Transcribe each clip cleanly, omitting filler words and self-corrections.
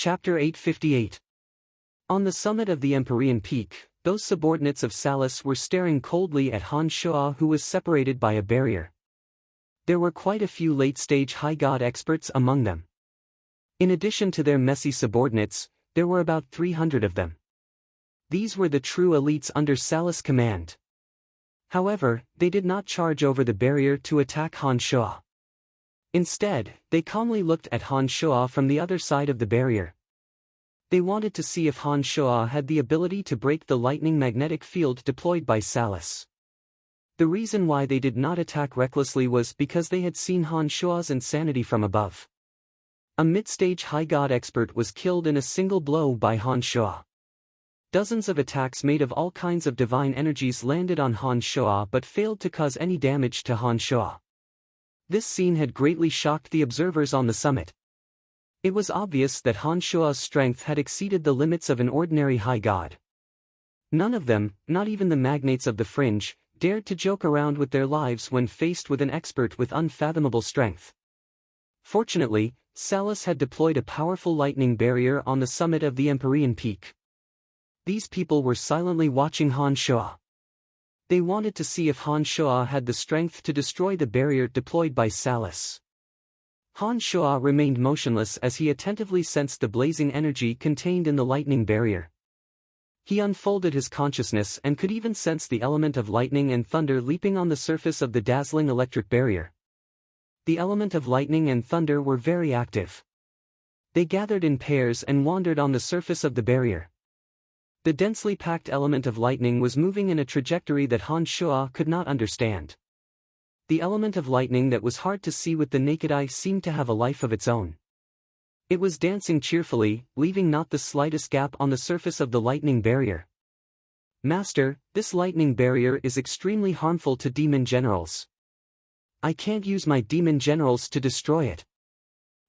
Chapter 858. On the summit of the Empyrean Peak, those subordinates of Salus were staring coldly at Han Shuo, who was separated by a barrier. There were quite a few late-stage high god experts among them. In addition to their messy subordinates, there were about 300 of them. These were the true elites under Salus' command. However, they did not charge over the barrier to attack Han Shuo. Instead, they calmly looked at Han Shuo from the other side of the barrier. They wanted to see if Han Shuo had the ability to break the lightning magnetic field deployed by Salus. The reason why they did not attack recklessly was because they had seen Han Shuo's insanity from above. A mid-stage high god expert was killed in a single blow by Han Shuo. Dozens of attacks made of all kinds of divine energies landed on Han Shuo but failed to cause any damage to Han Shuo. This scene had greatly shocked the observers on the summit. It was obvious that Han Shuo's strength had exceeded the limits of an ordinary high god. None of them, not even the magnates of the fringe, dared to joke around with their lives when faced with an expert with unfathomable strength. Fortunately, Salus had deployed a powerful lightning barrier on the summit of the Empyrean Peak. These people were silently watching Han Shuo. They wanted to see if Han Shuo had the strength to destroy the barrier deployed by Salus. Han Shuo remained motionless as he attentively sensed the blazing energy contained in the lightning barrier. He unfolded his consciousness and could even sense the element of lightning and thunder leaping on the surface of the dazzling electric barrier. The element of lightning and thunder were very active. They gathered in pairs and wandered on the surface of the barrier. The densely packed element of lightning was moving in a trajectory that Han Shuo could not understand. The element of lightning that was hard to see with the naked eye seemed to have a life of its own. It was dancing cheerfully, leaving not the slightest gap on the surface of the lightning barrier. Master, this lightning barrier is extremely harmful to demon generals. I can't use my demon generals to destroy it.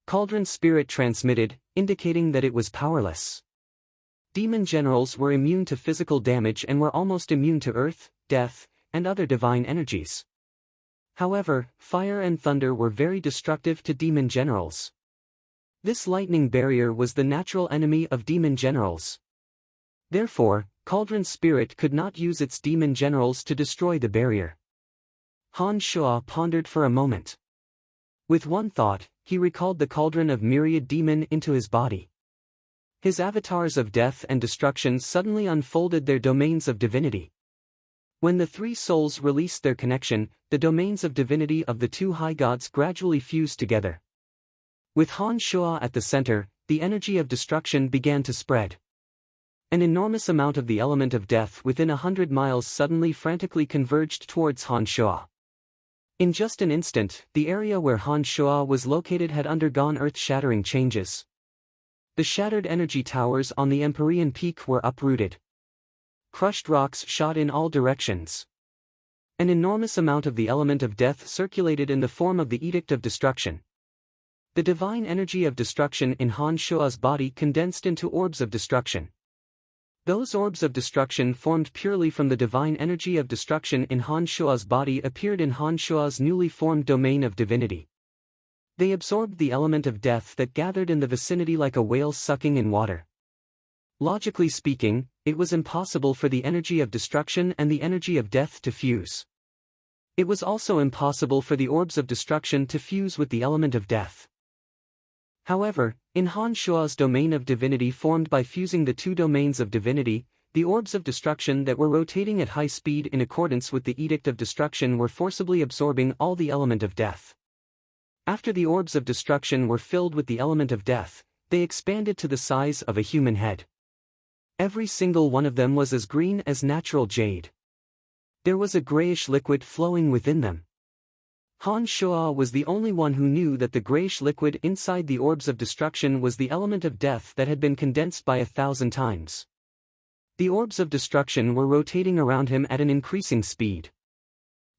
Cauldron Spirit transmitted, indicating that it was powerless. Demon generals were immune to physical damage and were almost immune to earth, death, and other divine energies. However, fire and thunder were very destructive to demon generals. This lightning barrier was the natural enemy of demon generals. Therefore, Cauldron Spirit could not use its demon generals to destroy the barrier. Han Shuo pondered for a moment. With one thought, he recalled the cauldron of myriad demon into his body. His avatars of death and destruction suddenly unfolded their domains of divinity. When the three souls released their connection, the domains of divinity of the two high gods gradually fused together. With Han Shuo at the center, the energy of destruction began to spread. An enormous amount of the element of death within 100 miles suddenly frantically converged towards Han Shuo. In just an instant, the area where Han Shuo was located had undergone earth-shattering changes. The shattered energy towers on the Empyrean Peak were uprooted. Crushed rocks shot in all directions. An enormous amount of the element of death circulated in the form of the Edict of Destruction. The divine energy of destruction in Han Shuo's body condensed into orbs of destruction. Those orbs of destruction formed purely from the divine energy of destruction in Han Shuo's body appeared in Han Shuo's newly formed domain of divinity. They absorbed the element of death that gathered in the vicinity like a whale sucking in water. Logically speaking, it was impossible for the energy of destruction and the energy of death to fuse. It was also impossible for the orbs of destruction to fuse with the element of death. However, in Han Shuo's domain of divinity formed by fusing the two domains of divinity, the orbs of destruction that were rotating at high speed in accordance with the Edict of Destruction were forcibly absorbing all the element of death. After the orbs of destruction were filled with the element of death, they expanded to the size of a human head. Every single one of them was as green as natural jade. There was a grayish liquid flowing within them. Han Shuo was the only one who knew that the grayish liquid inside the orbs of destruction was the element of death that had been condensed by 1,000 times. The orbs of destruction were rotating around him at an increasing speed.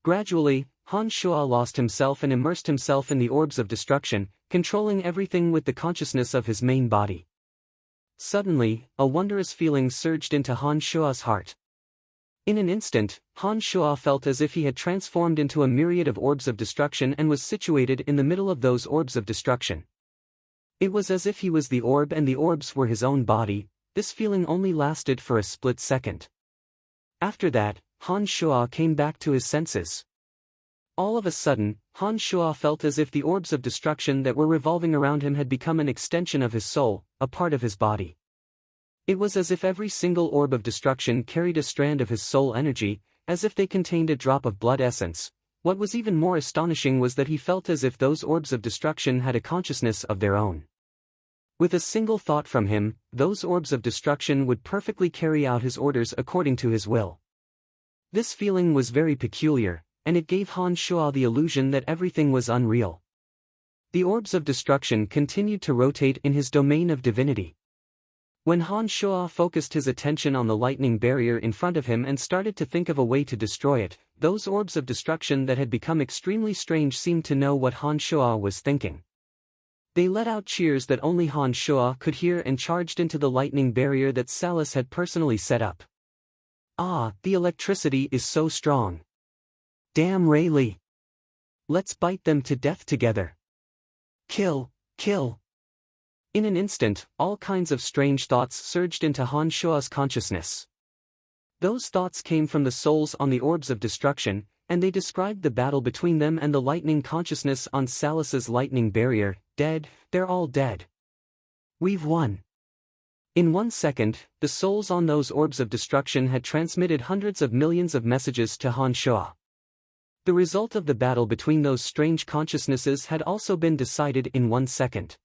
Gradually, Han Shuo lost himself and immersed himself in the orbs of destruction, controlling everything with the consciousness of his main body. Suddenly, a wondrous feeling surged into Han Shuo's heart. In an instant, Han Shuo felt as if he had transformed into a myriad of orbs of destruction and was situated in the middle of those orbs of destruction. It was as if he was the orb and the orbs were his own body. This feeling only lasted for a split second. After that, Han Shuo came back to his senses. All of a sudden, Han Shuo felt as if the orbs of destruction that were revolving around him had become an extension of his soul, a part of his body. It was as if every single orb of destruction carried a strand of his soul energy, as if they contained a drop of blood essence. What was even more astonishing was that he felt as if those orbs of destruction had a consciousness of their own. With a single thought from him, those orbs of destruction would perfectly carry out his orders according to his will. This feeling was very peculiar, and it gave Han Shuo the illusion that everything was unreal. The orbs of destruction continued to rotate in his domain of divinity. When Han Shuo focused his attention on the lightning barrier in front of him and started to think of a way to destroy it, those orbs of destruction that had become extremely strange seemed to know what Han Shuo was thinking. They let out cheers that only Han Shuo could hear and charged into the lightning barrier that Salus had personally set up. Ah, the electricity is so strong. Damn Rayleigh. Let's bite them to death together. Kill, kill. In an instant, all kinds of strange thoughts surged into Han Shuo's consciousness. Those thoughts came from the souls on the orbs of destruction, and they described the battle between them and the lightning consciousness on Salus's lightning barrier. Dead, they're all dead. We've won. In 1 second, the souls on those orbs of destruction had transmitted hundreds of millions of messages to Han Shuo. The result of the battle between those strange consciousnesses had also been decided in 1 second.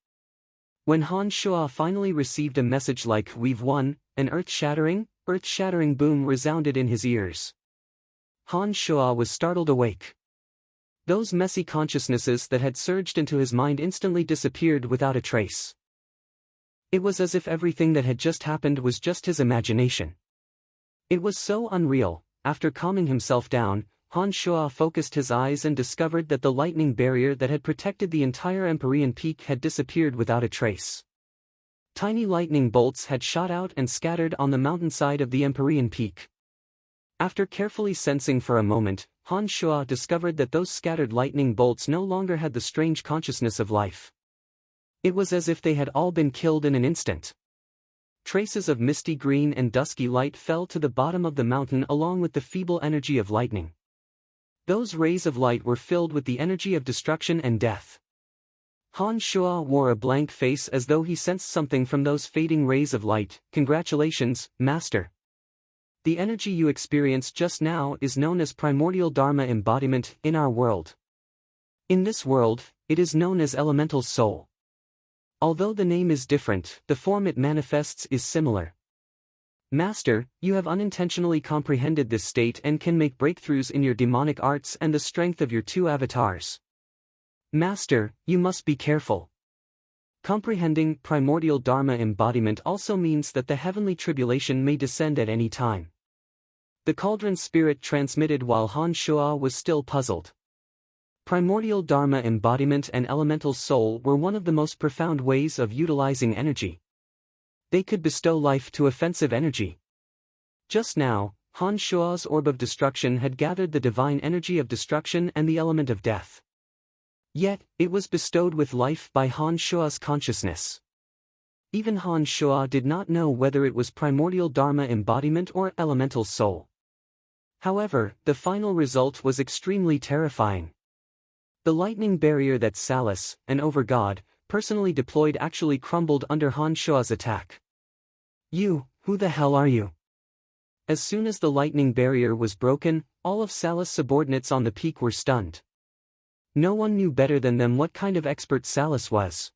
When Han Shuo finally received a message like "We've won," an earth-shattering boom resounded in his ears. Han Shuo was startled awake. Those messy consciousnesses that had surged into his mind instantly disappeared without a trace. It was as if everything that had just happened was just his imagination. It was so unreal. After calming himself down, Han Shuo focused his eyes and discovered that the lightning barrier that had protected the entire Empyrean Peak had disappeared without a trace. Tiny lightning bolts had shot out and scattered on the mountainside of the Empyrean Peak. After carefully sensing for a moment, Han Shuo discovered that those scattered lightning bolts no longer had the strange consciousness of life. It was as if they had all been killed in an instant. Traces of misty green and dusky light fell to the bottom of the mountain along with the feeble energy of lightning. Those rays of light were filled with the energy of destruction and death. Han Shuo wore a blank face as though he sensed something from those fading rays of light. Congratulations, Master. The energy you experienced just now is known as primordial Dharma embodiment in our world. In this world, it is known as elemental soul. Although the name is different, the form it manifests is similar. Master, you have unintentionally comprehended this state and can make breakthroughs in your demonic arts and the strength of your 2 avatars. Master, you must be careful. Comprehending primordial Dharma embodiment also means that the heavenly tribulation may descend at any time. The cauldron spirit transmitted while Han Shuo was still puzzled. Primordial Dharma embodiment and elemental soul were one of the most profound ways of utilizing energy. They could bestow life to offensive energy. Just now, Han Shuo's orb of destruction had gathered the divine energy of destruction and the element of death. Yet, it was bestowed with life by Han Shuo's consciousness. Even Han Shuo did not know whether it was primordial Dharma embodiment or elemental soul. However, the final result was extremely terrifying. The lightning barrier that Salus, an overgod, personally deployed actually crumbled under Han Shuo's attack. You, who the hell are you? As soon as the lightning barrier was broken, all of Salus' subordinates on the peak were stunned. No one knew better than them what kind of expert Salus was.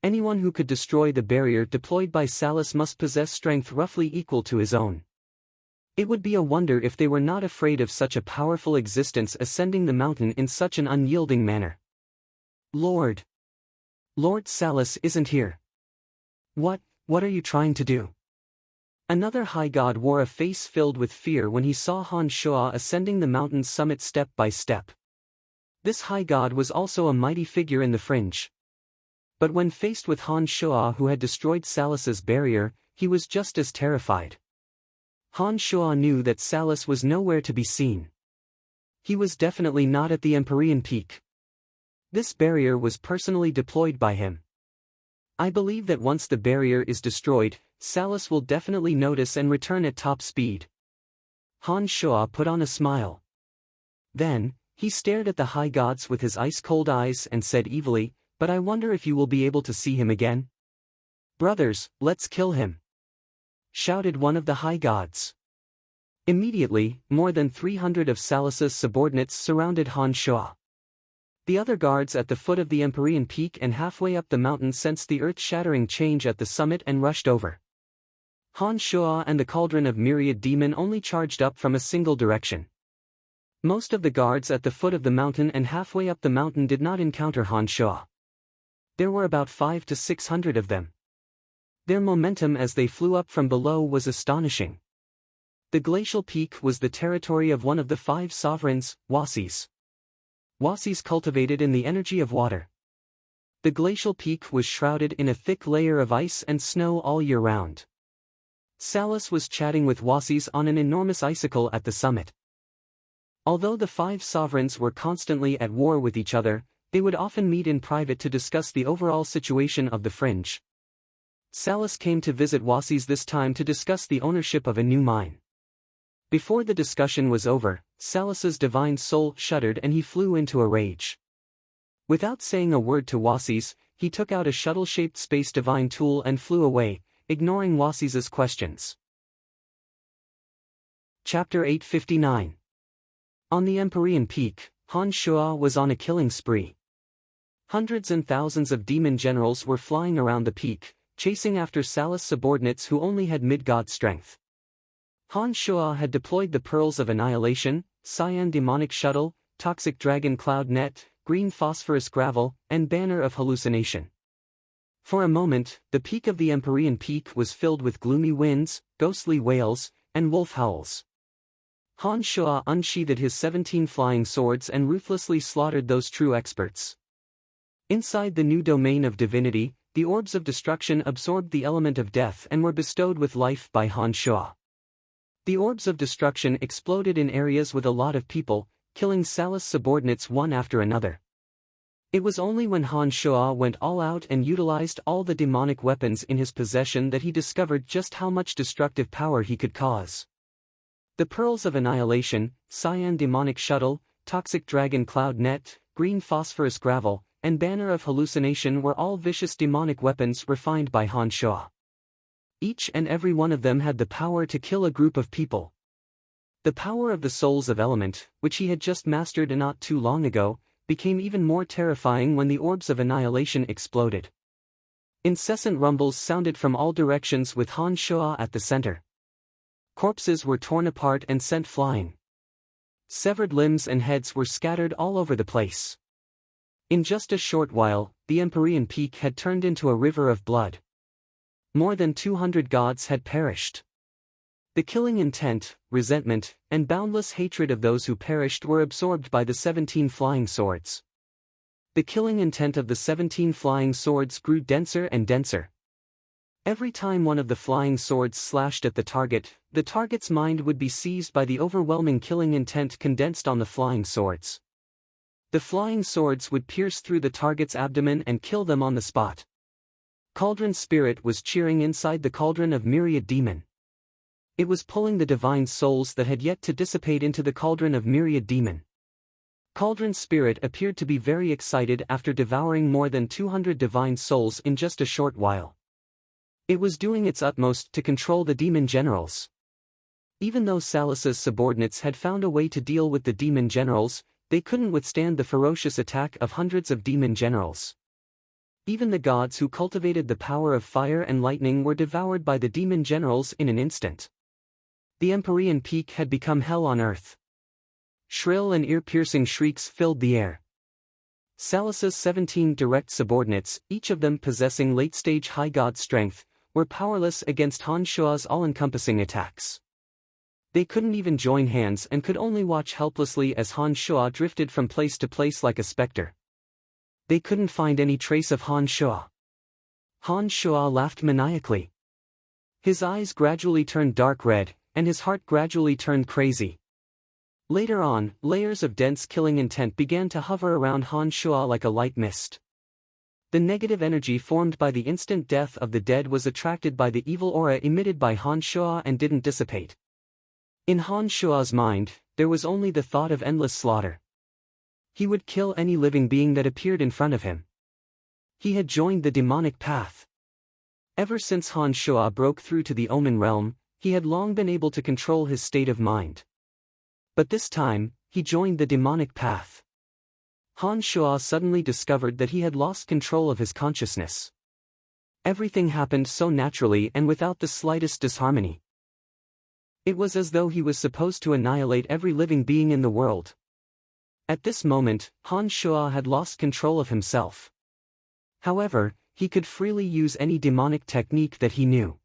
Anyone who could destroy the barrier deployed by Salus must possess strength roughly equal to his own. It would be a wonder if they were not afraid of such a powerful existence ascending the mountain in such an unyielding manner. Lord Salus isn't here. What are you trying to do? Another high god wore a face filled with fear when he saw Han Shuo ascending the mountain's summit step by step. This high god was also a mighty figure in the fringe. But when faced with Han Shuo who had destroyed Salus's barrier, he was just as terrified. Han Shuo knew that Salus was nowhere to be seen. He was definitely not at the Empyrean Peak. This barrier was personally deployed by him. I believe that once the barrier is destroyed, Salus will definitely notice and return at top speed. Han Shuo put on a smile. Then, he stared at the high gods with his ice-cold eyes and said evilly, "But I wonder if you will be able to see him again?" "Brothers, let's kill him!" shouted one of the high gods. Immediately, more than 300 of Salus's subordinates surrounded Han Shuo. The other guards at the foot of the Empyrean Peak and halfway up the mountain sensed the earth-shattering change at the summit and rushed over. Han Shuo and the cauldron of myriad demon only charged up from a single direction. Most of the guards at the foot of the mountain and halfway up the mountain did not encounter Han Shuo. There were about 500 to 600 of them. Their momentum as they flew up from below was astonishing. The glacial peak was the territory of one of the 5 sovereigns, Wasis. Wasis cultivated in the energy of water. The glacial peak was shrouded in a thick layer of ice and snow all year round. Salus was chatting with Wasis on an enormous icicle at the summit. Although the 5 sovereigns were constantly at war with each other, they would often meet in private to discuss the overall situation of the fringe. Salus came to visit Wasis this time to discuss the ownership of a new mine. Before the discussion was over, Salus's divine soul shuddered and he flew into a rage. Without saying a word to Wasis, he took out a shuttle-shaped space divine tool and flew away, ignoring Wasis's questions. Chapter 859. On the Empyrean Peak, Han Shuo was on a killing spree. Hundreds and thousands of demon generals were flying around the peak, chasing after Salus subordinates who only had mid-god strength. Han Shuo had deployed the Pearls of Annihilation, Cyan Demonic Shuttle, Toxic Dragon Cloud Net, Green Phosphorus Gravel, and Banner of Hallucination. For a moment, the peak of the Empyrean Peak was filled with gloomy winds, ghostly wails, and wolf howls. Han Shuo unsheathed his 17 flying swords and ruthlessly slaughtered those true experts. Inside the new domain of divinity, the orbs of destruction absorbed the element of death and were bestowed with life by Han Shuo. The orbs of destruction exploded in areas with a lot of people, killing Salus subordinates one after another. It was only when Han Shuo went all out and utilized all the demonic weapons in his possession that he discovered just how much destructive power he could cause. The Pearls of Annihilation, Cyan Demonic Shuttle, Toxic Dragon Cloud Net, Green Phosphorus Gravel, and Banner of Hallucination were all vicious demonic weapons refined by Han Shuo. Each and every one of them had the power to kill a group of people. The power of the Souls of Element, which he had just mastered not too long ago, became even more terrifying when the orbs of annihilation exploded. Incessant rumbles sounded from all directions with Han Shuo at the center. Corpses were torn apart and sent flying. Severed limbs and heads were scattered all over the place. In just a short while, the Empyrean Peak had turned into a river of blood. More than 200 gods had perished. The killing intent, resentment, and boundless hatred of those who perished were absorbed by the 17 flying swords. The killing intent of the 17 flying swords grew denser and denser. Every time one of the flying swords slashed at the target's mind would be seized by the overwhelming killing intent condensed on the flying swords. The flying swords would pierce through the target's abdomen and kill them on the spot. Cauldron Spirit was cheering inside the cauldron of myriad demon. It was pulling the divine souls that had yet to dissipate into the cauldron of myriad demon. Cauldron Spirit appeared to be very excited after devouring more than 200 divine souls in just a short while. It was doing its utmost to control the demon generals. Even though Salus's subordinates had found a way to deal with the demon generals, they couldn't withstand the ferocious attack of hundreds of demon generals. Even the gods who cultivated the power of fire and lightning were devoured by the demon generals in an instant. The Empyrean Peak had become hell on earth. Shrill and ear-piercing shrieks filled the air. Salus's 17 direct subordinates, each of them possessing late-stage high god strength, were powerless against Han Shuo's all-encompassing attacks. They couldn't even join hands and could only watch helplessly as Han Shuo drifted from place to place like a specter. They couldn't find any trace of Han Shuo. Han Shuo laughed maniacally. His eyes gradually turned dark red, and his heart gradually turned crazy. Later on, layers of dense killing intent began to hover around Han Shuo like a light mist. The negative energy formed by the instant death of the dead was attracted by the evil aura emitted by Han Shuo and didn't dissipate. In Han Shuo's mind, there was only the thought of endless slaughter. He would kill any living being that appeared in front of him. He had joined the demonic path. Ever since Han Shuo broke through to the Omen realm, he had long been able to control his state of mind. But this time, he joined the demonic path. Han Shuo suddenly discovered that he had lost control of his consciousness. Everything happened so naturally and without the slightest disharmony. It was as though he was supposed to annihilate every living being in the world. At this moment, Han Shuo had lost control of himself. However, he could freely use any demonic technique that he knew.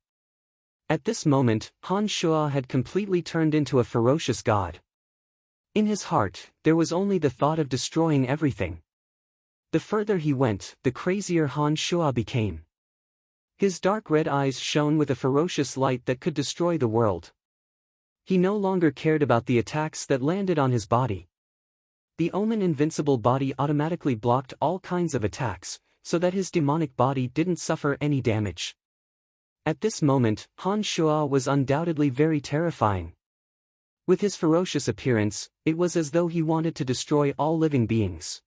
At this moment, Han Shuo had completely turned into a ferocious god. In his heart, there was only the thought of destroying everything. The further he went, the crazier Han Shuo became. His dark red eyes shone with a ferocious light that could destroy the world. He no longer cared about the attacks that landed on his body. The Omen invincible body automatically blocked all kinds of attacks, so that his demonic body didn't suffer any damage. At this moment, Han Shuo was undoubtedly very terrifying. With his ferocious appearance, it was as though he wanted to destroy all living beings.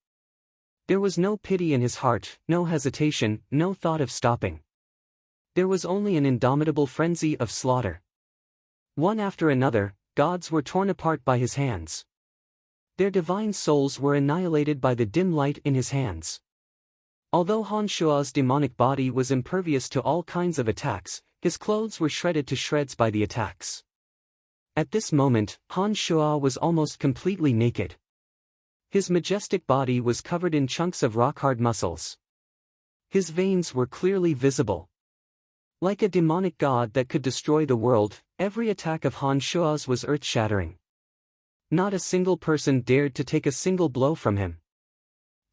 There was no pity in his heart, no hesitation, no thought of stopping. There was only an indomitable frenzy of slaughter. One after another, gods were torn apart by his hands. Their divine souls were annihilated by the dim light in his hands. Although Han Shuo's demonic body was impervious to all kinds of attacks, his clothes were shredded to shreds by the attacks. At this moment, Han Shuo was almost completely naked. His majestic body was covered in chunks of rock-hard muscles. His veins were clearly visible. Like a demonic god that could destroy the world, every attack of Han Shuo's was earth-shattering. Not a single person dared to take a single blow from him.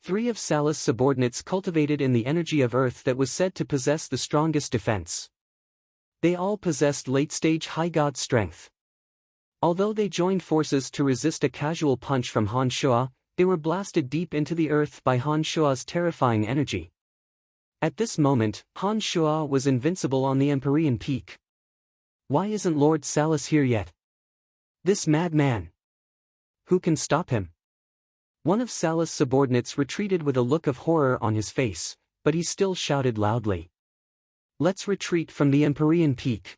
3 of Salus' subordinates cultivated in the energy of earth that was said to possess the strongest defense. They all possessed late-stage high god strength. Although they joined forces to resist a casual punch from Han Shuo, they were blasted deep into the earth by Han Shuo's terrifying energy. At this moment, Han Shuo was invincible on the Empyrean Peak. Why isn't Lord Salus here yet? This madman! Who can stop him? One of Salus' subordinates retreated with a look of horror on his face, but he still shouted loudly. Let's retreat from the Empyrean Peak.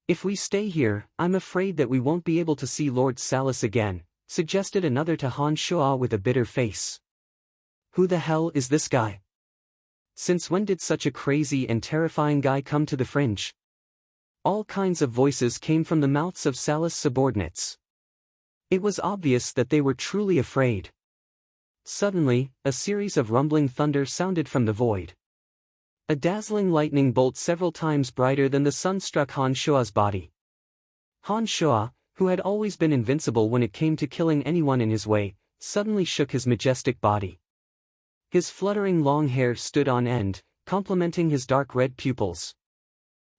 If we stay here, I'm afraid that we won't be able to see Lord Salus again, suggested another to Han Shuo with a bitter face. Who the hell is this guy? Since when did such a crazy and terrifying guy come to the fringe? All kinds of voices came from the mouths of Salus' subordinates. It was obvious that they were truly afraid. Suddenly, a series of rumbling thunder sounded from the void. A dazzling lightning bolt several times brighter than the sun struck Han Shuo's body. Han Shuo, who had always been invincible when it came to killing anyone in his way, suddenly shook his majestic body. His fluttering long hair stood on end, complementing his dark red pupils.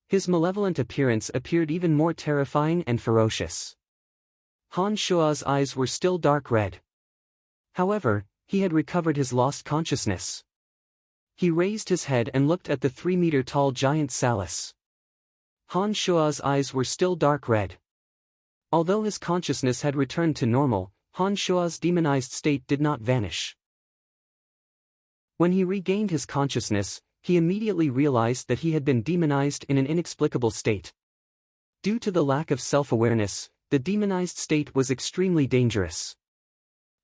His malevolent appearance appeared even more terrifying and ferocious. Han Shuo's eyes were still dark red. However, he had recovered his lost consciousness. He raised his head and looked at the 3-meter-tall giant Salus. Han Shuo's eyes were still dark red. Although his consciousness had returned to normal, Han Shuo's demonized state did not vanish. When he regained his consciousness, he immediately realized that he had been demonized in an inexplicable state. Due to the lack of self-awareness, the demonized state was extremely dangerous.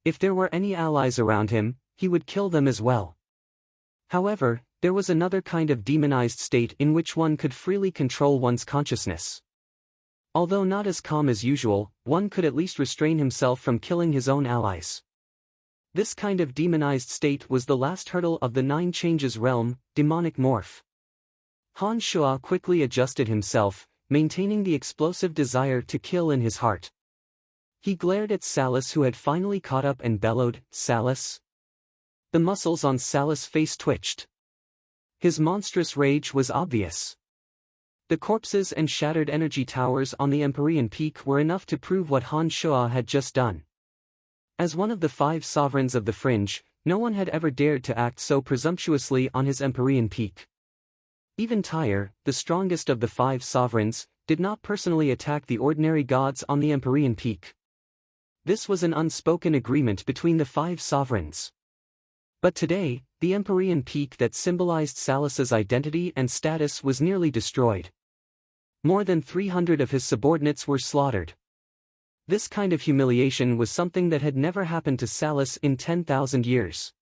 If there were any allies around him, he would kill them as well. However, there was another kind of demonized state in which one could freely control one's consciousness. Although not as calm as usual, one could at least restrain himself from killing his own allies. This kind of demonized state was the last hurdle of the 9 changes realm, demonic morph. Han Shuo quickly adjusted himself, maintaining the explosive desire to kill in his heart. He glared at Salus, who had finally caught up, and bellowed, "Salus?" The muscles on Salus' face twitched. His monstrous rage was obvious. The corpses and shattered energy towers on the Empyrean Peak were enough to prove what Han Shuo had just done. As one of the 5 sovereigns of the fringe, No one had ever dared to act so presumptuously on his empyrean peak. Even Tyre, the strongest of the 5 sovereigns, did not personally attack the ordinary gods on the empyrean peak. This was an unspoken agreement between the 5 sovereigns. But today, the empyrean peak that symbolized Salus's identity and status was nearly destroyed. More than 300 of his subordinates were slaughtered. This kind of humiliation was something that had never happened to Salus in 10,000 years.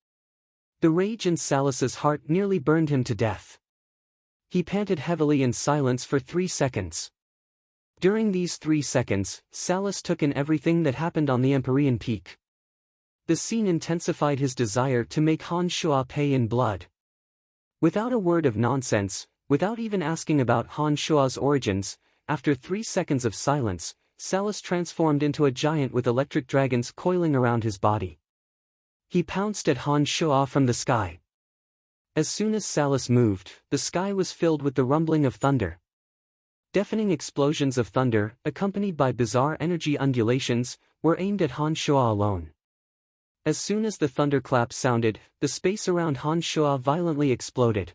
The rage in Salus's heart nearly burned him to death. He panted heavily in silence for 3 seconds. During these 3 seconds, Salus took in everything that happened on the empyrean peak. The scene intensified his desire to make Han Shuo pay in blood. Without a word of nonsense, without even asking about Han Shuo's origins, after 3 seconds of silence, Salus transformed into a giant with electric dragons coiling around his body. He pounced at Han Shuo from the sky. As soon as Salus moved, the sky was filled with the rumbling of thunder. Deafening explosions of thunder, accompanied by bizarre energy undulations, were aimed at Han Shuo alone. As soon as the thunderclaps sounded, the space around Han Shuo violently exploded.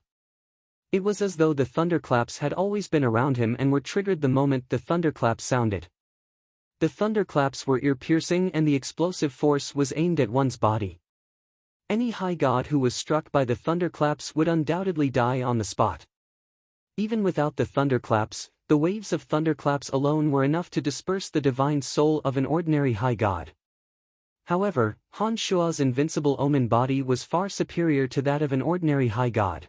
It was as though the thunderclaps had always been around him and were triggered the moment the thunderclaps sounded. The thunderclaps were ear-piercing and the explosive force was aimed at one's body. Any high god who was struck by the thunderclaps would undoubtedly die on the spot. Even without the thunderclaps, the waves of thunderclaps alone were enough to disperse the divine soul of an ordinary high god. However, Han Shuo's invincible omen body was far superior to that of an ordinary high god.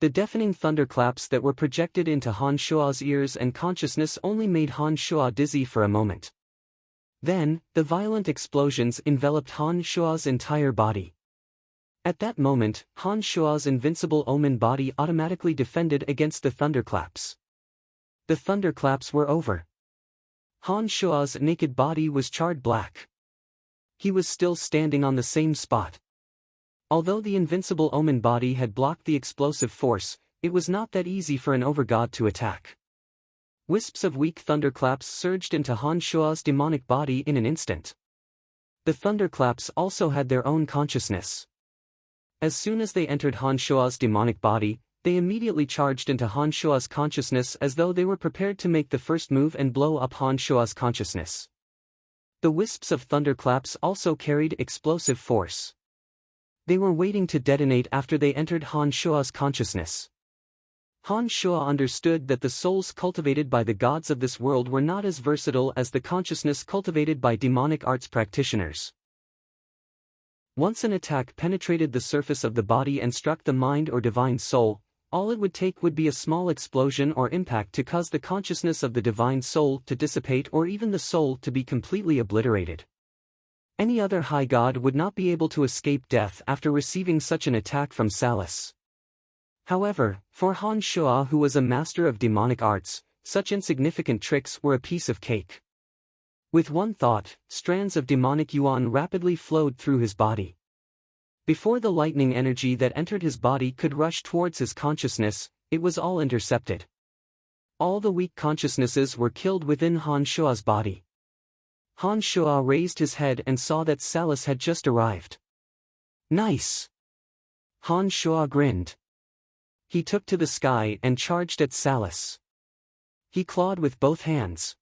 The deafening thunderclaps that were projected into Han Shuo's ears and consciousness only made Han Shuo dizzy for a moment. Then, the violent explosions enveloped Han Shuo's entire body. At that moment, Han Shuo's invincible omen body automatically defended against the thunderclaps. The thunderclaps were over. Han Shuo's naked body was charred black. He was still standing on the same spot. Although the invincible omen body had blocked the explosive force, it was not that easy for an overgod to attack. Wisps of weak thunderclaps surged into Han Shuo's demonic body in an instant. The thunderclaps also had their own consciousness. As soon as they entered Han Shuo's demonic body, they immediately charged into Han Shuo's consciousness as though they were prepared to make the first move and blow up Han Shuo's consciousness. The wisps of thunderclaps also carried explosive force. They were waiting to detonate after they entered Han Shuo's consciousness. Han Shuo understood that the souls cultivated by the gods of this world were not as versatile as the consciousness cultivated by demonic arts practitioners. Once an attack penetrated the surface of the body and struck the mind or divine soul, all it would take would be a small explosion or impact to cause the consciousness of the divine soul to dissipate or even the soul to be completely obliterated. Any other high god would not be able to escape death after receiving such an attack from Salus. However, for Han Shuo, who was a master of demonic arts, such insignificant tricks were a piece of cake. With one thought, strands of demonic yuan rapidly flowed through his body. Before the lightning energy that entered his body could rush towards his consciousness, it was all intercepted. All the weak consciousnesses were killed within Han Shuo's body. Han Shuo raised his head and saw that Salus had just arrived. Nice! Han Shuo grinned. He took to the sky and charged at Salus. He clawed with both hands.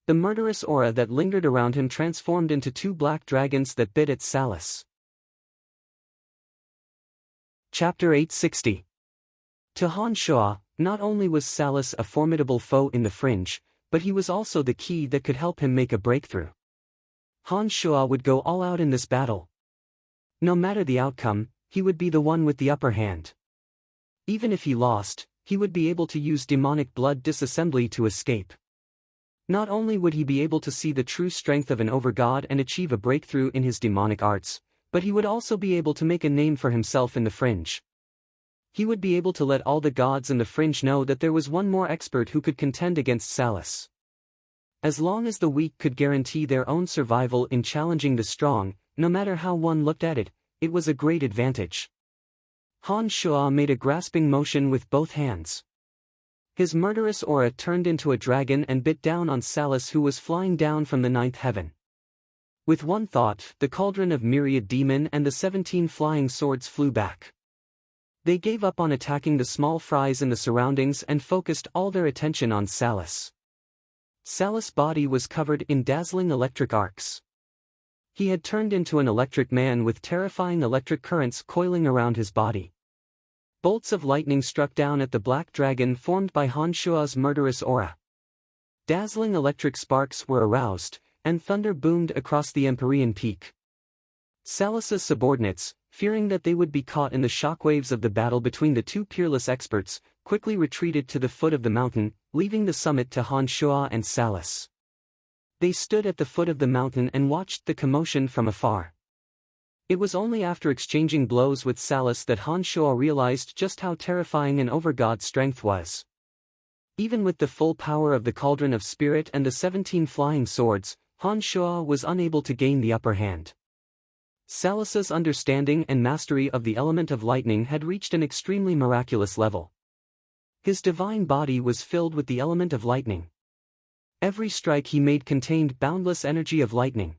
The murderous aura that lingered around him transformed into 2 black dragons that bit at Salus. Chapter 860. To Han Shuo, not only was Salus a formidable foe in the fringe, but he was also the key that could help him make a breakthrough. Han Shuo would go all out in this battle. No matter the outcome, he would be the one with the upper hand. Even if he lost, he would be able to use demonic blood disassembly to escape. Not only would he be able to see the true strength of an overgod and achieve a breakthrough in his demonic arts, but he would also be able to make a name for himself in the fringe. He would be able to let all the gods in the fringe know that there was one more expert who could contend against Salus. As long as the weak could guarantee their own survival in challenging the strong, no matter how one looked at it, it was a great advantage. Han Shuo made a grasping motion with both hands. His murderous aura turned into a dragon and bit down on Salus, who was flying down from the 9th heaven. With one thought, the cauldron of myriad demon and the 17 flying swords flew back. They gave up on attacking the small fries in the surroundings and focused all their attention on Salus. Salus' body was covered in dazzling electric arcs. He had turned into an electric man with terrifying electric currents coiling around his body. Bolts of lightning struck down at the black dragon formed by Han Shua's murderous aura. Dazzling electric sparks were aroused, and thunder boomed across the Empyrean peak. Salus's subordinates, fearing that they would be caught in the shockwaves of the battle between the two peerless experts, quickly retreated to the foot of the mountain, leaving the summit to Han Shua and Salus. They stood at the foot of the mountain and watched the commotion from afar. It was only after exchanging blows with Salus that Han Shua realized just how terrifying an overgod's strength was. Even with the full power of the Cauldron of Spirit and the 17 flying swords, Han Shua was unable to gain the upper hand. Salus's understanding and mastery of the element of lightning had reached an extremely miraculous level. His divine body was filled with the element of lightning. Every strike he made contained boundless energy of lightning.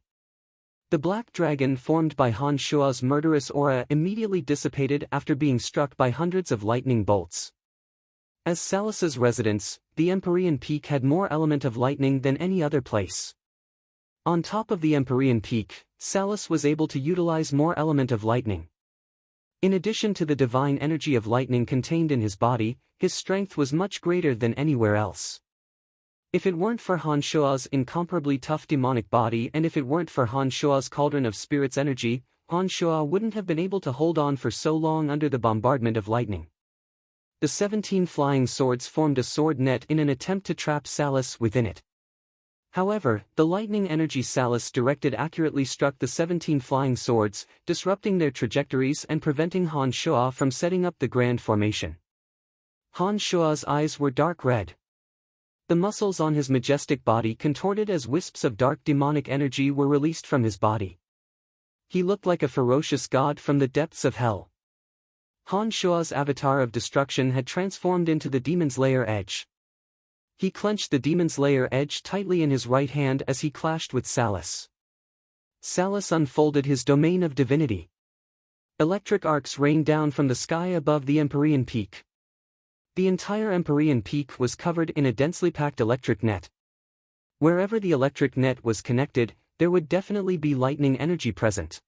The black dragon formed by Han Shua's murderous aura immediately dissipated after being struck by hundreds of lightning bolts. As Salus's residence, the Empyrean Peak had more element of lightning than any other place. On top of the Empyrean Peak, Salus was able to utilize more element of lightning. In addition to the divine energy of lightning contained in his body, his strength was much greater than anywhere else. If it weren't for Han Shua's incomparably tough demonic body and if it weren't for Han Shua's cauldron of spirits energy, Han Shua wouldn't have been able to hold on for so long under the bombardment of lightning. The 17 flying swords formed a sword net in an attempt to trap Salus within it. However, the lightning energy Salus directed accurately struck the 17 flying swords, disrupting their trajectories and preventing Han Shua from setting up the grand formation. Han Shua's eyes were dark red. The muscles on his majestic body contorted as wisps of dark demonic energy were released from his body. He looked like a ferocious god from the depths of hell. Han Shua's avatar of destruction had transformed into the demon's lair edge. He clenched the demon's lair edge tightly in his right hand as he clashed with Salus. Salus unfolded his domain of divinity. Electric arcs rained down from the sky above the Empyrean Peak. The entire Empyrean Peak was covered in a densely packed electric net. Wherever the electric net was connected, there would definitely be lightning energy present.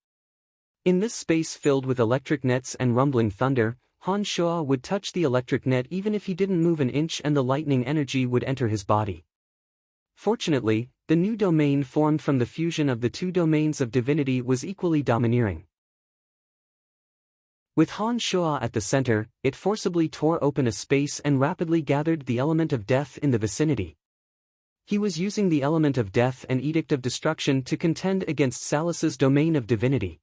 In this space filled with electric nets and rumbling thunder, Han Shua would touch the electric net even if he didn't move an inch and the lightning energy would enter his body. Fortunately, the new domain formed from the fusion of the two domains of divinity was equally domineering. With Han Shua at the center, it forcibly tore open a space and rapidly gathered the element of death in the vicinity. He was using the element of death and edict of destruction to contend against Salus's domain of divinity.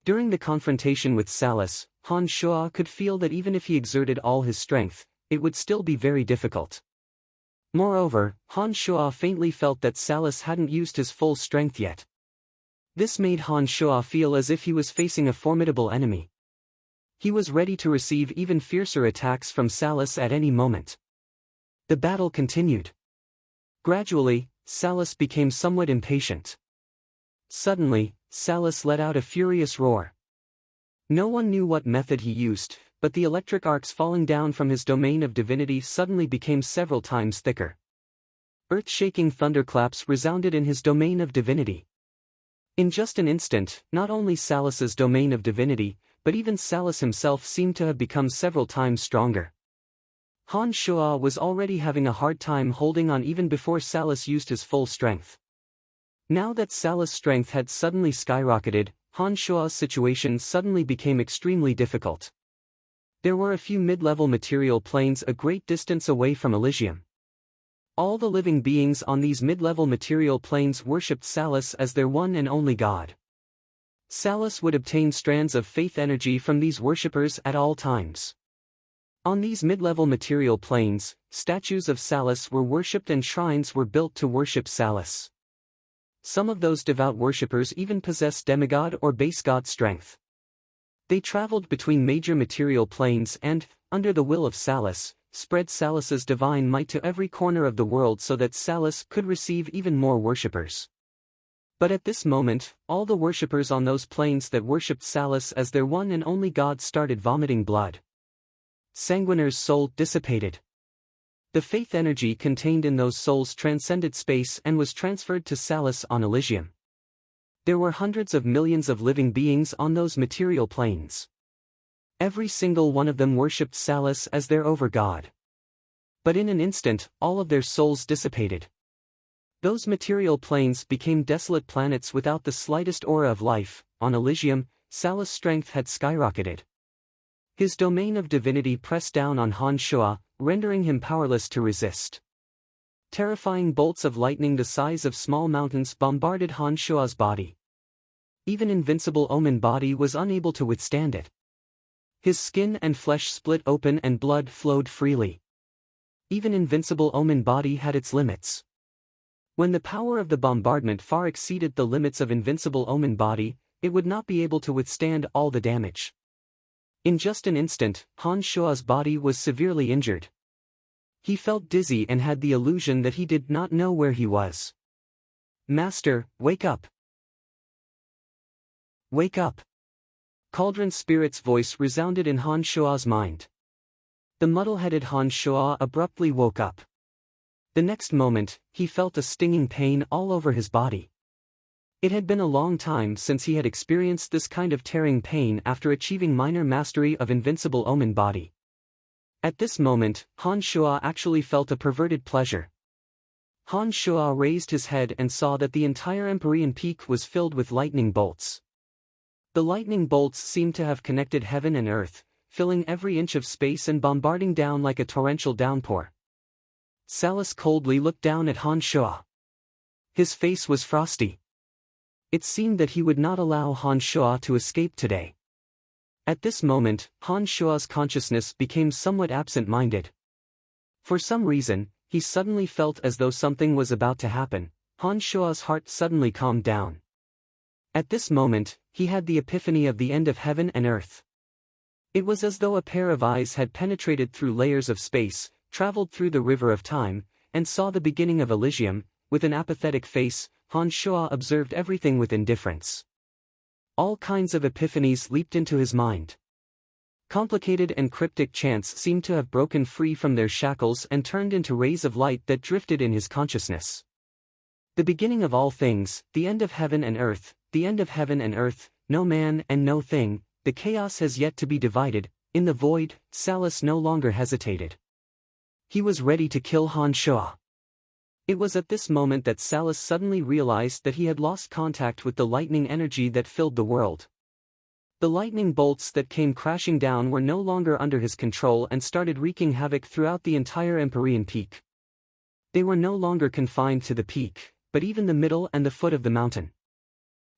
During the confrontation with Salus, Han Shua could feel that even if he exerted all his strength, it would still be very difficult. Moreover, Han Shua faintly felt that Salus hadn't used his full strength yet. This made Han Shua feel as if he was facing a formidable enemy. He was ready to receive even fiercer attacks from Salus at any moment. The battle continued. Gradually, Salus became somewhat impatient. Suddenly, Salus let out a furious roar. No one knew what method he used, but the electric arcs falling down from his domain of divinity suddenly became several times thicker. Earth-shaking thunderclaps resounded in his domain of divinity. In just an instant, not only Salus's domain of divinity, but even Salus himself seemed to have become several times stronger. Han Shua was already having a hard time holding on even before Salus used his full strength. Now that Salus' strength had suddenly skyrocketed, Han Shua's situation suddenly became extremely difficult. There were a few mid-level material planes a great distance away from Elysium. All the living beings on these mid-level material planes worshipped Salus as their one and only god. Salus would obtain strands of faith energy from these worshippers at all times. On these mid-level material planes, statues of Salus were worshipped and shrines were built to worship Salus. Some of those devout worshippers even possessed demigod or base god strength. They traveled between major material planes and, under the will of Salus, spread Salus's divine might to every corner of the world so that Salus could receive even more worshippers. But at this moment, all the worshippers on those plains that worshipped Salus as their one and only god started vomiting blood. Sanguinar's soul dissipated. The faith energy contained in those souls transcended space and was transferred to Salus on Elysium. There were hundreds of millions of living beings on those material planes. Every single one of them worshipped Salus as their overgod. But in an instant, all of their souls dissipated. Those material planes became desolate planets without the slightest aura of life. On Elysium, Salus' strength had skyrocketed. His domain of divinity pressed down on Han Shua, rendering him powerless to resist. Terrifying bolts of lightning the size of small mountains bombarded Han Shua's body. Even invincible Omen body was unable to withstand it. His skin and flesh split open and blood flowed freely. Even invincible Omen body had its limits. When the power of the bombardment far exceeded the limits of invincible Omen body, it would not be able to withstand all the damage. In just an instant, Han Shua's body was severely injured. He felt dizzy and had the illusion that he did not know where he was. "Master, wake up! Wake up!" Cauldron Spirit's voice resounded in Han Shua's mind. The muddle-headed Han Shua abruptly woke up. The next moment, he felt a stinging pain all over his body. It had been a long time since he had experienced this kind of tearing pain after achieving minor mastery of invincible Omen body. At this moment, Han Shua actually felt a perverted pleasure. Han Shua raised his head and saw that the entire Empyrean peak was filled with lightning bolts. The lightning bolts seemed to have connected heaven and earth, filling every inch of space and bombarding down like a torrential downpour. Salus coldly looked down at Han Shua. His face was frosty. It seemed that he would not allow Han Shua to escape today. At this moment, Han Shua's consciousness became somewhat absent-minded. For some reason, he suddenly felt as though something was about to happen. Han Shua's heart suddenly calmed down. At this moment, he had the epiphany of the end of heaven and earth. It was as though a pair of eyes had penetrated through layers of space, traveled through the river of time, and saw the beginning of Elysium. With an apathetic face, Han Shua observed everything with indifference. All kinds of epiphanies leaped into his mind. Complicated and cryptic chants seemed to have broken free from their shackles and turned into rays of light that drifted in his consciousness. The beginning of all things, the end of heaven and earth, the end of heaven and earth, no man and no thing, the chaos has yet to be divided. In the void, Salus no longer hesitated. He was ready to kill Han Shua. It was at this moment that Salus suddenly realized that he had lost contact with the lightning energy that filled the world. The lightning bolts that came crashing down were no longer under his control and started wreaking havoc throughout the entire Empyrean peak. They were no longer confined to the peak, but even the middle and the foot of the mountain.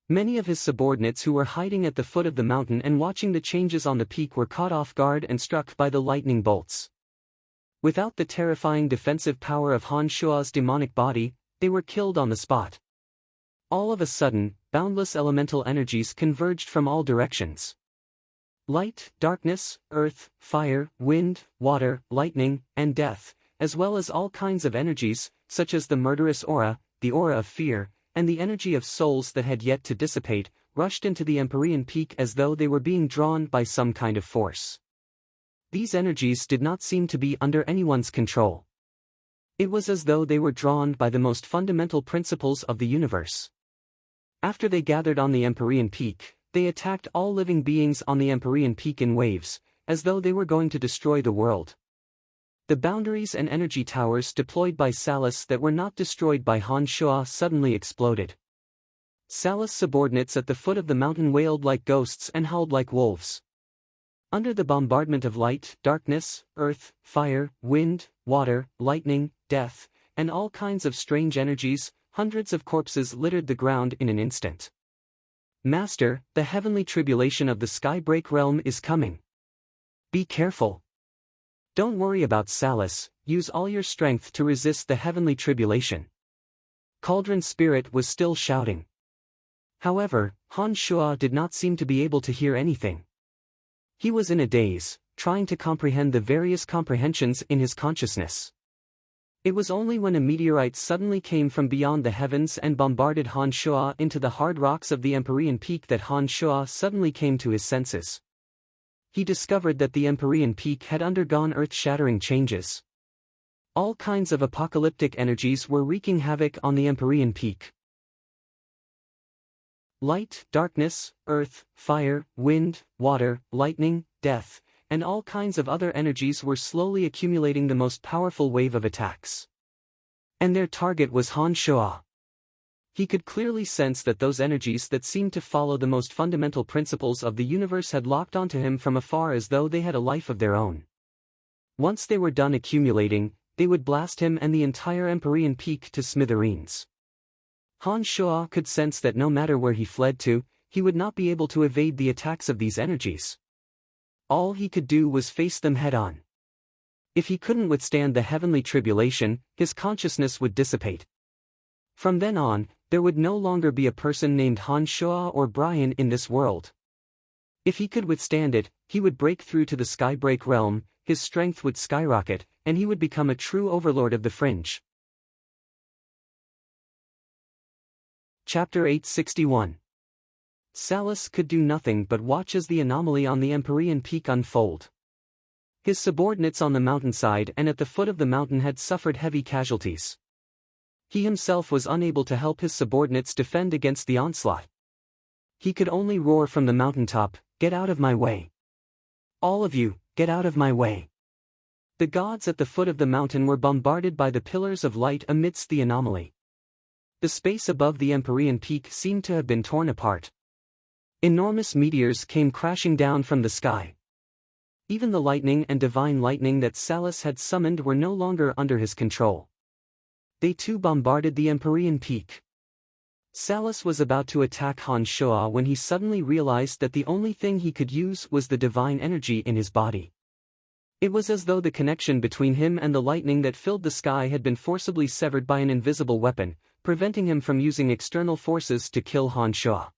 Many of his subordinates who were hiding at the foot of the mountain and watching the changes on the peak were caught off guard and struck by the lightning bolts. Without the terrifying defensive power of Han Shua's demonic body, they were killed on the spot. All of a sudden, boundless elemental energies converged from all directions. Light, darkness, earth, fire, wind, water, lightning, and death, as well as all kinds of energies, such as the murderous aura, the aura of fear, and the energy of souls that had yet to dissipate, rushed into the Empyrean peak as though they were being drawn by some kind of force. These energies did not seem to be under anyone's control. It was as though they were drawn by the most fundamental principles of the universe. After they gathered on the Empyrean peak, they attacked all living beings on the Empyrean peak in waves, as though they were going to destroy the world. The boundaries and energy towers deployed by Salus that were not destroyed by Han Shua suddenly exploded. Salus' subordinates at the foot of the mountain wailed like ghosts and howled like wolves. Under the bombardment of light, darkness, earth, fire, wind, water, lightning, death, and all kinds of strange energies, hundreds of corpses littered the ground in an instant. "Master, the heavenly tribulation of the Skybreak realm is coming. Be careful. Don't worry about Salus, use all your strength to resist the heavenly tribulation." Cauldron Spirit was still shouting. However, Han Shua did not seem to be able to hear anything. He was in a daze, trying to comprehend the various comprehensions in his consciousness. It was only when a meteorite suddenly came from beyond the heavens and bombarded Han Shuo into the hard rocks of the Empyrean Peak that Han Shuo suddenly came to his senses. He discovered that the Empyrean Peak had undergone earth-shattering changes. All kinds of apocalyptic energies were wreaking havoc on the Empyrean Peak. Light, darkness, earth, fire, wind, water, lightning, death, and all kinds of other energies were slowly accumulating the most powerful wave of attacks. And their target was Han Shuo. He could clearly sense that those energies that seemed to follow the most fundamental principles of the universe had locked onto him from afar as though they had a life of their own. Once they were done accumulating, they would blast him and the entire Empyrean Peak to smithereens. Han Shuo could sense that no matter where he fled to, he would not be able to evade the attacks of these energies. All he could do was face them head-on. If he couldn't withstand the heavenly tribulation, his consciousness would dissipate. From then on, there would no longer be a person named Han Shuo or Brian in this world. If he could withstand it, he would break through to the Skybreak realm, his strength would skyrocket, and he would become a true overlord of the fringe. Chapter 861. Salus could do nothing but watch as the anomaly on the Empyrean Peak unfold. His subordinates on the mountainside and at the foot of the mountain had suffered heavy casualties. He himself was unable to help his subordinates defend against the onslaught. He could only roar from the mountaintop, "Get out of my way! All of you, get out of my way!" The gods at the foot of the mountain were bombarded by the pillars of light amidst the anomaly. The space above the Empyrean Peak seemed to have been torn apart. Enormous meteors came crashing down from the sky. Even the lightning and divine lightning that Salus had summoned were no longer under his control. They too bombarded the Empyrean Peak. Salus was about to attack Han Shuo when he suddenly realized that the only thing he could use was the divine energy in his body. It was as though the connection between him and the lightning that filled the sky had been forcibly severed by an invisible weapon, preventing him from using external forces to kill Han Shuo.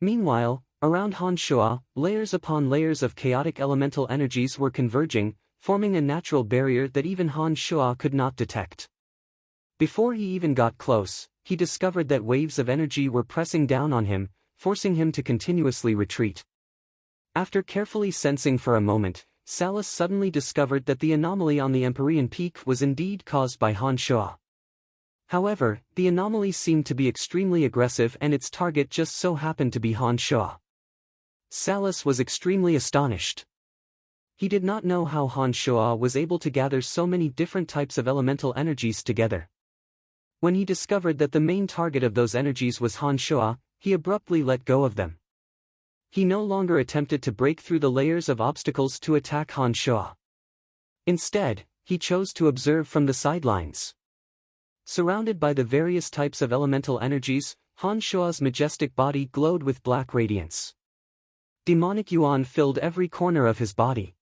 Meanwhile, around Han Shuo, layers upon layers of chaotic elemental energies were converging, forming a natural barrier that even Han Shuo could not detect. Before he even got close, he discovered that waves of energy were pressing down on him, forcing him to continuously retreat. After carefully sensing for a moment, Salus suddenly discovered that the anomaly on the Empyrean Peak was indeed caused by Han Shuo. However, the anomaly seemed to be extremely aggressive and its target just so happened to be Han Shuo. Salus was extremely astonished. He did not know how Han Shuo was able to gather so many different types of elemental energies together. When he discovered that the main target of those energies was Han Shuo, he abruptly let go of them. He no longer attempted to break through the layers of obstacles to attack Han Shuo. Instead, he chose to observe from the sidelines. Surrounded by the various types of elemental energies, Han Shuo's majestic body glowed with black radiance. Demonic yuan filled every corner of his body.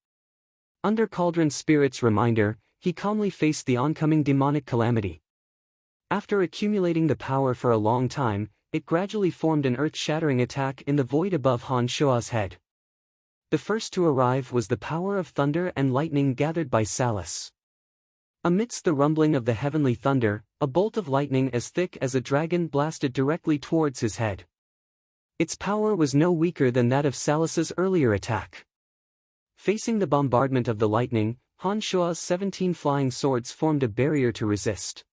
Under Cauldron Spirit's reminder, he calmly faced the oncoming demonic calamity. After accumulating the power for a long time, it gradually formed an earth-shattering attack in the void above Han Shuo's head. The first to arrive was the power of thunder and lightning gathered by Salus. Amidst the rumbling of the heavenly thunder, a bolt of lightning as thick as a dragon blasted directly towards his head. Its power was no weaker than that of Salus's earlier attack. Facing the bombardment of the lightning, Han Shuo's 17 flying swords formed a barrier to resist.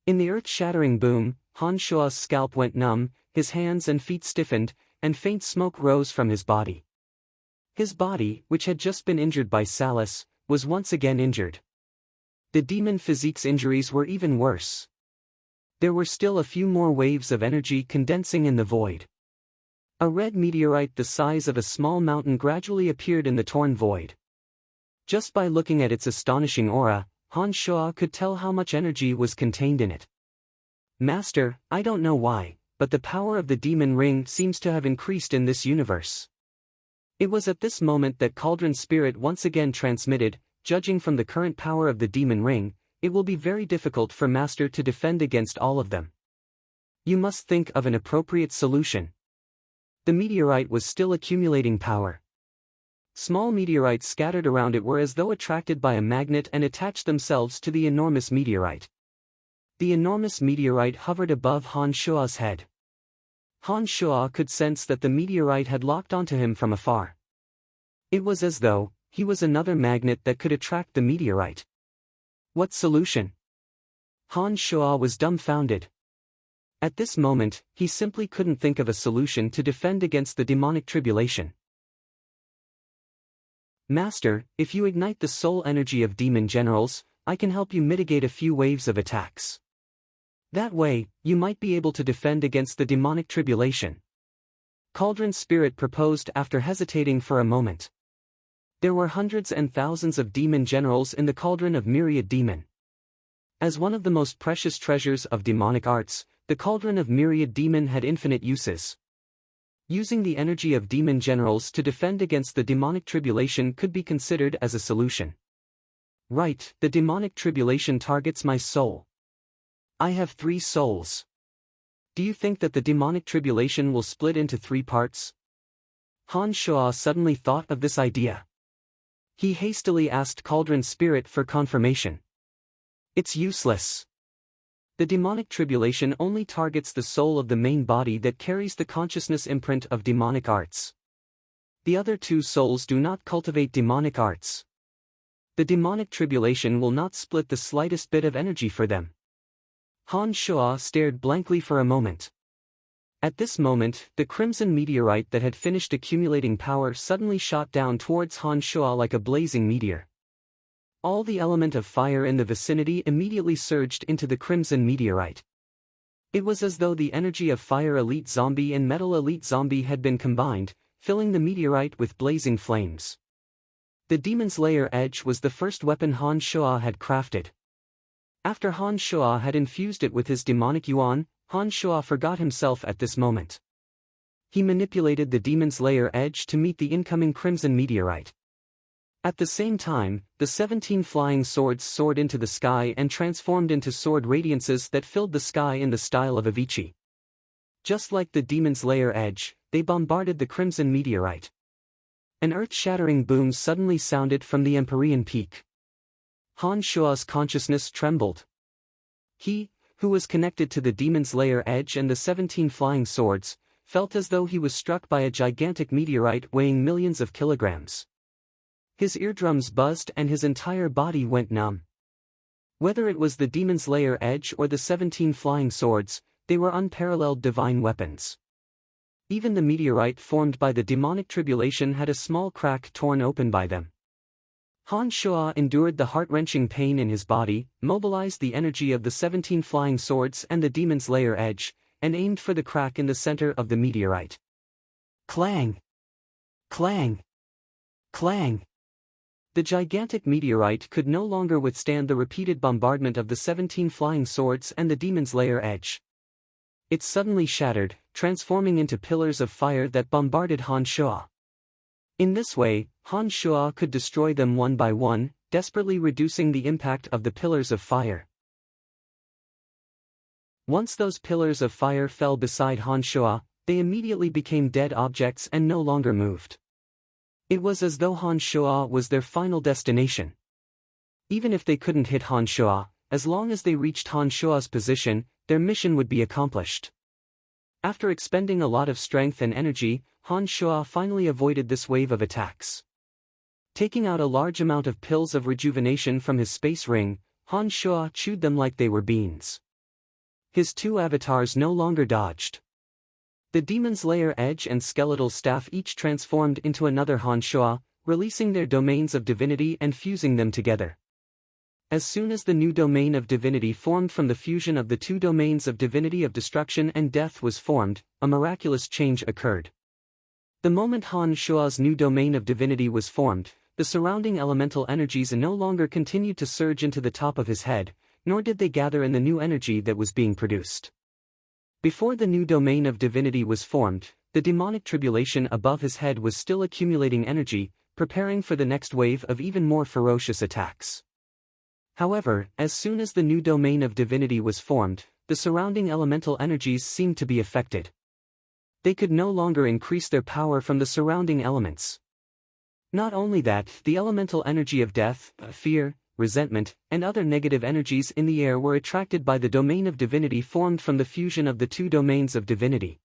In the earth-shattering boom, Han Shuo's scalp went numb, his hands and feet stiffened, and faint smoke rose from his body. His body, which had just been injured by Salus, was once again injured. The demon physique's injuries were even worse. There were still a few more waves of energy condensing in the void. A red meteorite the size of a small mountain gradually appeared in the torn void. Just by looking at its astonishing aura, Han Shuo could tell how much energy was contained in it. "Master, I don't know why, but the power of the demon ring seems to have increased in this universe." It was at this moment that Cauldron Spirit once again transmitted, "Judging from the current power of the demon ring, it will be very difficult for Master to defend against all of them. You must think of an appropriate solution." The meteorite was still accumulating power. Small meteorites scattered around it were as though attracted by a magnet and attached themselves to the enormous meteorite. The enormous meteorite hovered above Han Shua's head. Han Shua could sense that the meteorite had locked onto him from afar. It was as though he was another magnet that could attract the meteorite. What solution? Han Shua was dumbfounded. At this moment, he simply couldn't think of a solution to defend against the demonic tribulation. Master, if you ignite the soul energy of demon generals, I can help you mitigate a few waves of attacks. That way, you might be able to defend against the demonic tribulation. Cauldron Spirit proposed after hesitating for a moment. There were hundreds and thousands of demon generals in the cauldron of myriad demon. As one of the most precious treasures of demonic arts, the cauldron of myriad demon had infinite uses. Using the energy of demon generals to defend against the demonic tribulation could be considered as a solution. Right, the demonic tribulation targets my soul. I have 3 souls. Do you think that the demonic tribulation will split into 3 parts? Han Shua suddenly thought of this idea. He hastily asked Cauldron Spirit for confirmation. It's useless. The demonic tribulation only targets the soul of the main body that carries the consciousness imprint of demonic arts. The other 2 souls do not cultivate demonic arts. The demonic tribulation will not split the slightest bit of energy for them. Han Shua stared blankly for a moment. At this moment, the crimson meteorite that had finished accumulating power suddenly shot down towards Han Shua like a blazing meteor. All the element of fire in the vicinity immediately surged into the crimson meteorite. It was as though the energy of Fire Elite Zombie and Metal Elite Zombie had been combined, filling the meteorite with blazing flames. The Demon's Lair Edge was the first weapon Han Shua had crafted. After Han Shua had infused it with his demonic yuan, Han Shua forgot himself at this moment. He manipulated the Demon's Lair Edge to meet the incoming crimson meteorite. At the same time, the 17 flying swords soared into the sky and transformed into sword radiances that filled the sky in the style of Avicii. Just like the Demon's Lair Edge, they bombarded the crimson meteorite. An earth-shattering boom suddenly sounded from the Empyrean Peak. Han Shua's consciousness trembled. He, who was connected to the Demon's Lair Edge and the 17 flying swords, felt as though he was struck by a gigantic meteorite weighing millions of kilograms. His eardrums buzzed and his entire body went numb. Whether it was the Demon's Lair Edge or the 17 flying swords, they were unparalleled divine weapons. Even the meteorite formed by the demonic tribulation had a small crack torn open by them. Han Shua endured the heart-wrenching pain in his body, mobilized the energy of the 17 flying swords and the Demon's Lair Edge, and aimed for the crack in the center of the meteorite. Clang! Clang! Clang! The gigantic meteorite could no longer withstand the repeated bombardment of the 17 flying swords and the Demon's Lair Edge. It suddenly shattered, transforming into pillars of fire that bombarded Han Shua. In this way, Han Shua could destroy them one by one, desperately reducing the impact of the pillars of fire. Once those pillars of fire fell beside Han Shua, they immediately became dead objects and no longer moved. It was as though Han Shua was their final destination. Even if they couldn't hit Han Shua, as long as they reached Han Shua's position, their mission would be accomplished. After expending a lot of strength and energy, Han Shua finally avoided this wave of attacks. Taking out a large amount of pills of rejuvenation from his space ring, Han Shua chewed them like they were beans. His 2 avatars no longer dodged. The Demon's Lair Edge and Skeletal Staff each transformed into another Han Shua, releasing their domains of divinity and fusing them together. As soon as the new domain of divinity formed from the fusion of the 2 domains of divinity of destruction and death was formed, a miraculous change occurred. The moment Han Shua's new domain of divinity was formed, the surrounding elemental energies no longer continued to surge into the top of his head, nor did they gather in the new energy that was being produced. Before the new domain of divinity was formed, the demonic tribulation above his head was still accumulating energy, preparing for the next wave of even more ferocious attacks. However, as soon as the new domain of divinity was formed, the surrounding elemental energies seemed to be affected. They could no longer increase their power from the surrounding elements. Not only that, the elemental energy of death, fear, resentment, and other negative energies in the air were attracted by the domain of divinity formed from the fusion of the two domains of divinity.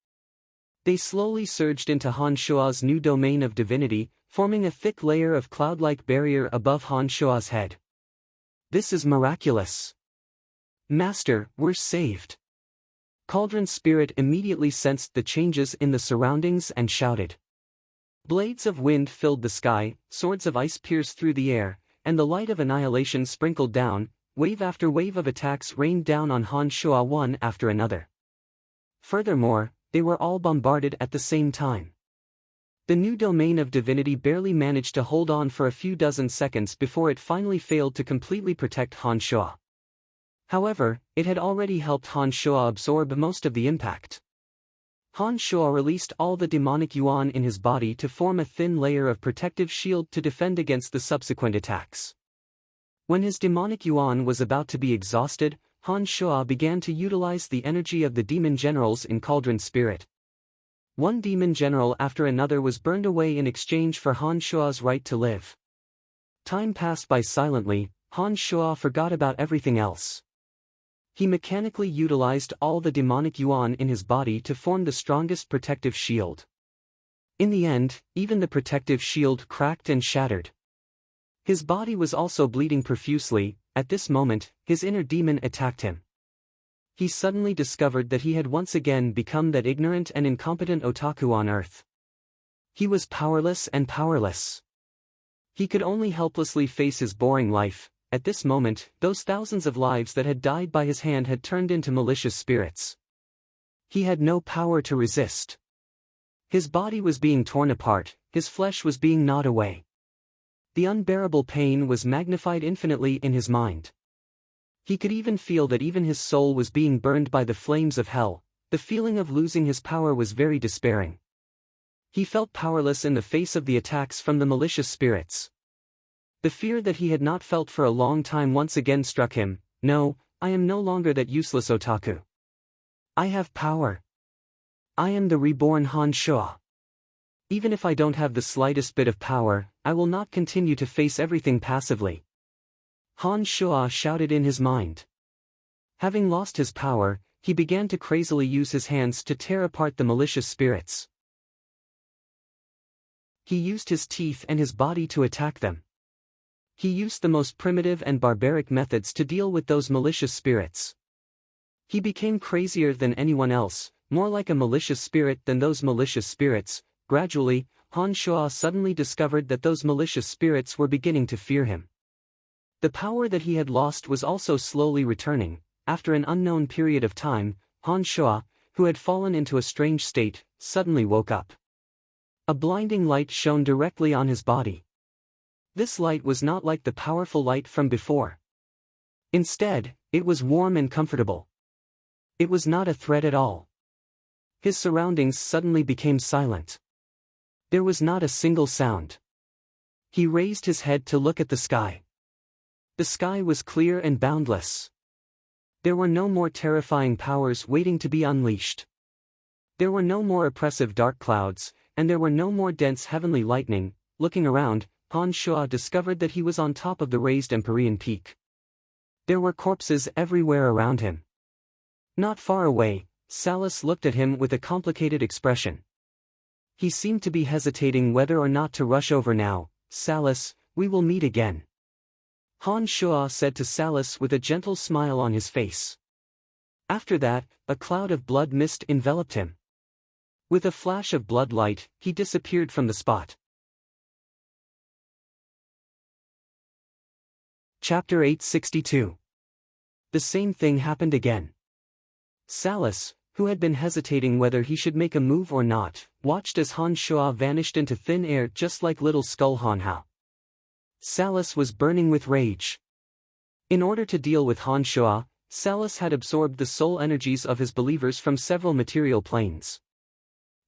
They slowly surged into Han Shua's new domain of divinity, forming a thick layer of cloud-like barrier above Han Shua's head. This is miraculous. Master, we're saved. Cauldron Spirit immediately sensed the changes in the surroundings and shouted. Blades of wind filled the sky, swords of ice pierced through the air, and the light of annihilation sprinkled down. Wave after wave of attacks rained down on Han Shua one after another. Furthermore, they were all bombarded at the same time. The new domain of divinity barely managed to hold on for a few dozen seconds before it finally failed to completely protect Han Shua. However, it had already helped Han Shua absorb most of the impact. Han Shua released all the demonic yuan in his body to form a thin layer of protective shield to defend against the subsequent attacks. When his demonic yuan was about to be exhausted, Han Shua began to utilize the energy of the demon generals in Cauldron Spirit. One demon general after another was burned away in exchange for Han Shua's right to live. Time passed by silently. Han Shua forgot about everything else. He mechanically utilized all the demonic yuan in his body to form the strongest protective shield. In the end, even the protective shield cracked and shattered. His body was also bleeding profusely. At this moment, his inner demon attacked him. He suddenly discovered that he had once again become that ignorant and incompetent otaku on Earth. He was powerless and powerless. He could only helplessly face his boring life. At this moment, those thousands of lives that had died by his hand had turned into malicious spirits. He had no power to resist. His body was being torn apart, his flesh was being gnawed away. The unbearable pain was magnified infinitely in his mind. He could even feel that even his soul was being burned by the flames of hell. The feeling of losing his power was very despairing. He felt powerless in the face of the attacks from the malicious spirits. The fear that he had not felt for a long time once again struck him. No, I am no longer that useless otaku. I have power. I am the reborn Han Shua. Even if I don't have the slightest bit of power, I will not continue to face everything passively. Han Shua shouted in his mind. Having lost his power, he began to crazily use his hands to tear apart the malicious spirits. He used his teeth and his body to attack them. He used the most primitive and barbaric methods to deal with those malicious spirits. He became crazier than anyone else, more like a malicious spirit than those malicious spirits. Gradually, Han Shua suddenly discovered that those malicious spirits were beginning to fear him. The power that he had lost was also slowly returning. After an unknown period of time, Han Shua, who had fallen into a strange state, suddenly woke up. A blinding light shone directly on his body. This light was not like the powerful light from before. Instead, it was warm and comfortable. It was not a threat at all. His surroundings suddenly became silent. There was not a single sound. He raised his head to look at the sky. The sky was clear and boundless. There were no more terrifying powers waiting to be unleashed. There were no more oppressive dark clouds, and there were no more dense heavenly lightning. Looking around, Han Shua discovered that he was on top of the raised Empyrean peak. There were corpses everywhere around him. Not far away, Salus looked at him with a complicated expression. He seemed to be hesitating whether or not to rush over now. Salus, we will meet again. Han Shua said to Salus with a gentle smile on his face. After that, a cloud of blood mist enveloped him. With a flash of blood light, he disappeared from the spot. Chapter 862. The same thing happened again. Salus, who had been hesitating whether he should make a move or not, watched as Han Shua vanished into thin air just like little Skull Han Hao. Salus was burning with rage. In order to deal with Han Shua, Salus had absorbed the soul energies of his believers from several material planes.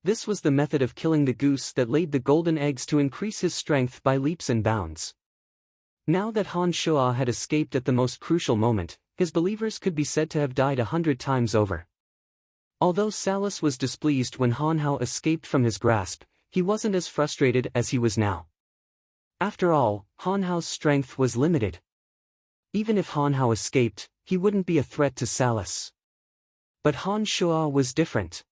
This was the method of killing the goose that laid the golden eggs to increase his strength by leaps and bounds. Now that Han Shua had escaped at the most crucial moment, his believers could be said to have died 100 times over. Although Salus was displeased when Han Hao escaped from his grasp, he wasn't as frustrated as he was now. After all, Han Hao's strength was limited. Even if Han Hao escaped, he wouldn't be a threat to Salus. But Han Shuo was different.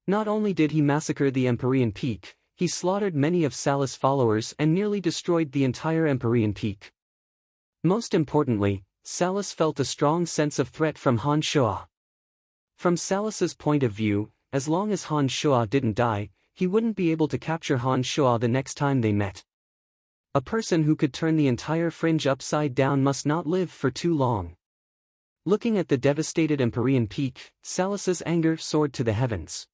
Not only did he massacre the Empyrean Peak, he slaughtered many of Salus' followers and nearly destroyed the entire Empyrean Peak. Most importantly, Salus felt a strong sense of threat from Han Shuo. From Salus's point of view, as long as Han Shuo didn't die, he wouldn't be able to capture Han Shuo the next time they met. A person who could turn the entire fringe upside down must not live for too long. Looking at the devastated Empyrean Peak, Salus's anger soared to the heavens.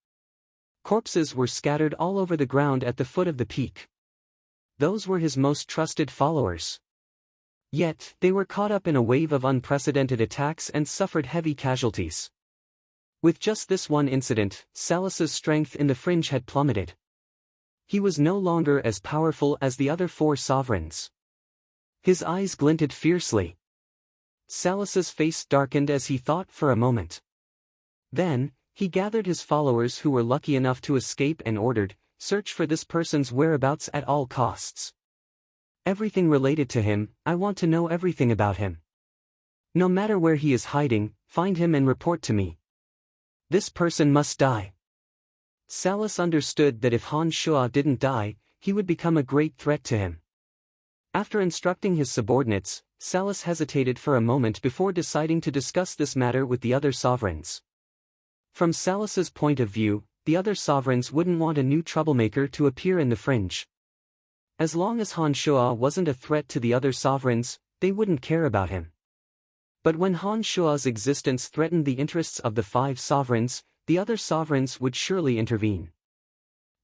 Corpses were scattered all over the ground at the foot of the peak. Those were his most trusted followers. Yet, they were caught up in a wave of unprecedented attacks and suffered heavy casualties. With just this one incident, Salus's strength in the fringe had plummeted. He was no longer as powerful as the other four sovereigns. His eyes glinted fiercely. Salus's face darkened as he thought for a moment. Then, he gathered his followers who were lucky enough to escape and ordered, "Search for this person's whereabouts at all costs. Everything related to him, I want to know everything about him. No matter where he is hiding, find him and report to me. This person must die." Salus understood that if Han Shuo didn't die, he would become a great threat to him. After instructing his subordinates, Salus hesitated for a moment before deciding to discuss this matter with the other sovereigns. From Salus's point of view, the other sovereigns wouldn't want a new troublemaker to appear in the fringe. As long as Han Shuo wasn't a threat to the other sovereigns, they wouldn't care about him. But when Han Shuo's existence threatened the interests of the five sovereigns, the other sovereigns would surely intervene.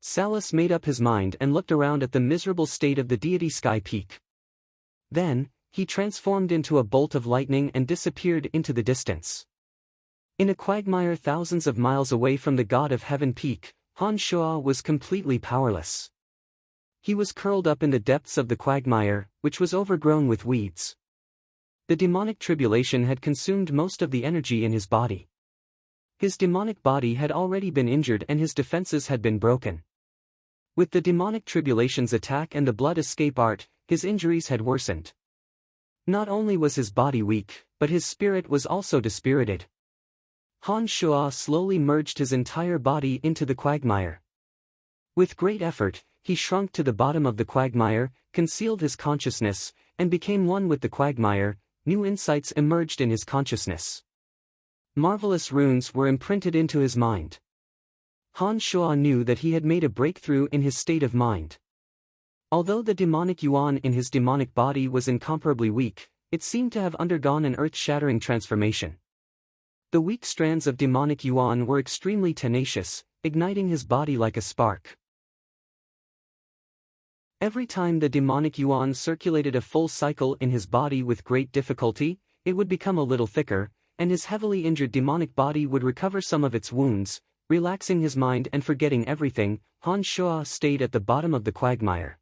Salus made up his mind and looked around at the miserable state of the deity Sky Peak. Then, he transformed into a bolt of lightning and disappeared into the distance. In a quagmire thousands of miles away from the god of heaven Peak, Han Shuo was completely powerless. He was curled up in the depths of the quagmire, which was overgrown with weeds. The demonic tribulation had consumed most of the energy in his body. His demonic body had already been injured and his defenses had been broken. With the demonic tribulation's attack and the blood escape art, his injuries had worsened. Not only was his body weak, but his spirit was also dispirited. Han Shuo slowly merged his entire body into the quagmire. With great effort, he shrunk to the bottom of the quagmire, concealed his consciousness, and became one with the quagmire. New insights emerged in his consciousness. Marvelous runes were imprinted into his mind. Han Shuo knew that he had made a breakthrough in his state of mind. Although the demonic yuan in his demonic body was incomparably weak, it seemed to have undergone an earth-shattering transformation. The weak strands of demonic yuan were extremely tenacious, igniting his body like a spark. Every time the demonic yuan circulated a full cycle in his body with great difficulty, it would become a little thicker, and his heavily injured demonic body would recover some of its wounds. Relaxing his mind and forgetting everything, Han Shuo stayed at the bottom of the quagmire.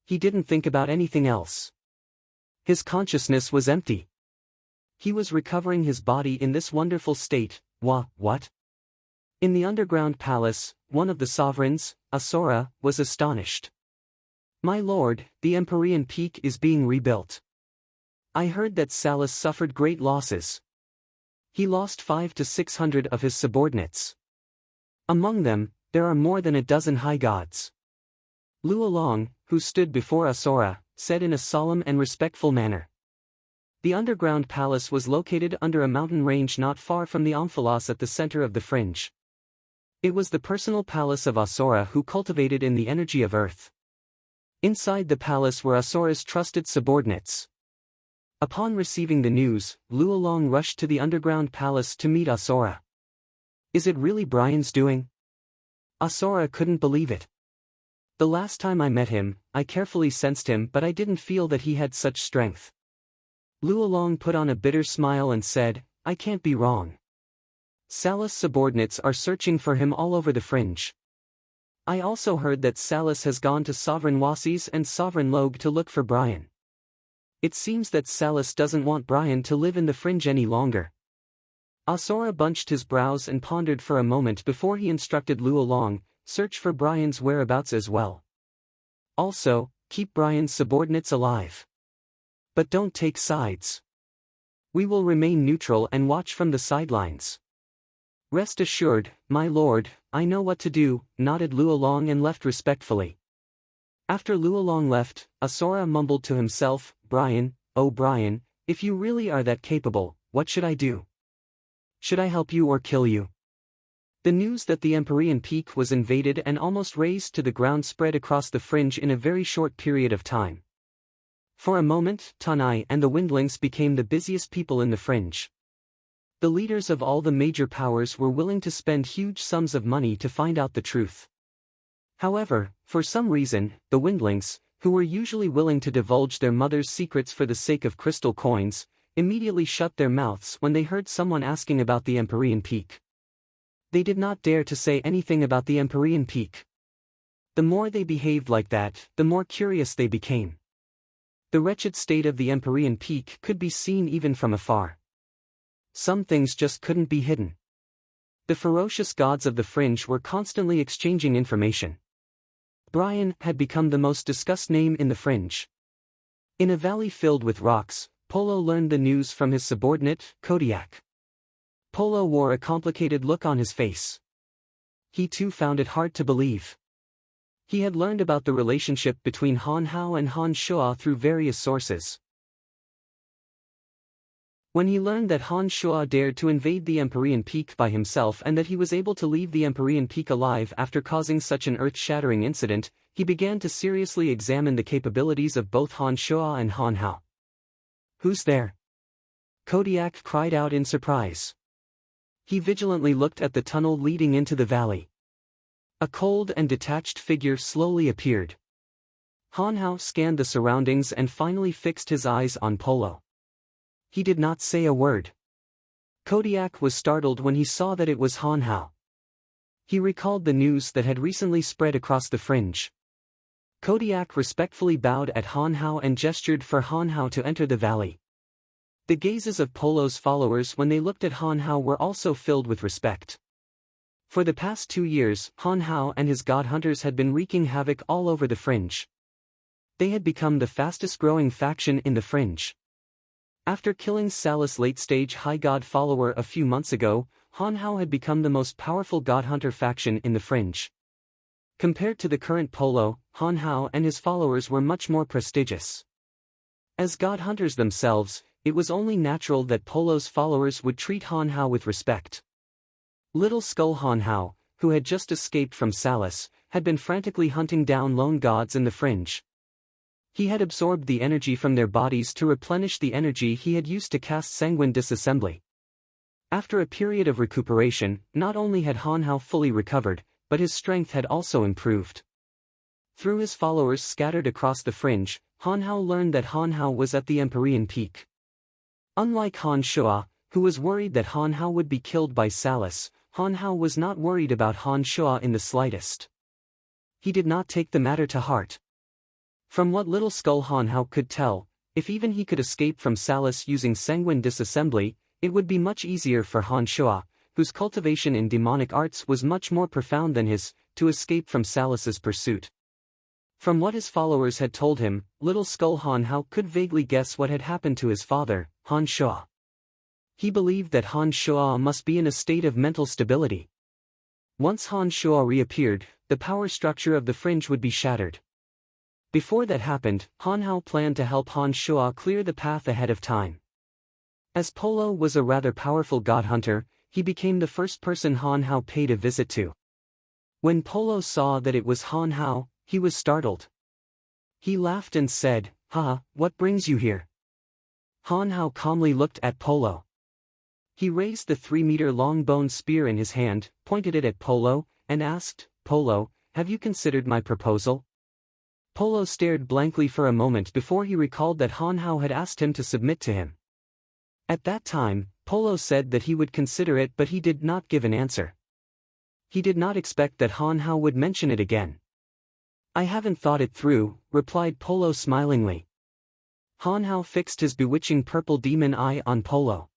He didn't think about anything else. His consciousness was empty. He was recovering his body in this wonderful state. What? In the underground palace, one of the sovereigns, Asura, was astonished. "My lord, the Empyrean Peak is being rebuilt. I heard that Salus suffered great losses. He lost 500 to 600 of his subordinates. Among them, there are more than a dozen high gods." Lu Along, who stood before Asura, said in a solemn and respectful manner. The underground palace was located under a mountain range not far from the omphalos at the center of the fringe. It was the personal palace of Asura who cultivated in the energy of earth. Inside the palace were Asura's trusted subordinates. Upon receiving the news, Lu Along rushed to the underground palace to meet Asura. "Is it really Brian's doing?" Asura couldn't believe it. "The last time I met him, I carefully sensed him but I didn't feel that he had such strength." Lu Along put on a bitter smile and said, "I can't be wrong. Salus' subordinates are searching for him all over the fringe. I also heard that Salus has gone to Sovereign Wasis and Sovereign Logue to look for Brian. It seems that Salus doesn't want Brian to live in the fringe any longer." Asura bunched his brows and pondered for a moment before he instructed Lu Along, "Search for Brian's whereabouts as well. Also, keep Brian's subordinates alive. But don't take sides. We will remain neutral and watch from the sidelines. Rest assured, my lord, I know what to do, nodded Luolong and left respectfully. After Luolong left, Asora mumbled to himself, Brian, oh Brian, if you really are that capable, what should I do? Should I help you or kill you? The news that the Empyrean Peak was invaded and almost razed to the ground spread across the fringe in a very short period of time. For a moment, Tanai and the Windlings became the busiest people in the fringe. The leaders of all the major powers were willing to spend huge sums of money to find out the truth. However, for some reason, the Windlings, who were usually willing to divulge their mother's secrets for the sake of crystal coins, immediately shut their mouths when they heard someone asking about the Empyrean Peak. They did not dare to say anything about the Empyrean Peak. The more they behaved like that, the more curious they became. The wretched state of the Empyrean Peak could be seen even from afar. Some things just couldn't be hidden. The ferocious gods of the fringe were constantly exchanging information. Brian had become the most discussed name in the fringe. In a valley filled with rocks, Polo learned the news from his subordinate, Kodiak. Polo wore a complicated look on his face. He too found it hard to believe. He had learned about the relationship between Han Hao and Han Shuo through various sources. When he learned that Han Shuo dared to invade the Empyrean Peak by himself and that he was able to leave the Empyrean Peak alive after causing such an earth-shattering incident, he began to seriously examine the capabilities of both Han Shuo and Han Hao. Who's there? Kodiak cried out in surprise. He vigilantly looked at the tunnel leading into the valley. A cold and detached figure slowly appeared. Han Hao scanned the surroundings and finally fixed his eyes on Polo. He did not say a word. Kodiak was startled when he saw that it was Han Hao. He recalled the news that had recently spread across the fringe. Kodiak respectfully bowed at Han Hao and gestured for Han Hao to enter the valley. The gazes of Polo's followers when they looked at Han Hao were also filled with respect. For the past 2 years, Han Hao and his god hunters had been wreaking havoc all over the fringe. They had become the fastest-growing faction in the fringe. After killing Salus' late-stage high god follower a few months ago, Han Hao had become the most powerful god hunter faction in the fringe. Compared to the current Polo, Han Hao and his followers were much more prestigious. As god hunters themselves, it was only natural that Polo's followers would treat Han Hao with respect. Little Skull Han Hao, who had just escaped from Salus, had been frantically hunting down lone gods in the fringe. He had absorbed the energy from their bodies to replenish the energy he had used to cast Sanguine Disassembly. After a period of recuperation, not only had Han Hao fully recovered, but his strength had also improved. Through his followers scattered across the fringe, Han Hao learned that Han Hao was at the Empyrean Peak. Unlike Han Shuo, who was worried that Han Hao would be killed by Salus, Han Hao was not worried about Han Shuo in the slightest. He did not take the matter to heart. From what Little Skull Han Hao could tell, if even he could escape from Salus using Sanguine Disassembly, it would be much easier for Han Shuo, whose cultivation in demonic arts was much more profound than his, to escape from Salus's pursuit. From what his followers had told him, Little Skull Han Hao could vaguely guess what had happened to his father, Han Shuo. He believed that Han Shuo must be in a state of mental stability. Once Han Shuo reappeared, the power structure of the fringe would be shattered. Before that happened, Han Hao planned to help Han Shuo clear the path ahead of time. As Polo was a rather powerful god hunter, he became the first person Han Hao paid a visit to. When Polo saw that it was Han Hao, he was startled. He laughed and said, "Haha, what brings you here?" Han Hao calmly looked at Polo. He raised the 3-meter-long bone spear in his hand, pointed it at Polo, and asked, "Polo, have you considered my proposal?" Polo stared blankly for a moment before he recalled that Han Hao had asked him to submit to him. At that time, Polo said that he would consider it, but he did not give an answer. He did not expect that Han Hao would mention it again. "I haven't thought it through," replied Polo smilingly. Han Hao fixed his bewitching purple demon eye on Polo.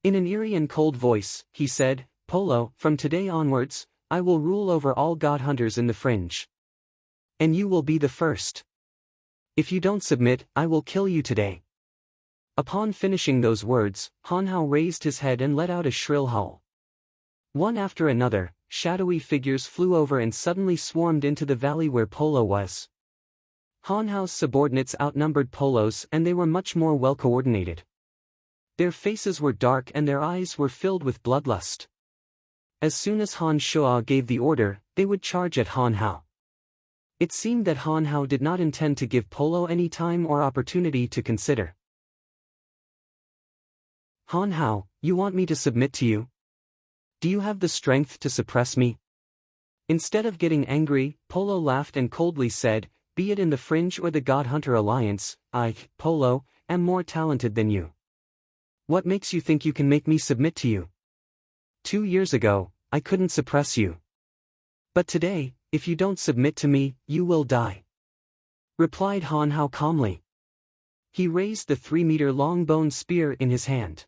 In an eerie and cold voice, he said, "Polo, from today onwards, I will rule over all god hunters in the fringe. And you will be the first." If you don't submit, I will kill you today." Upon finishing those words, Han Hao raised his head and let out a shrill howl. One after another, shadowy figures flew over and suddenly swarmed into the valley where Polo was. Han Hao's subordinates outnumbered Polo's, and they were much more well coordinated. Their faces were dark and their eyes were filled with bloodlust. As soon as Han Shuo gave the order, they would charge at Han Hao. It seemed that Han Hao did not intend to give Polo any time or opportunity to consider. "Han Hao, you want me to submit to you? Do you have the strength to suppress me?" Instead of getting angry, Polo laughed and coldly said, "Be it in the Fringe or the God Hunter Alliance, I, Polo, am more talented than you. What makes you think you can make me submit to you? 2 years ago, I couldn't suppress you. But today, if you don't submit to me, you will die," replied Han Hao calmly. He raised the 3-meter-long bone spear in his hand.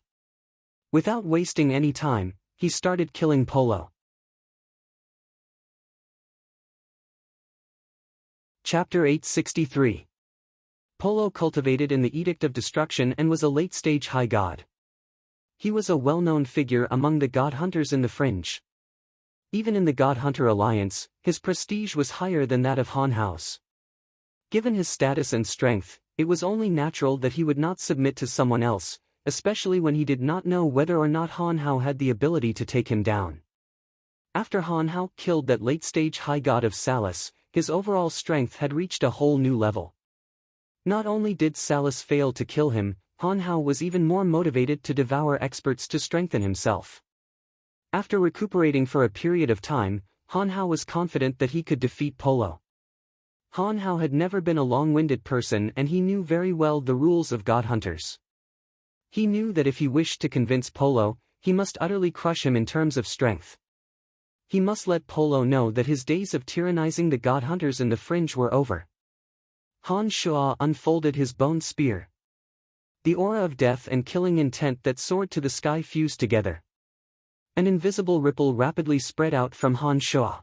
Without wasting any time, he started killing Polo. Chapter 863. Polo cultivated in the Edict of Destruction and was a late-stage high god. He was a well-known figure among the god hunters in the Fringe. Even in the God Hunter Alliance, his prestige was higher than that of Han Hao's. Given his status and strength, it was only natural that he would not submit to someone else, especially when he did not know whether or not Han Hao had the ability to take him down. After Han Hao killed that late-stage high god of Salus, his overall strength had reached a whole new level. Not only did Salus fail to kill him, Han Hao was even more motivated to devour experts to strengthen himself. After recuperating for a period of time, Han Hao was confident that he could defeat Polo. Han Hao had never been a long-winded person and he knew very well the rules of god hunters. He knew that if he wished to convince Polo, he must utterly crush him in terms of strength. He must let Polo know that his days of tyrannizing the god hunters in the Fringe were over. Han Shuo unfolded his bone spear. The aura of death and killing intent that soared to the sky fused together. An invisible ripple rapidly spread out from Han Shuo.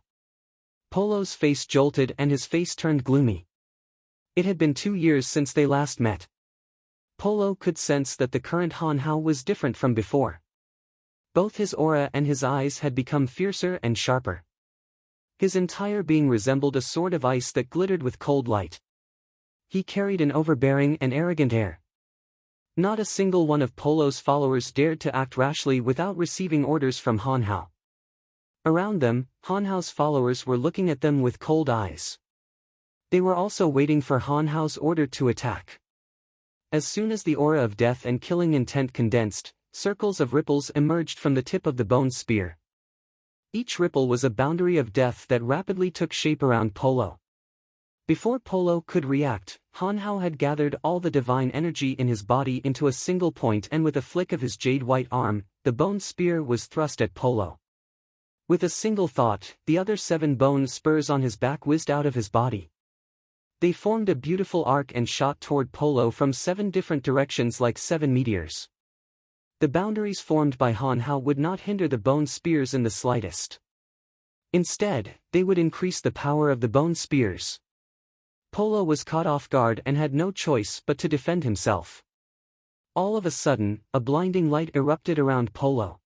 Polo's face jolted and his face turned gloomy. It had been 2 years since they last met. Polo could sense that the current Han Hao was different from before. Both his aura and his eyes had become fiercer and sharper. His entire being resembled a sword of ice that glittered with cold light. He carried an overbearing and arrogant air. Not a single one of Polo's followers dared to act rashly without receiving orders from Han Hao. Around them, Han Hao's followers were looking at them with cold eyes. They were also waiting for Han Hao's order to attack. As soon as the aura of death and killing intent condensed, circles of ripples emerged from the tip of the bone spear. Each ripple was a boundary of death that rapidly took shape around Polo. Before Polo could react, Han Hao had gathered all the divine energy in his body into a single point and with a flick of his jade-white arm, the bone spear was thrust at Polo. With a single thought, the other 7 bone spurs on his back whizzed out of his body. They formed a beautiful arc and shot toward Polo from 7 different directions like 7 meteors. The boundaries formed by Han Hao would not hinder the bone spears in the slightest. Instead, they would increase the power of the bone spears. Polo was caught off guard and had no choice but to defend himself. All of a sudden, a blinding light erupted around Polo.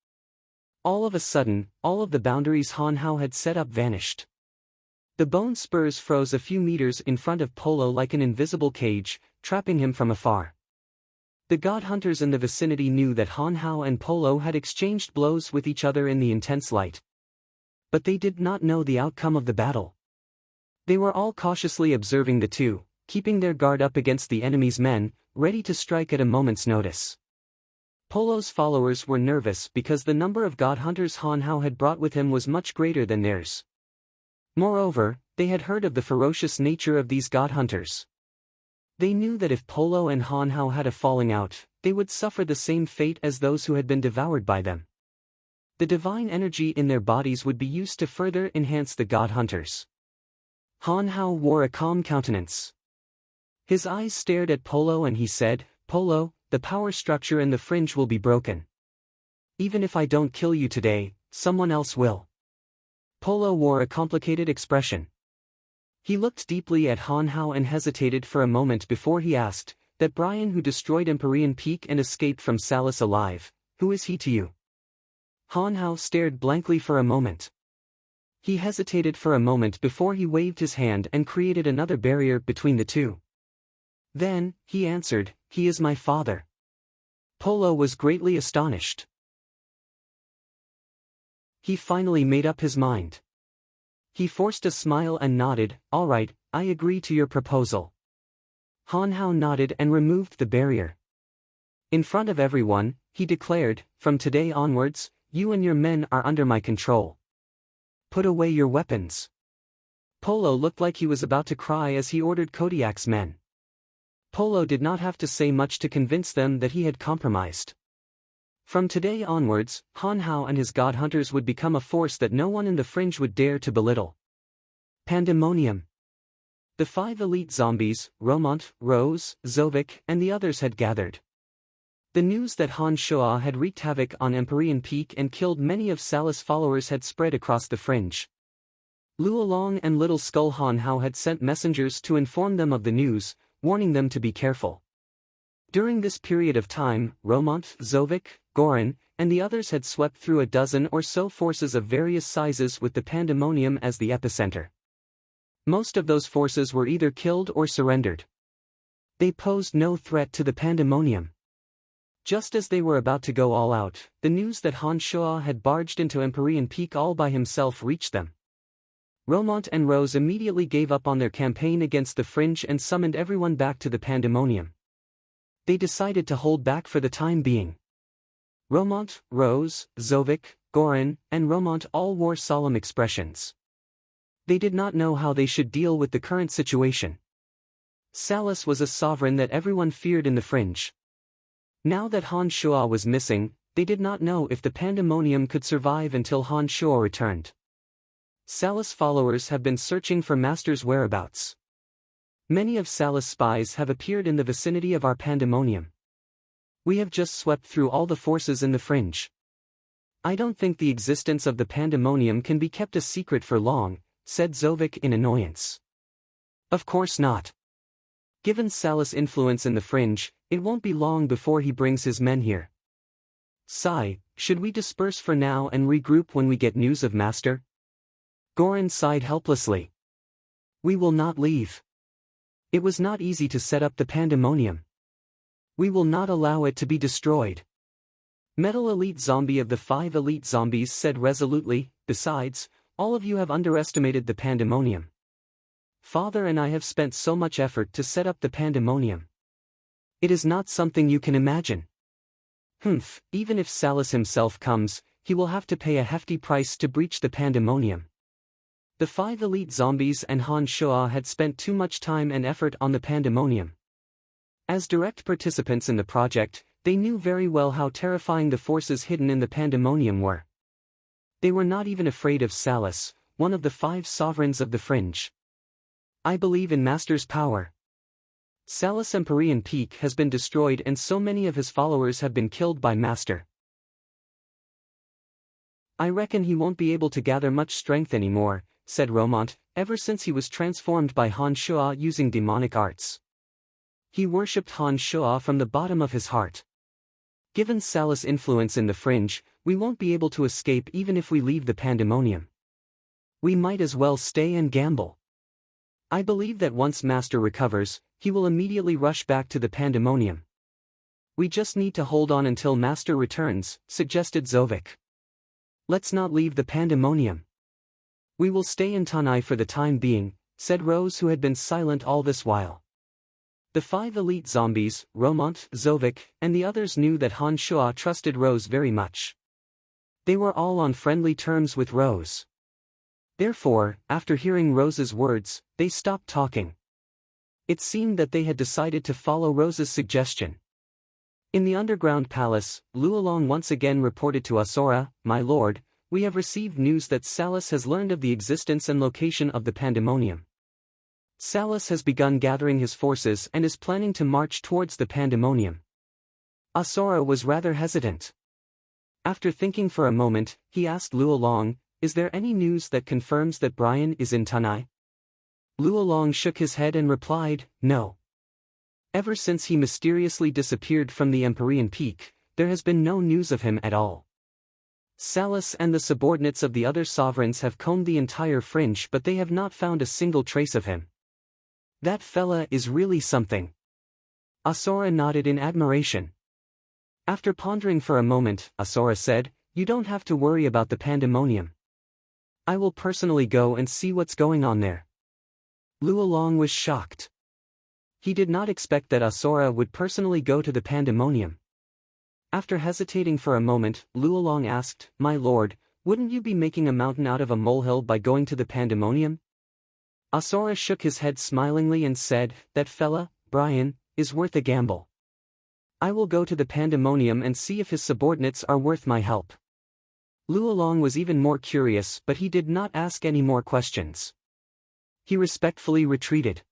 All of a sudden, all of the boundaries Han Hao had set up vanished. The bone spurs froze a few meters in front of Polo like an invisible cage, trapping him from afar. The god hunters in the vicinity knew that Han Hao and Polo had exchanged blows with each other in the intense light. But they did not know the outcome of the battle. They were all cautiously observing the two, keeping their guard up against the enemy's men, ready to strike at a moment's notice. Polo's followers were nervous because the number of god hunters Han Hao had brought with him was much greater than theirs. Moreover, they had heard of the ferocious nature of these god hunters. They knew that if Polo and Han Hao had a falling out, they would suffer the same fate as those who had been devoured by them. The divine energy in their bodies would be used to further enhance the god hunters. Han Hao wore a calm countenance. His eyes stared at Polo and he said, "Polo, the power structure in the Fringe will be broken. Even if I don't kill you today, someone else will." Polo wore a complicated expression. He looked deeply at Han Hao and hesitated for a moment before he asked, "That Brian who destroyed Empyrean Peak and escaped from Salus alive, who is he to you?" Han Hao stared blankly for a moment. He hesitated for a moment before he waved his hand and created another barrier between the two. Then, he answered, "He is my father." Polo was greatly astonished. He finally made up his mind. He forced a smile and nodded, "All right, I agree to your proposal." Han Hao nodded and removed the barrier. In front of everyone, he declared, "From today onwards, you and your men are under my control. Put away your weapons." Polo looked like he was about to cry as he ordered Kodiak's men. Polo did not have to say much to convince them that he had compromised. From today onwards, Han Hao and his god hunters would become a force that no one in the fringe would dare to belittle. Pandemonium. The 5 elite zombies, Romont, Rose, Zovik, and the others had gathered. The news that Han Shoa had wreaked havoc on Empyrean Peak and killed many of Salus' followers had spread across the fringe. Luolong and Little Skull Han Hao had sent messengers to inform them of the news, warning them to be careful. During this period of time, Romont, Zovik, Gorin, and the others had swept through a dozen or so forces of various sizes with the Pandemonium as the epicenter. Most of those forces were either killed or surrendered. They posed no threat to the Pandemonium. Just as they were about to go all out, the news that Han Shoa had barged into Empyrean Peak all by himself reached them. Romont and Rose immediately gave up on their campaign against the fringe and summoned everyone back to the Pandemonium. They decided to hold back for the time being. Romont, Rose, Zovik, Gorin, and Romont all wore solemn expressions. They did not know how they should deal with the current situation. Salus was a sovereign that everyone feared in the fringe. Now that Han Shoa was missing, they did not know if the Pandemonium could survive until Han Shoa returned. Salus followers have been searching for Master's whereabouts. Many of Salus spies have appeared in the vicinity of our Pandemonium. We have just swept through all the forces in the fringe. I don't think the existence of the Pandemonium can be kept a secret for long, said Zovik in annoyance. Of course not. Given Salus' influence in the fringe, it won't be long before he brings his men here. Sigh, should we disperse for now and regroup when we get news of Master? Gorin sighed helplessly. We will not leave. It was not easy to set up the Pandemonium. We will not allow it to be destroyed. Metal Elite Zombie of the 5 Elite Zombies said resolutely, besides, all of you have underestimated the Pandemonium. Father and I have spent so much effort to set up the Pandemonium. It is not something you can imagine. Even if Salus himself comes, he will have to pay a hefty price to breach the Pandemonium. The 5 elite zombies and Han Shoa had spent too much time and effort on the Pandemonium. As direct participants in the project, they knew very well how terrifying the forces hidden in the Pandemonium were. They were not even afraid of Salus, one of the 5 sovereigns of the fringe. I believe in Master's power. Salus Empyrean Peak has been destroyed and so many of his followers have been killed by Master. I reckon he won't be able to gather much strength anymore, said Romont, ever since he was transformed by Han Shoa using demonic arts. He worshipped Han Shoa from the bottom of his heart. Given Salus' influence in the fringe, we won't be able to escape even if we leave the Pandemonium. We might as well stay and gamble. I believe that once Master recovers, he will immediately rush back to the Pandemonium. We just need to hold on until Master returns, suggested Zovik. Let's not leave the Pandemonium. We will stay in Tanai for the time being, said Rose, who had been silent all this while. The 5 elite zombies, Romont, Zovik, and the others knew that Han Shoa trusted Rose very much. They were all on friendly terms with Rose. Therefore, after hearing Rose's words, they stopped talking. It seemed that they had decided to follow Rose's suggestion. In the underground palace, Luolong once again reported to Asora, "My lord, we have received news that Salus has learned of the existence and location of the Pandemonium. Salus has begun gathering his forces and is planning to march towards the Pandemonium." Asora was rather hesitant. After thinking for a moment, he asked Luolong, "Is there any news that confirms that Brian is in Tanai?" Luolong shook his head and replied, "No. Ever since he mysteriously disappeared from the Empyrean Peak, there has been no news of him at all. Salus and the subordinates of the other sovereigns have combed the entire fringe, but they have not found a single trace of him. That fella is really something." Asura nodded in admiration. After pondering for a moment, Asura said, "You don't have to worry about the pandemonium. I will personally go and see what's going on there." Luolong was shocked. He did not expect that Asura would personally go to the pandemonium. After hesitating for a moment, Luolong asked, "My lord, wouldn't you be making a mountain out of a molehill by going to the pandemonium?" Asura shook his head smilingly and said, "That fella, Brian, is worth a gamble. I will go to the pandemonium and see if his subordinates are worth my help." Luolong was even more curious, but he did not ask any more questions. He respectfully retreated.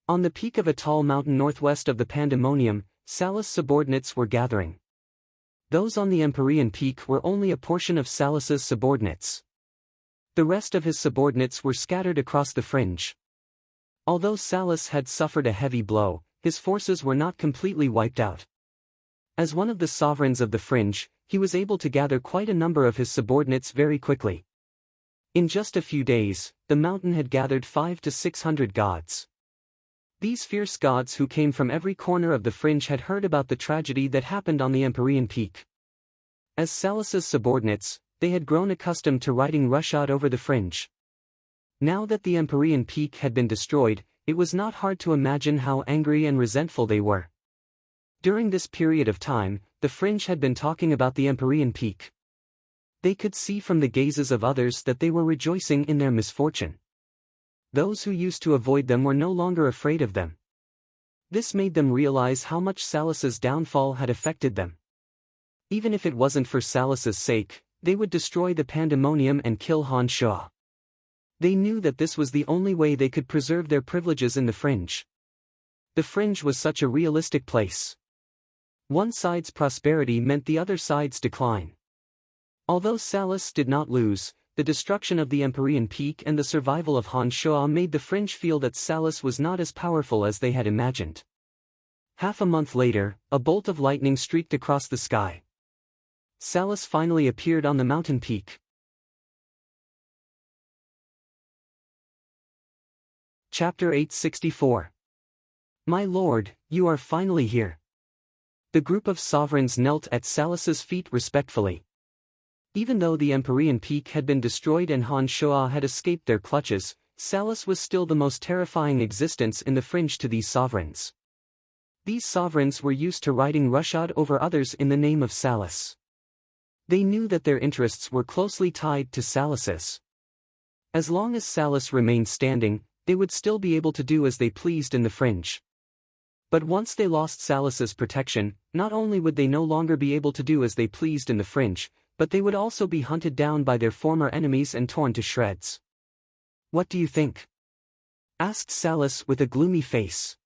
On the peak of a tall mountain northwest of the pandemonium, Salus' subordinates were gathering. Those on the Empyrean Peak were only a portion of Salus's subordinates. The rest of his subordinates were scattered across the fringe. Although Salus had suffered a heavy blow, his forces were not completely wiped out. As one of the sovereigns of the fringe, he was able to gather quite a number of his subordinates very quickly. In just a few days, the mountain had gathered 500 to 600 gods. These fierce gods who came from every corner of the fringe had heard about the tragedy that happened on the Empyrean Peak. As Salus's subordinates, they had grown accustomed to riding roughshod over the fringe. Now that the Empyrean Peak had been destroyed, it was not hard to imagine how angry and resentful they were. During this period of time, the fringe had been talking about the Empyrean Peak. They could see from the gazes of others that they were rejoicing in their misfortune. Those who used to avoid them were no longer afraid of them. This made them realize how much Salus's downfall had affected them. Even if it wasn't for Salus's sake, they would destroy the pandemonium and kill Han Shua. They knew that this was the only way they could preserve their privileges in the fringe. The fringe was such a realistic place. One side's prosperity meant the other side's decline. Although Salus did not lose, the destruction of the Empyrean Peak and the survival of Han Shua made the fringe feel that Salus was not as powerful as they had imagined. Half a month later, a bolt of lightning streaked across the sky. Salus finally appeared on the mountain peak. Chapter 864. My lord, you are finally here. The group of sovereigns knelt at Salus's feet respectfully. Even though the Empyrean Peak had been destroyed and Han Shua had escaped their clutches, Salus was still the most terrifying existence in the fringe to these sovereigns. These sovereigns were used to riding roughshod over others in the name of Salus. They knew that their interests were closely tied to Salus's. As long as Salus remained standing, they would still be able to do as they pleased in the fringe. But once they lost Salus's protection, not only would they no longer be able to do as they pleased in the fringe, but they would also be hunted down by their former enemies and torn to shreds. "What do you think?" asked Salus with a gloomy face.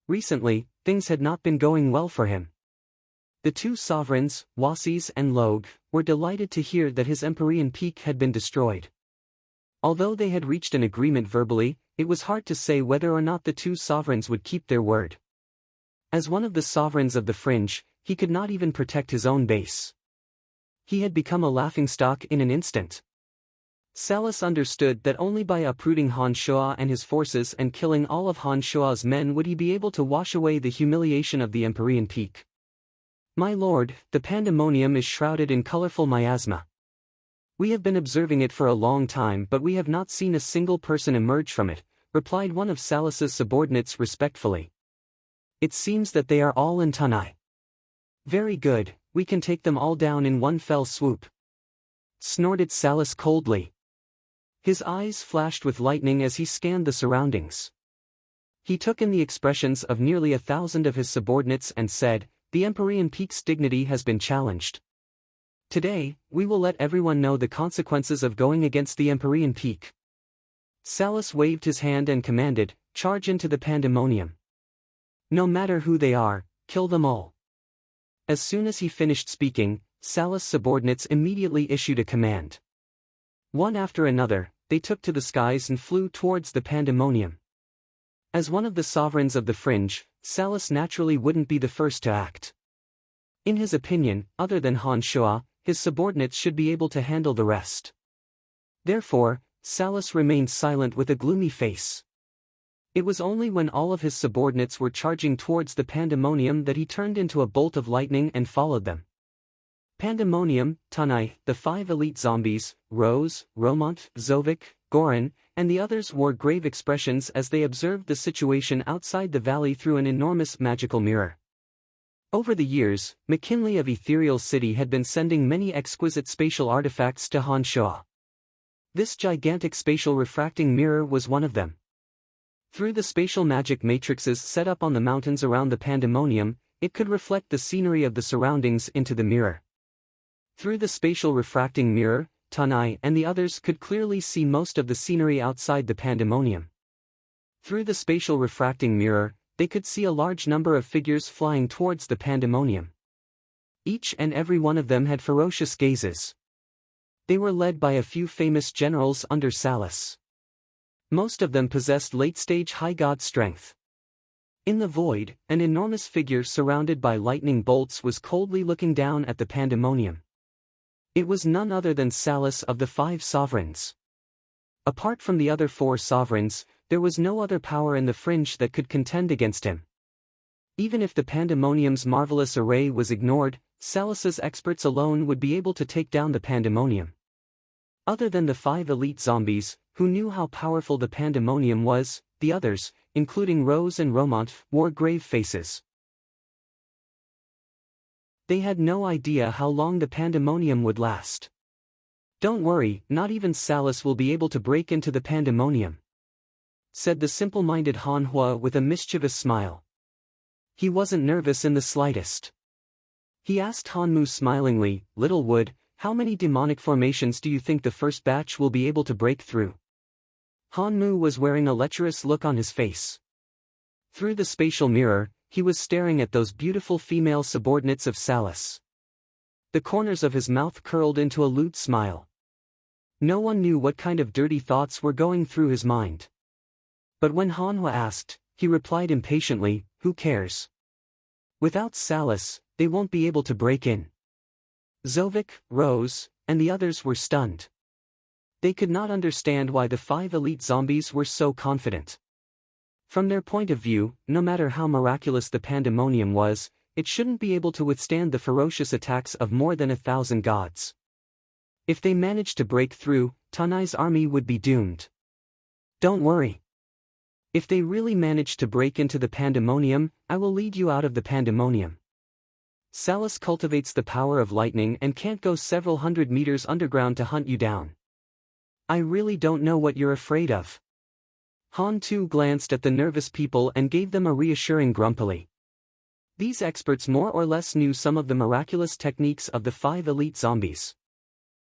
Recently, things had not been going well for him. The two sovereigns, Wasis and Log, were delighted to hear that his Empyrean Peak had been destroyed. Although they had reached an agreement verbally, it was hard to say whether or not the two sovereigns would keep their word. As one of the sovereigns of the fringe, he could not even protect his own base. He had become a laughingstock in an instant. Salus understood that only by uprooting Han Shua and his forces and killing all of Han Shua's men would he be able to wash away the humiliation of the Empyrean Peak. "My lord, the pandemonium is shrouded in colorful miasma. We have been observing it for a long time, but we have not seen a single person emerge from it," replied one of Salus's subordinates respectfully. "It seems that they are all in Tanai." "Very good, we can take them all down in one fell swoop," snorted Salus coldly. His eyes flashed with lightning as he scanned the surroundings. He took in the expressions of nearly 1,000 of his subordinates and said, "The Empyrean Peak's dignity has been challenged. Today, we will let everyone know the consequences of going against the Empyrean Peak." Salus waved his hand and commanded, "Charge into the pandemonium. No matter who they are, kill them all." As soon as he finished speaking, Salus' subordinates immediately issued a command. One after another, they took to the skies and flew towards the pandemonium. As one of the sovereigns of the fringe, Salus naturally wouldn't be the first to act. In his opinion, other than Han Shuo, his subordinates should be able to handle the rest. Therefore, Salus remained silent with a gloomy face. It was only when all of his subordinates were charging towards the pandemonium that he turned into a bolt of lightning and followed them. Pandemonium, Tanai, the 5 elite zombies, Rose, Romont, Zovik, Goran, and the others wore grave expressions as they observed the situation outside the valley through an enormous magical mirror. Over the years, McKinley of Ethereal City had been sending many exquisite spatial artifacts to Han Shuo. This gigantic spatial refracting mirror was one of them. Through the spatial magic matrices set up on the mountains around the pandemonium, it could reflect the scenery of the surroundings into the mirror. Through the spatial refracting mirror, Tanai and the others could clearly see most of the scenery outside the pandemonium. Through the spatial refracting mirror, they could see a large number of figures flying towards the pandemonium. Each and every one of them had ferocious gazes. They were led by a few famous generals under Salus. Most of them possessed late-stage high god strength. In the void, an enormous figure surrounded by lightning bolts was coldly looking down at the pandemonium. It was none other than Salus of the 5 sovereigns. Apart from the other 4 sovereigns, there was no other power in the fringe that could contend against him. Even if the pandemonium's marvelous array was ignored, Salus's experts alone would be able to take down the pandemonium. Other than the 5 elite zombies, who knew how powerful the pandemonium was, the others, including Rose and Romont, wore grave faces. They had no idea how long the pandemonium would last. "Don't worry, not even Salus will be able to break into the pandemonium," said the simple-minded Han Hua with a mischievous smile. He wasn't nervous in the slightest. He asked Han Mu smilingly, "Little Wood, how many demonic formations do you think the first batch will be able to break through?" Han Mu was wearing a lecherous look on his face. Through the spatial mirror, he was staring at those beautiful female subordinates of Salus. The corners of his mouth curled into a lewd smile. No one knew what kind of dirty thoughts were going through his mind. But when Han Hua asked, he replied impatiently, "Who cares? Without Salus, they won't be able to break in." Zovik, Rose, and the others were stunned. They could not understand why the 5 elite zombies were so confident. From their point of view, no matter how miraculous the pandemonium was, it shouldn't be able to withstand the ferocious attacks of more than 1,000 gods. If they managed to break through, Tanai's army would be doomed. "Don't worry. If they really manage to break into the pandemonium, I will lead you out of the pandemonium. Salus cultivates the power of lightning and can't go several hundred meters underground to hunt you down. I really don't know what you're afraid of." Han Tu glanced at the nervous people and gave them a reassuring grumpily. These experts more or less knew some of the miraculous techniques of the 5 elite zombies.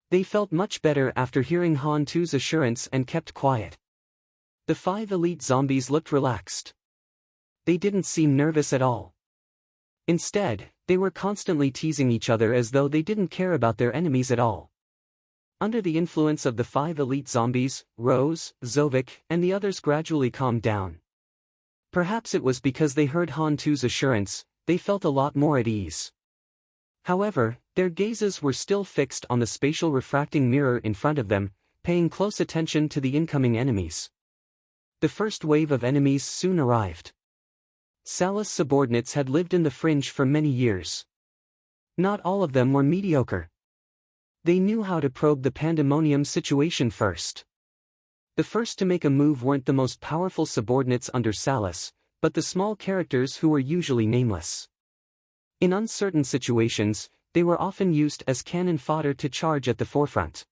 They felt much better after hearing Han Tu's assurance and kept quiet. The 5 elite zombies looked relaxed. They didn't seem nervous at all. Instead, they were constantly teasing each other as though they didn't care about their enemies at all. Under the influence of the 5 elite zombies, Rose, Zovik, and the others gradually calmed down. Perhaps it was because they heard Han Tu's assurance, they felt a lot more at ease. However, their gazes were still fixed on the spatial refracting mirror in front of them, paying close attention to the incoming enemies. The first wave of enemies soon arrived. Salus subordinates had lived in the fringe for many years. Not all of them were mediocre. They knew how to probe the pandemonium situation first. The first to make a move weren't the most powerful subordinates under Salus, but the small characters who were usually nameless. In uncertain situations, they were often used as cannon fodder to charge at the forefront.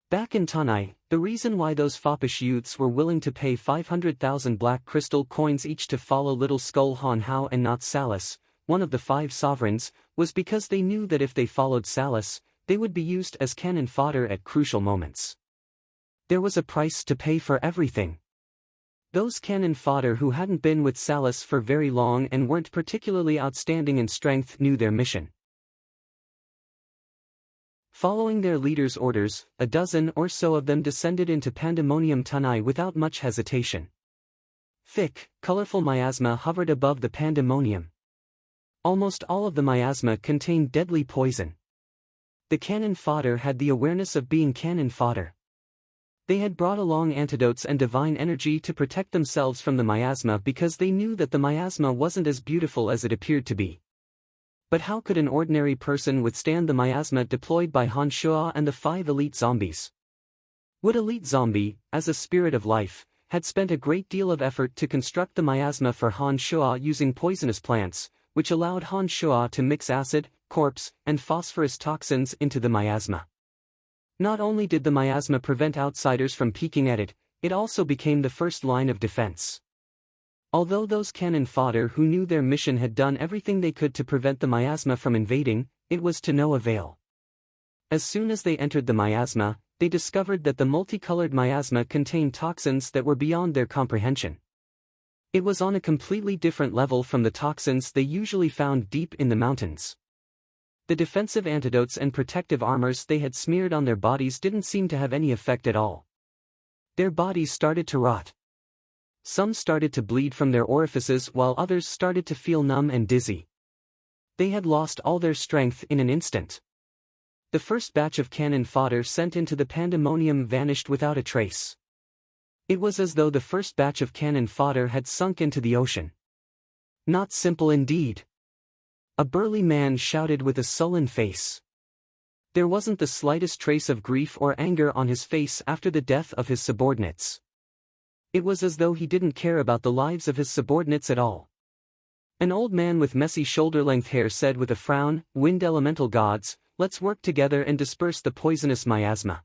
Back in Tanai, the reason why those foppish youths were willing to pay 500,000 black crystal coins each to follow Little Skull Han Hao and not Salus, one of the 5 sovereigns, was because they knew that if they followed Salus, they would be used as cannon fodder at crucial moments. There was a price to pay for everything. Those cannon fodder who hadn't been with Salus for very long and weren't particularly outstanding in strength knew their mission. Following their leader's orders, a dozen or so of them descended into Pandemonium Tanai without much hesitation. Thick, colorful miasma hovered above the pandemonium. Almost all of the miasma contained deadly poison. The cannon fodder had the awareness of being cannon fodder. They had brought along antidotes and divine energy to protect themselves from the miasma because they knew that the miasma wasn't as beautiful as it appeared to be. But how could an ordinary person withstand the miasma deployed by Han Shua and the 5 elite zombies? Would Elite Zombie, as a spirit of life, had spent a great deal of effort to construct the miasma for Han Shua using poisonous plants, which allowed Han Shua to mix acid, corpse, and phosphorus toxins into the miasma. Not only did the miasma prevent outsiders from peeking at it, it also became the first line of defense. Although those cannon fodder who knew their mission had done everything they could to prevent the miasma from invading, it was to no avail. As soon as they entered the miasma, they discovered that the multicolored miasma contained toxins that were beyond their comprehension. It was on a completely different level from the toxins they usually found deep in the mountains. The defensive antidotes and protective armors they had smeared on their bodies didn't seem to have any effect at all. Their bodies started to rot. Some started to bleed from their orifices while others started to feel numb and dizzy. They had lost all their strength in an instant. The first batch of cannon fodder sent into the pandemonium vanished without a trace. It was as though the first batch of cannon fodder had sunk into the ocean. Not simple indeed. A burly man shouted with a sullen face. There wasn't the slightest trace of grief or anger on his face after the death of his subordinates. It was as though he didn't care about the lives of his subordinates at all. An old man with messy shoulder-length hair said with a frown, "Wind elemental gods, let's work together and disperse the poisonous miasma."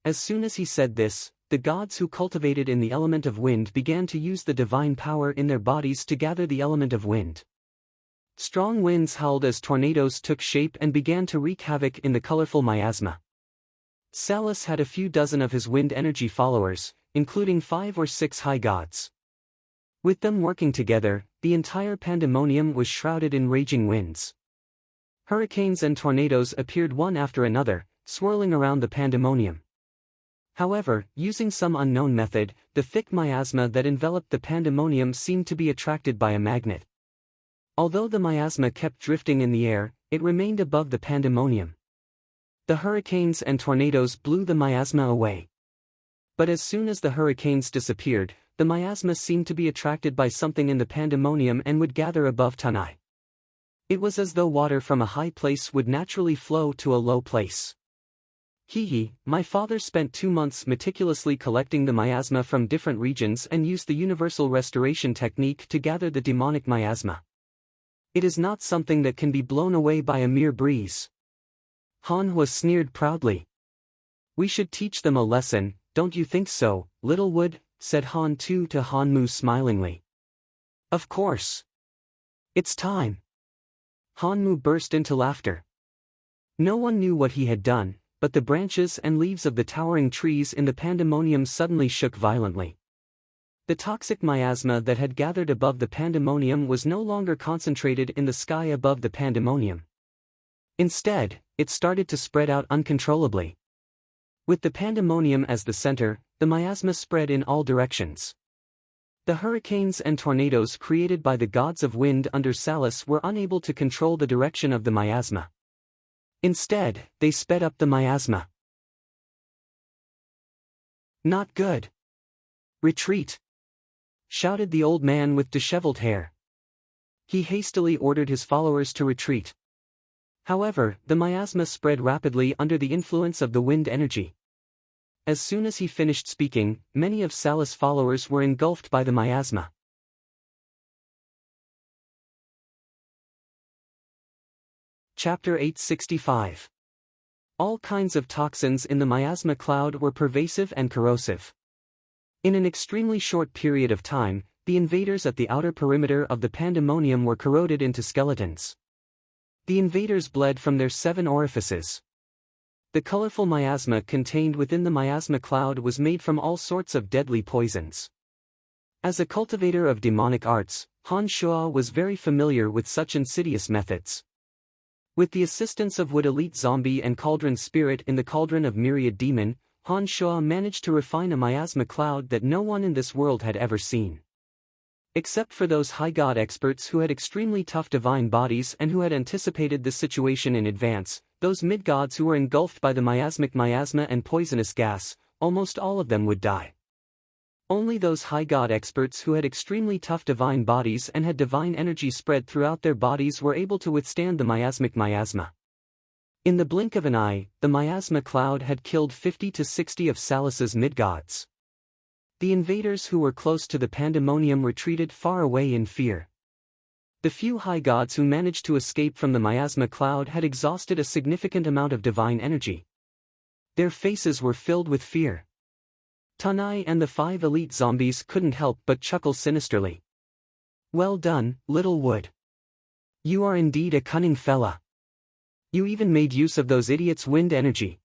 As soon as he said this, the gods who cultivated in the element of wind began to use the divine power in their bodies to gather the element of wind. Strong winds howled as tornadoes took shape and began to wreak havoc in the colorful miasma. Salus had a few dozen of his wind energy followers, including 5 or 6 high gods. With them working together, the entire pandemonium was shrouded in raging winds. Hurricanes and tornadoes appeared one after another, swirling around the pandemonium. However, using some unknown method, the thick miasma that enveloped the pandemonium seemed to be attracted by a magnet. Although the miasma kept drifting in the air, it remained above the pandemonium. The hurricanes and tornadoes blew the miasma away. But as soon as the hurricanes disappeared, the miasma seemed to be attracted by something in the pandemonium and would gather above Tanai. It was as though water from a high place would naturally flow to a low place. My father spent 2 months meticulously collecting the miasma from different regions and used the universal restoration technique to gather the demonic miasma. It is not something that can be blown away by a mere breeze. Han was sneered proudly. "We should teach them a lesson, don't you think so, Littlewood?" said Han Tu to Hanmu smilingly. "Of course. It's time." Hanmu burst into laughter. No one knew what he had done, but the branches and leaves of the towering trees in the pandemonium suddenly shook violently. The toxic miasma that had gathered above the pandemonium was no longer concentrated in the sky above the pandemonium. Instead, it started to spread out uncontrollably. With the pandemonium as the center, the miasma spread in all directions. The hurricanes and tornadoes created by the gods of wind under Salus were unable to control the direction of the miasma. Instead, they sped up the miasma. "Not good. Retreat!" shouted the old man with disheveled hair. He hastily ordered his followers to retreat. However, the miasma spread rapidly under the influence of the wind energy. As soon as he finished speaking, many of Salus' followers were engulfed by the miasma. Chapter 865. All kinds of toxins in the miasma cloud were pervasive and corrosive. In an extremely short period of time, the invaders at the outer perimeter of the pandemonium were corroded into skeletons. The invaders bled from their 7 orifices. The colorful miasma contained within the miasma cloud was made from all sorts of deadly poisons. As a cultivator of demonic arts, Han Shua was very familiar with such insidious methods. With the assistance of Wood Elite Zombie and Cauldron Spirit in the Cauldron of Myriad Demon, Han Shua managed to refine a miasma cloud that no one in this world had ever seen. Except for those high god experts who had extremely tough divine bodies and who had anticipated this situation in advance, those mid-gods who were engulfed by the miasmic miasma and poisonous gas, almost all of them would die. Only those high god experts who had extremely tough divine bodies and had divine energy spread throughout their bodies were able to withstand the miasmic miasma. In the blink of an eye, the miasma cloud had killed 50 to 60 of Salus's mid-gods. The invaders who were close to the pandemonium retreated far away in fear. The few high gods who managed to escape from the miasma cloud had exhausted a significant amount of divine energy. Their faces were filled with fear. Tanai and the 5 elite zombies couldn't help but chuckle sinisterly. "Well done, little Wood. You are indeed a cunning fella. You even made use of those idiots' wind energy."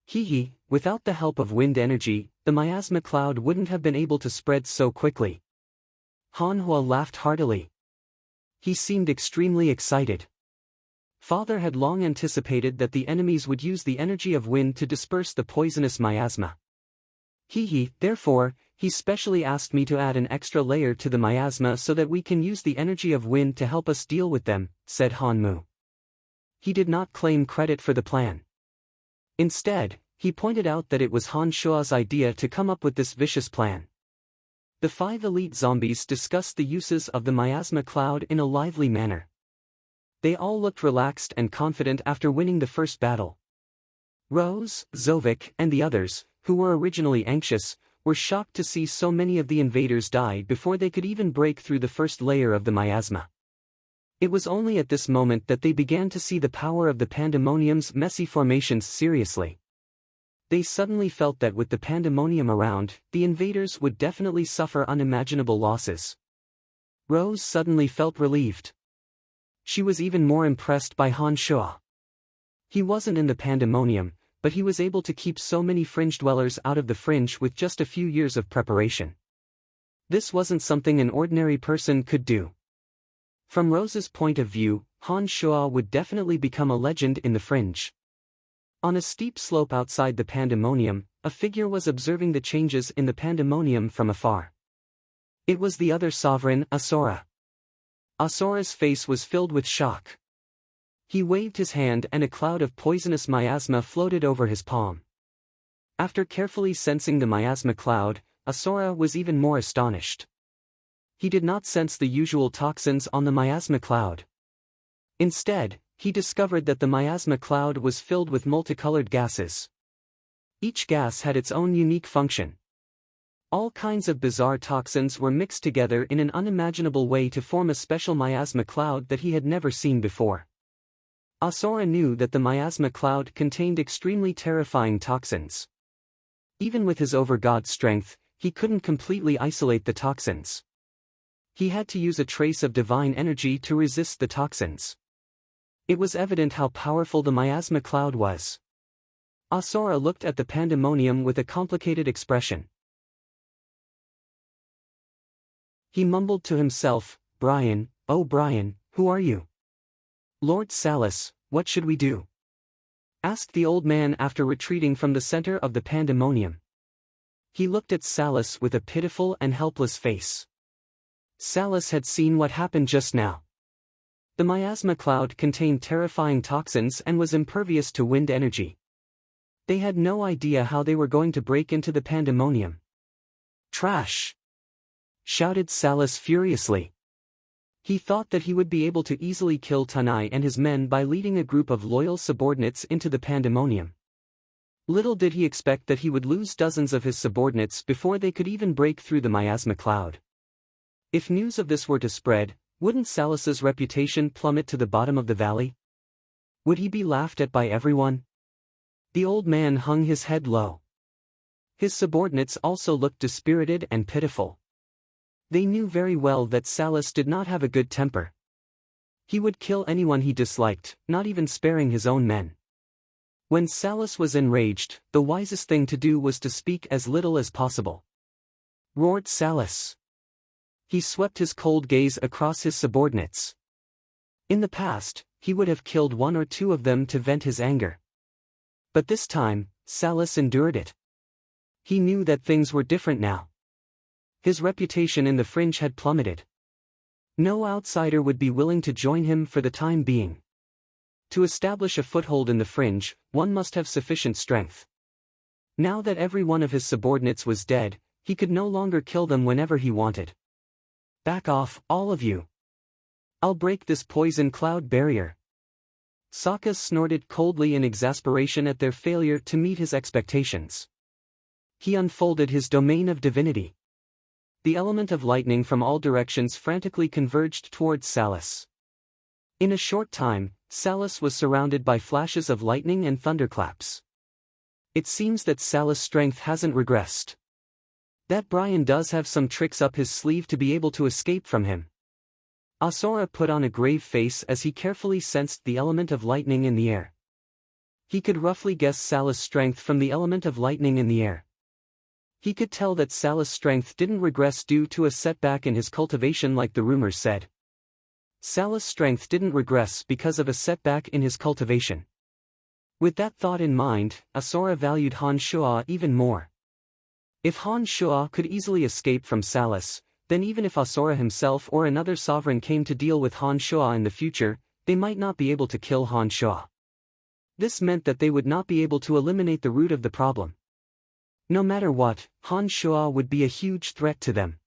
Hee, without the help of wind energy, the miasma cloud wouldn't have been able to spread so quickly. Han Hua laughed heartily. He seemed extremely excited. Father had long anticipated that the enemies would use the energy of wind to disperse the poisonous miasma. Therefore, he specially asked me to add an extra layer to the miasma so that we can use the energy of wind to help us deal with them, said Han Mu. He did not claim credit for the plan. Instead, he pointed out that it was Han Shua's idea to come up with this vicious plan. The 5 elite zombies discussed the uses of the miasma cloud in a lively manner. They all looked relaxed and confident after winning the first battle. Rose, Zovik, and the others, who were originally anxious, were shocked to see so many of the invaders die before they could even break through the first layer of the miasma. It was only at this moment that they began to see the power of the pandemonium's messy formations seriously. They suddenly felt that with the pandemonium around, the invaders would definitely suffer unimaginable losses. Rose suddenly felt relieved. She was even more impressed by Han Shua. He wasn't in the pandemonium, but he was able to keep so many fringe dwellers out of the fringe with just a few years of preparation. This wasn't something an ordinary person could do. From Rose's point of view, Han Shua would definitely become a legend in the fringe. On a steep slope outside the pandemonium, a figure was observing the changes in the pandemonium from afar. It was the other sovereign, Asura. Asura's face was filled with shock. He waved his hand and a cloud of poisonous miasma floated over his palm. After carefully sensing the miasma cloud, Asura was even more astonished. He did not sense the usual toxins on the miasma cloud. Instead, he discovered that the miasma cloud was filled with multicolored gases. Each gas had its own unique function. All kinds of bizarre toxins were mixed together in an unimaginable way to form a special miasma cloud that he had never seen before. Asura knew that the miasma cloud contained extremely terrifying toxins. Even with his over-god strength, he couldn't completely isolate the toxins. He had to use a trace of divine energy to resist the toxins. It was evident how powerful the miasma cloud was. Asura looked at the pandemonium with a complicated expression. He mumbled to himself, "Brian, oh Brian, who are you?" "Lord Salus, what should we do?" asked the old man after retreating from the center of the pandemonium. He looked at Salus with a pitiful and helpless face. Salus had seen what happened just now. The miasma cloud contained terrifying toxins and was impervious to wind energy. They had no idea how they were going to break into the pandemonium. "Trash!" shouted Salus furiously. He thought that he would be able to easily kill Tanai and his men by leading a group of loyal subordinates into the pandemonium. Little did he expect that he would lose dozens of his subordinates before they could even break through the miasma cloud. If news of this were to spread, wouldn't Salus's reputation plummet to the bottom of the valley? Would he be laughed at by everyone? The old man hung his head low. His subordinates also looked dispirited and pitiful. They knew very well that Salus did not have a good temper. He would kill anyone he disliked, not even sparing his own men. When Salus was enraged, the wisest thing to do was to speak as little as possible. Roared Salus. He swept his cold gaze across his subordinates. In the past, he would have killed one or two of them to vent his anger. But this time, Salus endured it. He knew that things were different now. His reputation in the fringe had plummeted. No outsider would be willing to join him for the time being. To establish a foothold in the fringe, one must have sufficient strength. Now that every one of his subordinates was dead, he could no longer kill them whenever he wanted. "Back off, all of you. I'll break this poison cloud barrier." Sokka snorted coldly in exasperation at their failure to meet his expectations. He unfolded his domain of divinity. The element of lightning from all directions frantically converged towards Salus. In a short time, Salus was surrounded by flashes of lightning and thunderclaps. It seems that Salus' strength hasn't regressed. That Brian does have some tricks up his sleeve to be able to escape from him. Asura put on a grave face as he carefully sensed the element of lightning in the air. He could roughly guess Salus' strength from the element of lightning in the air. He could tell that Salus' strength didn't regress due to a setback in his cultivation like the rumors said. Salus' strength didn't regress because of a setback in his cultivation. With that thought in mind, Asura valued Han Shua even more. If Han Shua could easily escape from Salus, then even if Asura himself or another sovereign came to deal with Han Shua in the future, they might not be able to kill Han Shua. This meant that they would not be able to eliminate the root of the problem. No matter what, Han Shua would be a huge threat to them.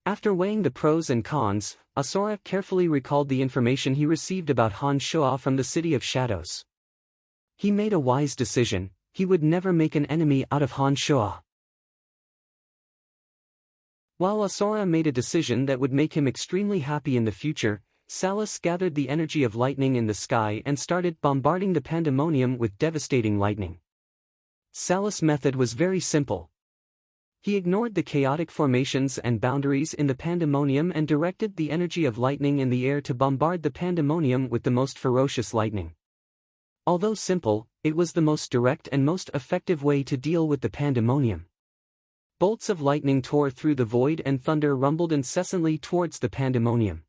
After weighing the pros and cons, Asura carefully recalled the information he received about Han Shua from the City of Shadows. He made a wise decision: he would never make an enemy out of Han Shua. While Asura made a decision that would make him extremely happy in the future, Salus gathered the energy of lightning in the sky and started bombarding the pandemonium with devastating lightning. Salus' method was very simple. He ignored the chaotic formations and boundaries in the pandemonium and directed the energy of lightning in the air to bombard the pandemonium with the most ferocious lightning. Although simple, it was the most direct and most effective way to deal with the pandemonium. Bolts of lightning tore through the void and thunder rumbled incessantly towards the pandemonium.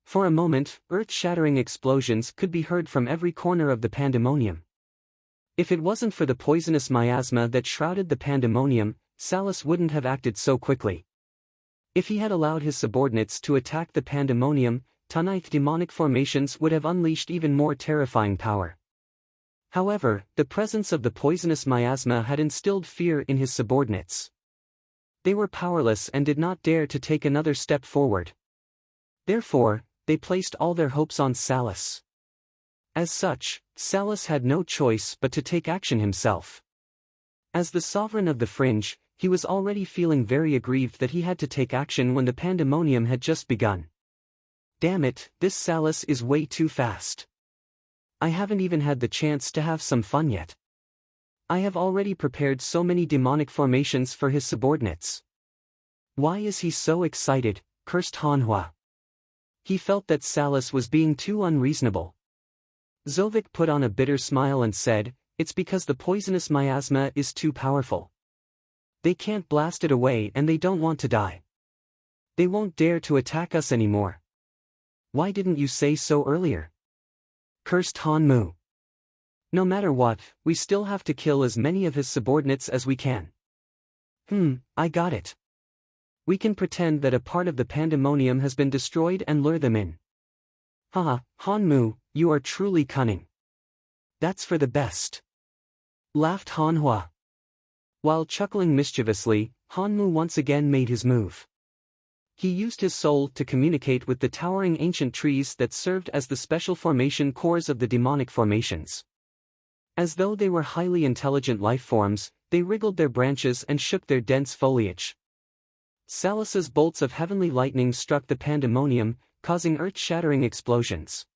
For a moment, earth-shattering explosions could be heard from every corner of the pandemonium. If it wasn't for the poisonous miasma that shrouded the pandemonium, Salus wouldn't have acted so quickly. If he had allowed his subordinates to attack the pandemonium, Tanith demonic formations would have unleashed even more terrifying power. However, the presence of the poisonous miasma had instilled fear in his subordinates. They were powerless and did not dare to take another step forward. Therefore, they placed all their hopes on Salus. As such, Salus had no choice but to take action himself. As the sovereign of the fringe, he was already feeling very aggrieved that he had to take action when the pandemonium had just begun. Damn it, this Salus is way too fast. I haven't even had the chance to have some fun yet. I have already prepared so many demonic formations for his subordinates. Why is he so excited? Cursed Hanhua. He felt that Salus was being too unreasonable. Zovik put on a bitter smile and said, "It's because the poisonous miasma is too powerful. They can't blast it away and they don't want to die. They won't dare to attack us anymore. Why didn't you say so earlier?" Cursed Hanmu. No matter what, we still have to kill as many of his subordinates as we can. I got it. We can pretend that a part of the pandemonium has been destroyed and lure them in. Haha, Hanmu, you are truly cunning. That's for the best. Laughed Hanhua. While chuckling mischievously, Hanmu once again made his move. He used his soul to communicate with the towering ancient trees that served as the special formation cores of the demonic formations. As though they were highly intelligent life forms, they wriggled their branches and shook their dense foliage. Salus's bolts of heavenly lightning struck the pandemonium, causing earth-shattering explosions.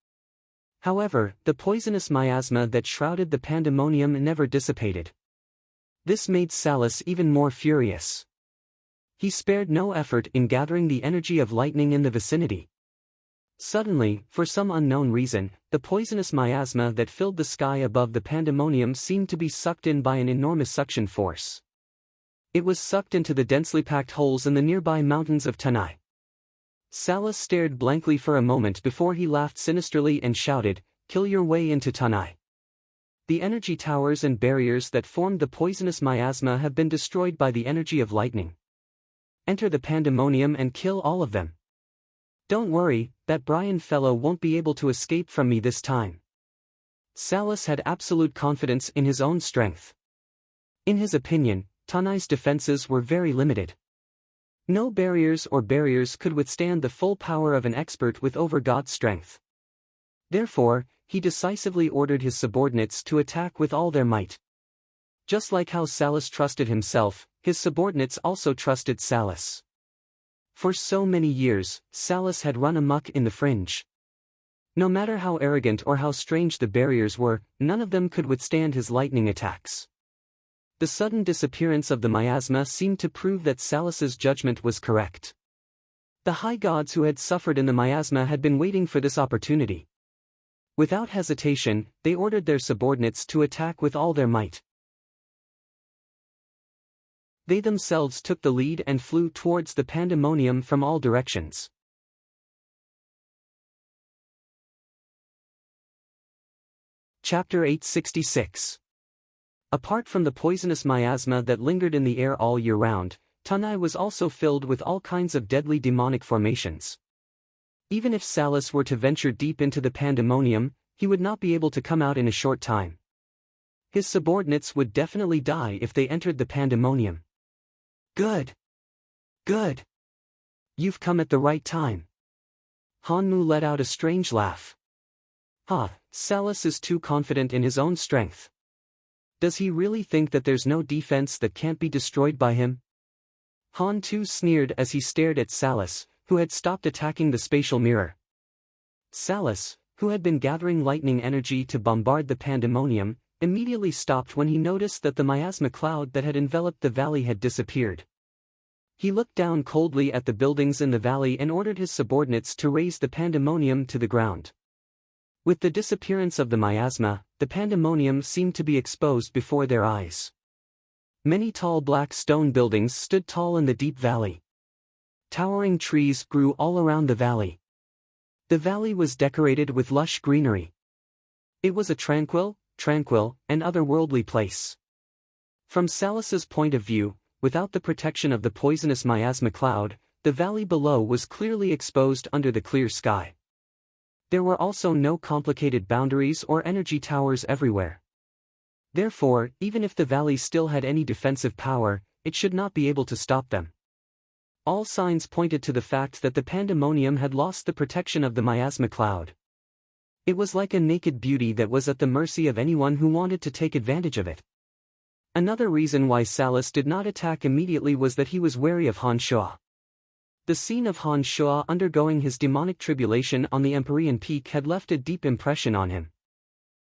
However, the poisonous miasma that shrouded the pandemonium never dissipated. This made Salus even more furious. He spared no effort in gathering the energy of lightning in the vicinity. Suddenly, for some unknown reason, the poisonous miasma that filled the sky above the pandemonium seemed to be sucked in by an enormous suction force. It was sucked into the densely packed holes in the nearby mountains of Tanai. Salas stared blankly for a moment before he laughed sinisterly and shouted, "Kill your way into Tanai. The energy towers and barriers that formed the poisonous miasma have been destroyed by the energy of lightning. Enter the pandemonium and kill all of them. Don't worry, that Brian fellow won't be able to escape from me this time." Salas had absolute confidence in his own strength. In his opinion, Tanai's defenses were very limited. No barriers could withstand the full power of an expert with over-god strength. Therefore, he decisively ordered his subordinates to attack with all their might. Just like how Salas trusted himself, his subordinates also trusted Salas. For so many years, Salas had run amok in the fringe. No matter how arrogant or how strange the barriers were, none of them could withstand his lightning attacks. The sudden disappearance of the miasma seemed to prove that Salas's judgment was correct. The high gods who had suffered in the miasma had been waiting for this opportunity. Without hesitation, they ordered their subordinates to attack with all their might. They themselves took the lead and flew towards the pandemonium from all directions. Chapter 866. Apart from the poisonous miasma that lingered in the air all year round, Tanai was also filled with all kinds of deadly demonic formations. Even if Salas were to venture deep into the pandemonium, he would not be able to come out in a short time. His subordinates would definitely die if they entered the pandemonium. Good. Good. You've come at the right time. Hanmu let out a strange laugh. Salas is too confident in his own strength. Does he really think that there's no defense that can't be destroyed by him? Han too sneered as he stared at Salas, who had stopped attacking the spatial mirror. Salas, who had been gathering lightning energy to bombard the pandemonium, immediately stopped when he noticed that the miasma cloud that had enveloped the valley had disappeared. He looked down coldly at the buildings in the valley and ordered his subordinates to raise the pandemonium to the ground. With the disappearance of the miasma, the pandemonium seemed to be exposed before their eyes. Many tall black stone buildings stood tall in the deep valley. Towering trees grew all around the valley. The valley was decorated with lush greenery. It was a tranquil, and otherworldly place. From Salas's point of view, without the protection of the poisonous miasma cloud, the valley below was clearly exposed under the clear sky. There were also no complicated boundaries or energy towers everywhere. Therefore, even if the valley still had any defensive power, it should not be able to stop them. All signs pointed to the fact that the pandemonium had lost the protection of the miasma cloud. It was like a naked beauty that was at the mercy of anyone who wanted to take advantage of it. Another reason why Salas did not attack immediately was that he was wary of Han Shua. The scene of Han Shua undergoing his demonic tribulation on the Empyrean Peak had left a deep impression on him.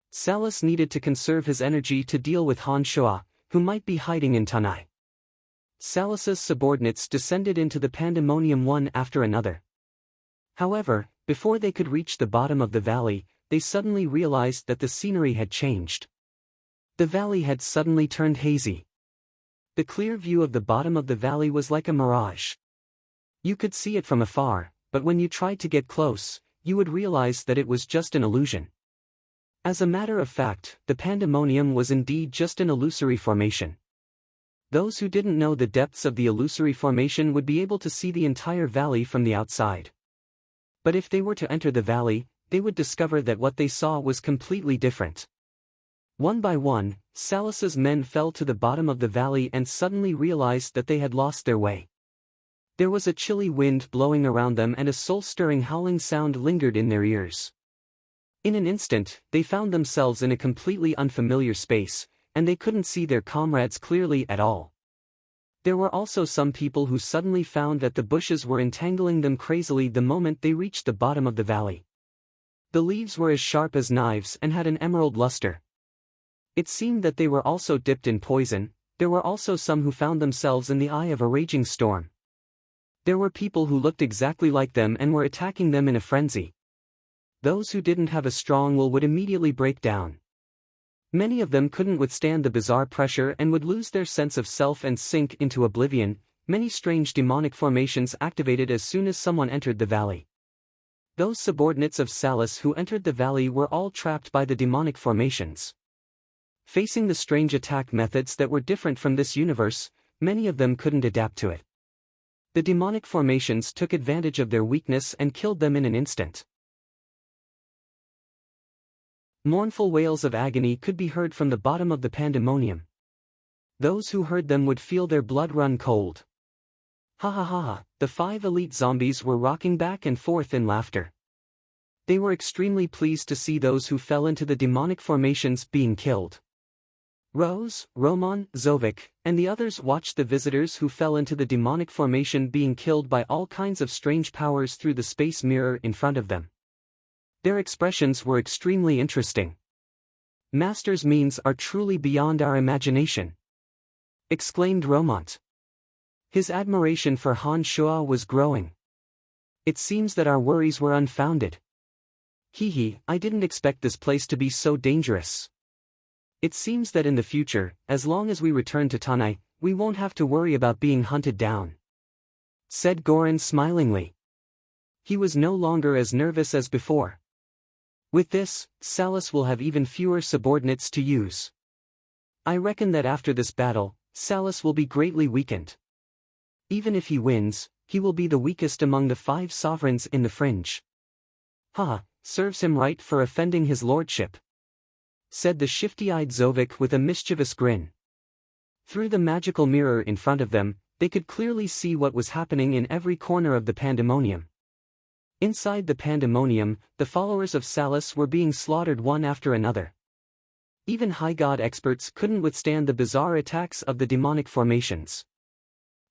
Salas needed to conserve his energy to deal with Han Shua, who might be hiding in Tanai. Salas's subordinates descended into the pandemonium one after another. However, before they could reach the bottom of the valley, they suddenly realized that the scenery had changed. The valley had suddenly turned hazy. The clear view of the bottom of the valley was like a mirage. You could see it from afar, but when you tried to get close, you would realize that it was just an illusion. As a matter of fact, the pandemonium was indeed just an illusory formation. Those who didn't know the depths of the illusory formation would be able to see the entire valley from the outside. But if they were to enter the valley, they would discover that what they saw was completely different. One by one, Salas's men fell to the bottom of the valley and suddenly realized that they had lost their way. There was a chilly wind blowing around them and a soul-stirring howling sound lingered in their ears. In an instant, they found themselves in a completely unfamiliar space, and they couldn't see their comrades clearly at all. There were also some people who suddenly found that the bushes were entangling them crazily the moment they reached the bottom of the valley. The leaves were as sharp as knives and had an emerald luster. It seemed that they were also dipped in poison. There were also some who found themselves in the eye of a raging storm. There were people who looked exactly like them and were attacking them in a frenzy. Those who didn't have a strong will would immediately break down. Many of them couldn't withstand the bizarre pressure and would lose their sense of self and sink into oblivion, many strange demonic formations activated as soon as someone entered the valley. Those subordinates of Salus who entered the valley were all trapped by the demonic formations. Facing the strange attack methods that were different from this universe, many of them couldn't adapt to it. The demonic formations took advantage of their weakness and killed them in an instant. Mournful wails of agony could be heard from the bottom of the pandemonium. Those who heard them would feel their blood run cold. Ha ha ha ha, the 5 elite zombies were rocking back and forth in laughter. They were extremely pleased to see those who fell into the demonic formations being killed. Rose, Roman, Zovik, and the others watched the visitors who fell into the demonic formation being killed by all kinds of strange powers through the space mirror in front of them. Their expressions were extremely interesting. Master's means are truly beyond our imagination, exclaimed Romont. His admiration for Han Shua was growing. It seems that our worries were unfounded. Hehe, I didn't expect this place to be so dangerous. It seems that in the future, as long as we return to Tanai, we won't have to worry about being hunted down, said Goran smilingly. He was no longer as nervous as before. With this, Salus will have even fewer subordinates to use. I reckon that after this battle, Salus will be greatly weakened. Even if he wins, he will be the weakest among the 5 sovereigns in the fringe. Ha, serves him right for offending his lordship, said the shifty-eyed Zovik with a mischievous grin. Through the magical mirror in front of them, they could clearly see what was happening in every corner of the pandemonium. Inside the pandemonium, the followers of Salus were being slaughtered one after another. Even high god experts couldn't withstand the bizarre attacks of the demonic formations.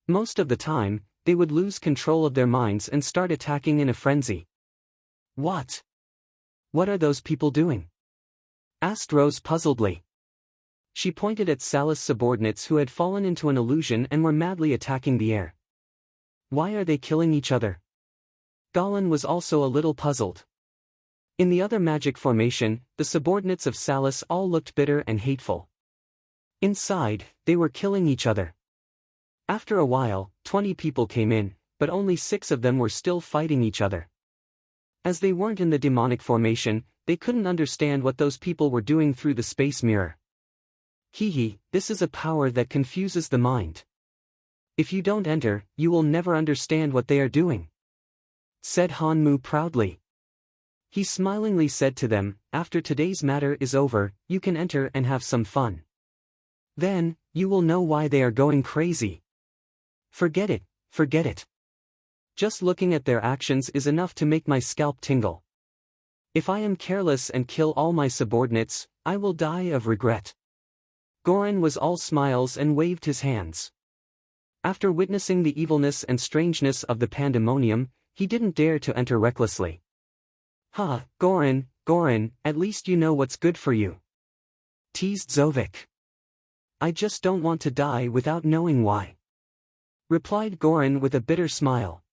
Most of the time, they would lose control of their minds and start attacking in a frenzy. What are those people doing? Asked Rose puzzledly. She pointed at Salus subordinates who had fallen into an illusion and were madly attacking the air. Why are they killing each other? Galan was also a little puzzled. In the other magic formation, the subordinates of Salus all looked bitter and hateful. Inside, they were killing each other. After a while, 20 people came in, but only 6 of them were still fighting each other. As they weren't in the demonic formation, they couldn't understand what those people were doing through the space mirror. Hehe, this is a power that confuses the mind. If you don't enter, you will never understand what they are doing, said Hanmu proudly. He smilingly said to them, after today's matter is over, you can enter and have some fun. Then, you will know why they are going crazy. Forget it, forget it. Just looking at their actions is enough to make my scalp tingle. If I am careless and kill all my subordinates, I will die of regret. Goran was all smiles and waved his hands. After witnessing the evilness and strangeness of the pandemonium, he didn't dare to enter recklessly. Ha, Goran, at least you know what's good for you, teased Zovik. I just don't want to die without knowing why, replied Goran with a bitter smile.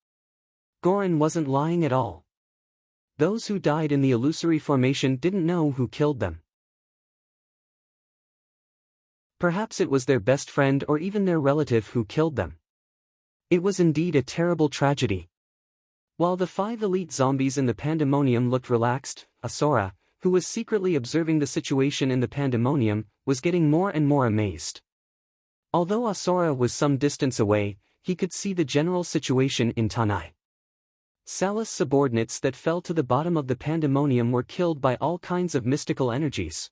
Goran wasn't lying at all. Those who died in the illusory formation didn't know who killed them. Perhaps it was their best friend or even their relative who killed them. It was indeed a terrible tragedy. While the 5 elite zombies in the pandemonium looked relaxed, Asura, who was secretly observing the situation in the pandemonium, was getting more and more amazed. Although Asura was some distance away, he could see the general situation in Tanai. Salus subordinates that fell to the bottom of the pandemonium were killed by all kinds of mystical energies.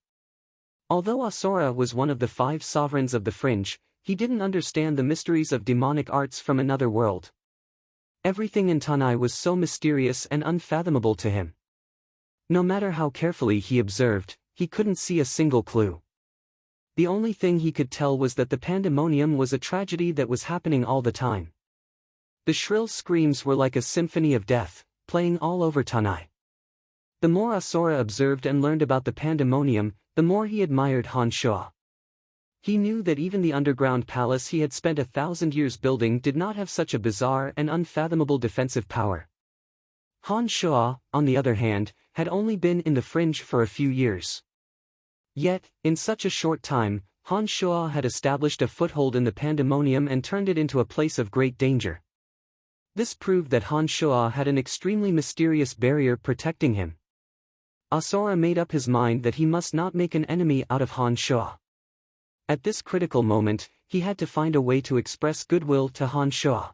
Although Asura was one of the 5 sovereigns of the fringe, he didn't understand the mysteries of demonic arts from another world. Everything in Tanai was so mysterious and unfathomable to him. No matter how carefully he observed, he couldn't see a single clue. The only thing he could tell was that the pandemonium was a tragedy that was happening all the time. The shrill screams were like a symphony of death, playing all over Tanai. The more Asura observed and learned about the pandemonium, the more he admired Han Shua. He knew that even the underground palace he had spent 1,000 years building did not have such a bizarre and unfathomable defensive power. Han Shua, on the other hand, had only been in the fringe for a few years. Yet, in such a short time, Han Shuo had established a foothold in the pandemonium and turned it into a place of great danger. This proved that Han Shuo had an extremely mysterious barrier protecting him. Asura made up his mind that he must not make an enemy out of Han Shuo. At this critical moment, he had to find a way to express goodwill to Han Shuo.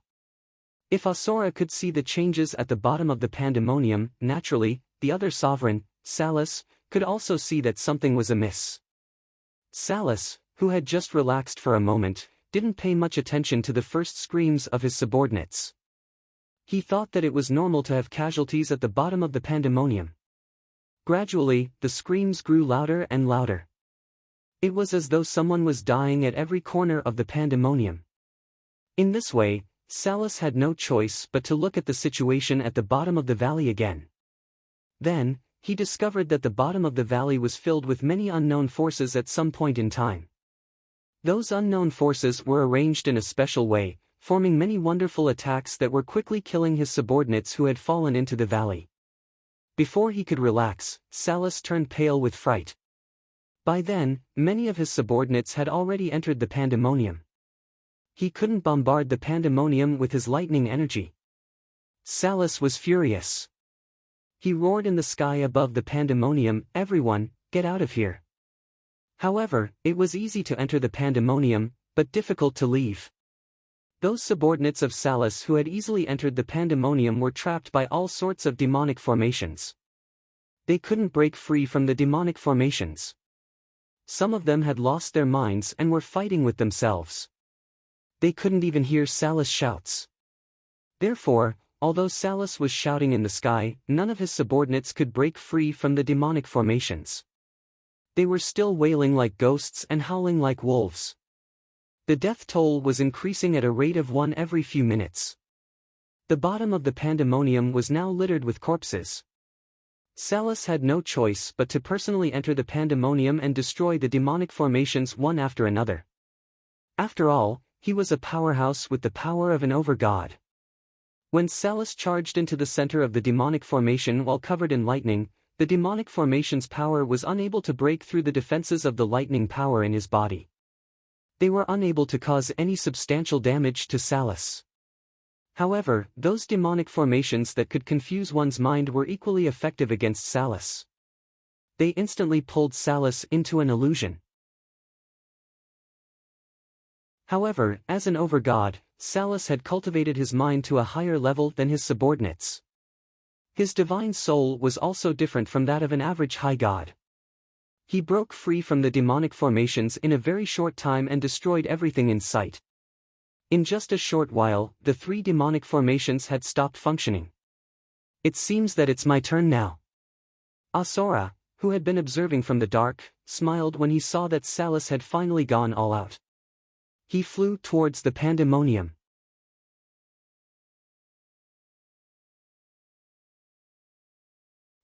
If Asura could see the changes at the bottom of the pandemonium, naturally, the other sovereign, Salus, could also see that something was amiss. Salus, who had just relaxed for a moment, didn't pay much attention to the first screams of his subordinates. He thought that it was normal to have casualties at the bottom of the pandemonium. Gradually, the screams grew louder and louder. It was as though someone was dying at every corner of the pandemonium. In this way, Salus had no choice but to look at the situation at the bottom of the valley again. Then, he discovered that the bottom of the valley was filled with many unknown forces at some point in time. Those unknown forces were arranged in a special way, forming many wonderful attacks that were quickly killing his subordinates who had fallen into the valley. Before he could relax, Salus turned pale with fright. By then, many of his subordinates had already entered the pandemonium. He couldn't bombard the pandemonium with his lightning energy. Salus was furious. He roared in the sky above the pandemonium, "Everyone, get out of here." However, it was easy to enter the pandemonium, but difficult to leave. Those subordinates of Salus who had easily entered the pandemonium were trapped by all sorts of demonic formations. They couldn't break free from the demonic formations. Some of them had lost their minds and were fighting with themselves. They couldn't even hear Salus' shouts. Therefore, although Salus was shouting in the sky, none of his subordinates could break free from the demonic formations. They were still wailing like ghosts and howling like wolves. The death toll was increasing at a rate of 1 every few minutes. The bottom of the pandemonium was now littered with corpses. Salus had no choice but to personally enter the pandemonium and destroy the demonic formations one after another. After all, he was a powerhouse with the power of an overgod. When Salus charged into the center of the demonic formation while covered in lightning, the demonic formation's power was unable to break through the defenses of the lightning power in his body. They were unable to cause any substantial damage to Salus. However, those demonic formations that could confuse one's mind were equally effective against Salus. They instantly pulled Salus into an illusion. However, as an overgod, Salus had cultivated his mind to a higher level than his subordinates. His divine soul was also different from that of an average high god. He broke free from the demonic formations in a very short time and destroyed everything in sight. In just a short while, the 3 demonic formations had stopped functioning. "It seems that it's my turn now." Asura, who had been observing from the dark, smiled when he saw that Salus had finally gone all out. He flew towards the pandemonium.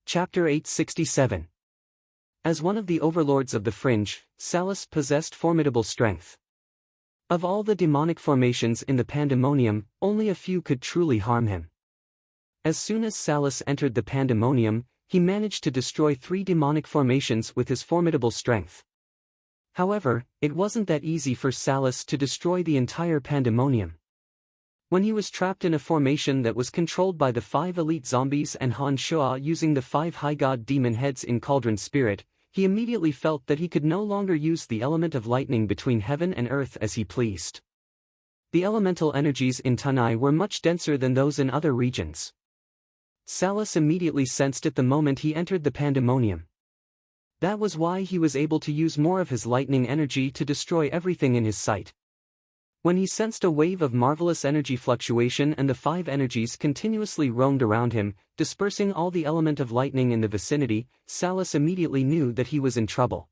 Chapter 867. As one of the overlords of the Fringe, Salus possessed formidable strength. Of all the demonic formations in the pandemonium, only a few could truly harm him. As soon as Salus entered the pandemonium, he managed to destroy 3 demonic formations with his formidable strength. However, it wasn't that easy for Salus to destroy the entire pandemonium. When he was trapped in a formation that was controlled by the 5 elite zombies and Han Shuo using the 5 high god demon heads in Cauldron Spirit, he immediately felt that he could no longer use the element of lightning between heaven and earth as he pleased. The elemental energies in Tanai were much denser than those in other regions. Salus immediately sensed it the moment he entered the pandemonium. That was why he was able to use more of his lightning energy to destroy everything in his sight. When he sensed a wave of marvelous energy fluctuation and the 5 energies continuously roamed around him, dispersing all the element of lightning in the vicinity, Salus immediately knew that he was in trouble.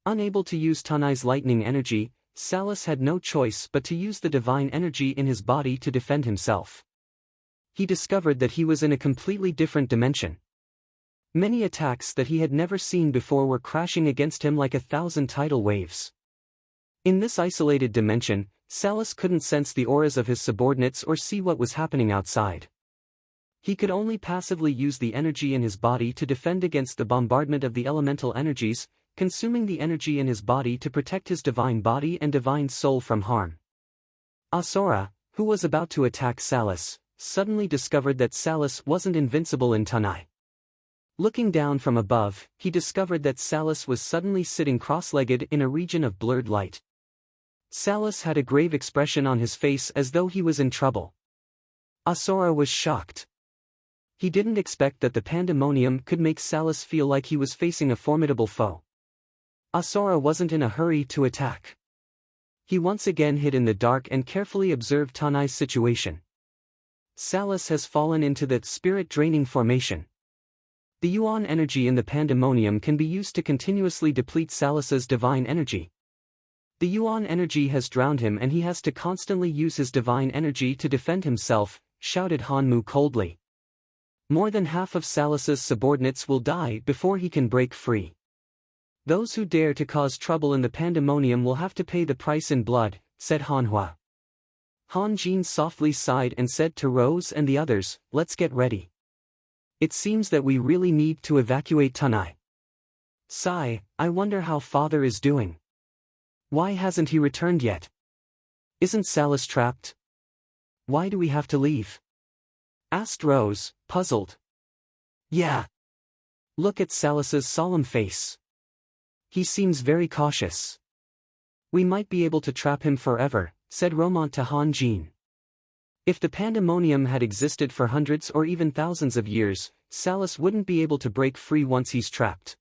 Unable to use Tanai's lightning energy, Salus had no choice but to use the divine energy in his body to defend himself. He discovered that he was in a completely different dimension. Many attacks that he had never seen before were crashing against him like 1,000 tidal waves. In this isolated dimension, Salus couldn't sense the auras of his subordinates or see what was happening outside. He could only passively use the energy in his body to defend against the bombardment of the elemental energies, consuming the energy in his body to protect his divine body and divine soul from harm. Asura, who was about to attack Salus, suddenly discovered that Salus wasn't invincible in Tanai. Looking down from above, he discovered that Salus was suddenly sitting cross-legged in a region of blurred light. Salus had a grave expression on his face as though he was in trouble. Asura was shocked. He didn't expect that the pandemonium could make Salus feel like he was facing a formidable foe. Asura wasn't in a hurry to attack. He once again hid in the dark and carefully observed Tanai's situation. Salus has fallen into the spirit-draining formation. The yuan energy in the pandemonium can be used to continuously deplete Salus's divine energy. The yuan energy has drowned him and he has to constantly use his divine energy to defend himself, shouted Hanmu coldly. More than half of Salus's subordinates will die before he can break free. Those who dare to cause trouble in the pandemonium will have to pay the price in blood, said Hanhua. Han Jin softly sighed and said to Rose and the others, let's get ready. It seems that we really need to evacuate Tanai. Sigh, I wonder how father is doing. Why hasn't he returned yet? Isn't Salus trapped? Why do we have to leave? Asked Rose, puzzled. Yeah. Look at Salus's solemn face. He seems very cautious. We might be able to trap him forever, said Romont to Han Jin. If the pandemonium had existed for hundreds or even thousands of years, Salus wouldn't be able to break free once he's trapped.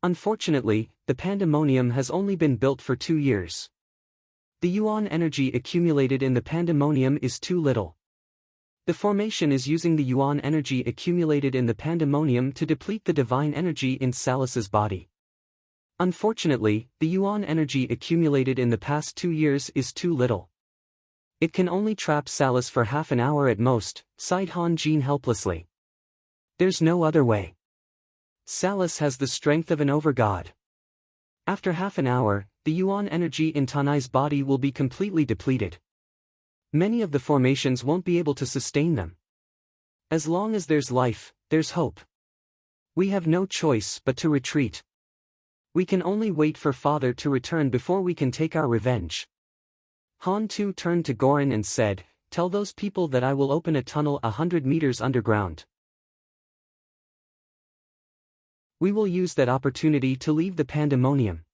Unfortunately, the pandemonium has only been built for 2 years. The yuan energy accumulated in the pandemonium is too little. The formation is using the yuan energy accumulated in the pandemonium to deplete the divine energy in Salus's body. Unfortunately, the yuan energy accumulated in the past 2 years is too little. It can only trap Salus for half an hour at most, sighed Han Jin helplessly. There's no other way. Salus has the strength of an overgod. After half an hour, the yuan energy in Tanai's body will be completely depleted. Many of the formations won't be able to sustain them. As long as there's life, there's hope. We have no choice but to retreat. We can only wait for father to return before we can take our revenge. Han Tu turned to Gorin and said, tell those people that I will open a tunnel 100 meters underground. We will use that opportunity to leave the pandemonium.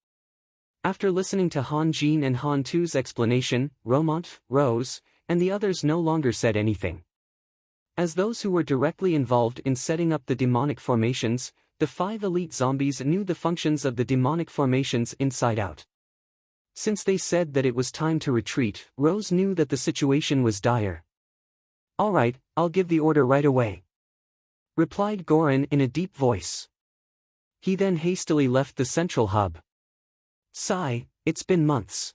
After listening to Han Jin and Han Tu's explanation, Romont, Rose, and the others no longer said anything. As those who were directly involved in setting up the demonic formations, the 5 elite zombies knew the functions of the demonic formations inside out. Since they said that it was time to retreat, Rose knew that the situation was dire. All right, I'll give the order right away, replied Gorin in a deep voice. He then hastily left the central hub. Sigh, it's been months.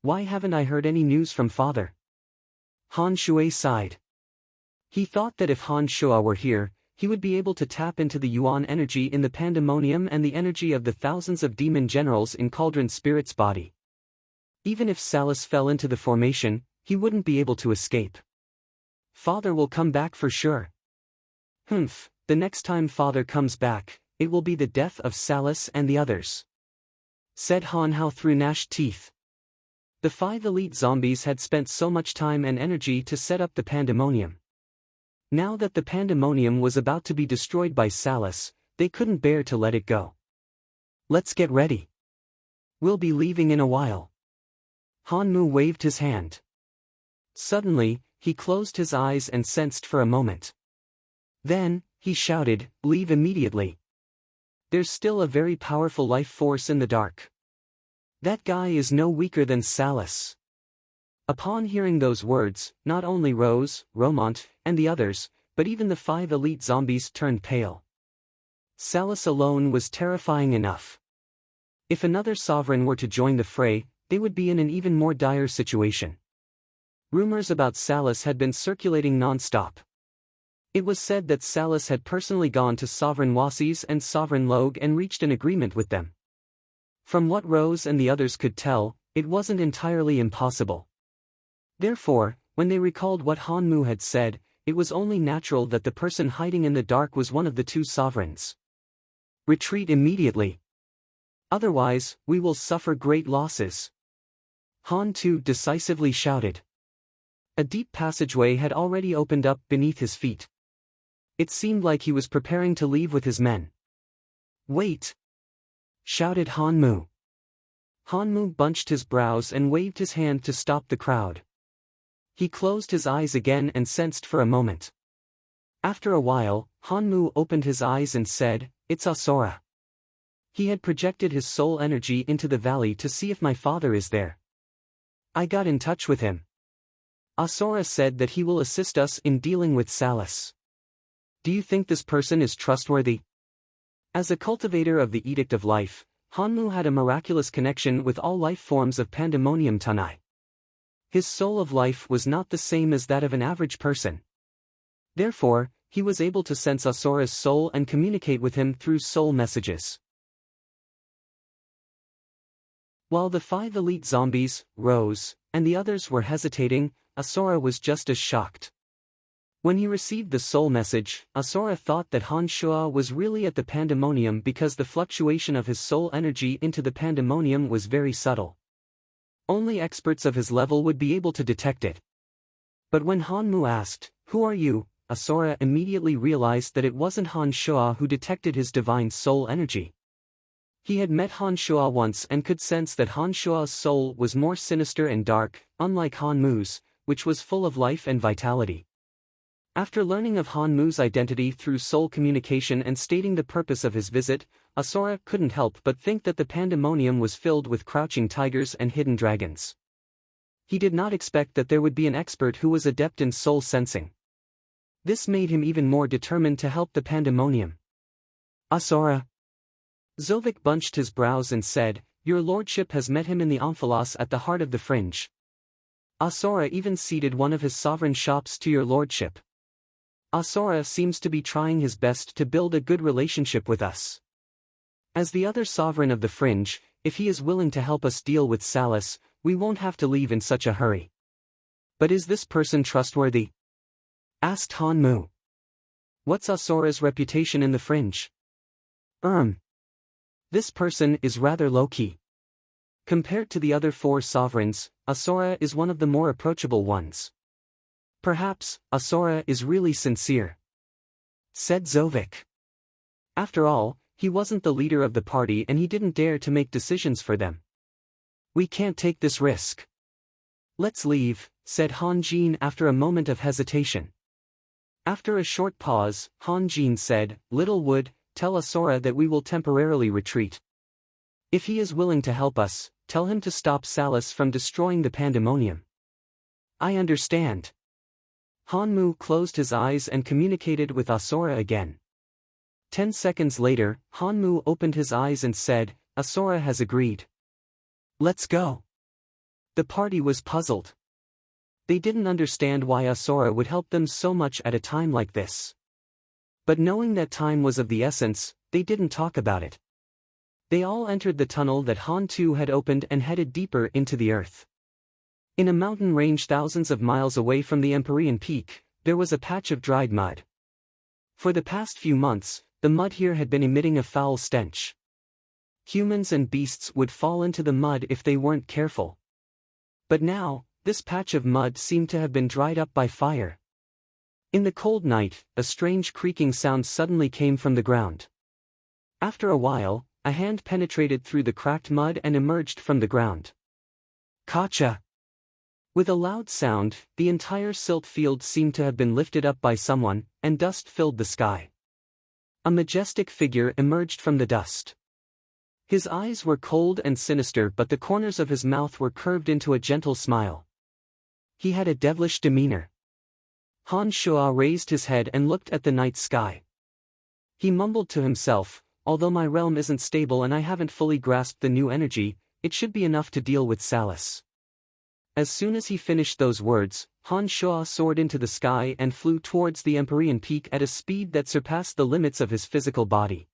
Why haven't I heard any news from father? Han Shui sighed. He thought that if Han Shua were here, he would be able to tap into the yuan energy in the pandemonium and the energy of the thousands of demon generals in Cauldron Spirit's body. Even if Salus fell into the formation, he wouldn't be able to escape. Father will come back for sure. Humph, the next time father comes back, it will be the death of Salus and the others, said Han Hao through gnashed teeth. The 5 elite zombies had spent so much time and energy to set up the pandemonium. Now that the pandemonium was about to be destroyed by Salus, they couldn't bear to let it go. Let's get ready. We'll be leaving in a while. Hanmu waved his hand. Suddenly, he closed his eyes and sensed for a moment. Then, he shouted, leave immediately. There's still a very powerful life force in the dark. That guy is no weaker than Salus. Upon hearing those words, not only Rose, Romont, and the others, but even the 5 elite zombies turned pale. Salus alone was terrifying enough. If another sovereign were to join the fray, they would be in an even more dire situation. Rumors about Salus had been circulating non-stop. It was said that Salus had personally gone to Sovereign Wasis and Sovereign Log and reached an agreement with them. From what Rose and the others could tell, it wasn't entirely impossible. Therefore, when they recalled what Hanmu had said, it was only natural that the person hiding in the dark was one of the 2 sovereigns. Retreat immediately. Otherwise, we will suffer great losses. Han Tu decisively shouted. A deep passageway had already opened up beneath his feet. It seemed like he was preparing to leave with his men. Wait! Shouted Han Mu. Han Mu bunched his brows and waved his hand to stop the crowd. He closed his eyes again and sensed for a moment. After a while, Han Mu opened his eyes and said, "It's Asura." He had projected his soul energy into the valley to see if my father is there. I got in touch with him. Asura said that he will assist us in dealing with Salus. Do you think this person is trustworthy? As a cultivator of the Edict of Life, Hanmu had a miraculous connection with all life forms of Pandemonium Tanai. His soul of life was not the same as that of an average person. Therefore, he was able to sense Asura's soul and communicate with him through soul messages. While the 5 elite zombies, Rose, and the others were hesitating, Asura was just as shocked. When he received the soul message, Asura thought that Han Shua was really at the Pandemonium because the fluctuation of his soul energy into the Pandemonium was very subtle. Only experts of his level would be able to detect it. But when Han Mu asked, "Who are you?" Asura immediately realized that it wasn't Han Shua who detected his divine soul energy. He had met Han Shua once and could sense that Han Shua's soul was more sinister and dark, unlike Han Mu's, which was full of life and vitality. After learning of Han Mu's identity through soul communication and stating the purpose of his visit, Asura couldn't help but think that the Pandemonium was filled with crouching tigers and hidden dragons. He did not expect that there would be an expert who was adept in soul sensing. This made him even more determined to help the Pandemonium. Asura. Zovik bunched his brows and said, "Your lordship has met him in the Omphalos at the heart of the fringe. Asura even ceded one of his sovereign shops to your lordship. Asura seems to be trying his best to build a good relationship with us. As the other sovereign of the fringe, if he is willing to help us deal with Salus, we won't have to leave in such a hurry." "But is this person trustworthy?" asked Han Mu. "What's Asura's reputation in the fringe?" This person is rather low-key. Compared to the other 4 sovereigns, Asura is one of the more approachable ones. Perhaps, Asura is really sincere," said Zovik. After all, he wasn't the leader of the party and he didn't dare to make decisions for them. "We can't take this risk. Let's leave," said Han Jin after a moment of hesitation. After a short pause, Han Jin said, "Little Wood, tell Asura that we will temporarily retreat. If he is willing to help us, tell him to stop Salus from destroying the Pandemonium." "I understand." Han Mu closed his eyes and communicated with Asura again. 10 seconds later, Han Mu opened his eyes and said, "Asura has agreed. Let's go." The party was puzzled. They didn't understand why Asura would help them so much at a time like this. But knowing that time was of the essence, they didn't talk about it. They all entered the tunnel that Han Tu had opened and headed deeper into the earth. In a mountain range thousands of miles away from the Empyrean Peak, there was a patch of dried mud. For the past few months, the mud here had been emitting a foul stench. Humans and beasts would fall into the mud if they weren't careful. But now, this patch of mud seemed to have been dried up by fire. In the cold night, a strange creaking sound suddenly came from the ground. After a while, a hand penetrated through the cracked mud and emerged from the ground. "Kacha!" With a loud sound, the entire silt field seemed to have been lifted up by someone, and dust filled the sky. A majestic figure emerged from the dust. His eyes were cold and sinister, but the corners of his mouth were curved into a gentle smile. He had a devilish demeanor. Han Shua raised his head and looked at the night sky. He mumbled to himself, "Although my realm isn't stable and I haven't fully grasped the new energy, it should be enough to deal with Salus." As soon as he finished those words, Han Shua soared into the sky and flew towards the Empyrean Peak at a speed that surpassed the limits of his physical body.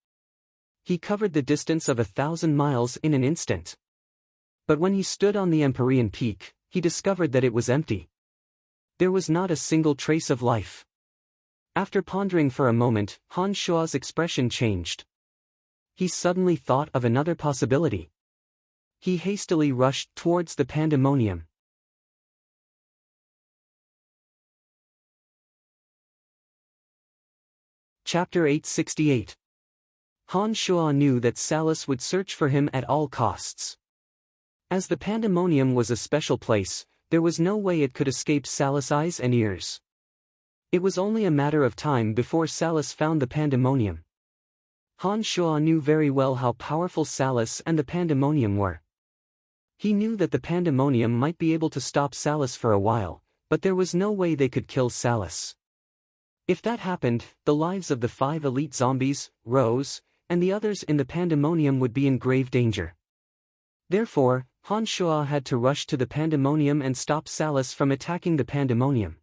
He covered the distance of 1,000 miles in an instant. But when he stood on the Empyrean Peak, he discovered that it was empty. There was not a single trace of life. After pondering for a moment, Han Shua's expression changed. He suddenly thought of another possibility. He hastily rushed towards the pandemonium. Chapter 868. Han Shuo knew that Salus would search for him at all costs. As the pandemonium was a special place, there was no way it could escape Salus' eyes and ears. It was only a matter of time before Salus found the pandemonium. Han Shuo knew very well how powerful Salus and the pandemonium were. He knew that the pandemonium might be able to stop Salus for a while, but there was no way they could kill Salus. If that happened, the lives of the 5 elite zombies, Rose, and the others in the pandemonium would be in grave danger. Therefore, Han Shuo had to rush to the pandemonium and stop Salus from attacking the pandemonium.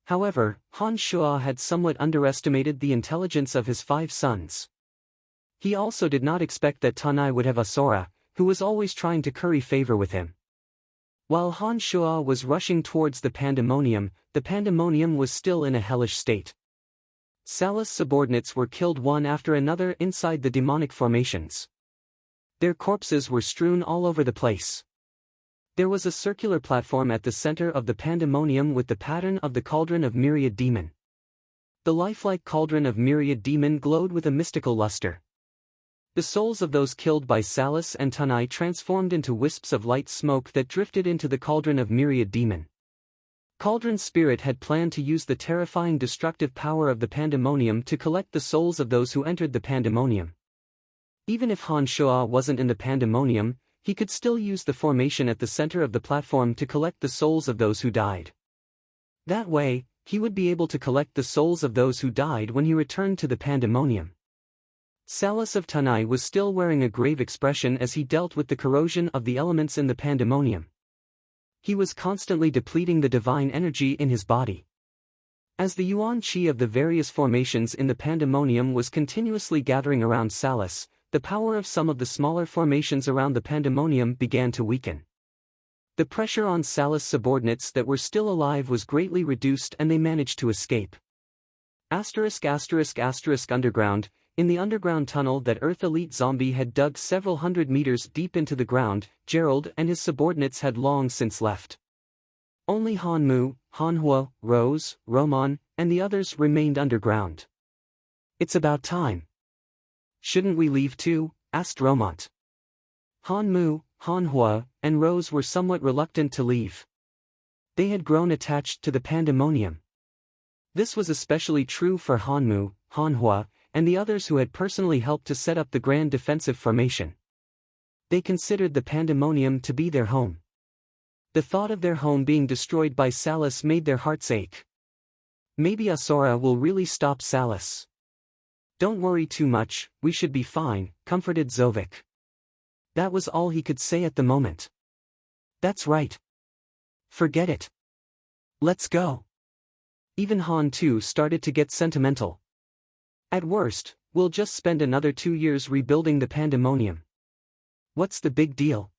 However, Han Shuo had somewhat underestimated the intelligence of his 5 sons. He also did not expect that Tanai would have Asura, who was always trying to curry favor with him. While Han Shuo was rushing towards the pandemonium was still in a hellish state. Salus' subordinates were killed one after another inside the demonic formations. Their corpses were strewn all over the place. There was a circular platform at the center of the pandemonium with the pattern of the cauldron of myriad demon. The lifelike cauldron of myriad demon glowed with a mystical luster. The souls of those killed by Salus and Tanai transformed into wisps of light smoke that drifted into the cauldron of myriad demon. Cauldron Spirit had planned to use the terrifying destructive power of the pandemonium to collect the souls of those who entered the pandemonium. Even if Han Shuo wasn't in the pandemonium, he could still use the formation at the center of the platform to collect the souls of those who died. That way, he would be able to collect the souls of those who died when he returned to the pandemonium. Salus of Tanai was still wearing a grave expression as he dealt with the corrosion of the elements in the pandemonium. He was constantly depleting the divine energy in his body. As the yuan qi of the various formations in the pandemonium was continuously gathering around Salus, the power of some of the smaller formations around the pandemonium began to weaken. The pressure on Salus' subordinates that were still alive was greatly reduced and they managed to escape. Underground. In the underground tunnel that Earth Elite Zombie had dug several hundred meters deep into the ground, Gerald and his subordinates had long since left. Only Han Mu, Han Hua, Rose, Roman, and the others remained underground. "It's about time. Shouldn't we leave too?" asked Romont. Han Mu, Han Hua, and Rose were somewhat reluctant to leave. They had grown attached to the pandemonium. This was especially true for Han Mu, Han Hua, and the others who had personally helped to set up the grand defensive formation. They considered the pandemonium to be their home. The thought of their home being destroyed by Salus made their hearts ache. Maybe Asura will really stop Salus. "Don't worry too much, we should be fine," comforted Zovik. That was all he could say at the moment. "That's right. Forget it. Let's go." Even Han too started to get sentimental. "At worst, we'll just spend another 2 years rebuilding the pandemonium. What's the big deal?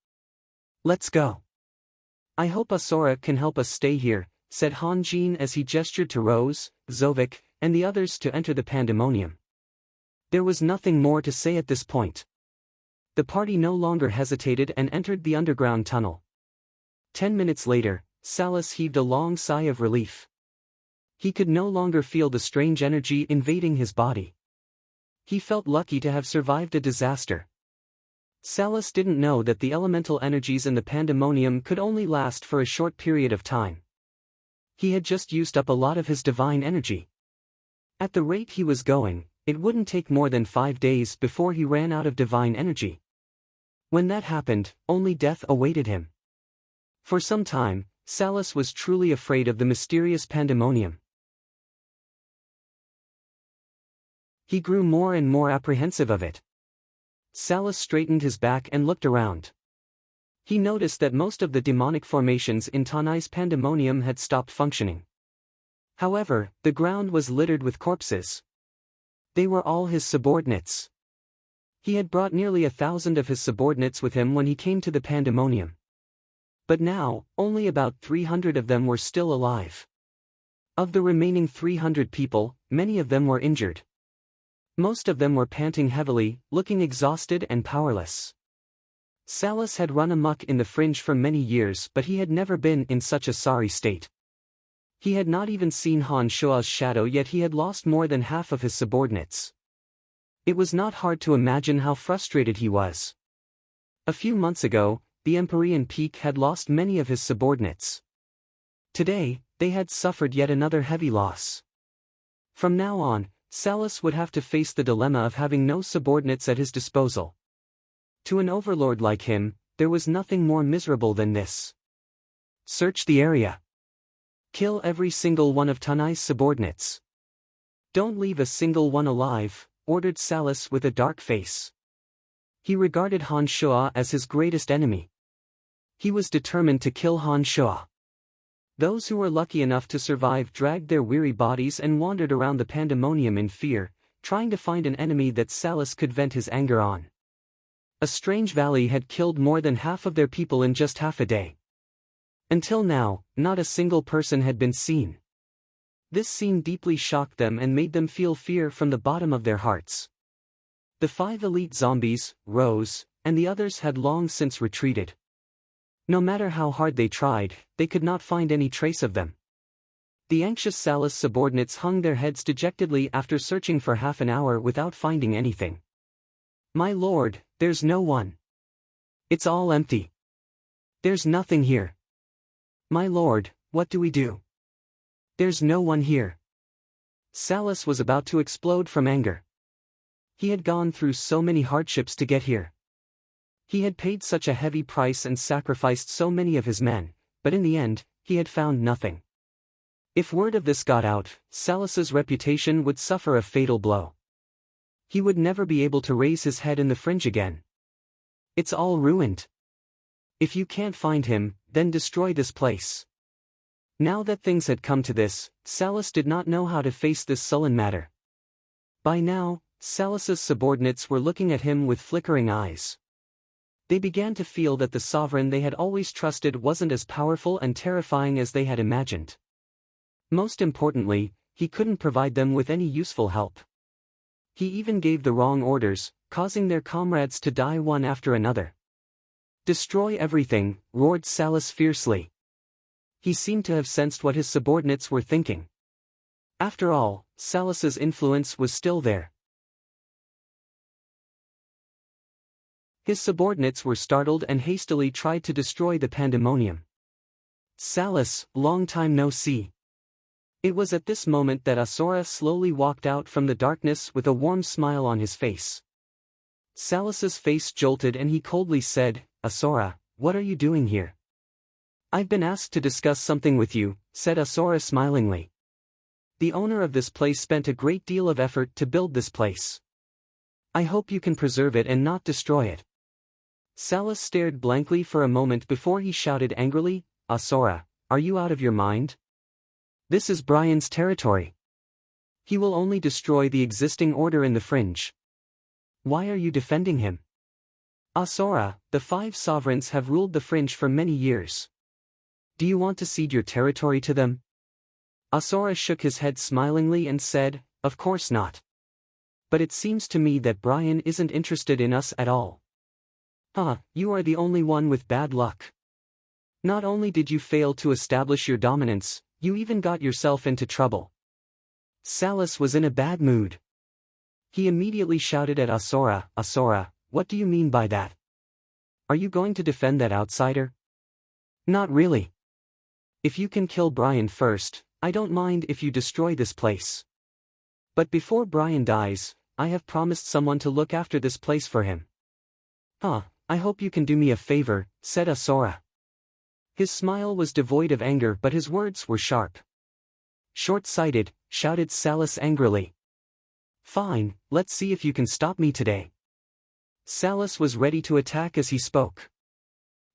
Let's go." "I hope Asura can help us stay here," said Han Jin as he gestured to Rose, Zovik, and the others to enter the pandemonium. There was nothing more to say at this point. The party no longer hesitated and entered the underground tunnel. 10 minutes later, Salus heaved a long sigh of relief. He could no longer feel the strange energy invading his body. He felt lucky to have survived a disaster. Salus didn't know that the elemental energies in the pandemonium could only last for a short period of time. He had just used up a lot of his divine energy. At the rate he was going, it wouldn't take more than 5 days before he ran out of divine energy. When that happened, only death awaited him. For some time, Salus was truly afraid of the mysterious pandemonium. He grew more and more apprehensive of it. Salus straightened his back and looked around. He noticed that most of the demonic formations in Tanai's pandemonium had stopped functioning. However, the ground was littered with corpses. They were all his subordinates. He had brought nearly 1,000 of his subordinates with him when he came to the pandemonium. But now, only about 300 of them were still alive. Of the remaining 300 people, many of them were injured. Most of them were panting heavily, looking exhausted and powerless. Salus had run amok in the fringe for many years, but he had never been in such a sorry state. He had not even seen Han Shua's shadow, yet he had lost more than half of his subordinates. It was not hard to imagine how frustrated he was. A few months ago, the Empyrean Peak had lost many of his subordinates. Today, they had suffered yet another heavy loss. From now on, Salus would have to face the dilemma of having no subordinates at his disposal. To an overlord like him, there was nothing more miserable than this. Search the area. Kill every single one of Tanai's subordinates. Don't leave a single one alive, ordered Salus with a dark face. He regarded Han Shua as his greatest enemy. He was determined to kill Han Shua. Those who were lucky enough to survive dragged their weary bodies and wandered around the pandemonium in fear, trying to find an enemy that Salus could vent his anger on. A strange valley had killed more than half of their people in just half a day. Until now, not a single person had been seen. This scene deeply shocked them and made them feel fear from the bottom of their hearts. The 5 elite zombies, Rose, and the others had long since retreated. No matter how hard they tried, they could not find any trace of them. The anxious Salus subordinates hung their heads dejectedly after searching for half an hour without finding anything. "My lord, there's no one. It's all empty. There's nothing here. My lord, what do we do? There's no one here." Salus was about to explode from anger. He had gone through so many hardships to get here. He had paid such a heavy price and sacrificed so many of his men, but in the end, he had found nothing. If word of this got out, Salus's reputation would suffer a fatal blow. He would never be able to raise his head in the fringe again. It's all ruined. If you can't find him, then destroy this place. Now that things had come to this, Salus did not know how to face this sullen matter. By now, Salus's subordinates were looking at him with flickering eyes. They began to feel that the sovereign they had always trusted wasn't as powerful and terrifying as they had imagined. Most importantly, he couldn't provide them with any useful help. He even gave the wrong orders, causing their comrades to die one after another. "Destroy everything," roared Salus fiercely. He seemed to have sensed what his subordinates were thinking. After all, Salus's influence was still there. His subordinates were startled and hastily tried to destroy the pandemonium. "Salus, long time no see." It was at this moment that Asura slowly walked out from the darkness with a warm smile on his face. Salus's face jolted and he coldly said, "Asura, what are you doing here?" "I've been asked to discuss something with you," said Asura smilingly. "The owner of this place spent a great deal of effort to build this place. I hope you can preserve it and not destroy it." Salus stared blankly for a moment before he shouted angrily, "Asura, are you out of your mind? This is Brian's territory. He will only destroy the existing order in the fringe. Why are you defending him? Asura, the 5 sovereigns have ruled the fringe for many years. Do you want to cede your territory to them?" Asura shook his head smilingly and said, "Of course not. But it seems to me that Brian isn't interested in us at all." You are the only one with bad luck. Not only did you fail to establish your dominance, you even got yourself into trouble." Salus was in a bad mood. He immediately shouted at Asura, "Asura, what do you mean by that? Are you going to defend that outsider?" "Not really. If you can kill Brian first, I don't mind if you destroy this place. But before Brian dies, I have promised someone to look after this place for him." "I hope you can do me a favor," said Asura. His smile was devoid of anger but his words were sharp. "Short-sighted," shouted Salus angrily. "Fine, let's see if you can stop me today." Salus was ready to attack as he spoke.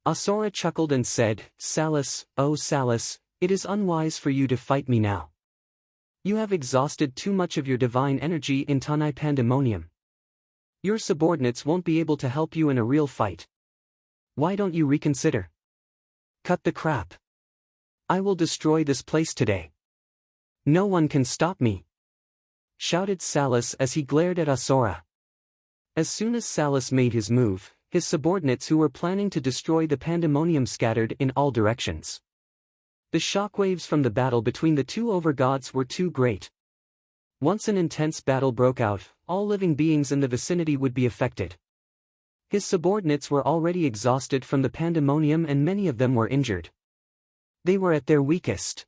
Asura chuckled and said, "Salus, oh Salus, it is unwise for you to fight me now. You have exhausted too much of your divine energy in Tanai Pandemonium. Your subordinates won't be able to help you in a real fight. Why don't you reconsider? Cut the crap. I will destroy this place today. No one can stop me." shouted Salus as he glared at Asura. As soon as Salus made his move, his subordinates who were planning to destroy the pandemonium scattered in all directions. The shockwaves from the battle between the two overgods were too great. Once an intense battle broke out, all living beings in the vicinity would be affected. His subordinates were already exhausted from the pandemonium and many of them were injured. They were at their weakest.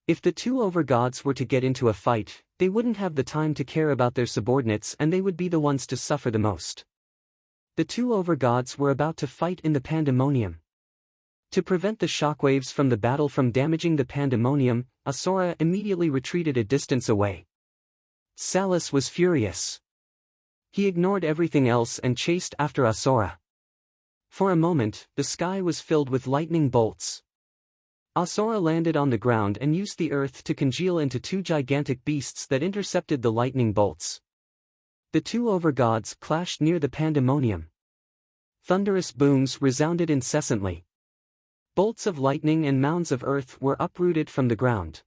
If the two overgods were to get into a fight, they wouldn't have the time to care about their subordinates and they would be the ones to suffer the most. The two overgods were about to fight in the pandemonium. To prevent the shockwaves from the battle from damaging the pandemonium, Asura immediately retreated a distance away. Salus was furious. He ignored everything else and chased after Asura. For a moment, the sky was filled with lightning bolts. Asura landed on the ground and used the earth to congeal into two gigantic beasts that intercepted the lightning bolts. The two overgods clashed near the pandemonium. Thunderous booms resounded incessantly. Bolts of lightning and mounds of earth were uprooted from the ground.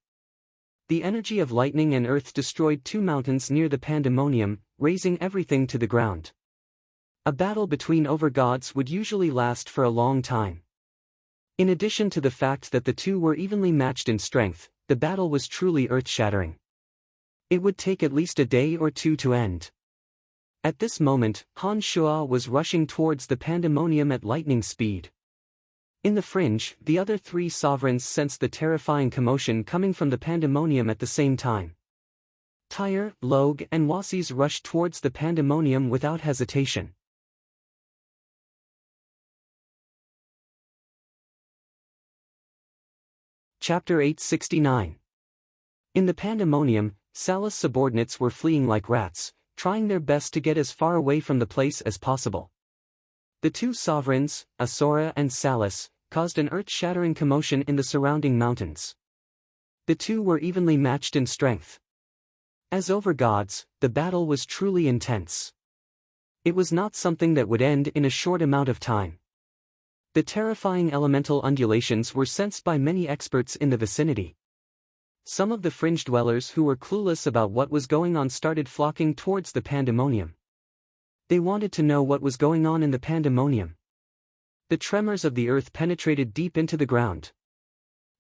The energy of lightning and earth destroyed two mountains near the pandemonium, razing everything to the ground. A battle between overgods would usually last for a long time. In addition to the fact that the two were evenly matched in strength, the battle was truly earth-shattering. It would take at least a day or two to end. At this moment, Han Shua was rushing towards the pandemonium at lightning speed. In the fringe, the other three sovereigns sensed the terrifying commotion coming from the pandemonium at the same time. Tyre, Log, and Wasis rushed towards the pandemonium without hesitation. Chapter 869. In the pandemonium, Salus' subordinates were fleeing like rats, trying their best to get as far away from the place as possible. The two sovereigns, Asura and Salus, caused an earth-shattering commotion in the surrounding mountains. The two were evenly matched in strength. As overgods, the battle was truly intense. It was not something that would end in a short amount of time. The terrifying elemental undulations were sensed by many experts in the vicinity. Some of the fringe dwellers who were clueless about what was going on started flocking towards the pandemonium. They wanted to know what was going on in the pandemonium. The tremors of the earth penetrated deep into the ground.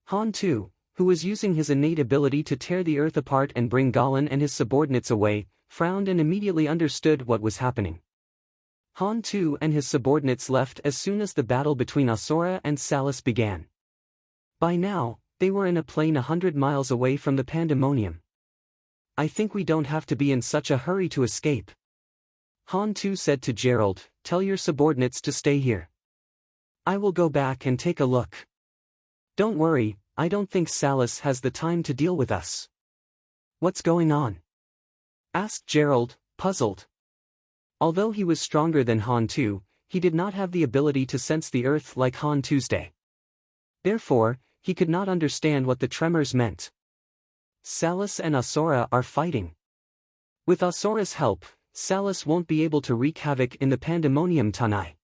Han too, who was using his innate ability to tear the earth apart and bring Galan and his subordinates away, frowned and immediately understood what was happening. Han too and his subordinates left as soon as the battle between Asura and Salus began. By now, they were in a plain 100 miles away from the pandemonium. I think we don't have to be in such a hurry to escape. Han too said to Gerald, tell your subordinates to stay here. I will go back and take a look. Don't worry, I don't think Salus has the time to deal with us. What's going on? Asked Gerald, puzzled. Although he was stronger than Han too, he did not have the ability to sense the earth like Han Tuesday. Therefore, he could not understand what the tremors meant. Salus and Asura are fighting. With Asura's help, Salus won't be able to wreak havoc in the pandemonium tonight,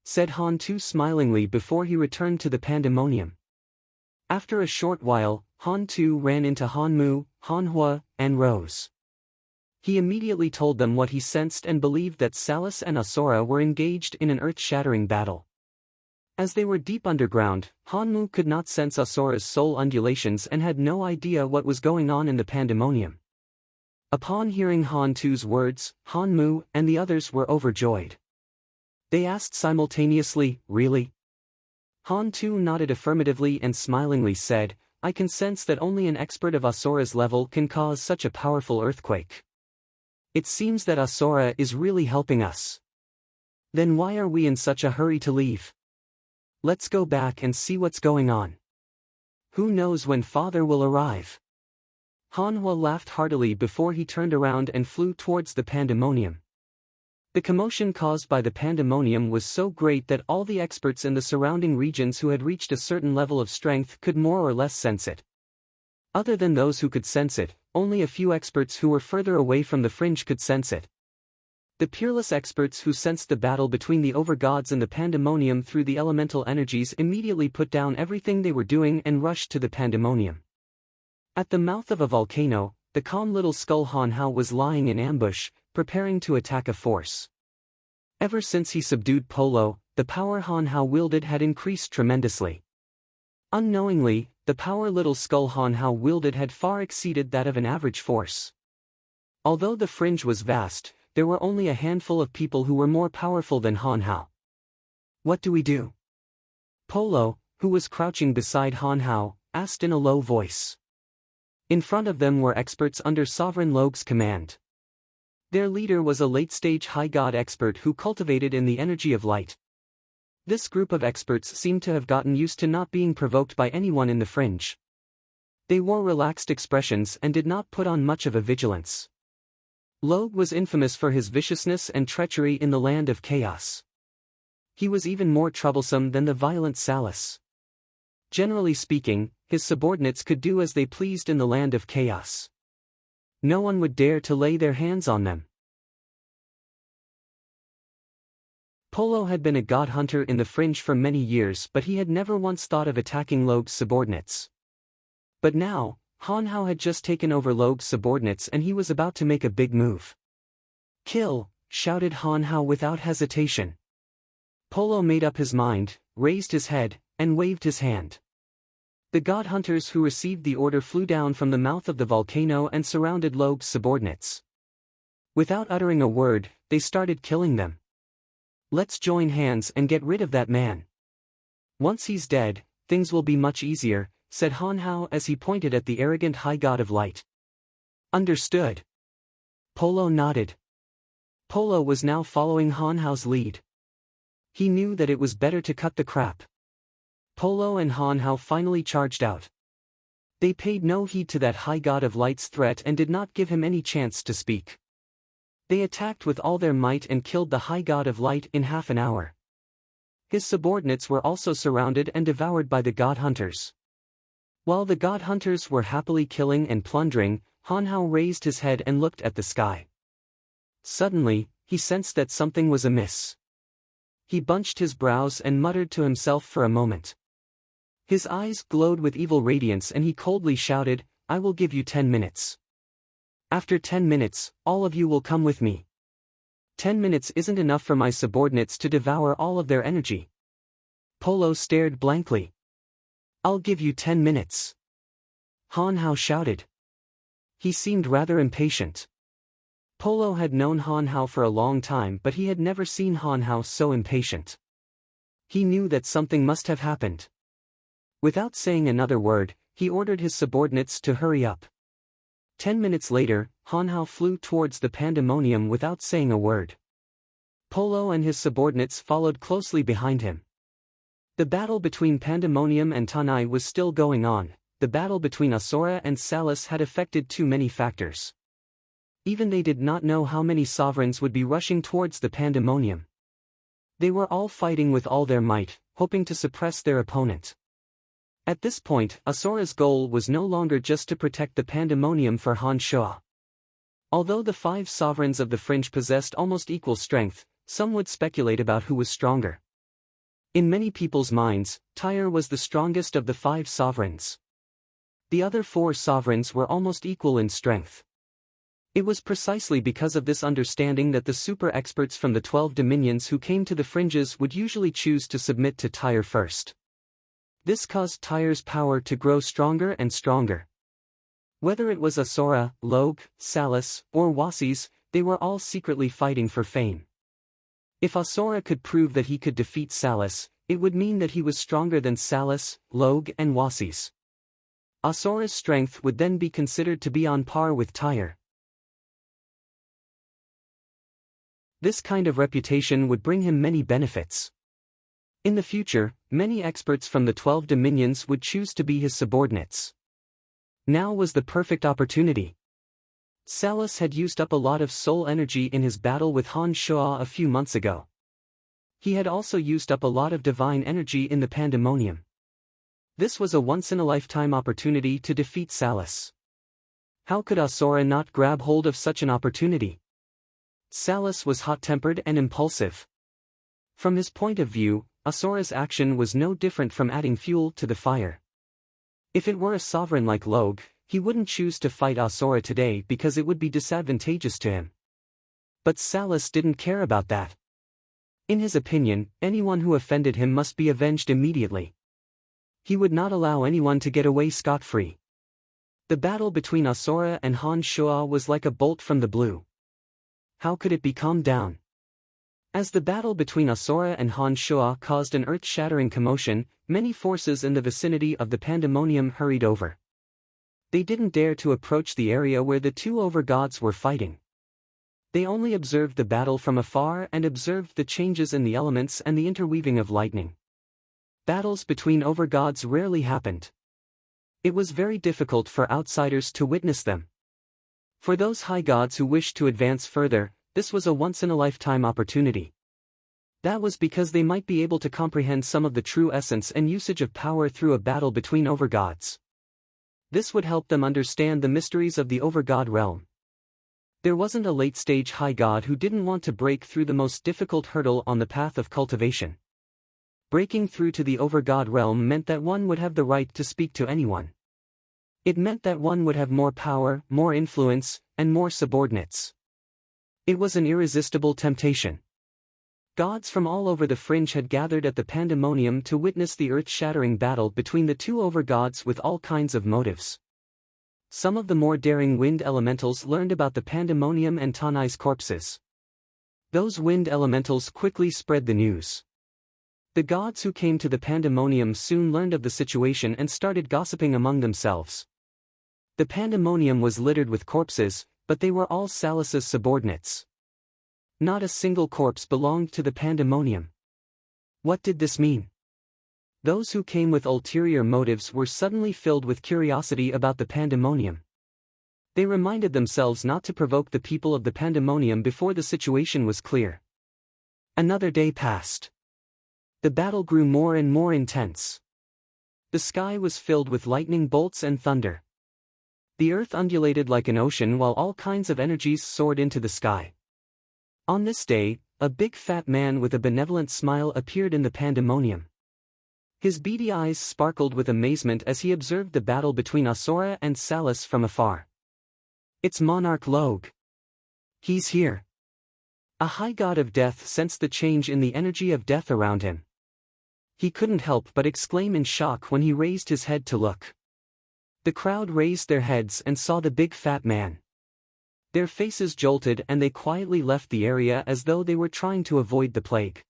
said Han too smilingly before he returned to the pandemonium. After a short while, Han too ran into Han Mu, Han Hua, and Rose. He immediately told them what he sensed and believed that Salus and Asura were engaged in an earth-shattering battle. As they were deep underground, Han Mu could not sense Asura's soul undulations and had no idea what was going on in the pandemonium. Upon hearing Han too's words, Han Mu and the others were overjoyed. They asked simultaneously, really? Han too nodded affirmatively and smilingly said, I can sense that only an expert of Asura's level can cause such a powerful earthquake. It seems that Asura is really helping us. Then why are we in such a hurry to leave? Let's go back and see what's going on. Who knows when Father will arrive? Han Hua laughed heartily before he turned around and flew towards the pandemonium. The commotion caused by the pandemonium was so great that all the experts in the surrounding regions who had reached a certain level of strength could more or less sense it. Other than those who could sense it, only a few experts who were further away from the fringe could sense it. The peerless experts who sensed the battle between the overgods and the pandemonium through the elemental energies immediately put down everything they were doing and rushed to the pandemonium. At the mouth of a volcano, the calm little skull Han Hao was lying in ambush, preparing to attack a force. Ever since he subdued Polo, the power Han Hao wielded had increased tremendously. Unknowingly, the power little skull Han Hao wielded had far exceeded that of an average force. Although the fringe was vast, there were only a handful of people who were more powerful than Han Hao. What do we do? Polo, who was crouching beside Han Hao, asked in a low voice. In front of them were experts under Sovereign Logue's command. Their leader was a late-stage high god expert who cultivated in the energy of light. This group of experts seemed to have gotten used to not being provoked by anyone in the fringe. They wore relaxed expressions and did not put on much of a vigilance. Logue was infamous for his viciousness and treachery in the land of chaos. He was even more troublesome than the violent Salus. Generally speaking, his subordinates could do as they pleased in the land of chaos. No one would dare to lay their hands on them. Polo had been a god hunter in the fringe for many years, but he had never once thought of attacking Logue's subordinates. But now, Han Hao had just taken over Logue's subordinates and he was about to make a big move. "Kill!" shouted Han Hao without hesitation. Polo made up his mind, raised his head, and waved his hand. The god hunters who received the order flew down from the mouth of the volcano and surrounded Logue's subordinates. Without uttering a word, they started killing them. "Let's join hands and get rid of that man. Once he's dead, things will be much easier," said Han Hao as he pointed at the arrogant high god of light. "Understood." Polo nodded. Polo was now following Han Hao's lead. He knew that it was better to cut the crap. Polo and Han Hao finally charged out. They paid no heed to that high god of light's threat and did not give him any chance to speak. They attacked with all their might and killed the high god of light in half an hour. His subordinates were also surrounded and devoured by the god hunters. While the god hunters were happily killing and plundering, Han Hao raised his head and looked at the sky. Suddenly, he sensed that something was amiss. He bunched his brows and muttered to himself for a moment. His eyes glowed with evil radiance and he coldly shouted, "I will give you 10 minutes. After 10 minutes, all of you will come with me. 10 minutes isn't enough for my subordinates to devour all of their energy." Polo stared blankly. "I'll give you 10 minutes. Han Hao shouted. He seemed rather impatient. Polo had known Han Hao for a long time, but he had never seen Han Hao so impatient. He knew that something must have happened. Without saying another word, he ordered his subordinates to hurry up. 10 minutes later, Han Hao flew towards the pandemonium without saying a word. Polo and his subordinates followed closely behind him. The battle between Pandemonium and Tanai was still going on. The battle between Asura and Salus had affected too many factors. Even they did not know how many sovereigns would be rushing towards the Pandemonium. They were all fighting with all their might, hoping to suppress their opponent. At this point, Asura's goal was no longer just to protect the Pandemonium for Han Shua. Although the 5 sovereigns of the fringe possessed almost equal strength, some would speculate about who was stronger. In many people's minds, Tyre was the strongest of the 5 sovereigns. The other 4 sovereigns were almost equal in strength. It was precisely because of this understanding that the super experts from the 12 dominions who came to the fringes would usually choose to submit to Tyre first. This caused Tyre's power to grow stronger and stronger. Whether it was Asura, Logue, Salus, or Wasis, they were all secretly fighting for fame. If Asura could prove that he could defeat Salus, it would mean that he was stronger than Salus, Logue and Wasis. Asura's strength would then be considered to be on par with Tyre. This kind of reputation would bring him many benefits. In the future, many experts from the 12 dominions would choose to be his subordinates. Now was the perfect opportunity. Salus had used up a lot of soul energy in his battle with Han Shua a few months ago. He had also used up a lot of divine energy in the Pandemonium. This was a once-in-a-lifetime opportunity to defeat Salus. How could Asura not grab hold of such an opportunity? Salus was hot-tempered and impulsive. From his point of view, Asura's action was no different from adding fuel to the fire. If it were a sovereign like Logue, He wouldn't choose to fight Asura today because it would be disadvantageous to him. But Salus didn't care about that. In his opinion, anyone who offended him must be avenged immediately. He would not allow anyone to get away scot-free. The battle between Asura and Han Shua was like a bolt from the blue. How could it be calmed down? As the battle between Asura and Han Shua caused an earth-shattering commotion, many forces in the vicinity of the Pandemonium hurried over. They didn't dare to approach the area where the two overgods were fighting. They only observed the battle from afar and observed the changes in the elements and the interweaving of lightning. Battles between overgods rarely happened. It was very difficult for outsiders to witness them. For those high gods who wished to advance further, this was a once-in-a-lifetime opportunity. That was because they might be able to comprehend some of the true essence and usage of power through a battle between overgods. This would help them understand the mysteries of the overgod realm. There wasn't a late-stage high god who didn't want to break through the most difficult hurdle on the path of cultivation. Breaking through to the overgod realm meant that one would have the right to speak to anyone. It meant that one would have more power, more influence, and more subordinates. It was an irresistible temptation. Gods from all over the fringe had gathered at the Pandemonium to witness the earth-shattering battle between the two overgods with all kinds of motives. Some of the more daring wind elementals learned about the Pandemonium and Tanai's corpses. Those wind elementals quickly spread the news. The gods who came to the Pandemonium soon learned of the situation and started gossiping among themselves. The Pandemonium was littered with corpses, but they were all Salus's subordinates. Not a single corpse belonged to the Pandemonium. What did this mean? Those who came with ulterior motives were suddenly filled with curiosity about the Pandemonium. They reminded themselves not to provoke the people of the Pandemonium before the situation was clear. Another day passed. The battle grew more and more intense. The sky was filled with lightning bolts and thunder. The earth undulated like an ocean while all kinds of energies soared into the sky. On this day, a big fat man with a benevolent smile appeared in the Pandemonium. His beady eyes sparkled with amazement as he observed the battle between Asura and Salus from afar. It's Monarch Log. He's here. A high god of death sensed the change in the energy of death around him. He couldn't help but exclaim in shock when he raised his head to look. The crowd raised their heads and saw the big fat man. Their faces jolted and they quietly left the area as though they were trying to avoid the plague.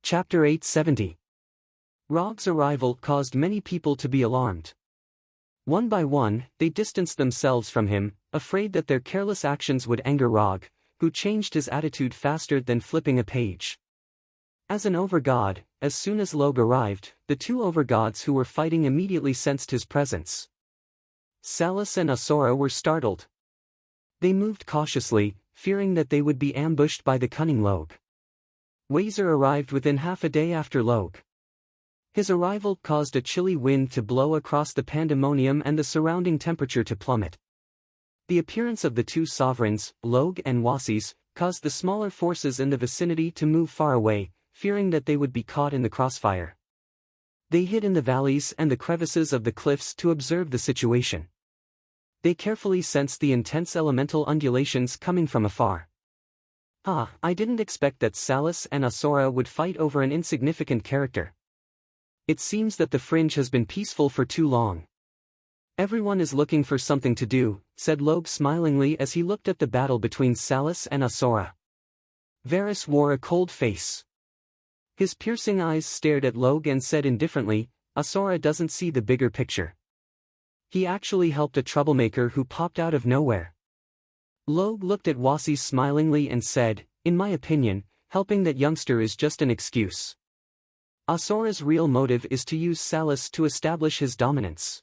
Chapter 870. Rog's arrival caused many people to be alarmed. One by one, they distanced themselves from him, afraid that their careless actions would anger Rog, who changed his attitude faster than flipping a page. As an overgod, as soon as Log arrived, the two overgods who were fighting immediately sensed his presence. Salus and Asura were startled. They moved cautiously, fearing that they would be ambushed by the cunning Log. Wazer arrived within half a day after Log. His arrival caused a chilly wind to blow across the Pandemonium and the surrounding temperature to plummet. The appearance of the two sovereigns, Log and Wasis, caused the smaller forces in the vicinity to move far away, fearing that they would be caught in the crossfire. They hid in the valleys and the crevices of the cliffs to observe the situation. They carefully sensed the intense elemental undulations coming from afar. I didn't expect that Salus and Asura would fight over an insignificant character. It seems that the fringe has been peaceful for too long. Everyone is looking for something to do, said Log smilingly as he looked at the battle between Salus and Asura. Varus wore a cold face. His piercing eyes stared at Log and said indifferently, Asura doesn't see the bigger picture. He actually helped a troublemaker who popped out of nowhere. Log looked at Wasis smilingly and said, in my opinion, helping that youngster is just an excuse. Asura's real motive is to use Salus to establish his dominance.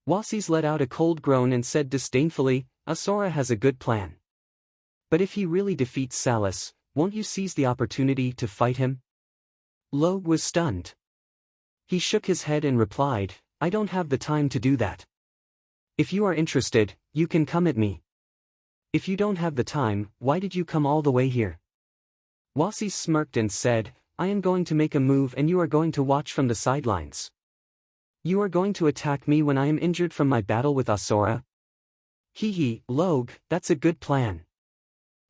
Wasis let out a cold groan and said disdainfully, Asura has a good plan. But if he really defeats Salus, won't you seize the opportunity to fight him? Log was stunned. He shook his head and replied, I don't have the time to do that. If you are interested, you can come at me. If you don't have the time, why did you come all the way here? Wasis smirked and said, I am going to make a move and you are going to watch from the sidelines. You are going to attack me when I am injured from my battle with Asura? Hee, Logue, that's a good plan.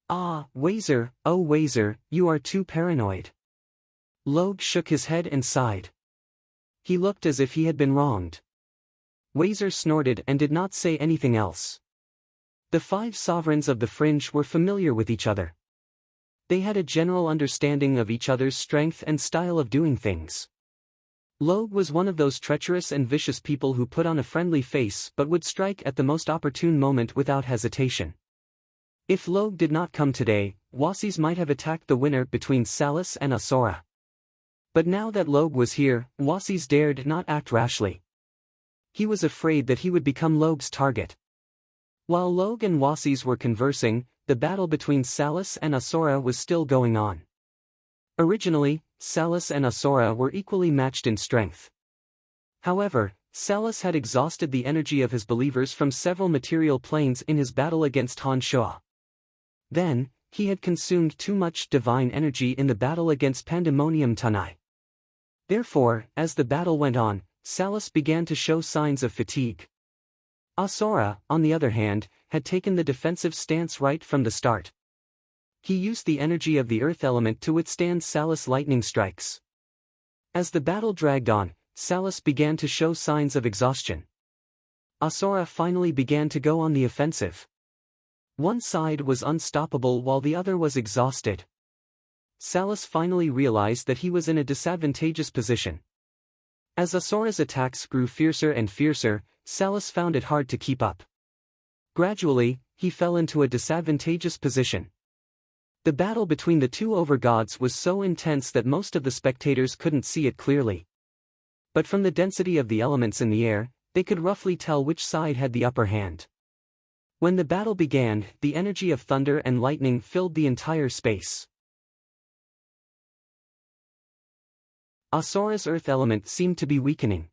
Ah, Wazer, oh Wazer, you are too paranoid. Logue shook his head and sighed. He looked as if he had been wronged. Wazer snorted and did not say anything else. The 5 sovereigns of the fringe were familiar with each other. They had a general understanding of each other's strength and style of doing things. Logue was one of those treacherous and vicious people who put on a friendly face but would strike at the most opportune moment without hesitation. If Logue did not come today, Wasis might have attacked the winner between Salus and Asura. But now that Logue was here, Wasis dared not act rashly. He was afraid that he would become Logue's target. While Logue and Wasis were conversing, the battle between Salus and Asura was still going on. Originally, Salus and Asura were equally matched in strength. However, Salus had exhausted the energy of his believers from several material planes in his battle against Han Shua. Then, he had consumed too much divine energy in the battle against Pandemonium Tanai. Therefore, as the battle went on, Salus began to show signs of fatigue. Asura, on the other hand, had taken the defensive stance right from the start. He used the energy of the earth element to withstand Salus' lightning strikes. As the battle dragged on, Salus began to show signs of exhaustion. Asura finally began to go on the offensive. One side was unstoppable while the other was exhausted. Salus finally realized that he was in a disadvantageous position. As Asura's attacks grew fiercer and fiercer, Salus found it hard to keep up. Gradually, he fell into a disadvantageous position. The battle between the 2 overgods was so intense that most of the spectators couldn't see it clearly. But from the density of the elements in the air, they could roughly tell which side had the upper hand. When the battle began, the energy of thunder and lightning filled the entire space. Asura's earth element seemed to be weakening.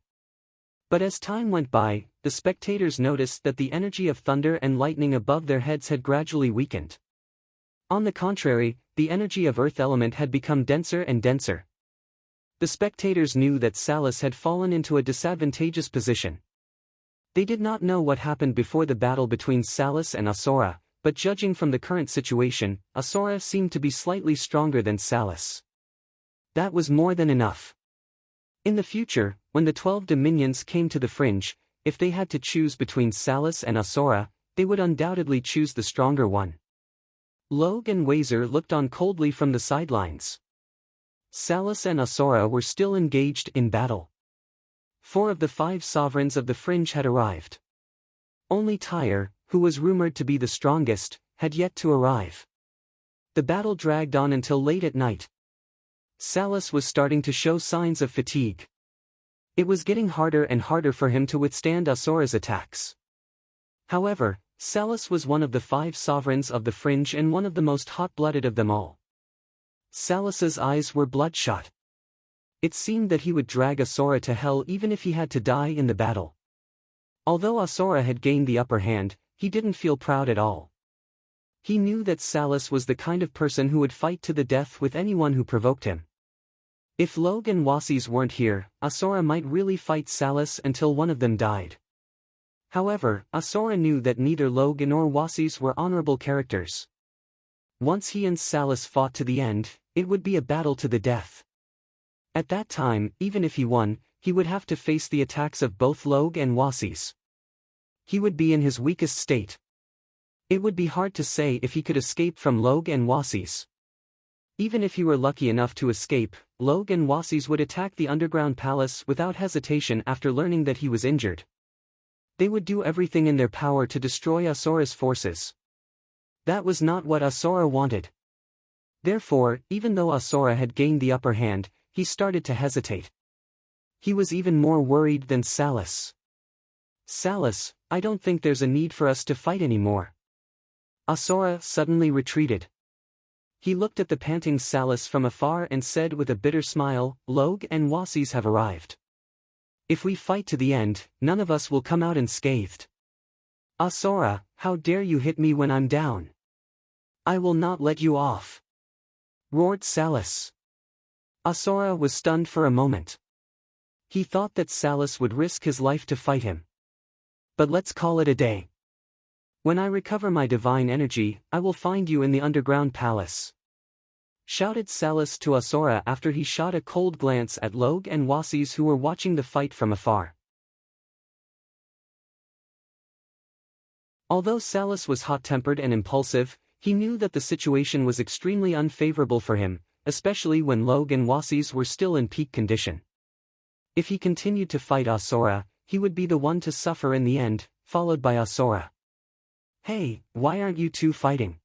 But as time went by, the spectators noticed that the energy of thunder and lightning above their heads had gradually weakened. On the contrary, the energy of earth element had become denser and denser. The spectators knew that Salus had fallen into a disadvantageous position. They did not know what happened before the battle between Salus and Asura, but judging from the current situation, Asura seemed to be slightly stronger than Salus. That was more than enough. In the future, when the 12 dominions came to the fringe, if they had to choose between Salus and Asura, they would undoubtedly choose the stronger one. Logue and Wazer looked on coldly from the sidelines. Salus and Asura were still engaged in battle. 4 of the 5 sovereigns of the fringe had arrived. Only Tyre, who was rumored to be the strongest, had yet to arrive. The battle dragged on until late at night. Salus was starting to show signs of fatigue. It was getting harder and harder for him to withstand Asura's attacks. However, Salus was one of the 5 sovereigns of the fringe and one of the most hot-blooded of them all. Salus's eyes were bloodshot. It seemed that he would drag Asura to hell even if he had to die in the battle. Although Asura had gained the upper hand, he didn't feel proud at all. He knew that Salus was the kind of person who would fight to the death with anyone who provoked him. If Logue and Wasis weren't here, Asura might really fight Salus until one of them died. However, Asura knew that neither Logue nor Wasis were honorable characters. Once he and Salus fought to the end, it would be a battle to the death. At that time, even if he won, he would have to face the attacks of both Logue and Wasis. He would be in his weakest state. It would be hard to say if he could escape from Logue and Wasis. Even if he were lucky enough to escape, Logue and Wasis would attack the underground palace without hesitation after learning that he was injured. They would do everything in their power to destroy Asura's forces. That was not what Asura wanted. Therefore, even though Asura had gained the upper hand, he started to hesitate. He was even more worried than Salus. Salus, I don't think there's a need for us to fight anymore. Asura suddenly retreated. He looked at the panting Salus from afar and said with a bitter smile, Logue and Wasis have arrived. If we fight to the end, none of us will come out unscathed. Asura, how dare you hit me when I'm down? I will not let you off. Roared Salus. Asura was stunned for a moment. He thought that Salus would risk his life to fight him. But let's call it a day. When I recover my divine energy, I will find you in the underground palace. Shouted Salus to Asura after he shot a cold glance at Log and Wasis who were watching the fight from afar. Although Salus was hot-tempered and impulsive, he knew that the situation was extremely unfavorable for him, especially when Log and Wasis were still in peak condition. If he continued to fight Asura, he would be the one to suffer in the end, followed by Asura. Hey, why aren't you two fighting?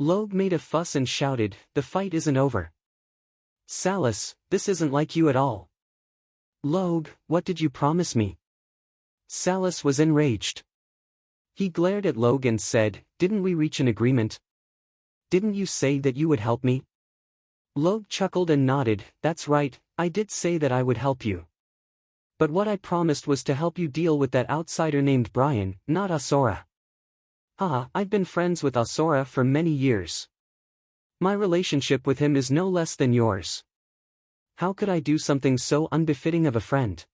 Log made a fuss and shouted, the fight isn't over. Salus, this isn't like you at all. Log, what did you promise me? Salus was enraged. He glared at Log and said, didn't we reach an agreement? Didn't you say that you would help me? Log chuckled and nodded, that's right, I did say that I would help you. But what I promised was to help you deal with that outsider named Brian, not Asura. Haha, I've been friends with Asura for many years. My relationship with him is no less than yours. How could I do something so unbefitting of a friend?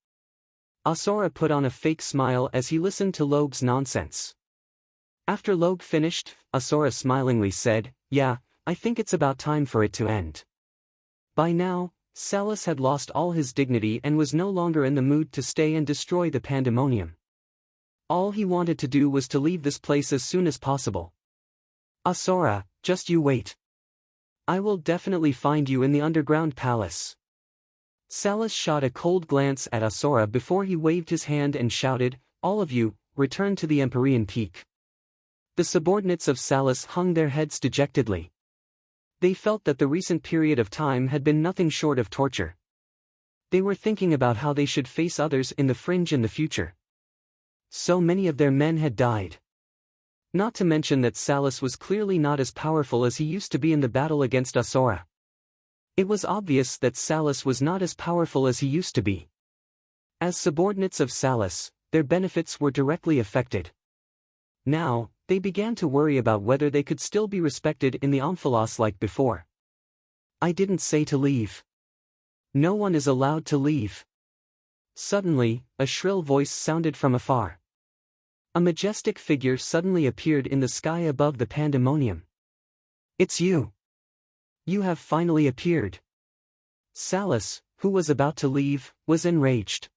Asura put on a fake smile as he listened to Log's nonsense. After Log finished, Asura smilingly said, yeah, I think it's about time for it to end. By now, Salus had lost all his dignity and was no longer in the mood to stay and destroy the pandemonium. All he wanted to do was to leave this place as soon as possible. Asura, just you wait. I will definitely find you in the underground palace. Salus shot a cold glance at Asura before he waved his hand and shouted, all of you, return to the Empyrean Peak. The subordinates of Salus hung their heads dejectedly. They felt that the recent period of time had been nothing short of torture. They were thinking about how they should face others in the fringe in the future. So many of their men had died. Not to mention that Salus was clearly not as powerful as he used to be in the battle against Asura. It was obvious that Salus was not as powerful as he used to be. As subordinates of Salus, their benefits were directly affected. Now, they began to worry about whether they could still be respected in the Omphalos like before. I didn't say to leave. No one is allowed to leave. Suddenly, a shrill voice sounded from afar. A majestic figure suddenly appeared in the sky above the pandemonium. It's you. You have finally appeared. Salus, who was about to leave, was enraged.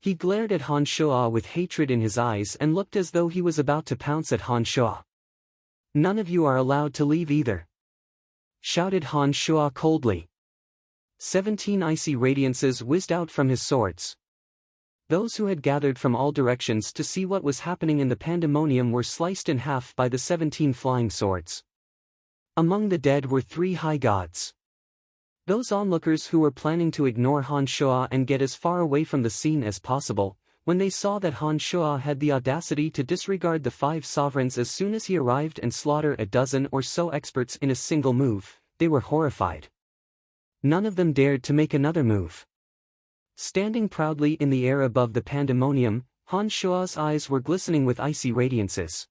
He glared at Han Shuo with hatred in his eyes and looked as though he was about to pounce at Han Shuo. None of you are allowed to leave either. Shouted Han Shuo coldly. 17 icy radiances whizzed out from his swords. Those who had gathered from all directions to see what was happening in the pandemonium were sliced in half by the 17 flying swords. Among the dead were 3 high gods. Those onlookers who were planning to ignore Han Shuo and get as far away from the scene as possible, when they saw that Han Shuo had the audacity to disregard the 5 sovereigns as soon as he arrived and slaughter a dozen or so experts in a single move, they were horrified. None of them dared to make another move. Standing proudly in the air above the pandemonium, Han Shuo's eyes were glistening with icy radiances.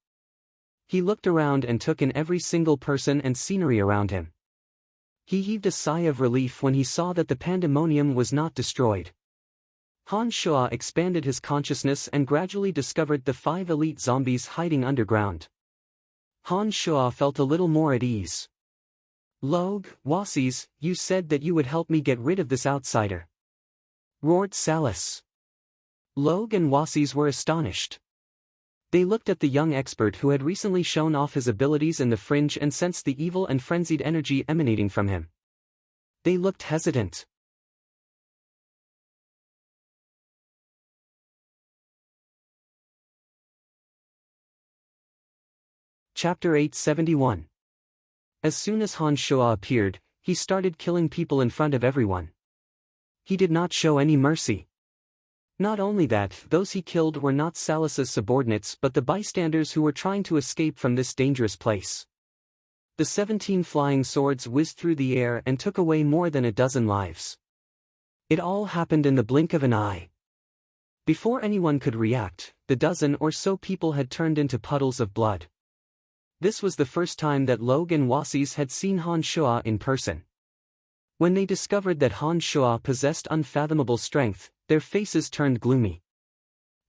He looked around and took in every single person and scenery around him. He heaved a sigh of relief when he saw that the pandemonium was not destroyed. Han Shuo expanded his consciousness and gradually discovered the 5 elite zombies hiding underground. Han Shuo felt a little more at ease. Log, Wasis, you said that you would help me get rid of this outsider. Roared Salus. Log and Wasis were astonished. They looked at the young expert who had recently shown off his abilities in the fringe and sensed the evil and frenzied energy emanating from him. They looked hesitant. Chapter 871. As soon as Han Shuo appeared, he started killing people in front of everyone. He did not show any mercy. Not only that, those he killed were not Salus's subordinates but the bystanders who were trying to escape from this dangerous place. The 17 flying swords whizzed through the air and took away more than a dozen lives. It all happened in the blink of an eye. Before anyone could react, the dozen or so people had turned into puddles of blood. This was the first time that Log and Wasis had seen Han Shuo in person. When they discovered that Han Shuo possessed unfathomable strength, their faces turned gloomy.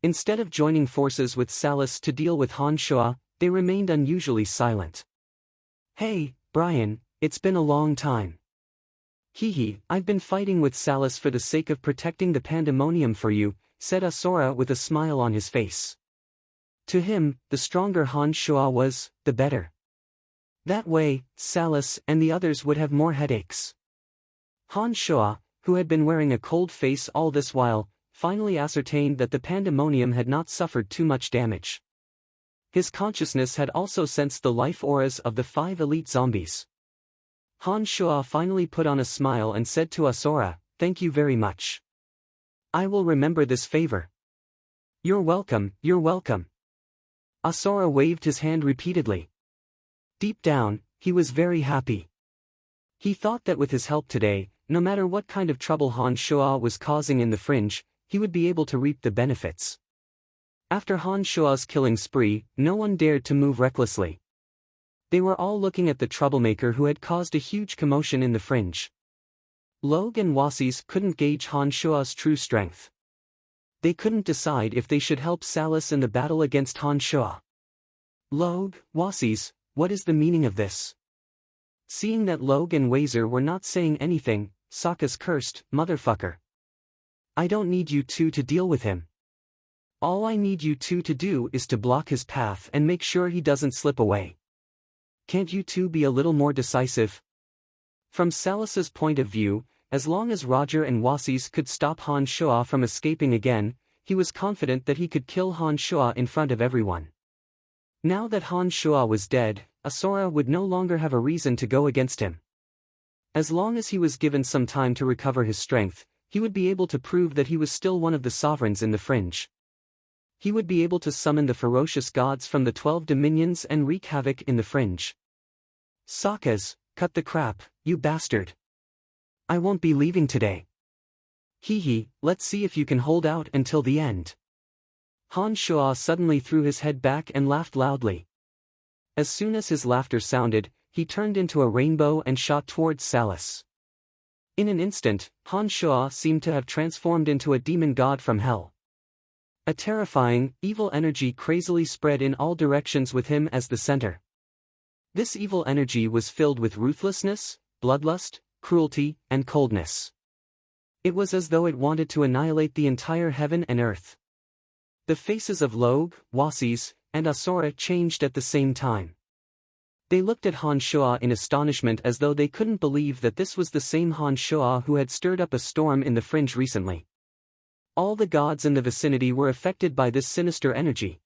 Instead of joining forces with Salus to deal with Han Shuo, they remained unusually silent. "Hey, Brian, it's been a long time." "Hee, I've been fighting with Salus for the sake of protecting the pandemonium for you," said Asura with a smile on his face. To him, the stronger Han Shuo was, the better. That way, Salus and the others would have more headaches. Han Shuo, who had been wearing a cold face all this while, finally ascertained that the pandemonium had not suffered too much damage. His consciousness had also sensed the life auras of the 5 elite zombies. Han Shuo finally put on a smile and said to Asura, "Thank you very much. I will remember this favor." You're welcome, you're welcome." Asura waved his hand repeatedly. Deep down, he was very happy. He thought that with his help today, no matter what kind of trouble Han Shuo was causing in the fringe, he would be able to reap the benefits. After Han Shuo's killing spree, no one dared to move recklessly. They were all looking at the troublemaker who had caused a huge commotion in the fringe. Logue and Wasis couldn't gauge Han Shuo's true strength. They couldn't decide if they should help Salus in the battle against Han Shuo. "Logue, Wasis, what is the meaning of this?" Seeing that Logue and Wazer were not saying anything, Sokka's cursed, "Motherfucker. I don't need you two to deal with him. All I need you two to do is to block his path and make sure he doesn't slip away. Can't you two be a little more decisive?" From Salus's point of view, as long as Roger and Wasis could stop Han Shuo from escaping again, he was confident that he could kill Han Shuo in front of everyone. Now that Han Shuo was dead, Asura would no longer have a reason to go against him. As long as he was given some time to recover his strength, he would be able to prove that he was still one of the sovereigns in the fringe. He would be able to summon the ferocious gods from the 12 dominions and wreak havoc in the fringe. "Sokka's, cut the crap, you bastard. I won't be leaving today. Hee, let's see if you can hold out until the end." Han Shuo suddenly threw his head back and laughed loudly. As soon as his laughter sounded, he turned into a rainbow and shot towards Salus. In an instant, Han Shuo seemed to have transformed into a demon god from hell. A terrifying, evil energy crazily spread in all directions with him as the center. This evil energy was filled with ruthlessness, bloodlust, cruelty, and coldness. It was as though it wanted to annihilate the entire heaven and earth. The faces of Logue, Wasis, and Asura changed at the same time. They looked at Han Shuo in astonishment as though they couldn't believe that this was the same Han Shuo who had stirred up a storm in the fringe recently. All the gods in the vicinity were affected by this sinister energy.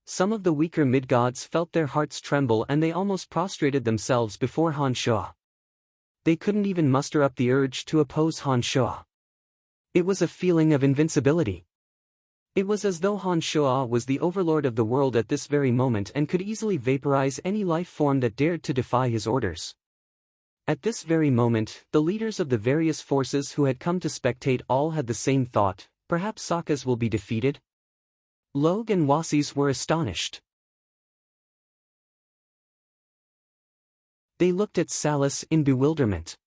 Some of the weaker mid-gods felt their hearts tremble and they almost prostrated themselves before Han Shuo. They couldn't even muster up the urge to oppose Han Shuo. It was a feeling of invincibility. It was as though Han Shuo was the overlord of the world at this very moment and could easily vaporize any life form that dared to defy his orders. At this very moment, the leaders of the various forces who had come to spectate all had the same thought: perhaps Sokka's will be defeated? Logue and Wasis were astonished. They looked at Salus in bewilderment.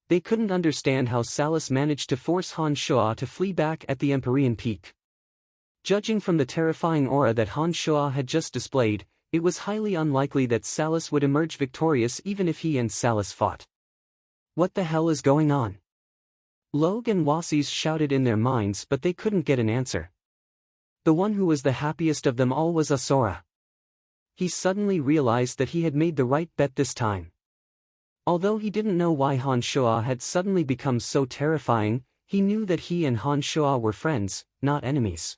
They couldn't understand how Salus managed to force Han Shuo to flee back at the Empyrean Peak. Judging from the terrifying aura that Han Shuo had just displayed, it was highly unlikely that Salus would emerge victorious even if he and Salus fought. What the hell is going on? Logue and Wasis shouted in their minds, but they couldn't get an answer. The one who was the happiest of them all was Asura. He suddenly realized that he had made the right bet this time. Although he didn't know why Han Shuo had suddenly become so terrifying, he knew that he and Han Shuo were friends, not enemies.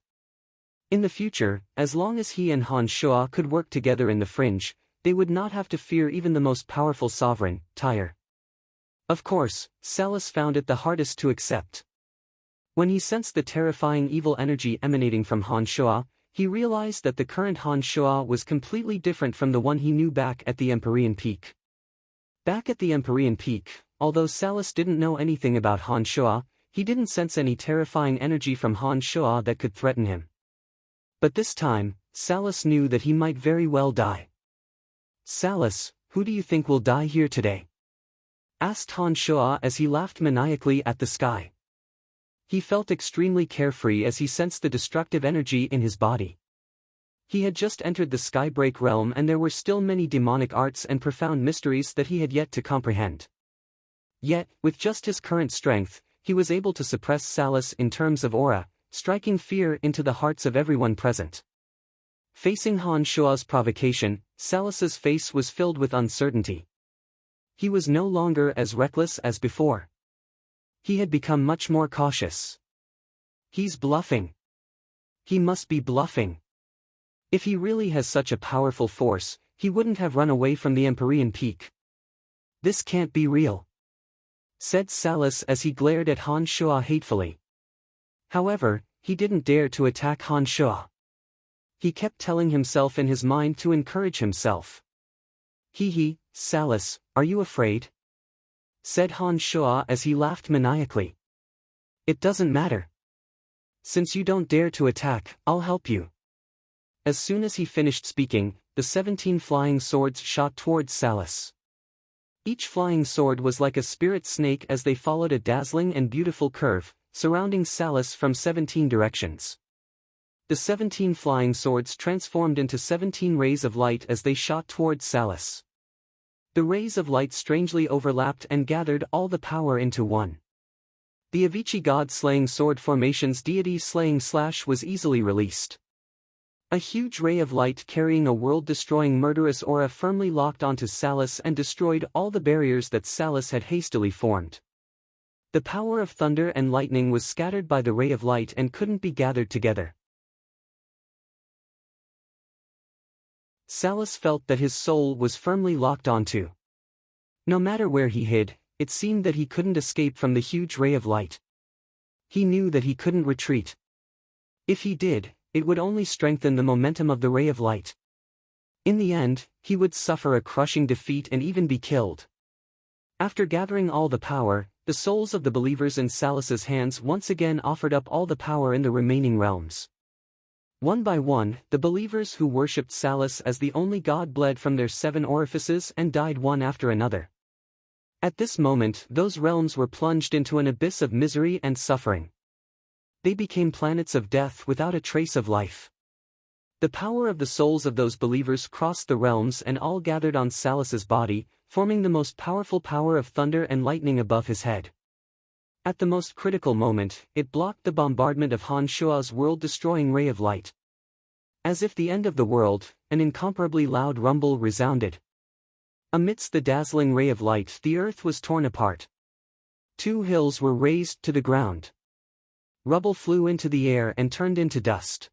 In the future, as long as he and Han Shuo could work together in the fringe, they would not have to fear even the most powerful sovereign, Tyre. Of course, Salus found it the hardest to accept. When he sensed the terrifying evil energy emanating from Han Shuo, he realized that the current Han Shuo was completely different from the one he knew back at the Empyrean Peak. Back at the Empyrean Peak, although Salus didn't know anything about Han Shuo, he didn't sense any terrifying energy from Han Shuo that could threaten him. But this time, Salus knew that he might very well die. "Salus, who do you think will die here today?" asked Han Shuo as he laughed maniacally at the sky. He felt extremely carefree as he sensed the destructive energy in his body. He had just entered the Skybreak realm and there were still many demonic arts and profound mysteries that he had yet to comprehend. Yet, with just his current strength, he was able to suppress Salus in terms of aura, striking fear into the hearts of everyone present. Facing Han Shuo's provocation, Salus's face was filled with uncertainty. He was no longer as reckless as before. He had become much more cautious. He's bluffing. He must be bluffing. If he really has such a powerful force, he wouldn't have run away from the Empyrean Peak. This can't be real, said Salus as he glared at Han Shuo hatefully. However, he didn't dare to attack Han Shuo. He kept telling himself in his mind to encourage himself. Hee, Salus, are you afraid? Said Han Shuo as he laughed maniacally. It doesn't matter. Since you don't dare to attack, I'll help you. As soon as he finished speaking, the 17 flying swords shot towards Salus. Each flying sword was like a spirit snake as they followed a dazzling and beautiful curve, surrounding Salus from 17 directions. The 17 flying swords transformed into 17 rays of light as they shot towards Salus. The rays of light strangely overlapped and gathered all the power into one. The Avicii god-slaying sword formation's deity-slaying slash was easily released. A huge ray of light carrying a world-destroying murderous aura firmly locked onto Salus and destroyed all the barriers that Salus had hastily formed. The power of thunder and lightning was scattered by the ray of light and couldn't be gathered together. Salus felt that his soul was firmly locked onto. No matter where he hid, it seemed that he couldn't escape from the huge ray of light. He knew that he couldn't retreat. If he did, it would only strengthen the momentum of the ray of light. In the end, he would suffer a crushing defeat and even be killed. After gathering all the power, the souls of the believers in Salus's hands once again offered up all the power in the remaining realms. One by one, the believers who worshipped Salus as the only god bled from their 7 orifices and died one after another. At this moment, those realms were plunged into an abyss of misery and suffering. They became planets of death without a trace of life. The power of the souls of those believers crossed the realms and all gathered on Salus's body, forming the most powerful power of thunder and lightning above his head. At the most critical moment, it blocked the bombardment of Han Shuo's world-destroying ray of light. As if the end of the world, an incomparably loud rumble resounded. Amidst the dazzling ray of light, the earth was torn apart. 2 hills were razed to the ground. Rubble flew into the air and turned into dust.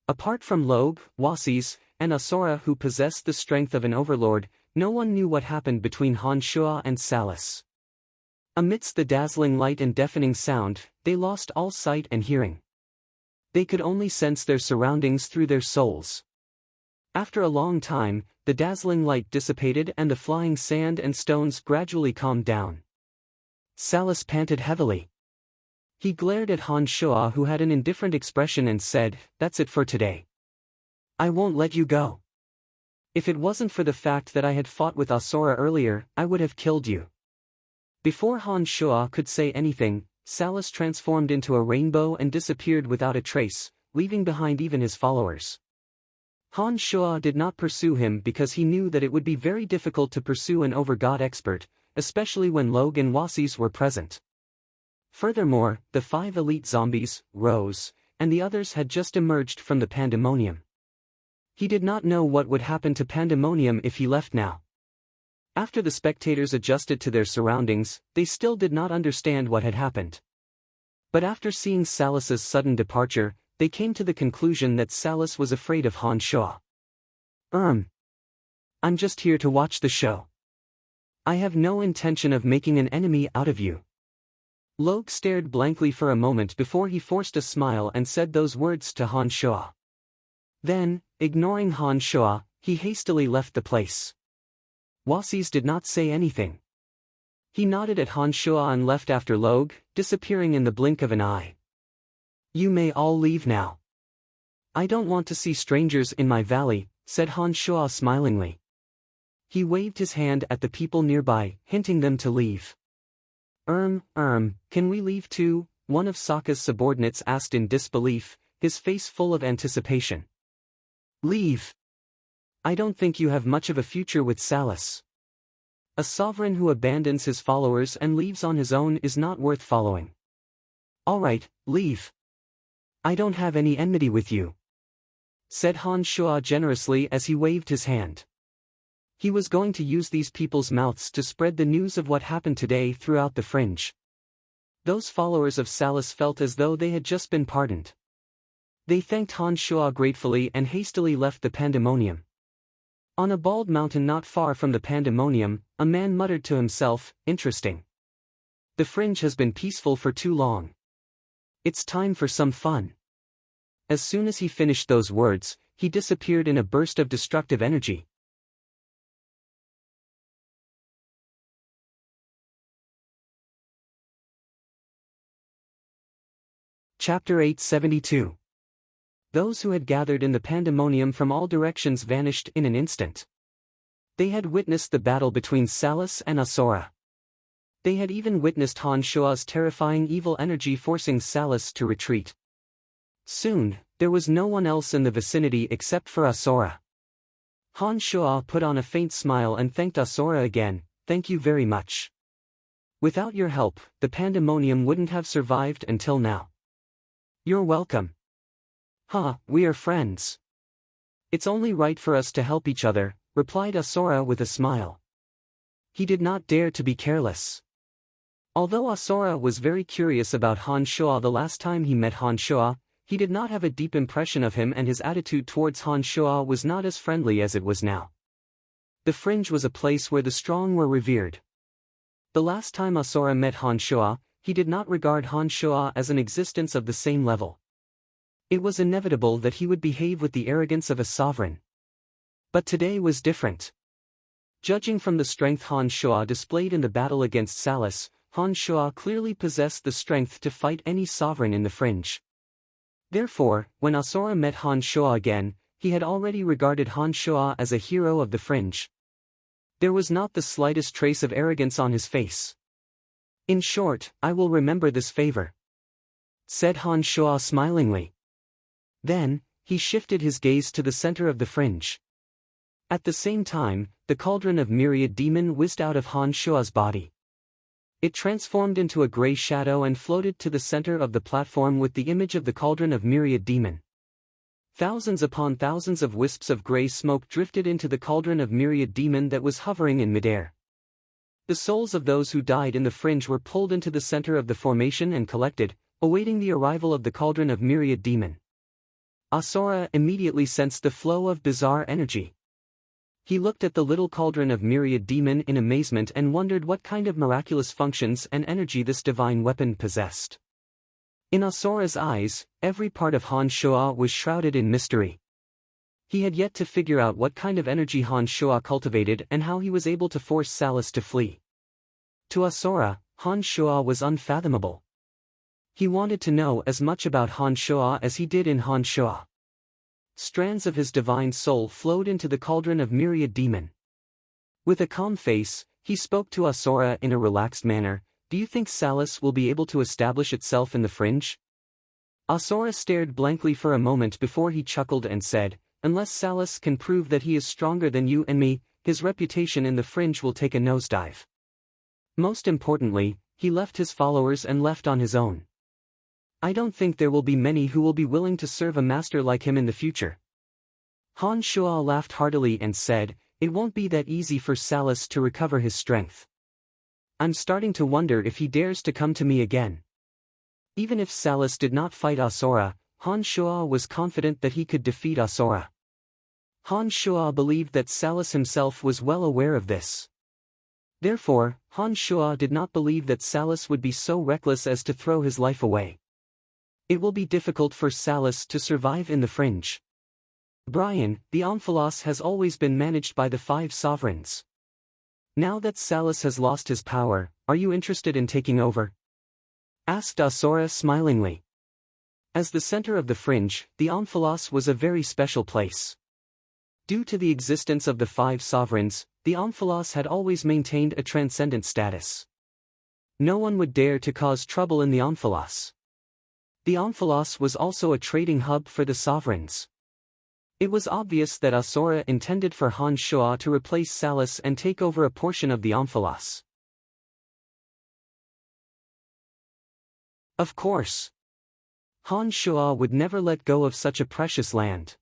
Apart from Log, Wasis, and Asura who possessed the strength of an overlord, no one knew what happened between Han Shuo and Salus. Amidst the dazzling light and deafening sound, they lost all sight and hearing. They could only sense their surroundings through their souls. After a long time, the dazzling light dissipated and the flying sand and stones gradually calmed down. Salus panted heavily. He glared at Han Shuo who had an indifferent expression and said, "That's it for today. I won't let you go. If it wasn't for the fact that I had fought with Asura earlier, I would have killed you." Before Han Shuo could say anything, Salus transformed into a rainbow and disappeared without a trace, leaving behind even his followers. Han Shuo did not pursue him because he knew that it would be very difficult to pursue an over-god expert, especially when Log and Wasis were present. Furthermore, the 5 elite zombies, Rose, and the others had just emerged from the Pandemonium. He did not know what would happen to Pandemonium if he left now. After the spectators adjusted to their surroundings, they still did not understand what had happened. But after seeing Salus's sudden departure, they came to the conclusion that Salus was afraid of Han Shuo. I'm just here to watch the show. I have no intention of making an enemy out of you." Log stared blankly for a moment before he forced a smile and said those words to Han Shuo. Then, ignoring Han Shuo, he hastily left the place. Wasis did not say anything. He nodded at Han Shuo and left after Log, disappearing in the blink of an eye. "You may all leave now. I don't want to see strangers in my valley," said Han Shuo smilingly. He waved his hand at the people nearby, hinting them to leave. Can we leave too?" one of Sokka's subordinates asked in disbelief, his face full of anticipation. "Leave? I don't think you have much of a future with Salus. A sovereign who abandons his followers and leaves on his own is not worth following. Alright, leave. I don't have any enmity with you," said Han Shuo generously as he waved his hand. He was going to use these people's mouths to spread the news of what happened today throughout the fringe. Those followers of Salus felt as though they had just been pardoned. They thanked Han Shuo gratefully and hastily left the pandemonium. On a bald mountain not far from the pandemonium, a man muttered to himself, "Interesting. The fringe has been peaceful for too long. It's time for some fun." As soon as he finished those words, he disappeared in a burst of destructive energy. Chapter 872. Those who had gathered in the pandemonium from all directions vanished in an instant. They had witnessed the battle between Salus and Asura. They had even witnessed Han Shuo's terrifying evil energy forcing Salus to retreat. Soon, there was no one else in the vicinity except for Asura. Han Shuo put on a faint smile and thanked Asura again. "Thank you very much. Without your help, the pandemonium wouldn't have survived until now." "You're welcome. We are friends. It's only right for us to help each other," replied Asura with a smile. He did not dare to be careless. Although Asura was very curious about Han Shuo the last time he met Han Shuo, he did not have a deep impression of him and his attitude towards Han Shuo was not as friendly as it was now. The fringe was a place where the strong were revered. The last time Asura met Han Shuo, he did not regard Han Shuo as an existence of the same level. It was inevitable that he would behave with the arrogance of a sovereign. But today was different. Judging from the strength Han Shuo displayed in the battle against Salus, Han Shuo clearly possessed the strength to fight any sovereign in the fringe. Therefore, when Asura met Han Shuo again, he had already regarded Han Shuo as a hero of the fringe. There was not the slightest trace of arrogance on his face. "In short, I will remember this favor," said Han Shuo smilingly. Then, he shifted his gaze to the center of the fringe. At the same time, the cauldron of myriad demon whizzed out of Han Shuo's body. It transformed into a gray shadow and floated to the center of the platform with the image of the cauldron of myriad demon. Thousands upon thousands of wisps of gray smoke drifted into the cauldron of myriad demon that was hovering in midair. The souls of those who died in the fringe were pulled into the center of the formation and collected, awaiting the arrival of the cauldron of myriad demon. Asura immediately sensed the flow of bizarre energy. He looked at the little cauldron of myriad demon in amazement and wondered what kind of miraculous functions and energy this divine weapon possessed. In Asura's eyes, every part of Han Shuo was shrouded in mystery. He had yet to figure out what kind of energy Han Shuo cultivated and how he was able to force Salus to flee. To Asura, Han Shuo was unfathomable. He wanted to know as much about Han Shuo as he did in Han Shuo. Strands of his divine soul flowed into the cauldron of myriad demon. With a calm face, he spoke to Asura in a relaxed manner. "Do you think Salus will be able to establish itself in the fringe?" Asura stared blankly for a moment before he chuckled and said, "Unless Salus can prove that he is stronger than you and me, his reputation in the fringe will take a nosedive. Most importantly, he left his followers and left on his own. I don't think there will be many who will be willing to serve a master like him in the future." Han Shuo laughed heartily and said, "It won't be that easy for Salus to recover his strength. I'm starting to wonder if he dares to come to me again." Even if Salus did not fight Asura, Han Shuo was confident that he could defeat Asura. Han Shuo believed that Salus himself was well aware of this. Therefore, Han Shuo did not believe that Salus would be so reckless as to throw his life away. It will be difficult for Salus to survive in the fringe. "Brian, the Omphalos has always been managed by the 5 sovereigns. Now that Salus has lost his power, are you interested in taking over?" asked Asura smilingly. As the center of the fringe, the Omphalos was a very special place. Due to the existence of the 5 sovereigns, the Omphalos had always maintained a transcendent status. No one would dare to cause trouble in the Omphalos. The Omphalos was also a trading hub for the sovereigns. It was obvious that Asura intended for Han Shuo to replace Salus and take over a portion of the Omphalos. Of course, Han Shuo would never let go of such a precious land.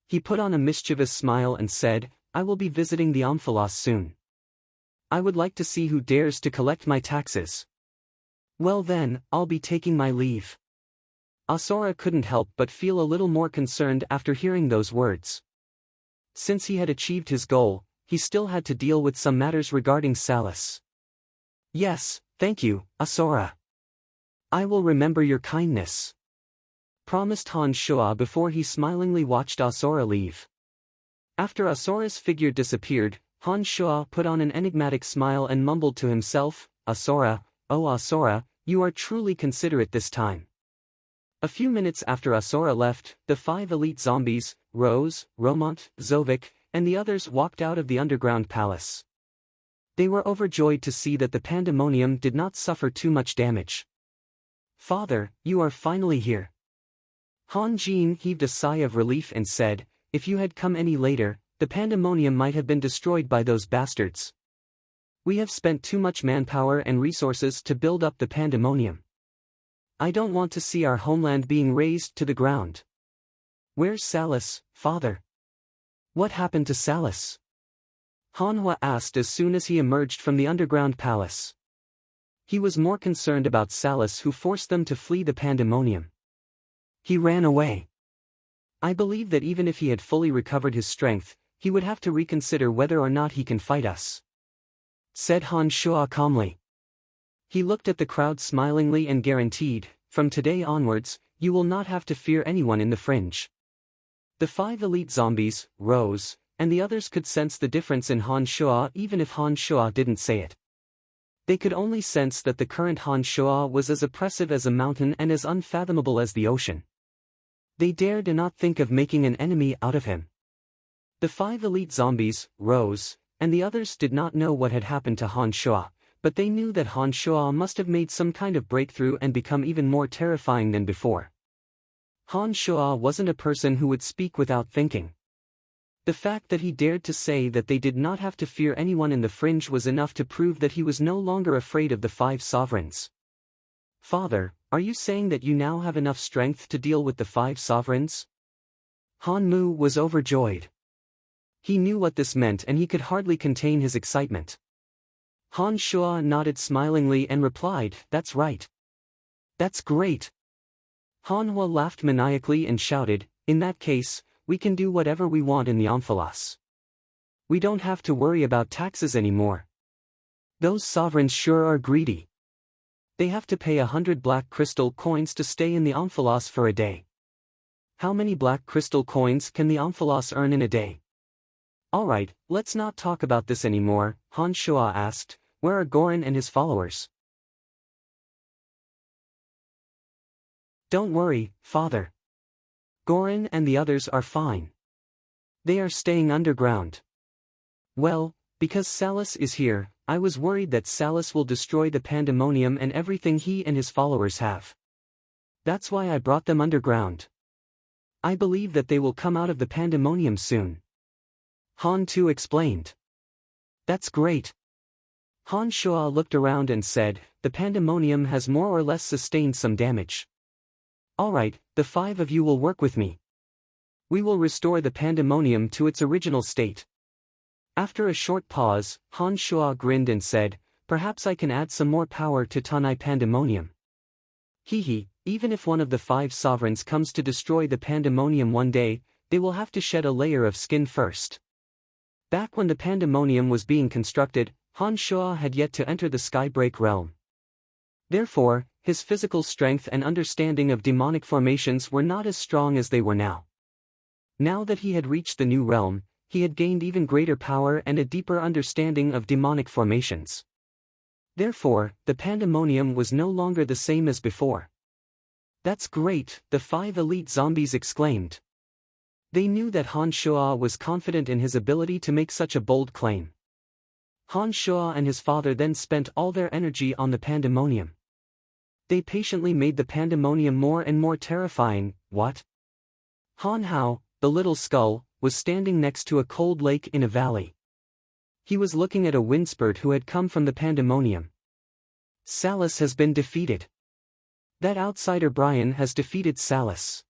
He put on a mischievous smile and said, "I will be visiting the Omphalos soon. I would like to see who dares to collect my taxes. Well then, I'll be taking my leave." Asura couldn't help but feel a little more concerned after hearing those words. Since he had achieved his goal, he still had to deal with some matters regarding Salus. "Yes, thank you, Asura. I will remember your kindness," promised Han Shuo before he smilingly watched Asura leave. After Asura's figure disappeared, Han Shuo put on an enigmatic smile and mumbled to himself, "Asura, oh Asura, you are truly considerate this time." A few minutes after Asura left, the 5 elite zombies, Rose, Romont, Zovik, and the others walked out of the underground palace. They were overjoyed to see that the pandemonium did not suffer too much damage. "Father, you are finally here." Han Jin heaved a sigh of relief and said, "If you had come any later, the pandemonium might have been destroyed by those bastards. We have spent too much manpower and resources to build up the pandemonium. I don't want to see our homeland being razed to the ground." "Where's Salus, father? What happened to Salus?" Hanwha asked as soon as he emerged from the underground palace. He was more concerned about Salus, who forced them to flee the pandemonium. "He ran away. I believe that even if he had fully recovered his strength, he would have to reconsider whether or not he can fight us," said Han Shuo calmly. He looked at the crowd smilingly and guaranteed, "From today onwards, you will not have to fear anyone in the fringe." The 5 elite zombies, Rose, and the others could sense the difference in Han Shuo even if Han Shuo didn't say it. They could only sense that the current Han Shuo was as oppressive as a mountain and as unfathomable as the ocean. They dared not think of making an enemy out of him. The 5 elite zombies, Rose, and the others did not know what had happened to Han Shuo, but they knew that Han Shuo must have made some kind of breakthrough and become even more terrifying than before. Han Shuo wasn't a person who would speak without thinking. The fact that he dared to say that they did not have to fear anyone in the fringe was enough to prove that he was no longer afraid of the 5 sovereigns. "Father, are you saying that you now have enough strength to deal with the 5 sovereigns?" Han Mu was overjoyed. He knew what this meant and he could hardly contain his excitement. Han Shuo nodded smilingly and replied, "That's right. That's great." Hanwha laughed maniacally and shouted, "In that case, we can do whatever we want in the Omphalos. We don't have to worry about taxes anymore. Those sovereigns sure are greedy. They have to pay 100 black crystal coins to stay in the Omphalos for a day. How many black crystal coins can the Omphalos earn in a day?" "Alright, let's not talk about this anymore," Han Shuo asked, "Where are Gorin and his followers?" "Don't worry, father. Gorin and the others are fine. They are staying underground." "Well, because Salus is here, I was worried that Salus will destroy the pandemonium and everything he and his followers have. That's why I brought them underground. I believe that they will come out of the pandemonium soon." Han Tu explained. "That's great." Han Shuo looked around and said, "The pandemonium has more or less sustained some damage. Alright, the 5 of you will work with me. We will restore the pandemonium to its original state." After a short pause, Han Shuo grinned and said, "Perhaps I can add some more power to Tanai Pandemonium. Hehe, even if one of the 5 sovereigns comes to destroy the pandemonium one day, they will have to shed a layer of skin first." Back when the pandemonium was being constructed, Han Shuo had yet to enter the Skybreak realm. Therefore, his physical strength and understanding of demonic formations were not as strong as they were now. Now that he had reached the new realm, he had gained even greater power and a deeper understanding of demonic formations. Therefore, the pandemonium was no longer the same as before. "That's great," the 5 elite zombies exclaimed. They knew that Han Shuo was confident in his ability to make such a bold claim. Han Shuo and his father then spent all their energy on the pandemonium. They patiently made the pandemonium more and more terrifying. What? Han Hao, the little skull, was standing next to a cold lake in a valley. He was looking at a windspurt who had come from the pandemonium. Salus has been defeated. That outsider Brian has defeated Salus.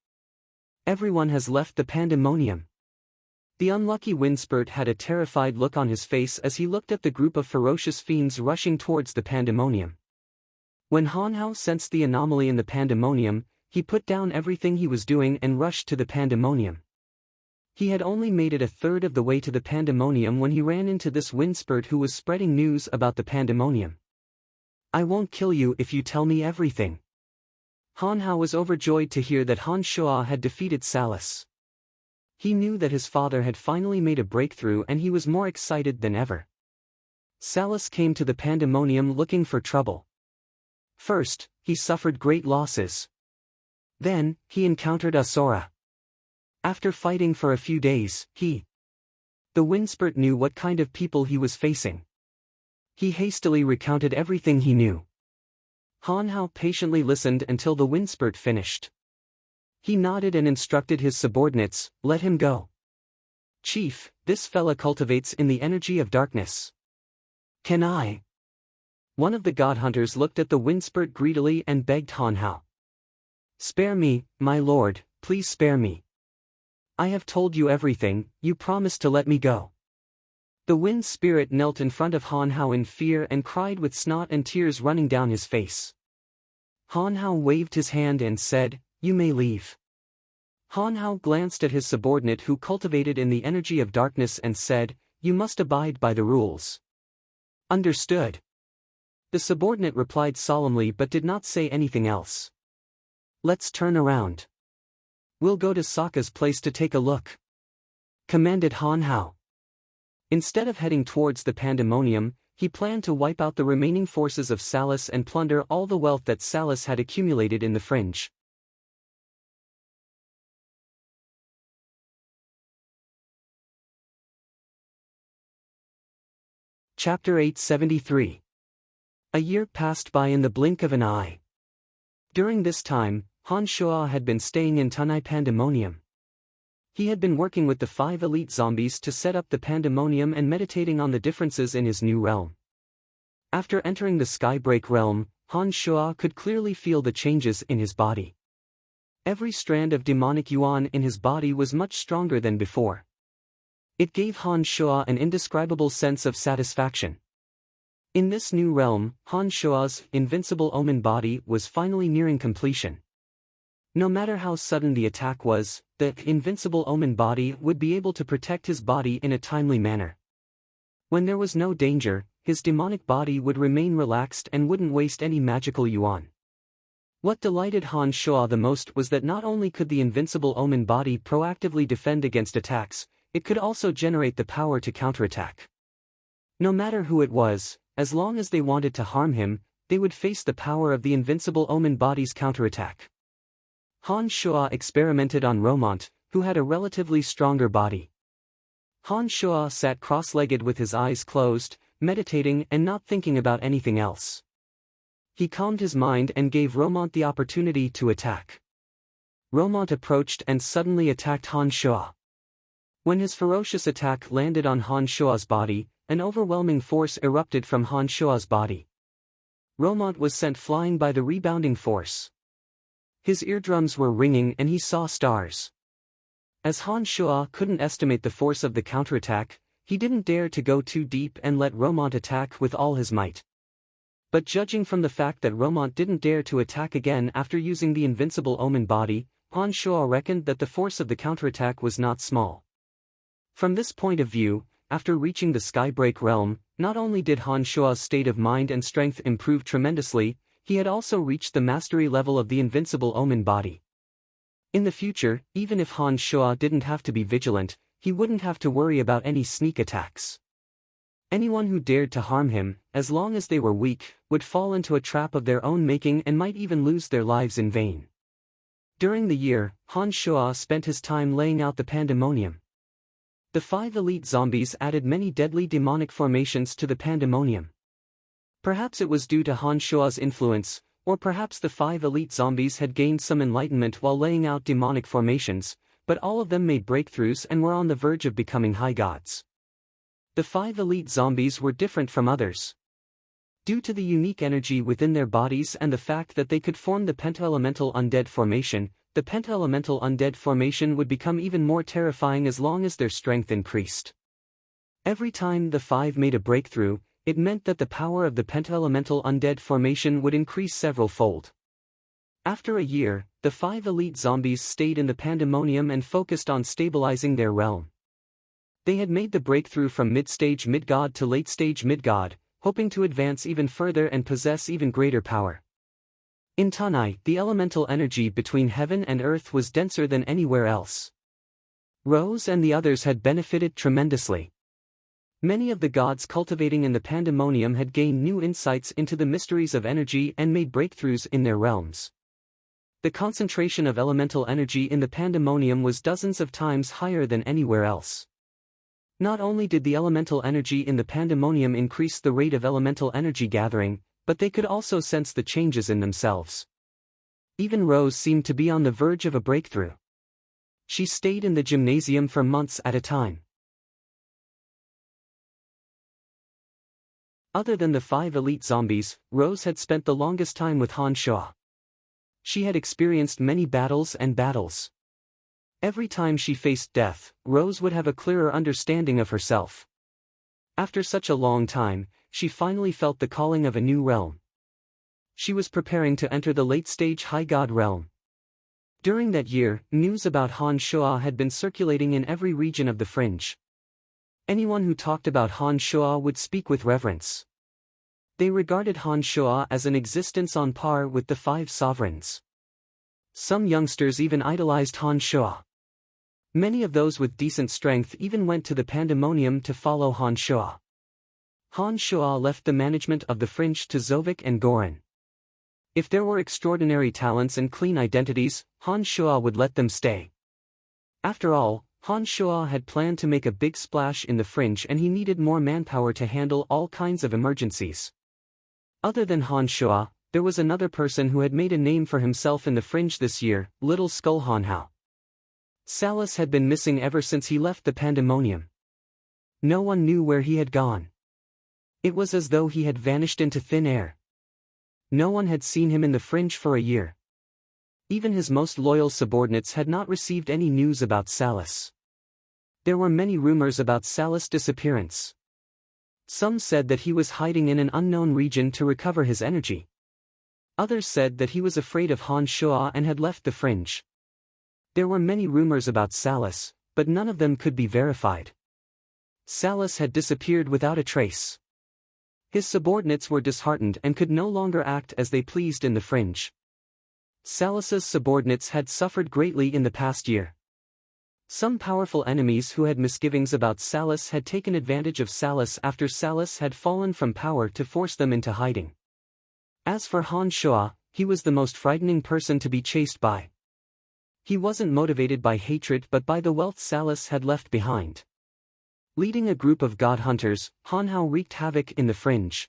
Everyone has left the pandemonium. The unlucky windspurt had a terrified look on his face as he looked at the group of ferocious fiends rushing towards the pandemonium. When Han Hao sensed the anomaly in the pandemonium, he put down everything he was doing and rushed to the pandemonium. He had only made it a third of the way to the pandemonium when he ran into this windspurt who was spreading news about the pandemonium. I won't kill you if you tell me everything. Han Hao was overjoyed to hear that Han Shuo had defeated Salus. He knew that his father had finally made a breakthrough and he was more excited than ever. Salus came to the pandemonium looking for trouble. First, he suffered great losses. Then, he encountered Asura. After fighting for a few days, the windspurt knew what kind of people he was facing. He hastily recounted everything he knew. Han Hao patiently listened until the windspurt finished. He nodded and instructed his subordinates, let him go. Chief, this fella cultivates in the energy of darkness. Can I? One of the god hunters looked at the windspurt greedily and begged Han Hao. Spare me, my lord, please spare me. I have told you everything, you promised to let me go. The wind spirit knelt in front of Han Hao in fear and cried with snot and tears running down his face. Han Hao waved his hand and said, you may leave. Han Hao glanced at his subordinate who cultivated in the energy of darkness and said, you must abide by the rules. Understood. The subordinate replied solemnly but did not say anything else. Let's turn around. We'll go to Sokka's place to take a look, commanded Han Hao. Instead of heading towards the pandemonium, he planned to wipe out the remaining forces of Salus and plunder all the wealth that Salus had accumulated in the fringe. Chapter 873. A year passed by in the blink of an eye. During this time, Han Shuo had been staying in Tunai Pandemonium. He had been working with the 5 elite zombies to set up the pandemonium and meditating on the differences in his new realm. After entering the Skybreak realm, Han Shuo could clearly feel the changes in his body. Every strand of demonic yuan in his body was much stronger than before. It gave Han Shuo an indescribable sense of satisfaction. In this new realm, Han Shuo's invincible omen body was finally nearing completion. No matter how sudden the attack was, the invincible omen body would be able to protect his body in a timely manner. When there was no danger, his demonic body would remain relaxed and wouldn't waste any magical yuan. What delighted Han Shuo the most was that not only could the invincible omen body proactively defend against attacks, it could also generate the power to counterattack. No matter who it was, as long as they wanted to harm him, they would face the power of the invincible omen body's counterattack. Han Shuo experimented on Romont, who had a relatively stronger body. Han Shuo sat cross-legged with his eyes closed, meditating and not thinking about anything else. He calmed his mind and gave Romont the opportunity to attack. Romont approached and suddenly attacked Han Shuo. When his ferocious attack landed on Han Shuo's body, an overwhelming force erupted from Han Shuo's body. Romont was sent flying by the rebounding force. His eardrums were ringing and he saw stars. As Han Shuo couldn't estimate the force of the counterattack, he didn't dare to go too deep and let Romont attack with all his might. But judging from the fact that Romont didn't dare to attack again after using the invincible omen body, Han Shuo reckoned that the force of the counterattack was not small. From this point of view, after reaching the Skybreak realm, not only did Han Shuo's state of mind and strength improve tremendously, he had also reached the mastery level of the invincible omen body. In the future, even if Han Shuo didn't have to be vigilant, he wouldn't have to worry about any sneak attacks. Anyone who dared to harm him, as long as they were weak, would fall into a trap of their own making and might even lose their lives in vain. During the year, Han Shuo spent his time laying out the pandemonium. The 5 elite zombies added many deadly demonic formations to the pandemonium. Perhaps it was due to Han Shuo's influence, or perhaps the 5 elite zombies had gained some enlightenment while laying out demonic formations, but all of them made breakthroughs and were on the verge of becoming high gods. The 5 elite zombies were different from others. Due to the unique energy within their bodies and the fact that they could form the pentaelemental undead formation, the pentaelemental undead formation would become even more terrifying as long as their strength increased. Every time the 5 made a breakthrough, it meant that the power of the pentaelemental undead formation would increase several-fold. After a year, the 5 elite zombies stayed in the pandemonium and focused on stabilizing their realm. They had made the breakthrough from mid-stage mid-god to late-stage mid-god, hoping to advance even further and possess even greater power. In Tanai, the elemental energy between heaven and earth was denser than anywhere else. Rose and the others had benefited tremendously. Many of the gods cultivating in the pandemonium had gained new insights into the mysteries of energy and made breakthroughs in their realms. The concentration of elemental energy in the pandemonium was dozens of times higher than anywhere else. Not only did the elemental energy in the pandemonium increase the rate of elemental energy gathering, but they could also sense the changes in themselves. Even Rose seemed to be on the verge of a breakthrough. She stayed in the gymnasium for months at a time. Other than the 5 elite zombies, Rose had spent the longest time with Han Shuo. She had experienced many battles and battles. Every time she faced death, Rose would have a clearer understanding of herself. After such a long time, she finally felt the calling of a new realm. She was preparing to enter the late-stage high god realm. During that year, news about Han Shuo had been circulating in every region of the fringe. Anyone who talked about Han Shuo would speak with reverence. They regarded Han Shuo as an existence on par with the 5 sovereigns. Some youngsters even idolized Han Shuo. Many of those with decent strength even went to the pandemonium to follow Han Shuo. Han Shuo left the management of the fringe to Zovik and Goran. If there were extraordinary talents and clean identities, Han Shuo would let them stay. After all, Han Shuo had planned to make a big splash in the fringe and he needed more manpower to handle all kinds of emergencies. Other than Han Shuo, there was another person who had made a name for himself in the fringe this year, Little Skull Han Hao. Salus had been missing ever since he left the pandemonium. No one knew where he had gone. It was as though he had vanished into thin air. No one had seen him in the fringe for a year. Even his most loyal subordinates had not received any news about Salus. There were many rumors about Salus' disappearance. Some said that he was hiding in an unknown region to recover his energy. Others said that he was afraid of Han Shuo and had left the fringe. There were many rumors about Salus, but none of them could be verified. Salus had disappeared without a trace. His subordinates were disheartened and could no longer act as they pleased in the fringe. Salus's subordinates had suffered greatly in the past year. Some powerful enemies who had misgivings about Salus had taken advantage of Salus after Salus had fallen from power to force them into hiding. As for Han Shuo, he was the most frightening person to be chased by. He wasn't motivated by hatred but by the wealth Salus had left behind. Leading a group of god hunters, Han Hao wreaked havoc in the fringe.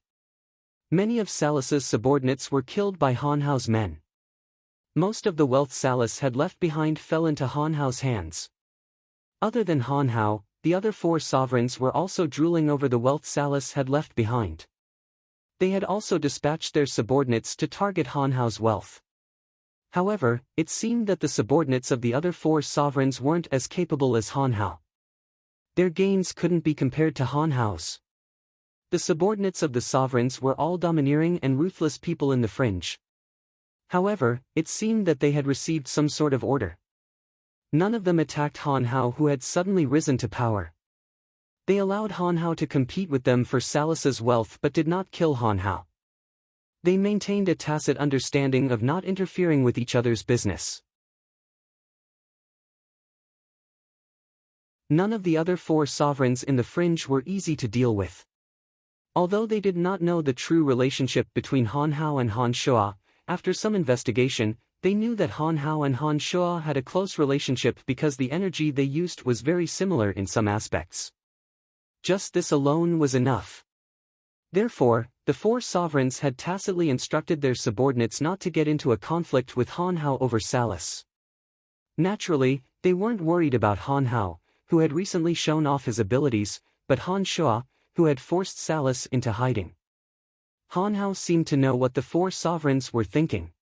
Many of Salus's subordinates were killed by Han Hao's men. Most of the wealth Salus had left behind fell into Han Hao's hands. Other than Han Hao, the other 4 sovereigns were also drooling over the wealth Salus had left behind. They had also dispatched their subordinates to target Han Hao's wealth. However, it seemed that the subordinates of the other 4 sovereigns weren't as capable as Han Hao. Their gains couldn't be compared to Han Hao's. The subordinates of the sovereigns were all domineering and ruthless people in the fringe. However, it seemed that they had received some sort of order. None of them attacked Han Hao, who had suddenly risen to power. They allowed Han Hao to compete with them for Salus's wealth but did not kill Han Hao. They maintained a tacit understanding of not interfering with each other's business. None of the other 4 sovereigns in the fringe were easy to deal with. Although they did not know the true relationship between Han Hao and Han Shuo, after some investigation, They knew that Han Hao and Han Shuo had a close relationship because the energy they used was very similar in some aspects. Just this alone was enough. Therefore, the four sovereigns had tacitly instructed their subordinates not to get into a conflict with Han Hao over Salas. Naturally, they weren't worried about Han Hao, who had recently shown off his abilities, but Han Shuo, who had forced Salas into hiding. Han Hao seemed to know what the four sovereigns were thinking.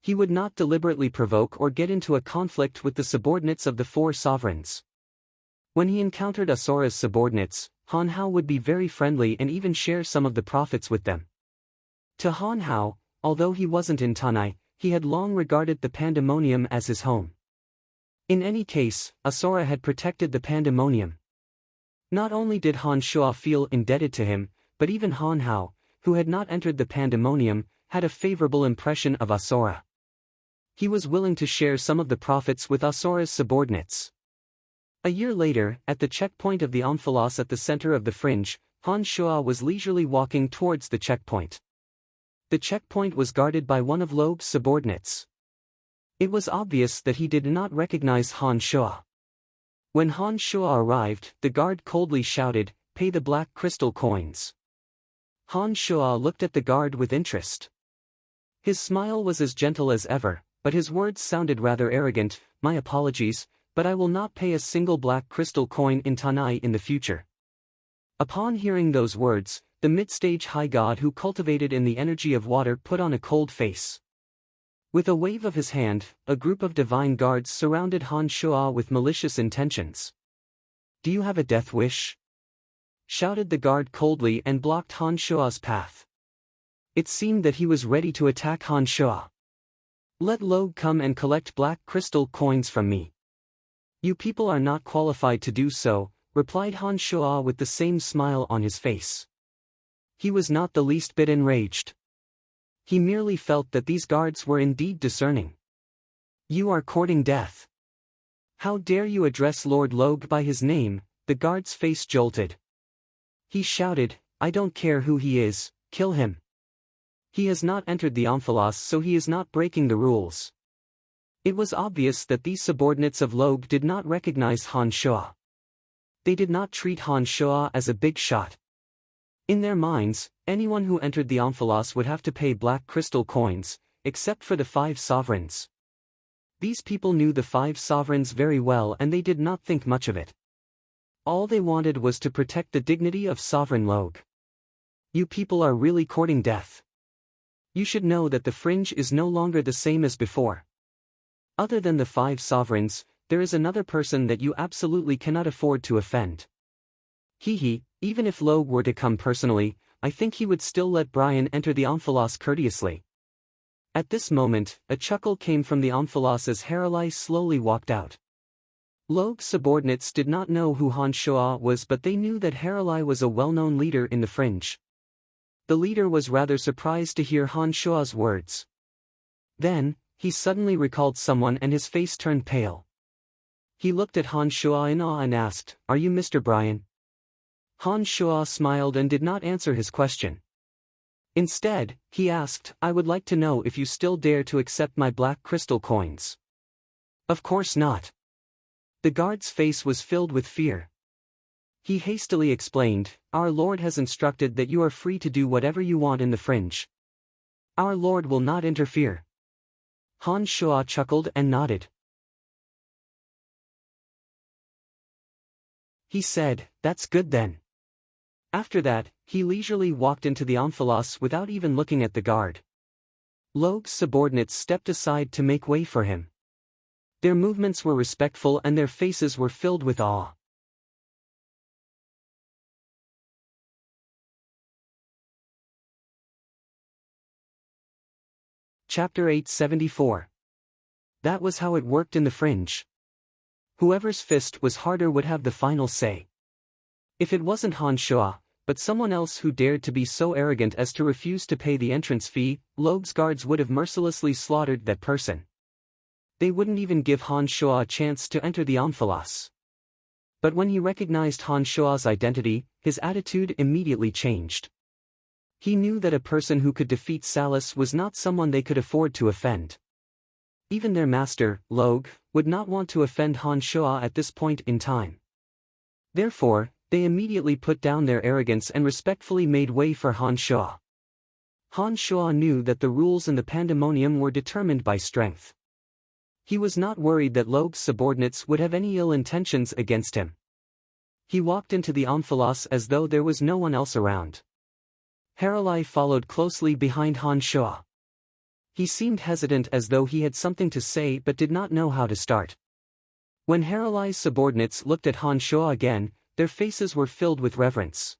He would not deliberately provoke or get into a conflict with the subordinates of the four sovereigns. When he encountered Asora's subordinates, Han Hao would be very friendly and even share some of the profits with them. To Han Hao, although he wasn't in Tanai, he had long regarded the Pandemonium as his home. In any case, Asora had protected the Pandemonium. Not only did Han Shuo feel indebted to him, but even Han Hao, who had not entered the Pandemonium, had a favorable impression of Asora. He was willing to share some of the profits with Asora's subordinates. A year later, at the checkpoint of the Omphalos at the center of the fringe, Han Shuo was leisurely walking towards the checkpoint. The checkpoint was guarded by one of Logue's subordinates. It was obvious that he did not recognize Han Shuo. When Han Shuo arrived, the guard coldly shouted, "Pay the black crystal coins." Han Shuo looked at the guard with interest. His smile was as gentle as ever, but his words sounded rather arrogant. "My apologies, but I will not pay a single black crystal coin in Tanai in the future." Upon hearing those words, the mid-stage high god who cultivated in the energy of water put on a cold face. With a wave of his hand, a group of divine guards surrounded Han Shuo with malicious intentions. "Do you have a death wish?" shouted the guard coldly and blocked Han Shuo's path. It seemed that he was ready to attack Han Shuo. "Let Logue come and collect black crystal coins from me." "You people are not qualified to do so," replied Han Shuo with the same smile on his face. He was not the least bit enraged. He merely felt that these guards were indeed discerning. "You are courting death. How dare you address Lord Logue by his name?" The guard's face jolted. He shouted, "I don't care who he is, kill him. He has not entered the Omphalos, so he is not breaking the rules." It was obvious that these subordinates of Logue did not recognize Han Shuo. They did not treat Han Shuo as a big shot. In their minds, anyone who entered the Omphalos would have to pay black crystal coins, except for the five sovereigns. These people knew the five sovereigns very well and they did not think much of it. All they wanted was to protect the dignity of Sovereign Logue. "You people are really courting death. You should know that the fringe is no longer the same as before. Other than the five sovereigns, there is another person that you absolutely cannot afford to offend." Even if Logue were to come personally, I think he would still let Brian enter the Omphalos courteously. At this moment, a chuckle came from the Omphalos as Haralai slowly walked out. Logue's subordinates did not know who Han Shuo was, but they knew that Haralai was a well-known leader in the fringe. The leader was rather surprised to hear Han Shuo's words. Then, he suddenly recalled someone and his face turned pale. He looked at Han Shuo in awe and asked, "Are you Mr. Brian?" Han Shuo smiled and did not answer his question. Instead, he asked, "I would like to know if you still dare to accept my black crystal coins." "Of course not." The guard's face was filled with fear. He hastily explained, "Our Lord has instructed that you are free to do whatever you want in the fringe. Our Lord will not interfere." Han Shuo chuckled and nodded. He said, "That's good then." After that, he leisurely walked into the Omphalos without even looking at the guard. Logue's subordinates stepped aside to make way for him. Their movements were respectful and their faces were filled with awe. Chapter 874. That was how it worked in the fringe. Whoever's fist was harder would have the final say. If it wasn't Han Shuo, but someone else who dared to be so arrogant as to refuse to pay the entrance fee, Logue's guards would have mercilessly slaughtered that person. They wouldn't even give Han Shuo a chance to enter the Omphalos. But when he recognized Han Shuo's identity, his attitude immediately changed. He knew that a person who could defeat Salas was not someone they could afford to offend. Even their master, Log, would not want to offend Han Shuo at this point in time. Therefore, they immediately put down their arrogance and respectfully made way for Han Shuo. Han Shuo knew that the rules in the pandemonium were determined by strength. He was not worried that Log's subordinates would have any ill intentions against him. He walked into the omphalos as though there was no one else around. Haralai followed closely behind Han Shuo. He seemed hesitant as though he had something to say but did not know how to start. When Haralai's subordinates looked at Han Shuo again, their faces were filled with reverence.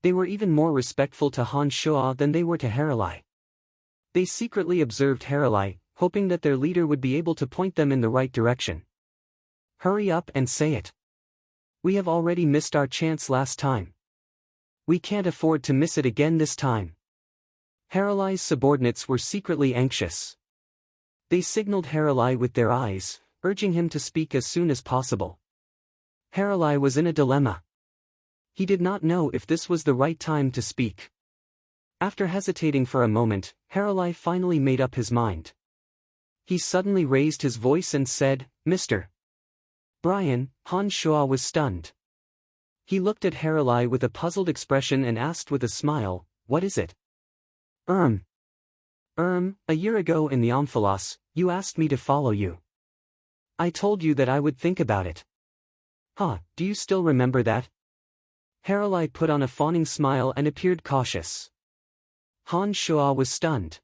They were even more respectful to Han Shuo than they were to Haralai. They secretly observed Haralai, hoping that their leader would be able to point them in the right direction. Hurry up and say it. We have already missed our chance last time. We can't afford to miss it again this time. Haralai's subordinates were secretly anxious. They signaled Haralai with their eyes, urging him to speak as soon as possible. Haralai was in a dilemma. He did not know if this was the right time to speak. After hesitating for a moment, Haralai finally made up his mind. He suddenly raised his voice and said, "Mr. Brian." Han Shuo was stunned. He looked at Haralai with a puzzled expression and asked with a smile, "What is it?" A year ago in the omphalos, you asked me to follow you. I told you that I would think about it. Do you still remember that?" Haralai put on a fawning smile and appeared cautious. Han Shuo was stunned.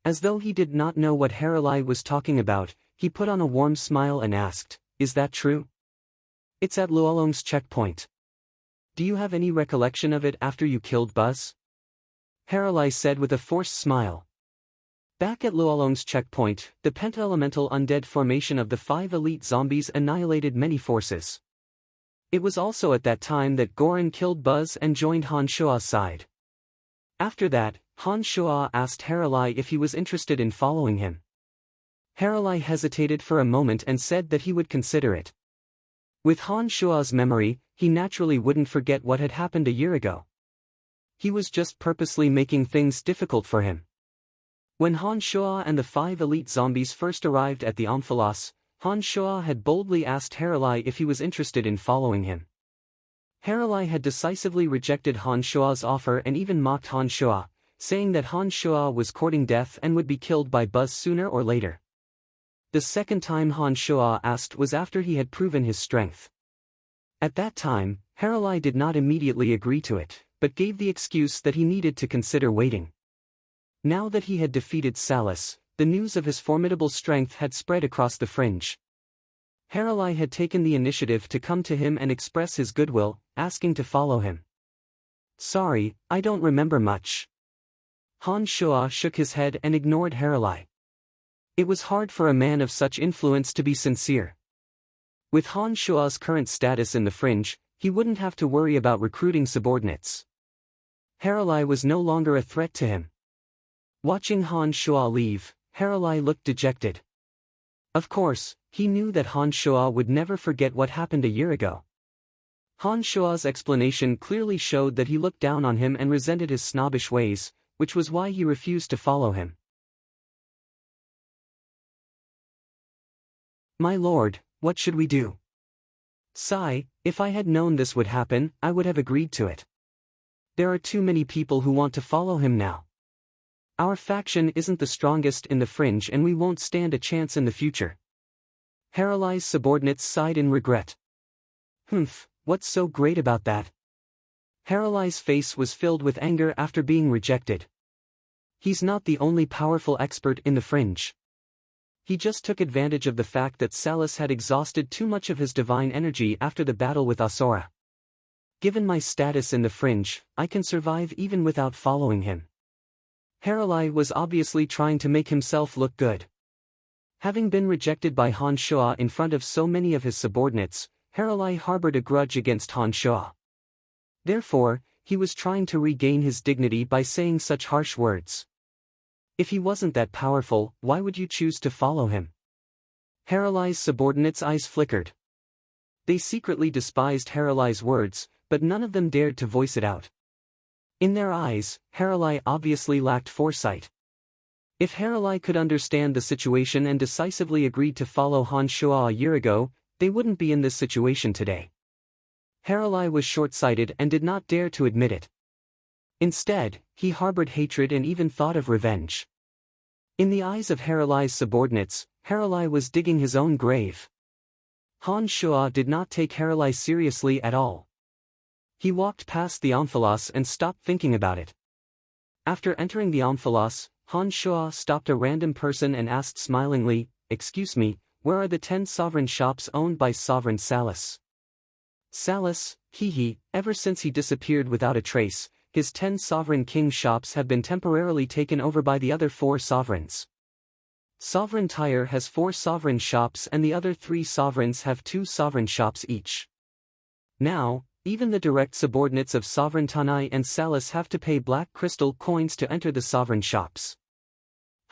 As though he did not know what Haralai was talking about, he put on a warm smile and asked, "Is that true?" "It's at Luolong's checkpoint. Do you have any recollection of it after you killed Buzz?" Haralai said with a forced smile. Back at Luolong's checkpoint, the penta-elemental undead formation of the 5 elite zombies annihilated many forces. It was also at that time that Goran killed Buzz and joined Han Shuo's side. After that, Han Shuo asked Haralai if he was interested in following him. Haralai hesitated for a moment and said that he would consider it. With Han Shuo's memory, he naturally wouldn't forget what had happened a year ago. He was just purposely making things difficult for him. When Han Shuo and the 5 elite zombies first arrived at the omphalos, Han Shuo had boldly asked Haralai if he was interested in following him. Haralai had decisively rejected Han Shuo's offer and even mocked Han Shuo, saying that Han Shuo was courting death and would be killed by Buzz sooner or later. The second time Han Shuo asked was after he had proven his strength. At that time, Haralai did not immediately agree to it, but gave the excuse that he needed to consider waiting. Now that he had defeated Salus, the news of his formidable strength had spread across the fringe. Haralai had taken the initiative to come to him and express his goodwill, asking to follow him. "Sorry, I don't remember much." Han Shuo shook his head and ignored Haralai. It was hard for a man of such influence to be sincere. With Han Shuo's current status in the fringe, he wouldn't have to worry about recruiting subordinates. Haralai was no longer a threat to him. Watching Han Shuo leave, Haralai looked dejected. Of course, he knew that Han Shuo would never forget what happened a year ago. Han Shuo's explanation clearly showed that he looked down on him and resented his snobbish ways, which was why he refused to follow him. "My lord, what should we do?" "Sigh, if I had known this would happen, I would have agreed to it. There are too many people who want to follow him now. Our faction isn't the strongest in the fringe and we won't stand a chance in the future." Haralai's subordinates sighed in regret. What's so great about that?" Haralai's face was filled with anger after being rejected. He's not the only powerful expert in the fringe. He just took advantage of the fact that Salus had exhausted too much of his divine energy after the battle with Asura. Given my status in the fringe, I can survive even without following him. Haralai was obviously trying to make himself look good. Having been rejected by Han Shuo in front of so many of his subordinates, Haralai harbored a grudge against Han Shuo. Therefore, he was trying to regain his dignity by saying such harsh words. If he wasn't that powerful, why would you choose to follow him? Haralai's subordinates' eyes flickered. They secretly despised Haralai's words, but none of them dared to voice it out. In their eyes, Haralai obviously lacked foresight. If Haralai could understand the situation and decisively agreed to follow Han Shua a year ago, they wouldn't be in this situation today. Haralai was short-sighted and did not dare to admit it. Instead, he harbored hatred and even thought of revenge. In the eyes of Haralai's subordinates, Haralai was digging his own grave. Han Shua did not take Haralai seriously at all. He walked past the omphalos and stopped thinking about it. After entering the omphalos, Han Shua stopped a random person and asked smilingly, "Excuse me, where are the 10 sovereign shops owned by Sovereign Salus?" Salus, ever since he disappeared without a trace, his 10 sovereign king shops have been temporarily taken over by the other 4 sovereigns. Sovereign Tyre has 4 sovereign shops and the other 3 sovereigns have 2 sovereign shops each. Now, even the direct subordinates of Sovereign Tanai and Salus have to pay black crystal coins to enter the sovereign shops.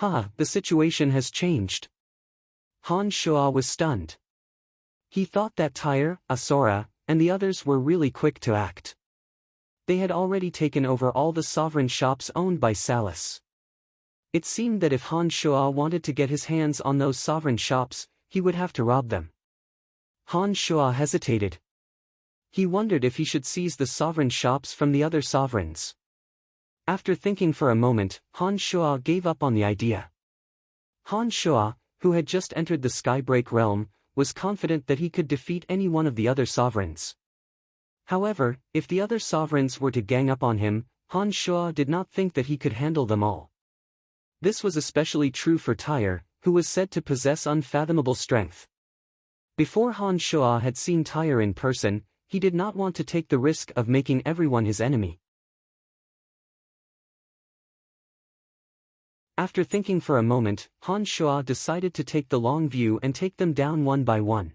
The situation has changed. Han Shua was stunned. He thought that Tyre, Asura, and the others were really quick to act. They had already taken over all the sovereign shops owned by Salus. It seemed that if Han Shua wanted to get his hands on those sovereign shops, he would have to rob them. Han Shua hesitated. He wondered if he should seize the sovereign shops from the other sovereigns. After thinking for a moment, Han Shua gave up on the idea. Han Shua, who had just entered the Skybreak realm, was confident that he could defeat any one of the other sovereigns. However, if the other sovereigns were to gang up on him, Han Shua did not think that he could handle them all. This was especially true for Tyre, who was said to possess unfathomable strength. Before Han Shua had seen Tyre in person, he did not want to take the risk of making everyone his enemy. After thinking for a moment, Han Shua decided to take the long view and take them down one by one.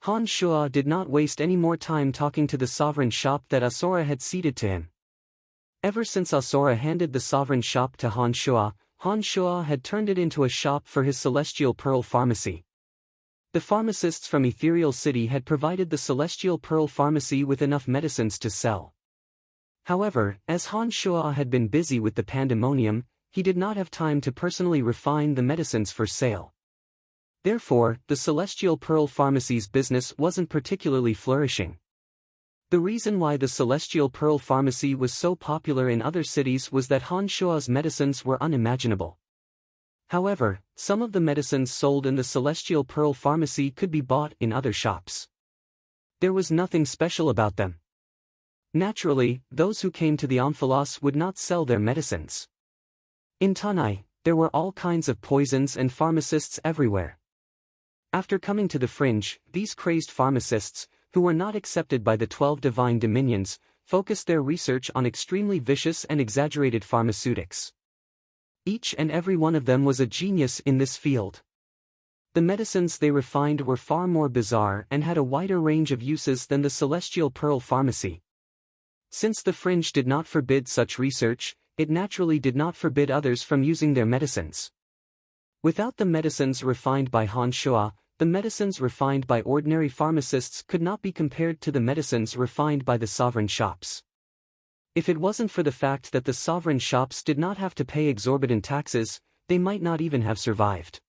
Han Shua did not waste any more time talking to the sovereign shop that Asura had ceded to him. Ever since Asura handed the sovereign shop to Han Shua had turned it into a shop for his Celestial Pearl Pharmacy. The pharmacists from Ethereal City had provided the Celestial Pearl Pharmacy with enough medicines to sell. However, as Han Shua had been busy with the pandemonium, he did not have time to personally refine the medicines for sale. Therefore, the Celestial Pearl Pharmacy's business wasn't particularly flourishing. The reason why the Celestial Pearl Pharmacy was so popular in other cities was that Han Shua's medicines were unimaginable. However, some of the medicines sold in the Celestial Pearl Pharmacy could be bought in other shops. There was nothing special about them. Naturally, those who came to the omphalos would not sell their medicines. In Tanai, there were all kinds of poisons and pharmacists everywhere. After coming to the fringe, these crazed pharmacists, who were not accepted by the 12 divine dominions, focused their research on extremely vicious and exaggerated pharmaceutics. Each and every one of them was a genius in this field. The medicines they refined were far more bizarre and had a wider range of uses than the Celestial Pearl Pharmacy. Since the fringe did not forbid such research, it naturally did not forbid others from using their medicines. Without the medicines refined by Han Shua, the medicines refined by ordinary pharmacists could not be compared to the medicines refined by the sovereign shops. If it wasn't for the fact that the sovereign shops did not have to pay exorbitant taxes, they might not even have survived.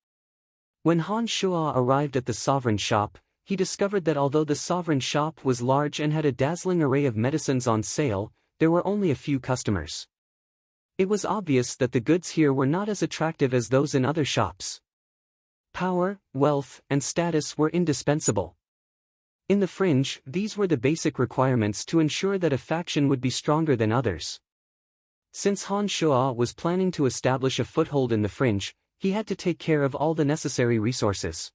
When Han Shua arrived at the sovereign shop, he discovered that although the sovereign shop was large and had a dazzling array of medicines on sale, there were only a few customers. It was obvious that the goods here were not as attractive as those in other shops. Power, wealth, and status were indispensable. In the fringe, these were the basic requirements to ensure that a faction would be stronger than others. Since Han Shua was planning to establish a foothold in the fringe, he had to take care of all the necessary resources.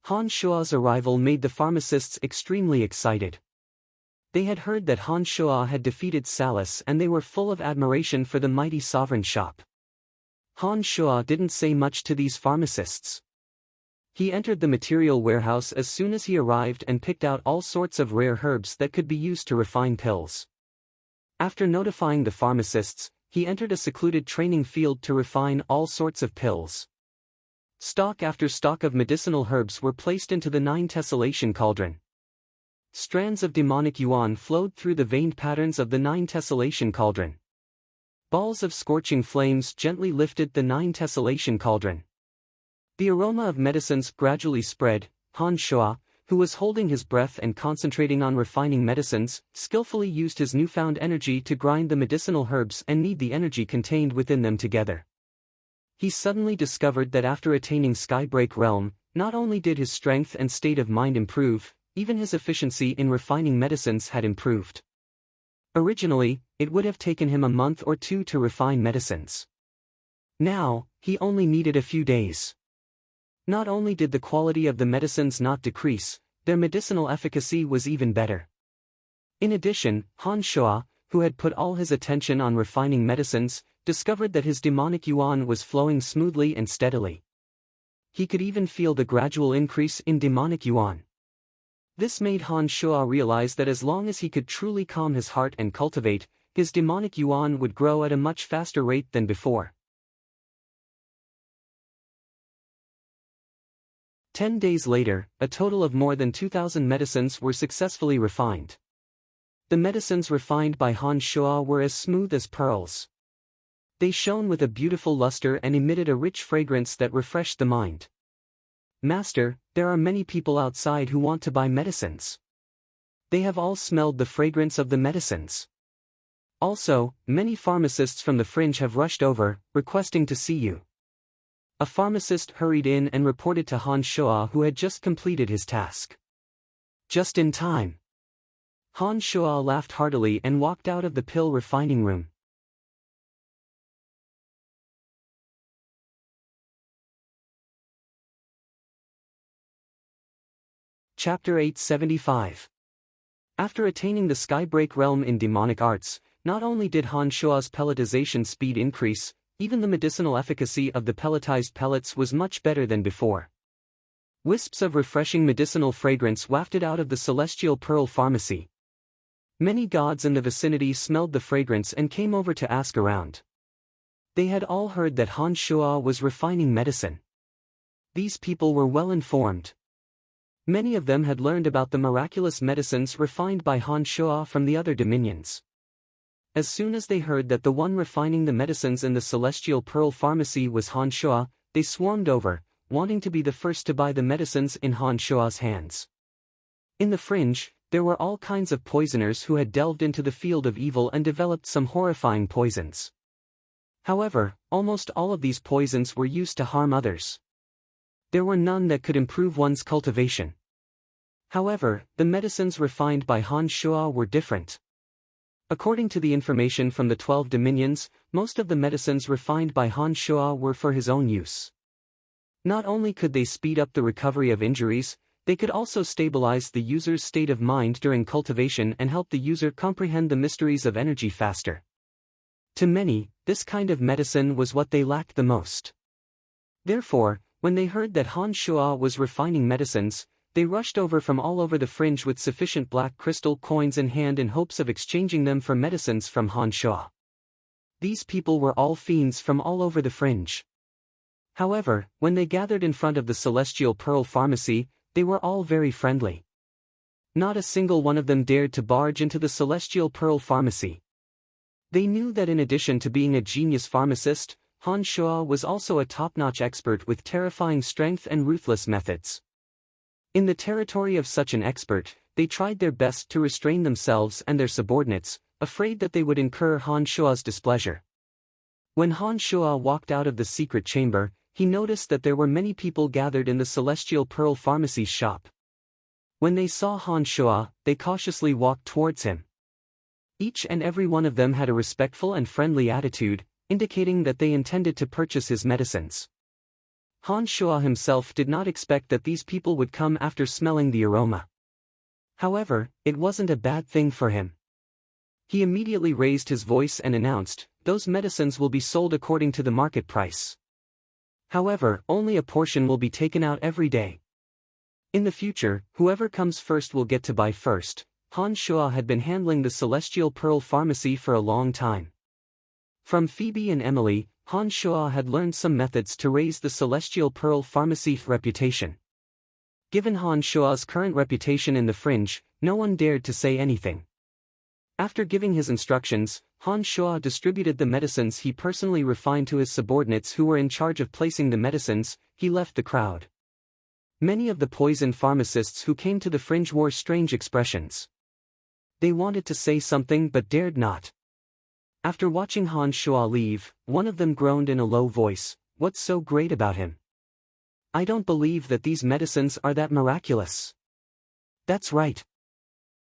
Han Shua's arrival made the pharmacists extremely excited. They had heard that Han Shua had defeated Salus and they were full of admiration for the mighty sovereign shop. Han Shua didn't say much to these pharmacists. He entered the material warehouse as soon as he arrived and picked out all sorts of rare herbs that could be used to refine pills. After notifying the pharmacists, he entered a secluded training field to refine all sorts of pills. Stock after stock of medicinal herbs were placed into the 9 tessellation cauldron. Strands of demonic yuan flowed through the veined patterns of the 9 tessellation cauldron. Balls of scorching flames gently lifted the 9 tessellation cauldron. The aroma of medicines gradually spread. Han Shuo, who was holding his breath and concentrating on refining medicines, skillfully used his newfound energy to grind the medicinal herbs and knead the energy contained within them together. He suddenly discovered that after attaining Skybreak Realm, not only did his strength and state of mind improve, even his efficiency in refining medicines had improved. Originally, it would have taken him a month or 2 to refine medicines. Now, he only needed a few days. Not only did the quality of the medicines not decrease, their medicinal efficacy was even better. In addition, Han Shuo, who had put all his attention on refining medicines, discovered that his demonic yuan was flowing smoothly and steadily. He could even feel the gradual increase in demonic yuan. This made Han Shuo realize that as long as he could truly calm his heart and cultivate, his demonic yuan would grow at a much faster rate than before. 10 days later, a total of more than 2,000 medicines were successfully refined. The medicines refined by Han Shuo were as smooth as pearls. They shone with a beautiful luster and emitted a rich fragrance that refreshed the mind. Master, there are many people outside who want to buy medicines. They have all smelled the fragrance of the medicines. Also, many pharmacists from the fringe have rushed over, requesting to see you. A pharmacist hurried in and reported to Han Shuo, who had just completed his task. Just in time. Han Shuo laughed heartily and walked out of the pill refining room. Chapter 875. After attaining the Skybreak Realm in demonic arts, not only did Han Shuo's pelletization speed increase, even the medicinal efficacy of the pelletized pellets was much better than before. Wisps of refreshing medicinal fragrance wafted out of the celestial pearl pharmacy. Many gods in the vicinity smelled the fragrance and came over to ask around. They had all heard that Han Shuo was refining medicine. These people were well informed. Many of them had learned about the miraculous medicines refined by Han Shuo from the other dominions. As soon as they heard that the one refining the medicines in the Celestial Pearl Pharmacy was Han Shuo, they swarmed over, wanting to be the first to buy the medicines in Han Shuo's hands. In the fringe, there were all kinds of poisoners who had delved into the field of evil and developed some horrifying poisons. However, almost all of these poisons were used to harm others. There were none that could improve one's cultivation. However, the medicines refined by Han Shuo were different. According to the information from the 12 dominions, most of the medicines refined by Han Shuo were for his own use. Not only could they speed up the recovery of injuries, they could also stabilize the user's state of mind during cultivation and help the user comprehend the mysteries of energy faster. To many, this kind of medicine was what they lacked the most. Therefore, when they heard that Han Shuo was refining medicines, they rushed over from all over the fringe with sufficient black crystal coins in hand in hopes of exchanging them for medicines from Han Shuo. These people were all fiends from all over the fringe. However, when they gathered in front of the Celestial Pearl Pharmacy, they were all very friendly. Not a single one of them dared to barge into the Celestial Pearl Pharmacy. They knew that in addition to being a genius pharmacist, Han Shuo was also a top-notch expert with terrifying strength and ruthless methods. In the territory of such an expert, they tried their best to restrain themselves and their subordinates, afraid that they would incur Han Shuo's displeasure. When Han Shuo walked out of the secret chamber, he noticed that there were many people gathered in the Celestial Pearl Pharmacy's shop. When they saw Han Shuo, they cautiously walked towards him. Each and every one of them had a respectful and friendly attitude, indicating that they intended to purchase his medicines. Han Shuo himself did not expect that these people would come after smelling the aroma. However, it wasn't a bad thing for him. He immediately raised his voice and announced, "Those medicines will be sold according to the market price. However, only a portion will be taken out every day. In the future, whoever comes first will get to buy first." Han Shuo had been handling the Celestial Pearl Pharmacy for a long time. From Phoebe and Emily, Han Shuo had learned some methods to raise the Celestial Pearl Pharmacy's reputation. Given Han Shuo's current reputation in the fringe, no one dared to say anything. After giving his instructions, Han Shuo distributed the medicines he personally refined to his subordinates who were in charge of placing the medicines. He left the crowd. Many of the poison pharmacists who came to the fringe wore strange expressions. They wanted to say something but dared not. After watching Han Shuo leave, one of them groaned in a low voice, "What's so great about him? I don't believe that these medicines are that miraculous." That's right.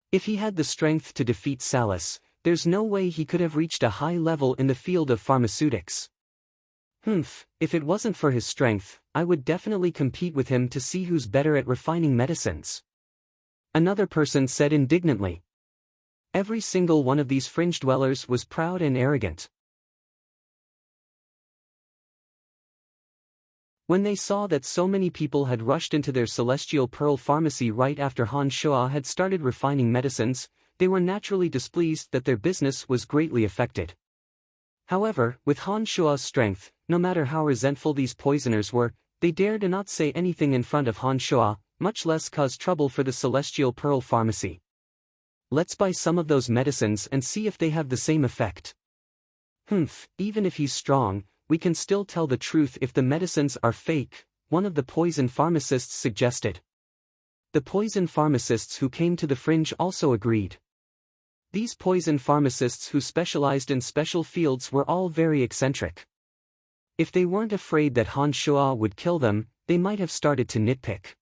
If he had the strength to defeat Salus, there's no way he could have reached a high level in the field of pharmaceutics. If it wasn't for his strength, I would definitely compete with him to see who's better at refining medicines. Another person said indignantly. Every single one of these fringe dwellers was proud and arrogant. When they saw that so many people had rushed into their Celestial Pearl Pharmacy right after Han Shuo had started refining medicines, they were naturally displeased that their business was greatly affected. However, with Han Shuo's strength, no matter how resentful these poisoners were, they dared not say anything in front of Han Shuo, much less cause trouble for the Celestial Pearl Pharmacy. Let's buy some of those medicines and see if they have the same effect. Even if he's strong, we can still tell the truth if the medicines are fake, one of the poison pharmacists suggested. The poison pharmacists who came to the fringe also agreed. These poison pharmacists who specialized in special fields were all very eccentric. If they weren't afraid that Han Shuo would kill them, they might have started to nitpick.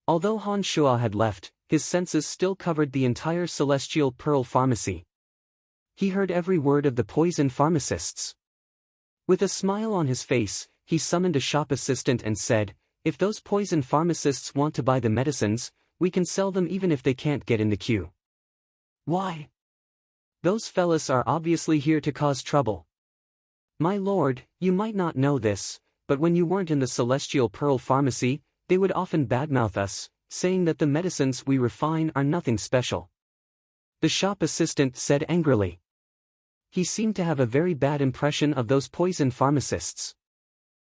Although Han Shuo had left, his senses still covered the entire Celestial Pearl Pharmacy. He heard every word of the poison pharmacists. With a smile on his face, he summoned a shop assistant and said, "If those poison pharmacists want to buy the medicines, we can sell them even if they can't get in the queue." "Why? Those fellas are obviously here to cause trouble." "My lord, you might not know this, but when you weren't in the Celestial Pearl Pharmacy, they would often badmouth us, saying that the medicines we refine are nothing special," the shop assistant said angrily. He seemed to have a very bad impression of those poison pharmacists.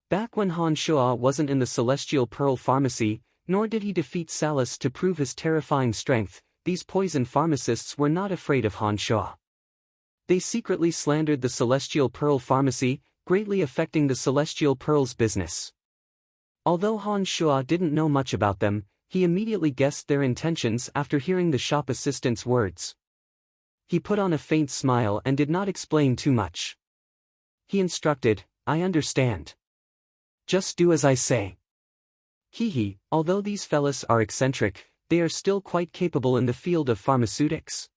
Back when Han Shuo wasn't in the Celestial Pearl Pharmacy, nor did he defeat Salus to prove his terrifying strength, these poison pharmacists were not afraid of Han Shuo. They secretly slandered the Celestial Pearl Pharmacy, greatly affecting the Celestial Pearl's business. Although Han Shuo didn't know much about them, he immediately guessed their intentions after hearing the shop assistant's words. He put on a faint smile and did not explain too much. He instructed, "I understand. Just do as I say." Although these fellas are eccentric, they are still quite capable in the field of pharmaceutics.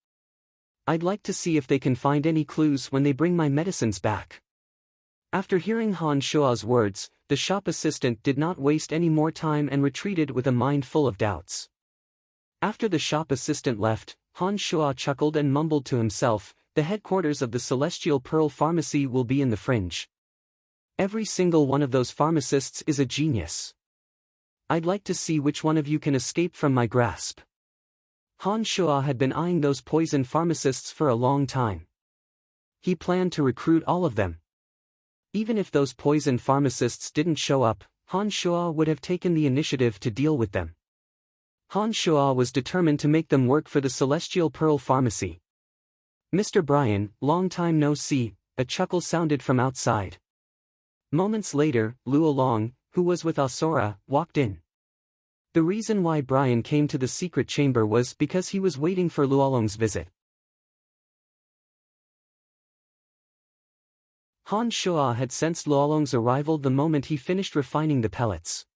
I'd like to see if they can find any clues when they bring my medicines back. After hearing Han Shuo's words, the shop assistant did not waste any more time and retreated with a mind full of doubts. After the shop assistant left, Han Shuo chuckled and mumbled to himself, "The headquarters of the Celestial Pearl Pharmacy will be in the fringe. Every single one of those pharmacists is a genius. I'd like to see which one of you can escape from my grasp." Han Shuo had been eyeing those poison pharmacists for a long time. He planned to recruit all of them. Even if those poison pharmacists didn't show up, Han Shuo would have taken the initiative to deal with them. Han Shuo was determined to make them work for the Celestial Pearl Pharmacy. "Mr. Brian, long time no see," a chuckle sounded from outside. Moments later, Luolong, who was with Asura, walked in. The reason why Brian came to the secret chamber was because he was waiting for Luolong's visit. Han Shuo had sensed Luolong's arrival the moment he finished refining the pellets.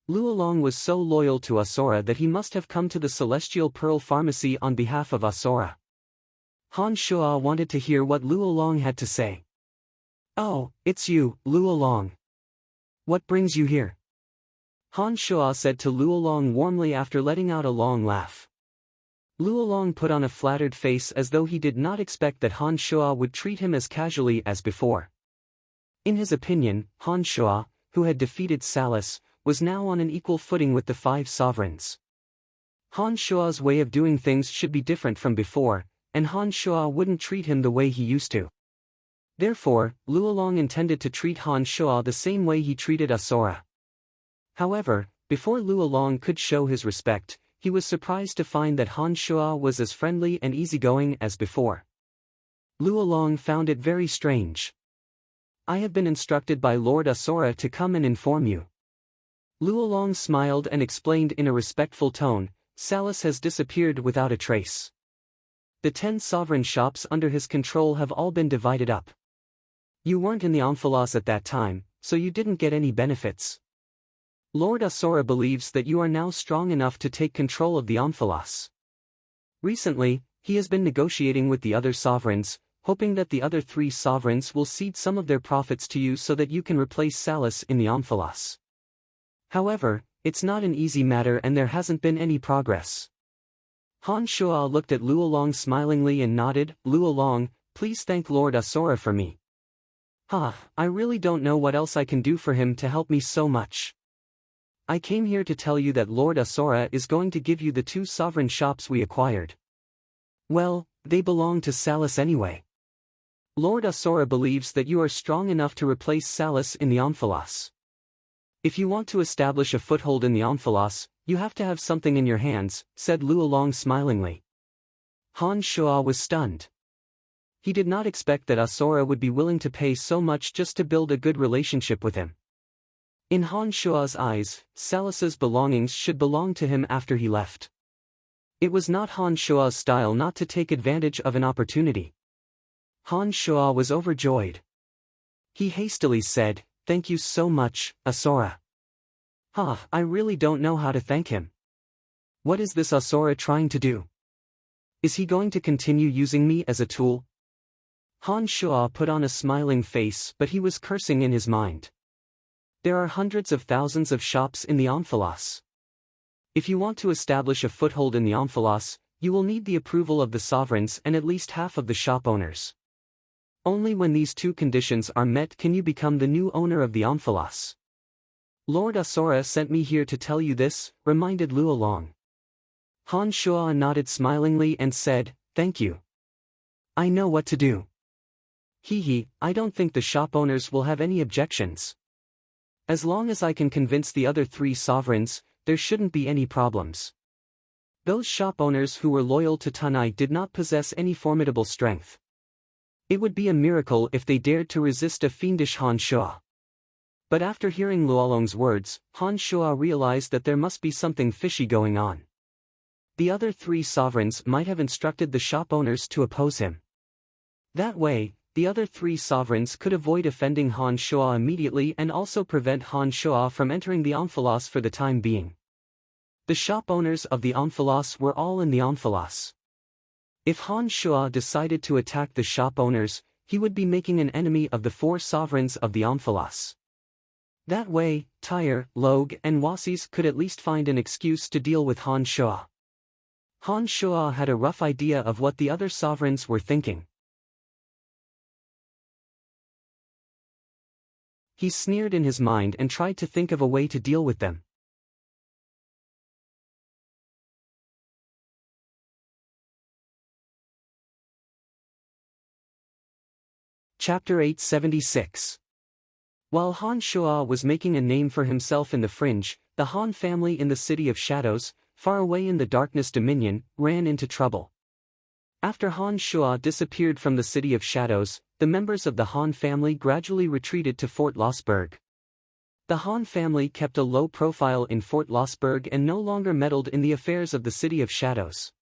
Luolong was so loyal to Asura that he must have come to the Celestial Pearl Pharmacy on behalf of Asura. Han Shuo wanted to hear what Luolong had to say. "Oh, it's you, Luolong. What brings you here?" Han Shuo said to Luolong warmly after letting out a long laugh. Luolong put on a flattered face as though he did not expect that Han Shuo would treat him as casually as before. In his opinion, Han Shuo, who had defeated Salus, was now on an equal footing with the 5 sovereigns. Han Shuo's way of doing things should be different from before, and Han Shuo wouldn't treat him the way he used to. Therefore, Luolong intended to treat Han Shuo the same way he treated Asura. However, before Luolong could show his respect, he was surprised to find that Han Shuo was as friendly and easygoing as before. Luolong found it very strange. "I have been instructed by Lord Asura to come and inform you." Luolong smiled and explained in a respectful tone, "Salus has disappeared without a trace. The 10 sovereign shops under his control have all been divided up. You weren't in the Omphalos at that time, so you didn't get any benefits. Lord Asura believes that you are now strong enough to take control of the Omphalos. Recently, he has been negotiating with the other sovereigns, hoping that the other 3 sovereigns will cede some of their profits to you so that you can replace Salus in the Omphalos. However, it's not an easy matter and there hasn't been any progress." Han Shuo looked at Luolong smilingly and nodded. "Luolong, please thank Lord Asura for me." I really don't know what else I can do for him to help me so much. I came here to tell you that Lord Asura is going to give you the 2 sovereign shops we acquired. Well, they belong to Salus anyway. Lord Asura believes that you are strong enough to replace Salus in the Omphalos. If you want to establish a foothold in the Omphalos, you have to have something in your hands, said Luolong smilingly. Han Shuo was stunned. He did not expect that Asura would be willing to pay so much just to build a good relationship with him. In Han Shuo's eyes, Salus's belongings should belong to him after he left. It was not Han Shuo's style not to take advantage of an opportunity. Han Shuo was overjoyed. He hastily said, "Thank you so much, Asura." I really don't know how to thank him. What is this Asura trying to do? Is he going to continue using me as a tool? Han Shuo put on a smiling face, but he was cursing in his mind. There are hundreds of thousands of shops in the Omphalos. If you want to establish a foothold in the Omphalos, you will need the approval of the sovereigns and at least half of the shop owners. Only when these 2 conditions are met can you become the new owner of the Omphalos. Lord Asura sent me here to tell you this, reminded Luolong. Han Shuo nodded smilingly and said, "Thank you. I know what to do." I don't think the shop owners will have any objections. As long as I can convince the other 3 sovereigns, there shouldn't be any problems. Those shop owners who were loyal to Tanai did not possess any formidable strength. It would be a miracle if they dared to resist a fiendish Han Shuo. But after hearing Luolong's words, Han Shuo realized that there must be something fishy going on. The other 3 sovereigns might have instructed the shop owners to oppose him. That way, the other 3 sovereigns could avoid offending Han Shuo immediately and also prevent Han Shuo from entering the Omphalos for the time being. The shop owners of the Omphalos were all in the Omphalos. If Han Shuo decided to attack the shop owners, he would be making an enemy of the 4 sovereigns of the Omphalos. That way, Tyre, Log and Wasis could at least find an excuse to deal with Han Shuo. Han Shuo had a rough idea of what the other sovereigns were thinking. He sneered in his mind and tried to think of a way to deal with them. Chapter 876. While Han Shuo was making a name for himself in the fringe, the Han family in the City of Shadows, far away in the Darkness Dominion, ran into trouble. After Han Shuo disappeared from the City of Shadows, the members of the Han family gradually retreated to Fort Lossberg. The Han family kept a low profile in Fort Lossberg and no longer meddled in the affairs of the City of Shadows.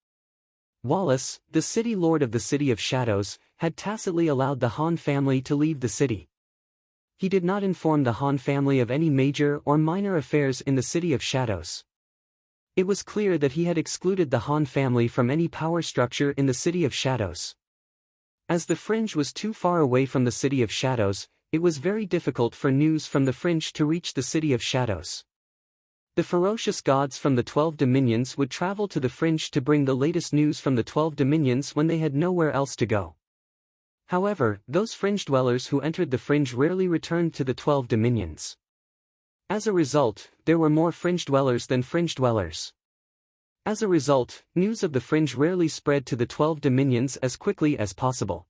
Wallace, the city lord of the City of Shadows, had tacitly allowed the Han family to leave the city. He did not inform the Han family of any major or minor affairs in the City of Shadows. It was clear that he had excluded the Han family from any power structure in the City of Shadows. As the Fringe was too far away from the City of Shadows, it was very difficult for news from the Fringe to reach the City of Shadows. The ferocious gods from the 12 Dominions would travel to the Fringe to bring the latest news from the 12 Dominions when they had nowhere else to go. However, those Fringe dwellers who entered the Fringe rarely returned to the 12 Dominions. As a result, there were more Fringe dwellers than Fringe dwellers. As a result, news of the Fringe rarely spread to the 12 Dominions as quickly as possible.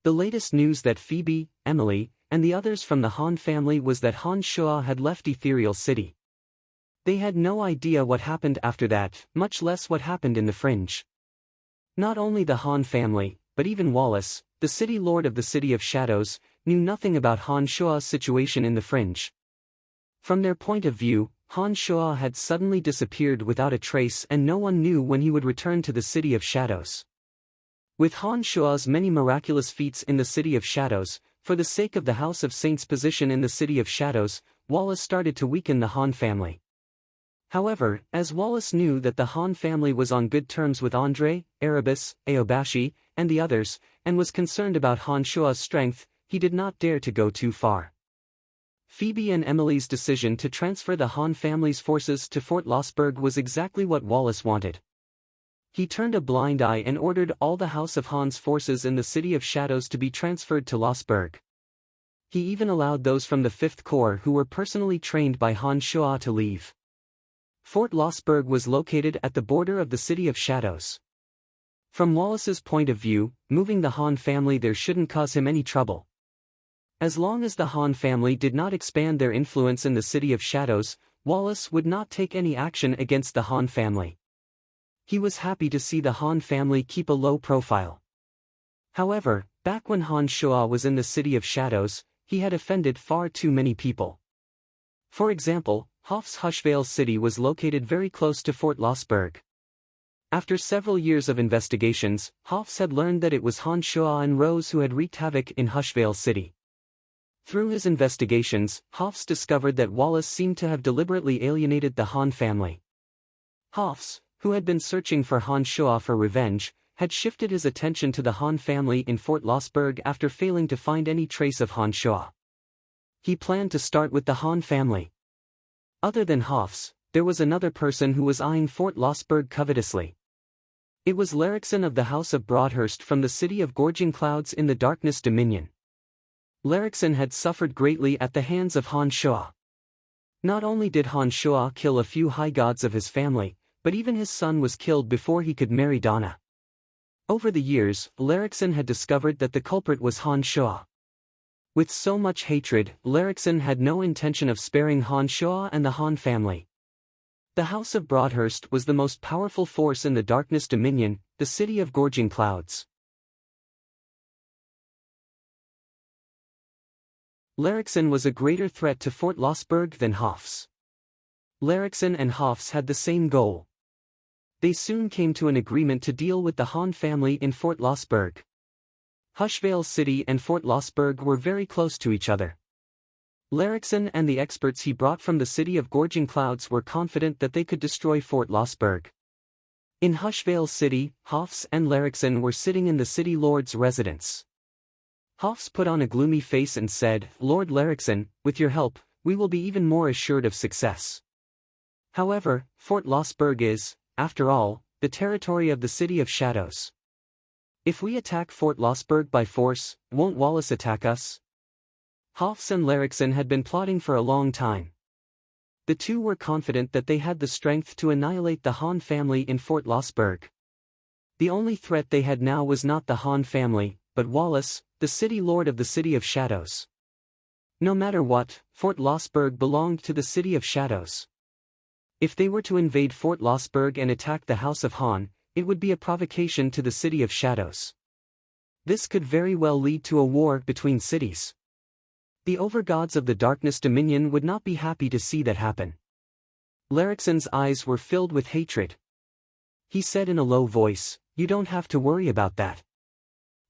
The latest news that Phoebe, Emily, and the others from the Han family was that Han Shuo had left Ethereal City. They had no idea what happened after that, much less what happened in the fringe. Not only the Han family, but even Wallace, the city lord of the City of Shadows, knew nothing about Han Shua's situation in the fringe. From their point of view, Han Shua had suddenly disappeared without a trace and no one knew when he would return to the City of Shadows. With Han Shua's many miraculous feats in the City of Shadows, for the sake of the House of Saints' position in the City of Shadows, Wallace started to weaken the Han family. However, as Wallace knew that the Han family was on good terms with Andre, Erebus, Aobashi, and the others, and was concerned about Han Shua's strength, he did not dare to go too far. Phoebe and Emily's decision to transfer the Han family's forces to Fort Lossberg was exactly what Wallace wanted. He turned a blind eye and ordered all the House of Han's forces in the City of Shadows to be transferred to Lossberg. He even allowed those from the 5th Corps who were personally trained by Han Shua to leave. Fort Lossberg was located at the border of the City of Shadows. From Wallace's point of view, moving the Han family there shouldn't cause him any trouble. As long as the Han family did not expand their influence in the City of Shadows, Wallace would not take any action against the Han family. He was happy to see the Han family keep a low profile. However, back when Han Shua was in the City of Shadows, he had offended far too many people. For example, Hoff's Hushvale City was located very close to Fort Lossberg. After several years of investigations, Hoffs had learned that it was Han Shua and Rose who had wreaked havoc in Hushvale City. Through his investigations, Hoffs discovered that Wallace seemed to have deliberately alienated the Han family. Hoffs, who had been searching for Han Shua for revenge, had shifted his attention to the Han family in Fort Lossberg after failing to find any trace of Han Shua. He planned to start with the Han family. Other than Hoffs, there was another person who was eyeing Fort Lossberg covetously. It was Larrickson of the House of Broadhurst from the City of Gorging Clouds in the Darkness Dominion. Larrickson had suffered greatly at the hands of Han Shua. Not only did Han Shua kill a few high gods of his family, but even his son was killed before he could marry Donna. Over the years, Larrickson had discovered that the culprit was Han Shua. With so much hatred, Larrickson had no intention of sparing Han Shua and the Han family. The House of Broadhurst was the most powerful force in the Darkness Dominion, the City of Gorging Clouds. Larrickson was a greater threat to Fort Lossberg than Hoffs. Larrickson and Hoffs had the same goal. They soon came to an agreement to deal with the Han family in Fort Lossberg. Hushvale City and Fort Lossberg were very close to each other. Larrickson and the experts he brought from the City of Gorging Clouds were confident that they could destroy Fort Lossberg. In Hushvale City, Hoffs and Larrickson were sitting in the city lord's residence. Hoffs put on a gloomy face and said, "Lord Larrickson, with your help, we will be even more assured of success." However, Fort Lossberg is, after all, the territory of the City of Shadows. If we attack Fort Lossberg by force, won't Wallace attack us? Hoffs and Larrickson had been plotting for a long time. The two were confident that they had the strength to annihilate the Han family in Fort Lossberg. The only threat they had now was not the Han family, but Wallace, the city lord of the City of Shadows. No matter what, Fort Lossberg belonged to the City of Shadows. If they were to invade Fort Lossberg and attack the House of Han, it would be a provocation to the City of Shadows. This could very well lead to a war between cities. The overgods of the Darkness Dominion would not be happy to see that happen. Larrickson's eyes were filled with hatred. He said in a low voice, "You don't have to worry about that.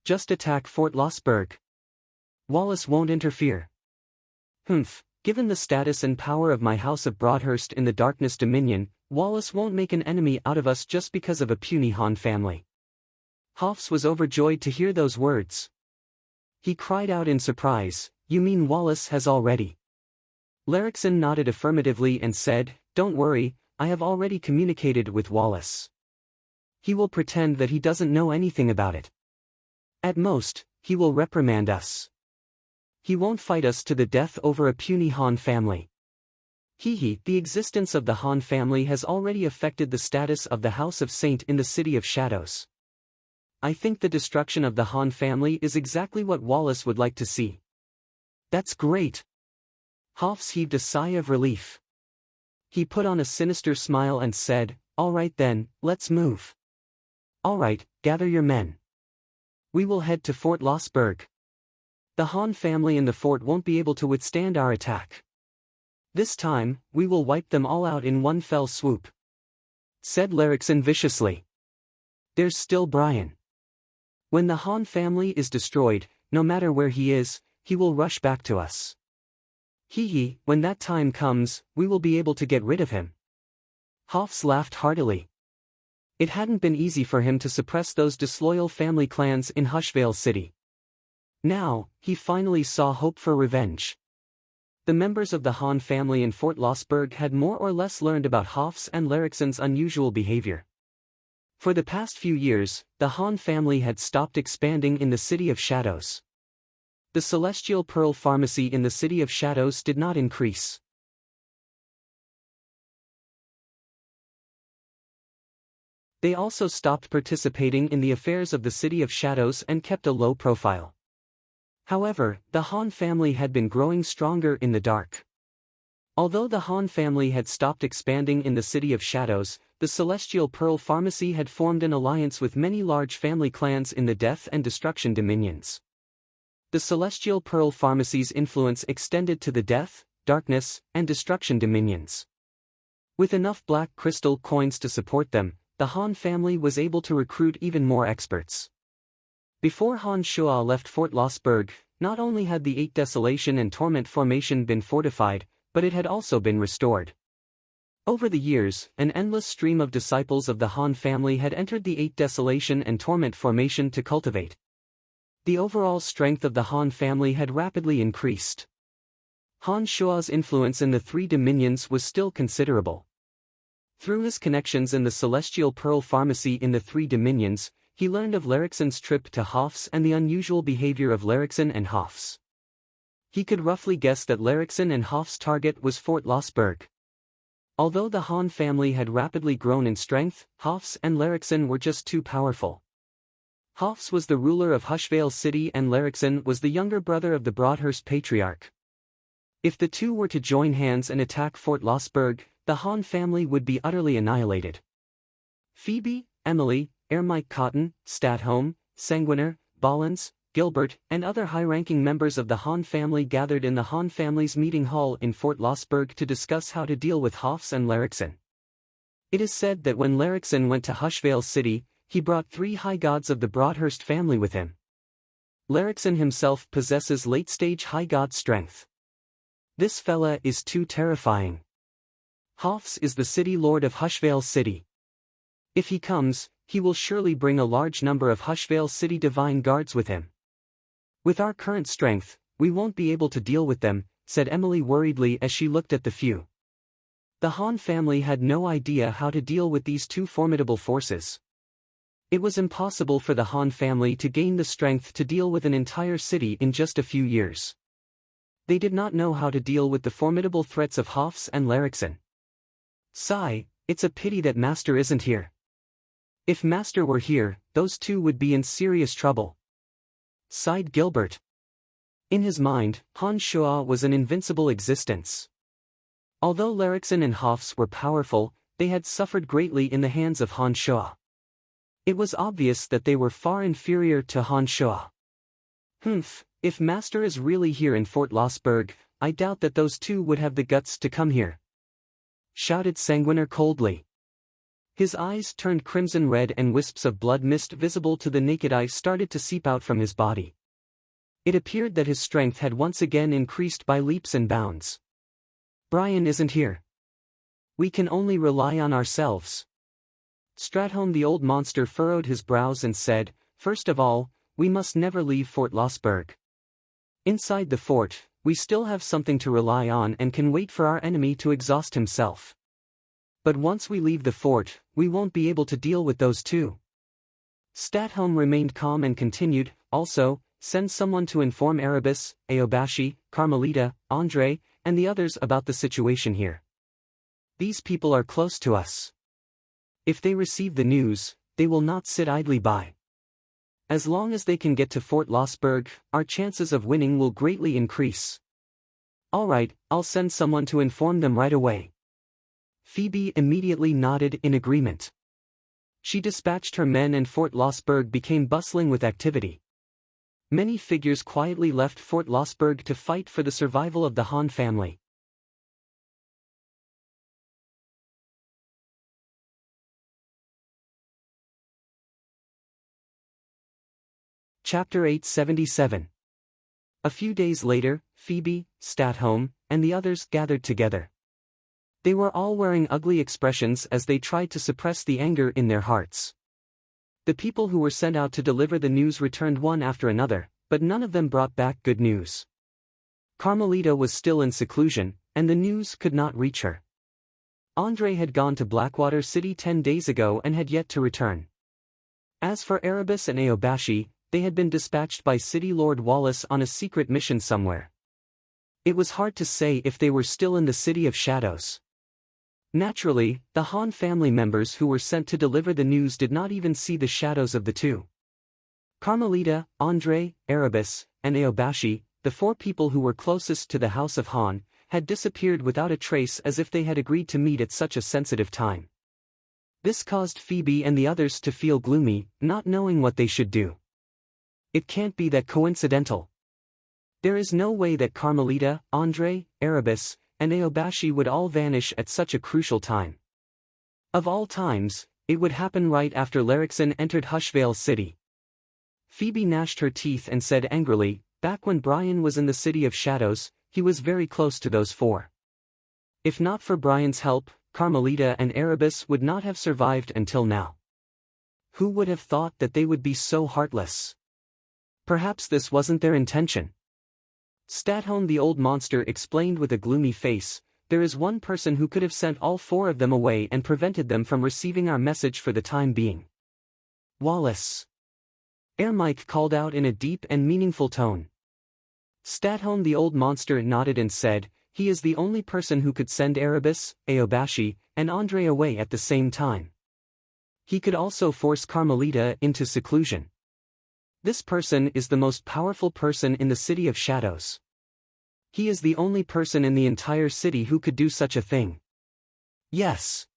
Just attack Fort Lossberg. Wallace won't interfere." "Humph, given the status and power of my House of Broadhurst in the Darkness Dominion, Wallace won't make an enemy out of us just because of a puny Han family." Hoffs was overjoyed to hear those words. He cried out in surprise, "You mean Wallace has already?" Larrickson nodded affirmatively and said, "Don't worry, I have already communicated with Wallace. He will pretend that he doesn't know anything about it. At most, he will reprimand us. He won't fight us to the death over a puny Han family." The existence of the Han family has already affected the status of the House of Saint in the City of Shadows. I think the destruction of the Han family is exactly what Wallace would like to see. "That's great." Hoffs heaved a sigh of relief. He put on a sinister smile and said, "All right then, let's move. All right, gather your men. We will head to Fort Lossberg. The Han family in the fort won't be able to withstand our attack. This time, we will wipe them all out in one fell swoop," said Larixen viciously. "There's still Brian. When the Han family is destroyed, no matter where he is, he will rush back to us. Hee, when that time comes, we will be able to get rid of him." Hofs laughed heartily. It hadn't been easy for him to suppress those disloyal family clans in Hushvale City. Now, he finally saw hope for revenge. The members of the Han family in Fort Lossberg had more or less learned about Hofs and Larixen's unusual behavior. For the past few years, the Han family had stopped expanding in the City of Shadows. The Celestial Pearl Pharmacy in the City of Shadows did not increase. They also stopped participating in the affairs of the City of Shadows and kept a low profile. However, the Han family had been growing stronger in the dark. Although the Han family had stopped expanding in the City of Shadows, the Celestial Pearl Pharmacy had formed an alliance with many large family clans in the Death and Destruction Dominions. The Celestial Pearl Pharmacy's influence extended to the Death, Darkness, and Destruction Dominions. With enough black crystal coins to support them, the Han family was able to recruit even more experts. Before Han Shua left Fort Lossberg, not only had the 8 Desolation and Torment formation been fortified, but it had also been restored. Over the years, an endless stream of disciples of the Han family had entered the 8 Desolation and Torment formation to cultivate. The overall strength of the Han family had rapidly increased. Han Shua's influence in the 3 dominions was still considerable. Through his connections in the Celestial Pearl Pharmacy in the 3 dominions, he learned of Larixen's trip to Hofs and the unusual behavior of Larixen and Hofs. He could roughly guess that Larixen and Hofs' target was Fort Lossberg. Although the Han family had rapidly grown in strength, Hofs and Larixen were just too powerful. Hofs was the ruler of Hushvale City and Larixen was the younger brother of the Broadhurst Patriarch. If the two were to join hands and attack Fort Lossberg, the Han family would be utterly annihilated. Phoebe, Emily, Ermike Cotton, Statholm, Sanguiner, Bollins, Gilbert, and other high-ranking members of the Han family gathered in the Han family's meeting hall in Fort Lossberg to discuss how to deal with Hofs and Larixen. It is said that when Larixen went to Hushvale City, he brought 3 high gods of the Broadhurst family with him. Larixen himself possesses late-stage high god strength. This fella is too terrifying. Hofs is the city lord of Hushvale City. If he comes, he will surely bring a large number of Hushvale City divine guards with him. With our current strength, we won't be able to deal with them, said Emily worriedly as she looked at the few. The Han family had no idea how to deal with these 2 formidable forces. It was impossible for the Han family to gain the strength to deal with an entire city in just a few years. They did not know how to deal with the formidable threats of Hofs and Larixen. Sigh, it's a pity that Master isn't here. If Master were here, those 2 would be in serious trouble. Sighed Gilbert. In his mind, Han Shua was an invincible existence. Although Larixen and Hofs were powerful, they had suffered greatly in the hands of Han Shua. It was obvious that they were far inferior to Han Shua. If Master is really here in Fort Lossberg, I doubt that those 2 would have the guts to come here, shouted Sanguiner coldly. His eyes turned crimson red and wisps of blood mist visible to the naked eye started to seep out from his body. It appeared that his strength had once again increased by leaps and bounds. Brian isn't here. We can only rely on ourselves. Stratholm the old monster furrowed his brows and said, "First of all, we must never leave Fort Lossberg. Inside the fort, we still have something to rely on and can wait for our enemy to exhaust himself. But once we leave the fort, we won't be able to deal with those 2. Statholm remained calm and continued, also, send someone to inform Erebus, Aobashi, Carmelita, Andre, and the others about the situation here. These people are close to us. If they receive the news, they will not sit idly by. As long as they can get to Fort Lossberg, our chances of winning will greatly increase. All right, I'll send someone to inform them right away." Phoebe immediately nodded in agreement. She dispatched her men and Fort Lossberg became bustling with activity. Many figures quietly left Fort Lossberg to fight for the survival of the Han family. Chapter 877. A few days later, Phoebe, Statholm, and the others gathered together. They were all wearing ugly expressions as they tried to suppress the anger in their hearts. The people who were sent out to deliver the news returned one after another, but none of them brought back good news. Carmelita was still in seclusion, and the news could not reach her. Andre had gone to Blackwater City 10 days ago and had yet to return. As for Erebus and Aobashi, they had been dispatched by City Lord Wallace on a secret mission somewhere. It was hard to say if they were still in the City of Shadows. Naturally, the Han family members who were sent to deliver the news did not even see the shadows of the two. Carmelita, Andre, Erebus, and Aobashi, the four people who were closest to the House of Han, had disappeared without a trace as if they had agreed to meet at such a sensitive time. This caused Phoebe and the others to feel gloomy, not knowing what they should do. It can't be that coincidental. There is no way that Carmelita, Andre, Erebus, and Aobashi would all vanish at such a crucial time. Of all times, it would happen right after Larixon entered Hushvale City. Phoebe gnashed her teeth and said angrily, back when Brian was in the City of Shadows, he was very close to those four. If not for Brian's help, Carmelita and Erebus would not have survived until now. Who would have thought that they would be so heartless? Perhaps this wasn't their intention. Statholm the old monster explained with a gloomy face, there is one person who could have sent all four of them away and prevented them from receiving our message for the time being. Wallace. Mike called out in a deep and meaningful tone. Statholm the old monster nodded and said, he is the only person who could send Erebus, Aobashi, and Andre away at the same time. He could also force Carmelita into seclusion. This person is the most powerful person in the City of Shadows. He is the only person in the entire city who could do such a thing. Yes.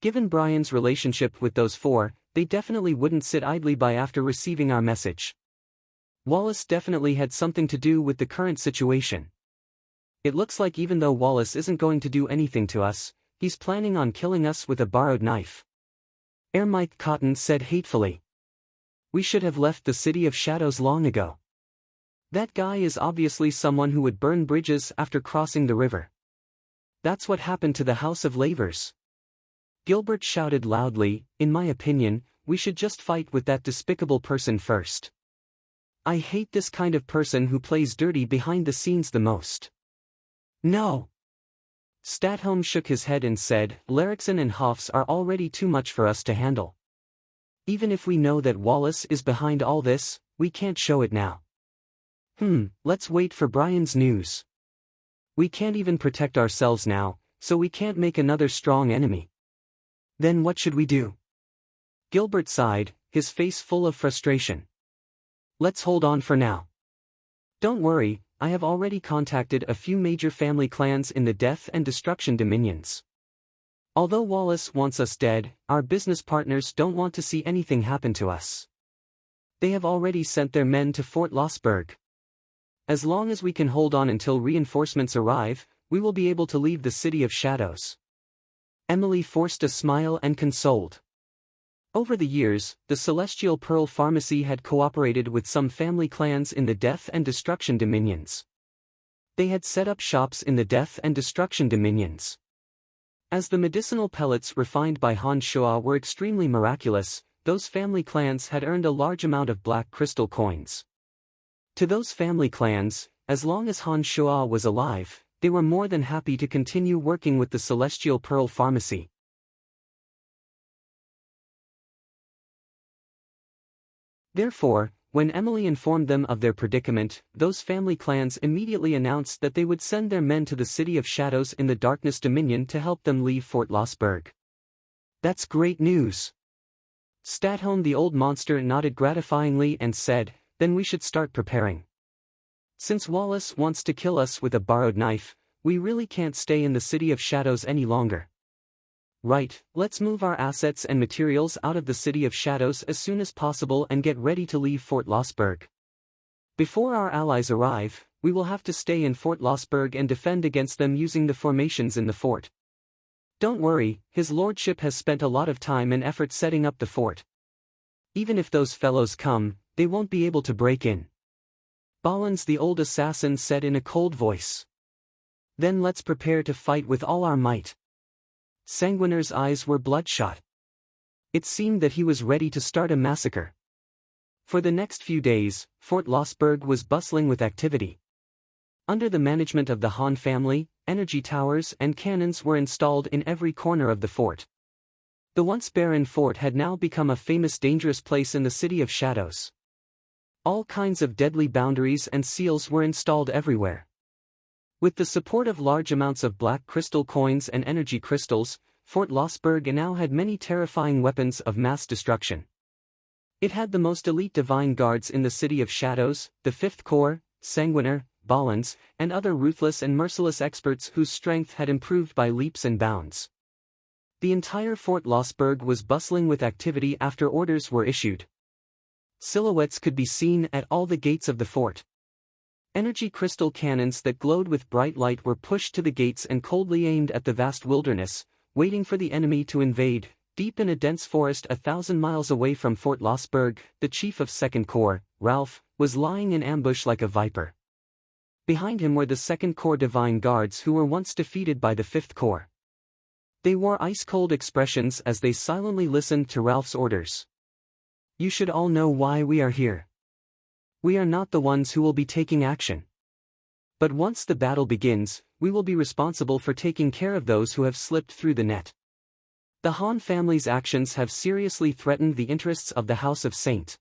Given Brian's relationship with those four, they definitely wouldn't sit idly by after receiving our message. Wallace definitely had something to do with the current situation. It looks like even though Wallace isn't going to do anything to us, he's planning on killing us with a borrowed knife. Mike Cotton said hatefully. We should have left the City of Shadows long ago. That guy is obviously someone who would burn bridges after crossing the river. That's what happened to the House of Lavers. Gilbert shouted loudly, in my opinion, we should just fight with that despicable person first. I hate this kind of person who plays dirty behind the scenes the most. No. Statholm shook his head and said, Larixon and Hoffs are already too much for us to handle. Even if we know that Wallace is behind all this, we can't show it now. Let's wait for Brian's news. We can't even protect ourselves now, so we can't make another strong enemy. Then what should we do? Gilbert sighed, his face full of frustration. Let's hold on for now. Don't worry, I have already contacted a few major family clans in the Death and Destruction Dominions. Although Wallace wants us dead, our business partners don't want to see anything happen to us. They have already sent their men to Fort Lossberg. As long as we can hold on until reinforcements arrive, we will be able to leave the City of Shadows. Emily forced a smile and consoled. Over the years, the Celestial Pearl Pharmacy had cooperated with some family clans in the Death and Destruction Dominions. They had set up shops in the Death and Destruction Dominions. As the medicinal pellets refined by Han Shua were extremely miraculous, those family clans had earned a large amount of black crystal coins. To those family clans, as long as Han Shua was alive, they were more than happy to continue working with the Celestial Pearl Pharmacy. Therefore, when Emily informed them of their predicament, those family clans immediately announced that they would send their men to the City of Shadows in the Darkness Dominion to help them leave Fort Lossberg. That's great news. Statholm the old monster nodded gratifyingly and said, then we should start preparing. Since Wallace wants to kill us with a borrowed knife, we really can't stay in the City of Shadows any longer. Right, let's move our assets and materials out of the City of Shadows as soon as possible and get ready to leave Fort Lossberg. Before our allies arrive, we will have to stay in Fort Lossberg and defend against them using the formations in the fort. Don't worry, His Lordship has spent a lot of time and effort setting up the fort. Even if those fellows come, they won't be able to break in. Balans the old assassin said in a cold voice. Then let's prepare to fight with all our might. Sanguinar's eyes were bloodshot. It seemed that he was ready to start a massacre. For the next few days, Fort Lossberg was bustling with activity. Under the management of the Han family, energy towers and cannons were installed in every corner of the fort. The once barren fort had now become a famous dangerous place in the City of Shadows. All kinds of deadly boundaries and seals were installed everywhere. With the support of large amounts of black crystal coins and energy crystals, Fort Lossberg now had many terrifying weapons of mass destruction. It had the most elite divine guards in the City of Shadows, the Fifth Corps, Sanguinar, Balans, and other ruthless and merciless experts whose strength had improved by leaps and bounds. The entire Fort Lossberg was bustling with activity after orders were issued. Silhouettes could be seen at all the gates of the fort. Energy crystal cannons that glowed with bright light were pushed to the gates and coldly aimed at the vast wilderness, waiting for the enemy to invade. Deep in a dense forest 1,000 miles away from Fort Lossberg, the chief of Second Corps, Ralph, was lying in ambush like a viper. Behind him were the Second Corps Divine Guards who were once defeated by the Fifth Corps. They wore ice-cold expressions as they silently listened to Ralph's orders. You should all know why we are here. We are not the ones who will be taking action. But once the battle begins, we will be responsible for taking care of those who have slipped through the net. The Han family's actions have seriously threatened the interests of the House of Saint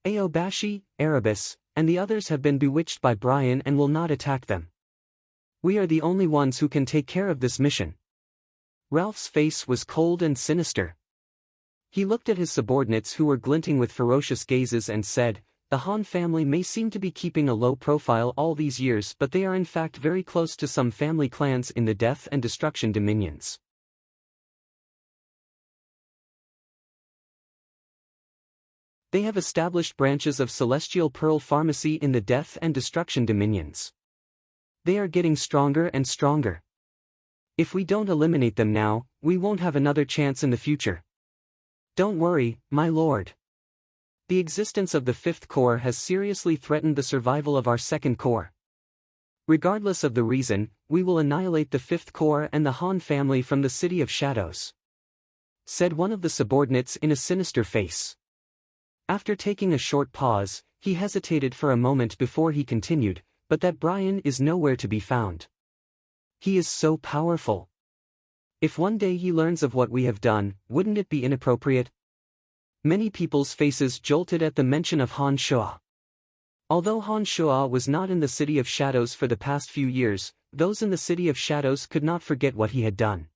Aobashi, Erebus, and the others have been bewitched by Brian and will not attack them. We are the only ones who can take care of this mission. Ralph's face was cold and sinister. He looked at his subordinates who were glinting with ferocious gazes and said, The Han family may seem to be keeping a low profile all these years, but they are in fact very close to some family clans in the Death and Destruction Dominions. They have established branches of Celestial Pearl Pharmacy in the Death and Destruction Dominions. They are getting stronger and stronger. If we don't eliminate them now, we won't have another chance in the future. Don't worry, my lord. The existence of the Fifth Corps has seriously threatened the survival of our Second Corps. Regardless of the reason, we will annihilate the Fifth Corps and the Han family from the City of Shadows, said one of the subordinates in a sinister face. After taking a short pause, he hesitated for a moment before he continued, but that Brian is nowhere to be found. He is so powerful. If one day he learns of what we have done, wouldn't it be inappropriate? Many people's faces jolted at the mention of Han Shua. Although Han Shua was not in the City of Shadows for the past few years, those in the City of Shadows could not forget what he had done.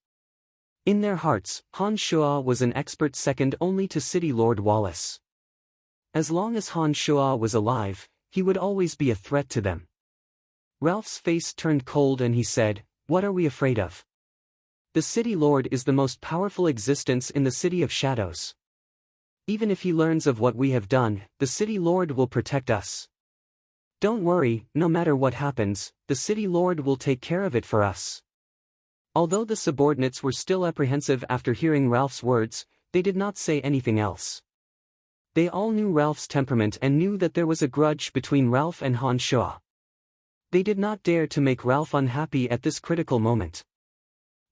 In their hearts, Han Shua was an expert second only to City Lord Wallace. As long as Han Shua was alive, he would always be a threat to them. Ralph's face turned cold and he said, What are we afraid of? The City Lord is the most powerful existence in the City of Shadows. Even if he learns of what we have done, the City Lord will protect us. Don't worry, no matter what happens, the City Lord will take care of it for us. Although the subordinates were still apprehensive after hearing Ralph's words, they did not say anything else. They all knew Ralph's temperament and knew that there was a grudge between Ralph and Han Shua. They did not dare to make Ralph unhappy at this critical moment.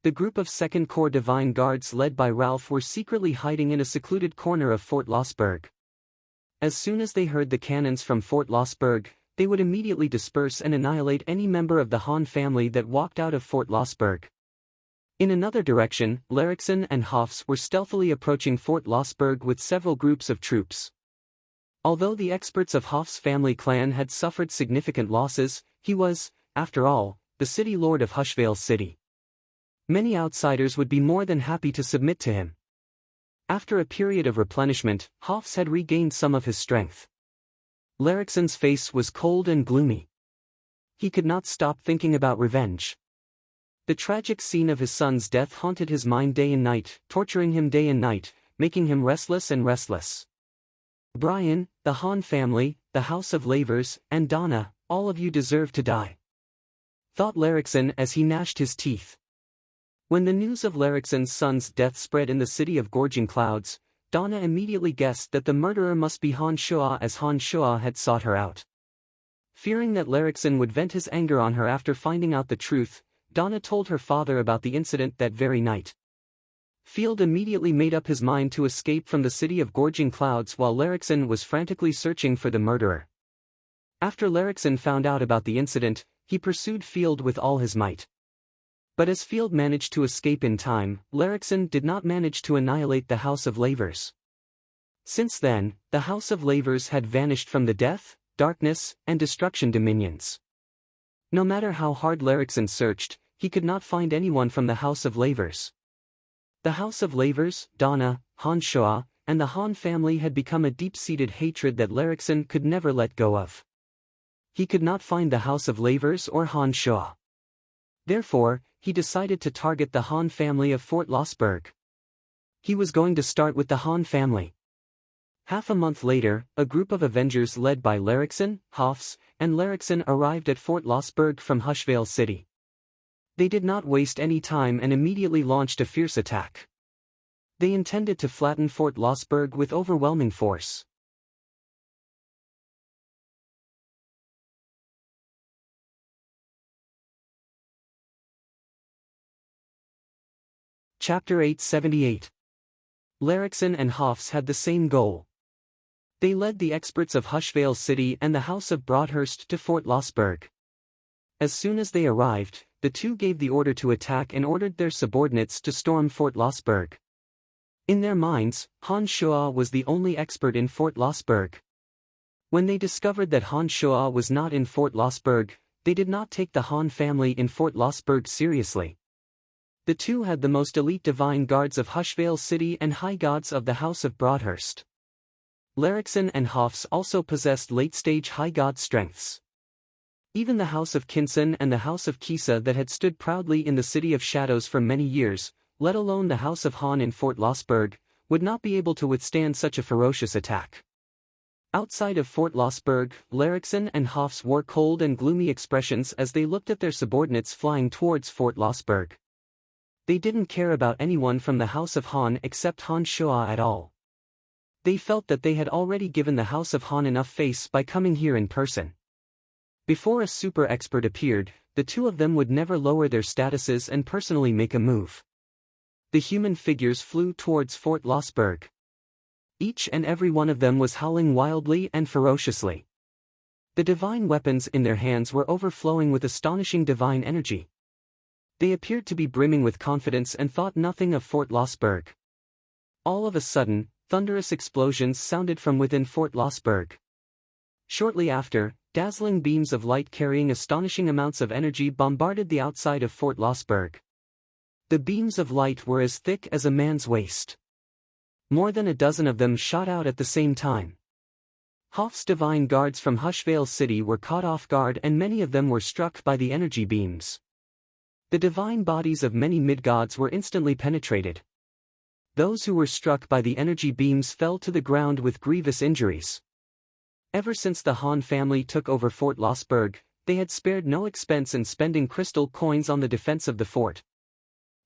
The group of Second Corps Divine Guards led by Ralph were secretly hiding in a secluded corner of Fort Lossberg. As soon as they heard the cannons from Fort Lossberg, they would immediately disperse and annihilate any member of the Han family that walked out of Fort Lossberg. In another direction, Larrickson and Hoffs were stealthily approaching Fort Lossberg with several groups of troops. Although the experts of Hoff's family clan had suffered significant losses, he was, after all, the City Lord of Hushvale City. Many outsiders would be more than happy to submit to him. After a period of replenishment, Hoffs had regained some of his strength. Larrickson's face was cold and gloomy. He could not stop thinking about revenge. The tragic scene of his son's death haunted his mind day and night, torturing him day and night, making him restless and restless. Brian, the Han family, the House of Lavers, and Donna, all of you deserve to die, thought Larrickson as he gnashed his teeth. When the news of Larrickson's son's death spread in the city of Gorging Clouds, Donna immediately guessed that the murderer must be Han Shoa, as Han Shoa had sought her out. Fearing that Larrickson would vent his anger on her after finding out the truth, Donna told her father about the incident that very night. Field immediately made up his mind to escape from the city of Gorging Clouds while Larrickson was frantically searching for the murderer. After Larrickson found out about the incident, he pursued Field with all his might. But as Field managed to escape in time, Larrickson did not manage to annihilate the House of Lavers. Since then, the House of Lavers had vanished from the death, darkness, and destruction dominions. No matter how hard Larrickson searched, he could not find anyone from the House of Lavers. The House of Lavers, Donna, Han Shoa, and the Han family had become a deep-seated hatred that Larrickson could never let go of. He could not find the House of Lavers or Han Shoa. Therefore, he decided to target the Han family of Fort Lossberg. He was going to start with the Han family. Half a month later, a group of Avengers led by Larrickson, Hofs, and Larrickson arrived at Fort Lossberg from Hushvale City. They did not waste any time and immediately launched a fierce attack. They intended to flatten Fort Lossberg with overwhelming force. Chapter 878. Larrickson and Hofs had the same goal. They led the experts of Hushvale City and the House of Broadhurst to Fort Lossberg. As soon as they arrived, the two gave the order to attack and ordered their subordinates to storm Fort Lossberg. In their minds, Han Shoa was the only expert in Fort Lossberg. When they discovered that Han Shoa was not in Fort Lossberg, they did not take the Han family in Fort Lossberg seriously. The two had the most elite divine guards of Hushvale City and high gods of the House of Broadhurst. Larrickson and Hofs also possessed late-stage high god strengths. Even the House of Kinson and the House of Kisa that had stood proudly in the City of Shadows for many years, let alone the House of Han in Fort Lossberg, would not be able to withstand such a ferocious attack. Outside of Fort Lossberg, Larrickson and Hofs wore cold and gloomy expressions as they looked at their subordinates flying towards Fort Lossberg. They didn't care about anyone from the House of Han except Han Shoa at all. They felt that they had already given the House of Han enough face by coming here in person. Before a super expert appeared, the two of them would never lower their statuses and personally make a move. The human figures flew towards Fort Lossberg. Each and every one of them was howling wildly and ferociously. The divine weapons in their hands were overflowing with astonishing divine energy. They appeared to be brimming with confidence and thought nothing of Fort Lossberg. All of a sudden, thunderous explosions sounded from within Fort Lossberg. Shortly after, dazzling beams of light carrying astonishing amounts of energy bombarded the outside of Fort Lossberg. The beams of light were as thick as a man's waist. More than a dozen of them shot out at the same time. Hof's divine guards from Hushvale City were caught off guard and many of them were struck by the energy beams. The divine bodies of many mid-gods were instantly penetrated. Those who were struck by the energy beams fell to the ground with grievous injuries. Ever since the Han family took over Fort Lossberg, they had spared no expense in spending crystal coins on the defense of the fort.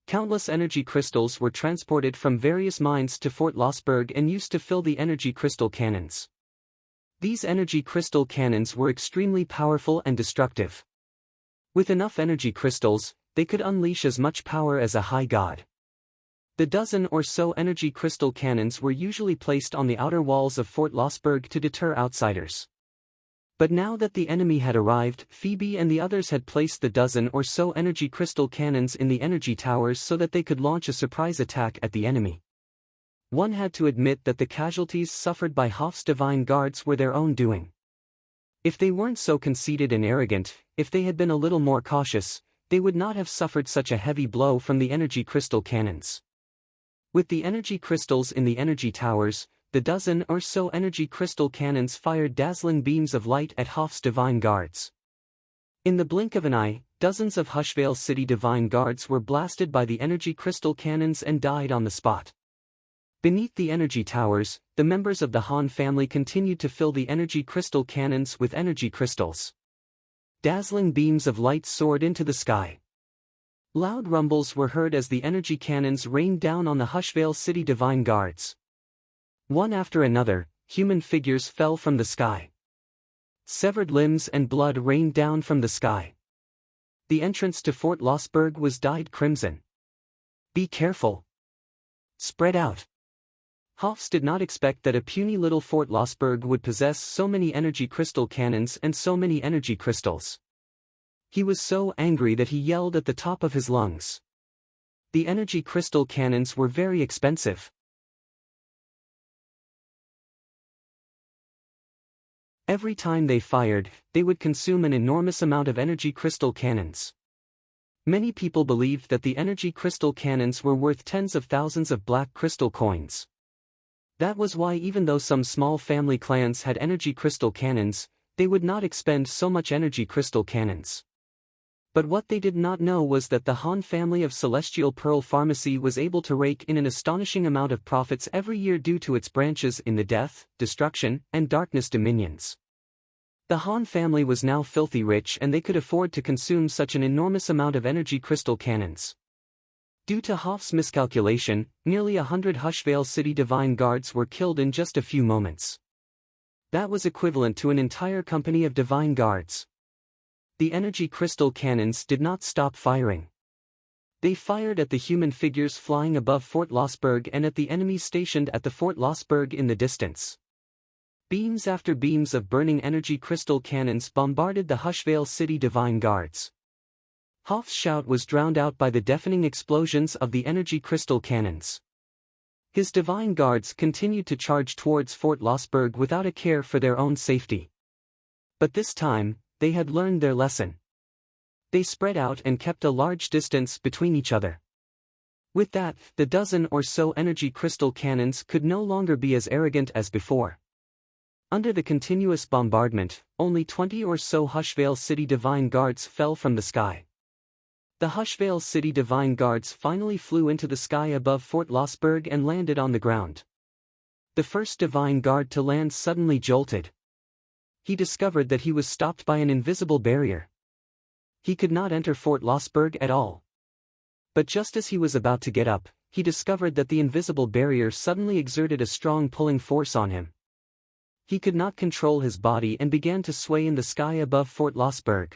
Countless energy crystals were transported from various mines to Fort Lossberg and used to fill the energy crystal cannons. These energy crystal cannons were extremely powerful and destructive. With enough energy crystals, they could unleash as much power as a high god. The dozen or so energy crystal cannons were usually placed on the outer walls of Fort Lossberg to deter outsiders. But now that the enemy had arrived, Phoebe and the others had placed the dozen or so energy crystal cannons in the energy towers so that they could launch a surprise attack at the enemy. One had to admit that the casualties suffered by Hof's divine guards were their own doing. If they weren't so conceited and arrogant, if they had been a little more cautious, they would not have suffered such a heavy blow from the energy crystal cannons. With the energy crystals in the energy towers, the dozen or so energy crystal cannons fired dazzling beams of light at Hof's divine guards. In the blink of an eye, dozens of Hushvale City Divine Guards were blasted by the energy crystal cannons and died on the spot. Beneath the energy towers, the members of the Han family continued to fill the energy crystal cannons with energy crystals. Dazzling beams of light soared into the sky. Loud rumbles were heard as the energy cannons rained down on the Hushvale City Divine Guards. One after another, human figures fell from the sky. Severed limbs and blood rained down from the sky. The entrance to Fort Lossberg was dyed crimson. Be careful. Spread out. Hofs did not expect that a puny little Fort Lossberg would possess so many energy crystal cannons and so many energy crystals. He was so angry that he yelled at the top of his lungs. The energy crystal cannons were very expensive. Every time they fired, they would consume an enormous amount of energy crystal cannons. Many people believed that the energy crystal cannons were worth tens of thousands of black crystal coins. That was why even though some small family clans had energy crystal cannons, they would not expend so much energy crystal cannons. But what they did not know was that the Han family of Celestial Pearl Pharmacy was able to rake in an astonishing amount of profits every year due to its branches in the Death, Destruction, and Darkness dominions. The Han family was now filthy rich and they could afford to consume such an enormous amount of energy crystal cannons. Due to Hof's miscalculation, nearly 100 Hushvale City Divine Guards were killed in just a few moments. That was equivalent to an entire company of Divine Guards. The energy crystal cannons did not stop firing. They fired at the human figures flying above Fort Lossberg and at the enemies stationed at the Fort Lossberg in the distance. Beams after beams of burning energy crystal cannons bombarded the Hushvale City Divine Guards. Hof's shout was drowned out by the deafening explosions of the energy crystal cannons. His Divine Guards continued to charge towards Fort Lossberg without a care for their own safety. But this time, they had learned their lesson. They spread out and kept a large distance between each other. With that, the dozen or so energy crystal cannons could no longer be as arrogant as before. Under the continuous bombardment, only 20 or so Hushvale City Divine Guards fell from the sky. The Hushvale City Divine Guards finally flew into the sky above Fort Lossberg and landed on the ground. The first Divine Guard to land suddenly jolted. He discovered that he was stopped by an invisible barrier. He could not enter Fort Lossberg at all. But just as he was about to get up, he discovered that the invisible barrier suddenly exerted a strong pulling force on him. He could not control his body and began to sway in the sky above Fort Lossberg.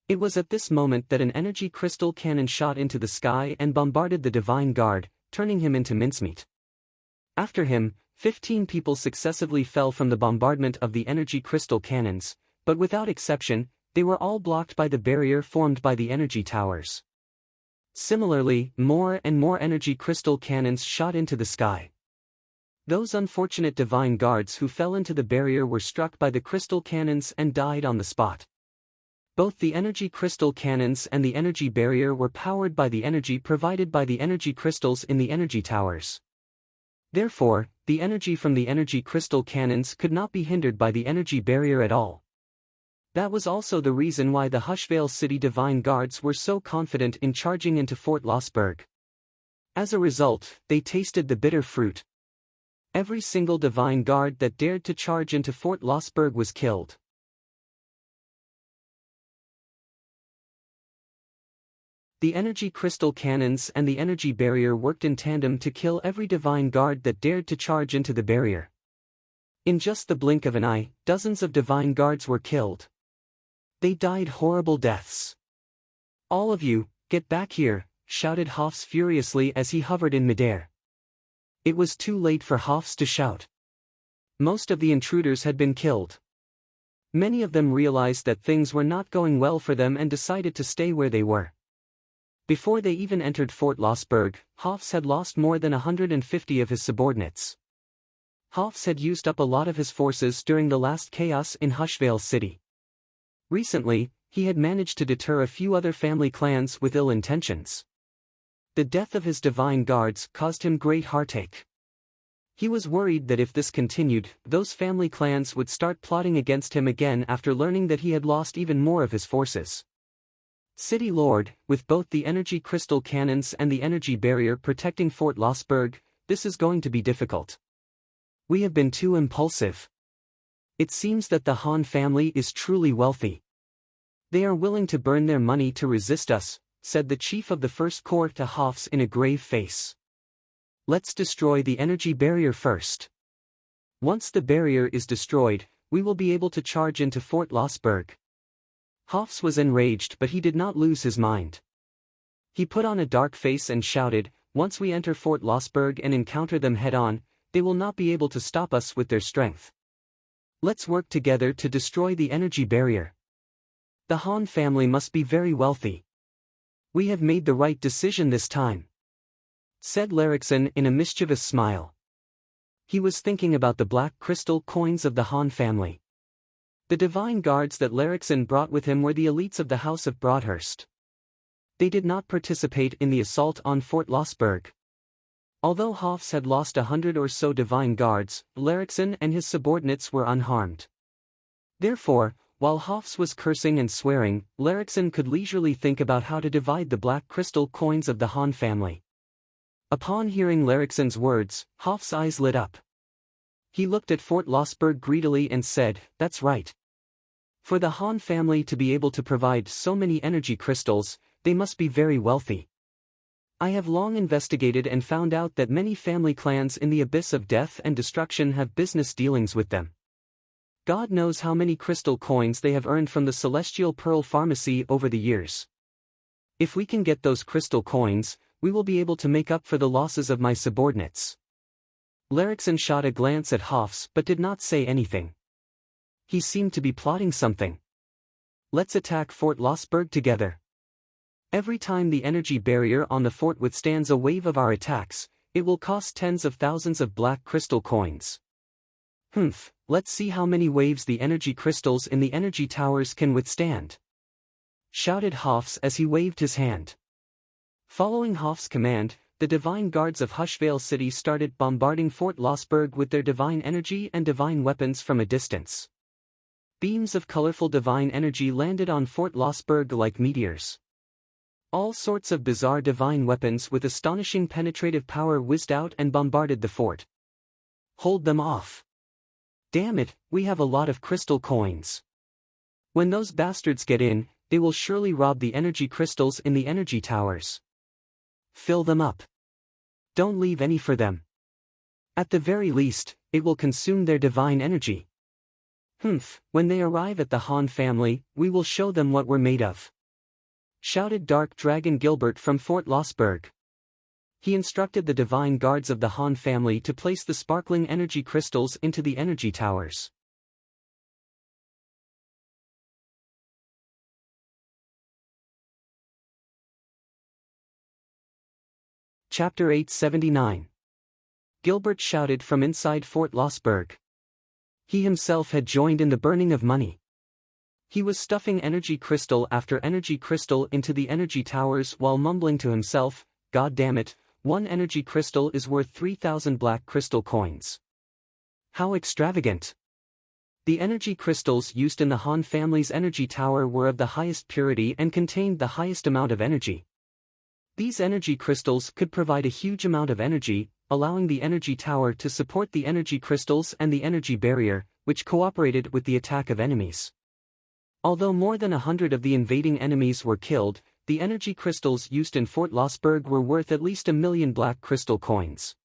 It was at this moment that an energy crystal cannon shot into the sky and bombarded the Divine Guard, turning him into mincemeat. After him, 15 people successively fell from the bombardment of the energy crystal cannons, but without exception, they were all blocked by the barrier formed by the energy towers. Similarly, more and more energy crystal cannons shot into the sky. Those unfortunate Divine Guards who fell into the barrier were struck by the crystal cannons and died on the spot. Both the energy crystal cannons and the energy barrier were powered by the energy provided by the energy crystals in the energy towers. Therefore, the energy from the energy crystal cannons could not be hindered by the energy barrier at all. That was also the reason why the Hushvale City Divine Guards were so confident in charging into Fort Lossberg. As a result, they tasted the bitter fruit. Every single Divine Guard that dared to charge into Fort Lossberg was killed. The energy crystal cannons and the energy barrier worked in tandem to kill every Divine Guard that dared to charge into the barrier. In just the blink of an eye, dozens of Divine Guards were killed. They died horrible deaths. "All of you, get back here," shouted Hofs furiously as he hovered in midair. It was too late for Hofs to shout. Most of the intruders had been killed. Many of them realized that things were not going well for them and decided to stay where they were. Before they even entered Fort Lossberg, Hofs had lost more than 150 of his subordinates. Hofs had used up a lot of his forces during the last chaos in Hushvale City. Recently, he had managed to deter a few other family clans with ill intentions. The death of his Divine Guards caused him great heartache. He was worried that if this continued, those family clans would start plotting against him again after learning that he had lost even more of his forces. City Lord, with both the energy crystal cannons and the energy barrier protecting Fort Lossberg, this is going to be difficult. We have been too impulsive. It seems that the Han family is truly wealthy. They are willing to burn their money to resist us, said the chief of the First Corps to Hofs in a grave face. Let's destroy the energy barrier first. Once the barrier is destroyed, we will be able to charge into Fort Lossberg. Hofs was enraged, but he did not lose his mind. He put on a dark face and shouted, "Once we enter Fort Lossberg and encounter them head-on, they will not be able to stop us with their strength. Let's work together to destroy the energy barrier. The Han family must be very wealthy. We have made the right decision this time," said Larixon in a mischievous smile. He was thinking about the black crystal coins of the Han family. The divine guards that Larixon brought with him were the elites of the House of Broadhurst. They did not participate in the assault on Fort Lossberg. Although Hofs had lost 100 or so divine guards, Larixon and his subordinates were unharmed. Therefore, while Hofs was cursing and swearing, Larixon could leisurely think about how to divide the black crystal coins of the Han family. Upon hearing Larixon's words, Hofs' eyes lit up. He looked at Fort Lossberg greedily and said, "That's right. For the Han family to be able to provide so many energy crystals, they must be very wealthy. I have long investigated and found out that many family clans in the abyss of death and destruction have business dealings with them. God knows how many crystal coins they have earned from the Celestial Pearl Pharmacy over the years. If we can get those crystal coins, we will be able to make up for the losses of my subordinates." Larixon shot a glance at Hofs but did not say anything. He seemed to be plotting something. "Let's attack Fort Lossberg together. Every time the energy barrier on the fort withstands a wave of our attacks, it will cost tens of thousands of black crystal coins. Let's see how many waves the energy crystals in the energy towers can withstand," shouted Hofs as he waved his hand. Following Hofs' command, the divine guards of Hushvale City started bombarding Fort Lossberg with their divine energy and divine weapons from a distance. Beams of colorful divine energy landed on Fort Lossberg like meteors. All sorts of bizarre divine weapons with astonishing penetrative power whizzed out and bombarded the fort. "Hold them off. Damn it, we have a lot of crystal coins. When those bastards get in, they will surely rob the energy crystals in the energy towers. Fill them up. Don't leave any for them. At the very least, it will consume their divine energy. When they arrive at the Han family, we will show them what we're made of," shouted Dark Dragon Gilbert from Fort Lossberg. He instructed the divine guards of the Han family to place the sparkling energy crystals into the energy towers. Chapter 879. Gilbert shouted from inside Fort Lossberg. He himself had joined in the burning of money. He was stuffing energy crystal after energy crystal into the energy towers while mumbling to himself, "God damn it, one energy crystal is worth 3,000 black crystal coins. How extravagant!" The energy crystals used in the Han family's energy tower were of the highest purity and contained the highest amount of energy. These energy crystals could provide a huge amount of energy, allowing the energy tower to support the energy crystals and the energy barrier, which cooperated with the attack of enemies. Although more than 100 of the invading enemies were killed, the energy crystals used in Fort Lossberg were worth at least 1,000,000 black crystal coins.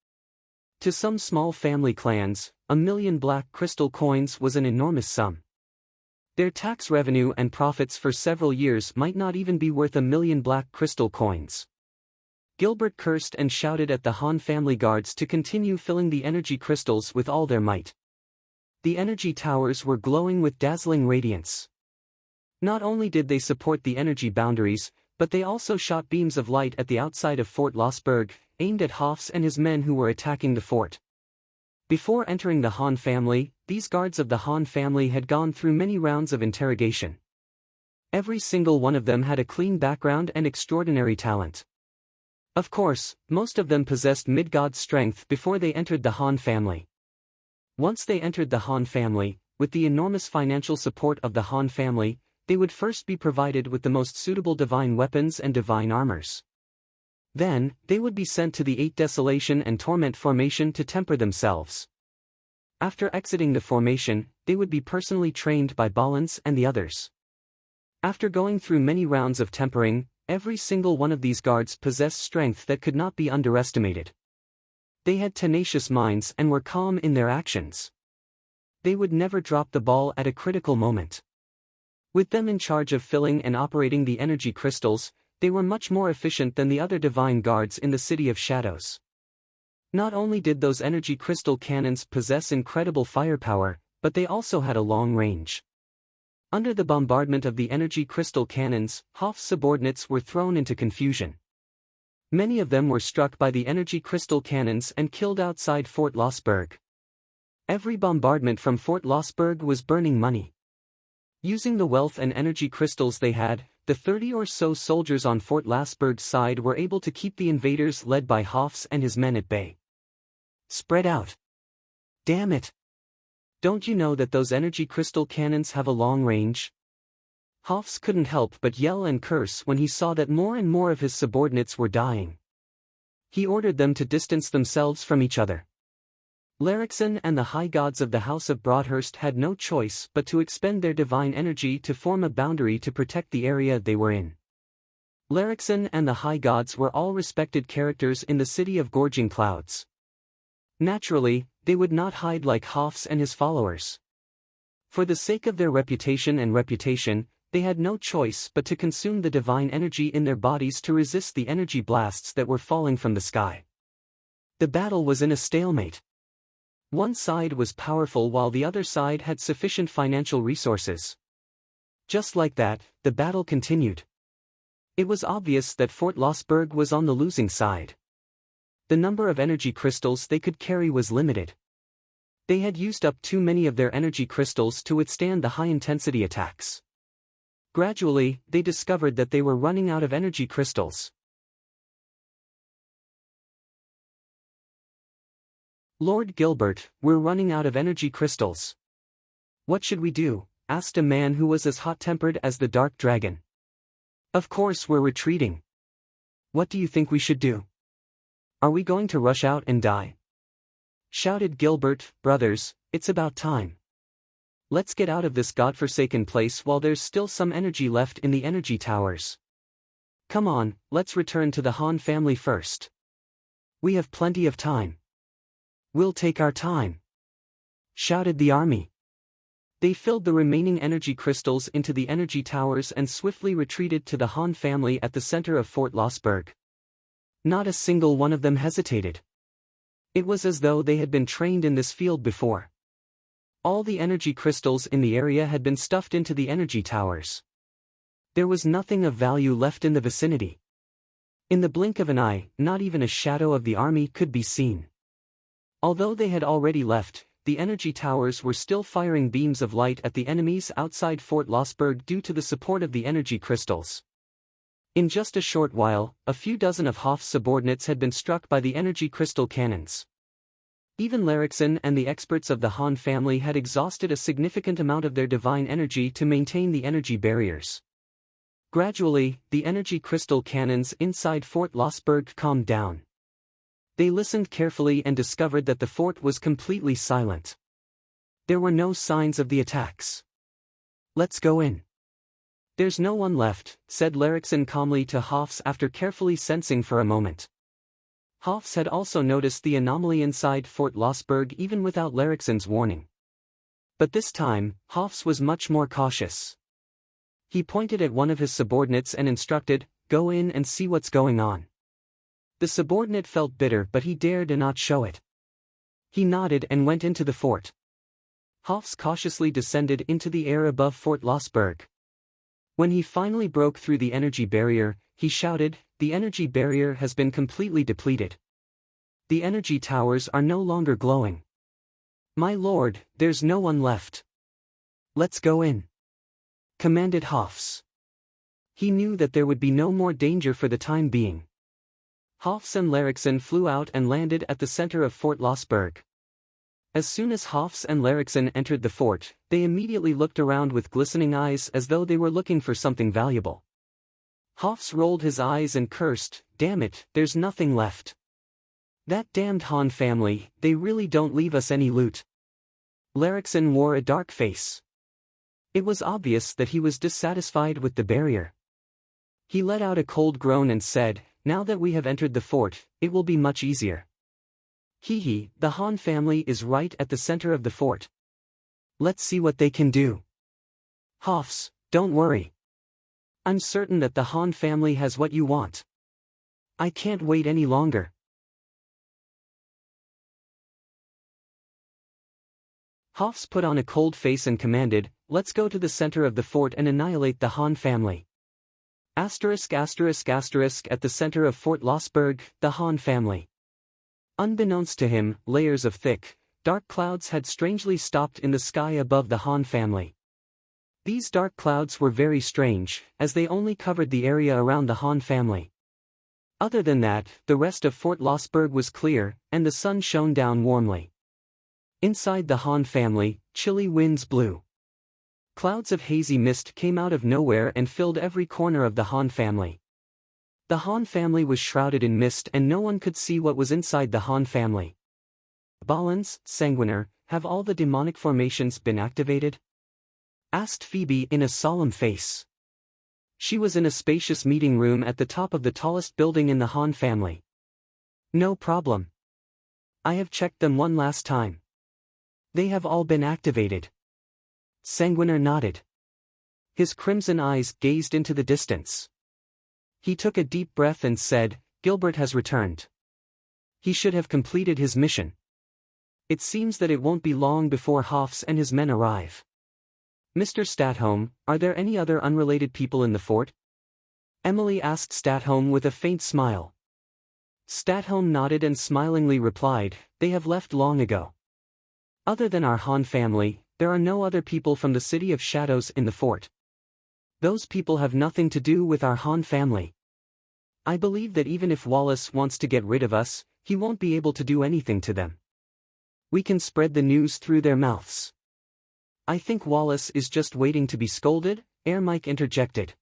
To some small family clans, 1,000,000 black crystal coins was an enormous sum. Their tax revenue and profits for several years might not even be worth 1,000,000 black crystal coins. Gilbert cursed and shouted at the Han family guards to continue filling the energy crystals with all their might. The energy towers were glowing with dazzling radiance. Not only did they support the energy boundaries, but they also shot beams of light at the outside of Fort Lossberg, aimed at Hofs and his men who were attacking the fort. Before entering the Han family, these guards of the Han family had gone through many rounds of interrogation. Every single one of them had a clean background and extraordinary talent. Of course, most of them possessed mid-god strength before they entered the Han family. Once they entered the Han family, with the enormous financial support of the Han family, they would first be provided with the most suitable divine weapons and divine armors. Then, they would be sent to the 8 Desolation and Torment formation to temper themselves. After exiting the formation, they would be personally trained by Balance and the others. After going through many rounds of tempering, every single one of these guards possessed strength that could not be underestimated. They had tenacious minds and were calm in their actions. They would never drop the ball at a critical moment. With them in charge of filling and operating the energy crystals, they were much more efficient than the other divine guards in the City of Shadows. Not only did those energy crystal cannons possess incredible firepower, but they also had a long range. Under the bombardment of the energy crystal cannons, Hoff's subordinates were thrown into confusion. Many of them were struck by the energy crystal cannons and killed outside Fort Lossberg. Every bombardment from Fort Lossberg was burning money. Using the wealth and energy crystals they had, the 30 or so soldiers on Fort Lossberg's side were able to keep the invaders led by Hoffs and his men at bay. Spread out. Damn it! Don't you know that those energy crystal cannons have a long range? Hoffs couldn't help but yell and curse when he saw that more and more of his subordinates were dying. He ordered them to distance themselves from each other. Larixon and the high gods of the House of Broadhurst had no choice but to expend their divine energy to form a boundary to protect the area they were in. Larixon and the high gods were all respected characters in the City of Gorging Clouds. Naturally, they would not hide like Hoffs and his followers. For the sake of their reputation, they had no choice but to consume the divine energy in their bodies to resist the energy blasts that were falling from the sky. The battle was in a stalemate. One side was powerful while the other side had sufficient financial resources. Just like that, the battle continued. It was obvious that Fort Lossberg was on the losing side. The number of energy crystals they could carry was limited. They had used up too many of their energy crystals to withstand the high-intensity attacks. Gradually, they discovered that they were running out of energy crystals. Lord Gilbert, we're running out of energy crystals. What should we do? Asked a man who was as hot-tempered as the Dark Dragon. Of course we're retreating. What do you think we should do? Are we going to rush out and die? Shouted Gilbert, brothers, it's about time. Let's get out of this godforsaken place while there's still some energy left in the energy towers. Come on, let's return to the Han family first. We have plenty of time. We'll take our time. Shouted the army. They filled the remaining energy crystals into the energy towers and swiftly retreated to the Han family at the center of Fort Lossberg. Not a single one of them hesitated. It was as though they had been trained in this field before. All the energy crystals in the area had been stuffed into the energy towers. There was nothing of value left in the vicinity. In the blink of an eye, not even a shadow of the army could be seen. Although they had already left, the energy towers were still firing beams of light at the enemies outside Fort Lossberg due to the support of the energy crystals. In just a short while, a few dozen of Hoff's subordinates had been struck by the energy crystal cannons. Even Larixon and the experts of the Han family had exhausted a significant amount of their divine energy to maintain the energy barriers. Gradually, the energy crystal cannons inside Fort Lossberg calmed down. They listened carefully and discovered that the fort was completely silent. There were no signs of the attacks. Let's go in. There's no one left, said Larixon calmly to Hoffs after carefully sensing for a moment. Hoffs had also noticed the anomaly inside Fort Lossberg even without Larixon's warning. But this time, Hoffs was much more cautious. He pointed at one of his subordinates and instructed, "Go in and see what's going on." The subordinate felt bitter but he dared not show it. He nodded and went into the fort. Hoffs cautiously descended into the air above Fort Lossberg. When he finally broke through the energy barrier, he shouted, "The energy barrier has been completely depleted. The energy towers are no longer glowing. My lord, there's no one left. Let's go in," commanded Hoffs. He knew that there would be no more danger for the time being. Hofs and Larixen flew out and landed at the center of Fort Lossberg. As soon as Hofs and Larixen entered the fort, they immediately looked around with glistening eyes as though they were looking for something valuable. Hofs rolled his eyes and cursed, "Damn it, there's nothing left. That damned Han family, they really don't leave us any loot." Larixen wore a dark face. It was obvious that he was dissatisfied with the barrier. He let out a cold groan and said, "Now that we have entered the fort, it will be much easier. Hee, the Han family is right at the center of the fort. Let's see what they can do." "Hofs, don't worry. I'm certain that the Han family has what you want. I can't wait any longer." Hofs put on a cold face and commanded, "Let's go to the center of the fort and annihilate the Han family." ******* At the center of Fort Lossberg, the Han family. Unbeknownst to him, layers of thick, dark clouds had strangely stopped in the sky above the Han family. These dark clouds were very strange, as they only covered the area around the Han family. Other than that, the rest of Fort Lossberg was clear, and the sun shone down warmly. Inside the Han family, chilly winds blew. Clouds of hazy mist came out of nowhere and filled every corner of the Han family. The Han family was shrouded in mist and no one could see what was inside the Han family. "Balans, Sanguiner, have all the demonic formations been activated?" asked Phoebe in a solemn face. She was in a spacious meeting room at the top of the tallest building in the Han family. "No problem. I have checked them one last time. They have all been activated." Sanguiner nodded. His crimson eyes gazed into the distance. He took a deep breath and said, "Gilbert has returned. He should have completed his mission. It seems that it won't be long before Hofs and his men arrive." "Mr. Statholm, are there any other unrelated people in the fort?" Emily asked Statholm with a faint smile. Statholm nodded and smilingly replied, "They have left long ago. Other than our Han family, there are no other people from the City of Shadows in the fort. Those people have nothing to do with our Han family. I believe that even if Wallace wants to get rid of us, he won't be able to do anything to them. We can spread the news through their mouths." "I think Wallace is just waiting to be scolded," Mike interjected.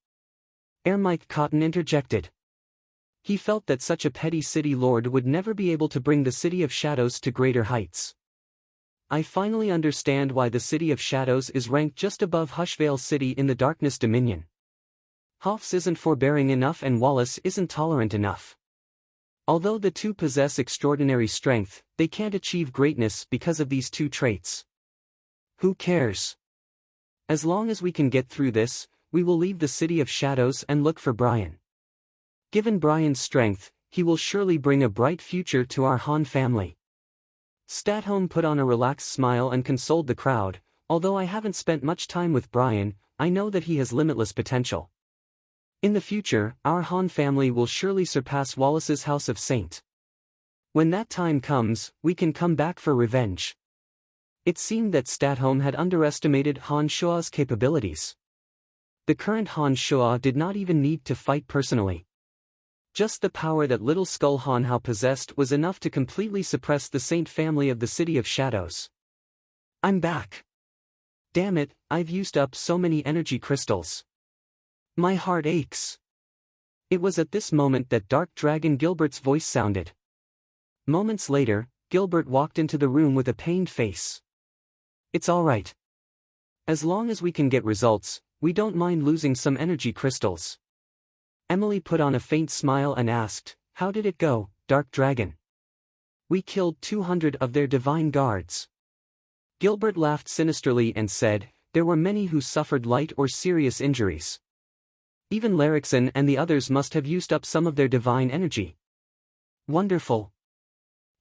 Mike Cotton interjected. He felt that such a petty city lord would never be able to bring the City of Shadows to greater heights. "I finally understand why the City of Shadows is ranked just above Hushvale City in the Darkness Dominion. Hofs isn't forbearing enough and Wallace isn't tolerant enough. Although the two possess extraordinary strength, they can't achieve greatness because of these two traits. Who cares? As long as we can get through this, we will leave the City of Shadows and look for Brian. Given Brian's strength, he will surely bring a bright future to our Han family." Statholm put on a relaxed smile and consoled the crowd, "Although I haven't spent much time with Brian, I know that he has limitless potential. In the future, our Han family will surely surpass Wallace's House of Saint. When that time comes, we can come back for revenge." It seemed that Statholm had underestimated Han Shua's capabilities. The current Han Shua did not even need to fight personally. Just the power that Little Skull Han Hao possessed was enough to completely suppress the Saint family of the City of Shadows. "I'm back. Damn it, I've used up so many energy crystals. My heart aches." It was at this moment that Dark Dragon Gilbert's voice sounded. Moments later, Gilbert walked into the room with a pained face. "It's all right. As long as we can get results, we don't mind losing some energy crystals." Emily put on a faint smile and asked, "How did it go, Dark Dragon?" "We killed 200 of their divine guards." Gilbert laughed sinisterly and said, "There were many who suffered light or serious injuries. Even Larixen and the others must have used up some of their divine energy." "Wonderful.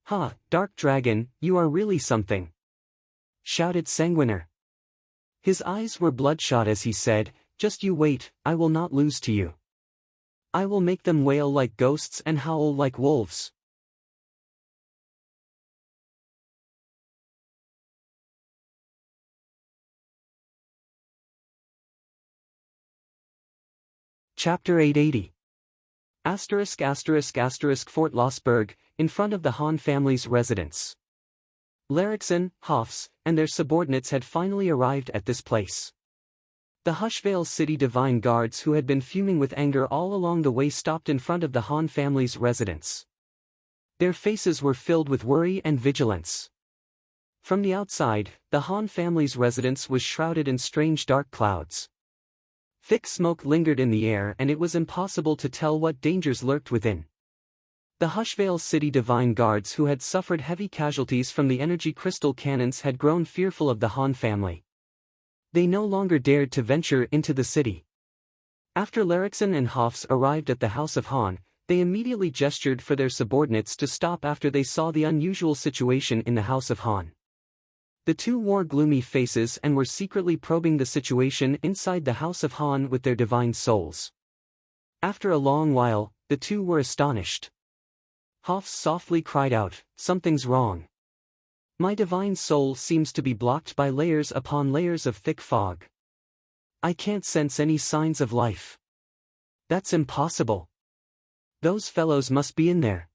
Ha, Dark Dragon, you are really something," shouted Sanguiner. His eyes were bloodshot as he said, "Just you wait, I will not lose to you. I will make them wail like ghosts and howl like wolves." Chapter 880. Fort Lossberg, in front of the Han family's residence. Larrickson, Hofs, and their subordinates had finally arrived at this place. The Hushvale City Divine Guards, who had been fuming with anger all along the way, stopped in front of the Han family's residence. Their faces were filled with worry and vigilance. From the outside, the Han family's residence was shrouded in strange dark clouds. Thick smoke lingered in the air, and it was impossible to tell what dangers lurked within. The Hushvale City Divine Guards, who had suffered heavy casualties from the energy crystal cannons, had grown fearful of the Han family. They no longer dared to venture into the city. After Larrickson and Hofs arrived at the House of Han, they immediately gestured for their subordinates to stop after they saw the unusual situation in the House of Han. The two wore gloomy faces and were secretly probing the situation inside the House of Han with their divine souls. After a long while, the two were astonished. Hofs softly cried out, "Something's wrong. My divine soul seems to be blocked by layers upon layers of thick fog. I can't sense any signs of life. That's impossible. Those fellows must be in there.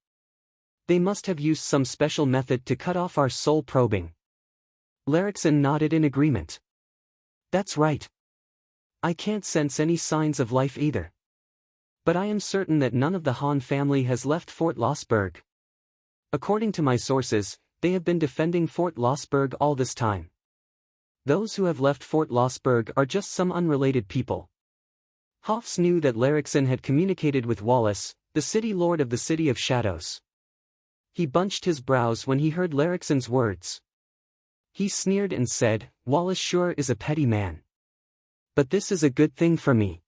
They must have used some special method to cut off our soul probing." Larrickson nodded in agreement. "That's right. I can't sense any signs of life either. But I am certain that none of the Han family has left Fort Lossberg. According to my sources, they have been defending Fort Lossberg all this time. Those who have left Fort Lossberg are just some unrelated people." Hofs knew that Larrickson had communicated with Wallace, the city lord of the City of Shadows. He bunched his brows when he heard Larrickson's words. He sneered and said, "Wallace sure is a petty man. But this is a good thing for me.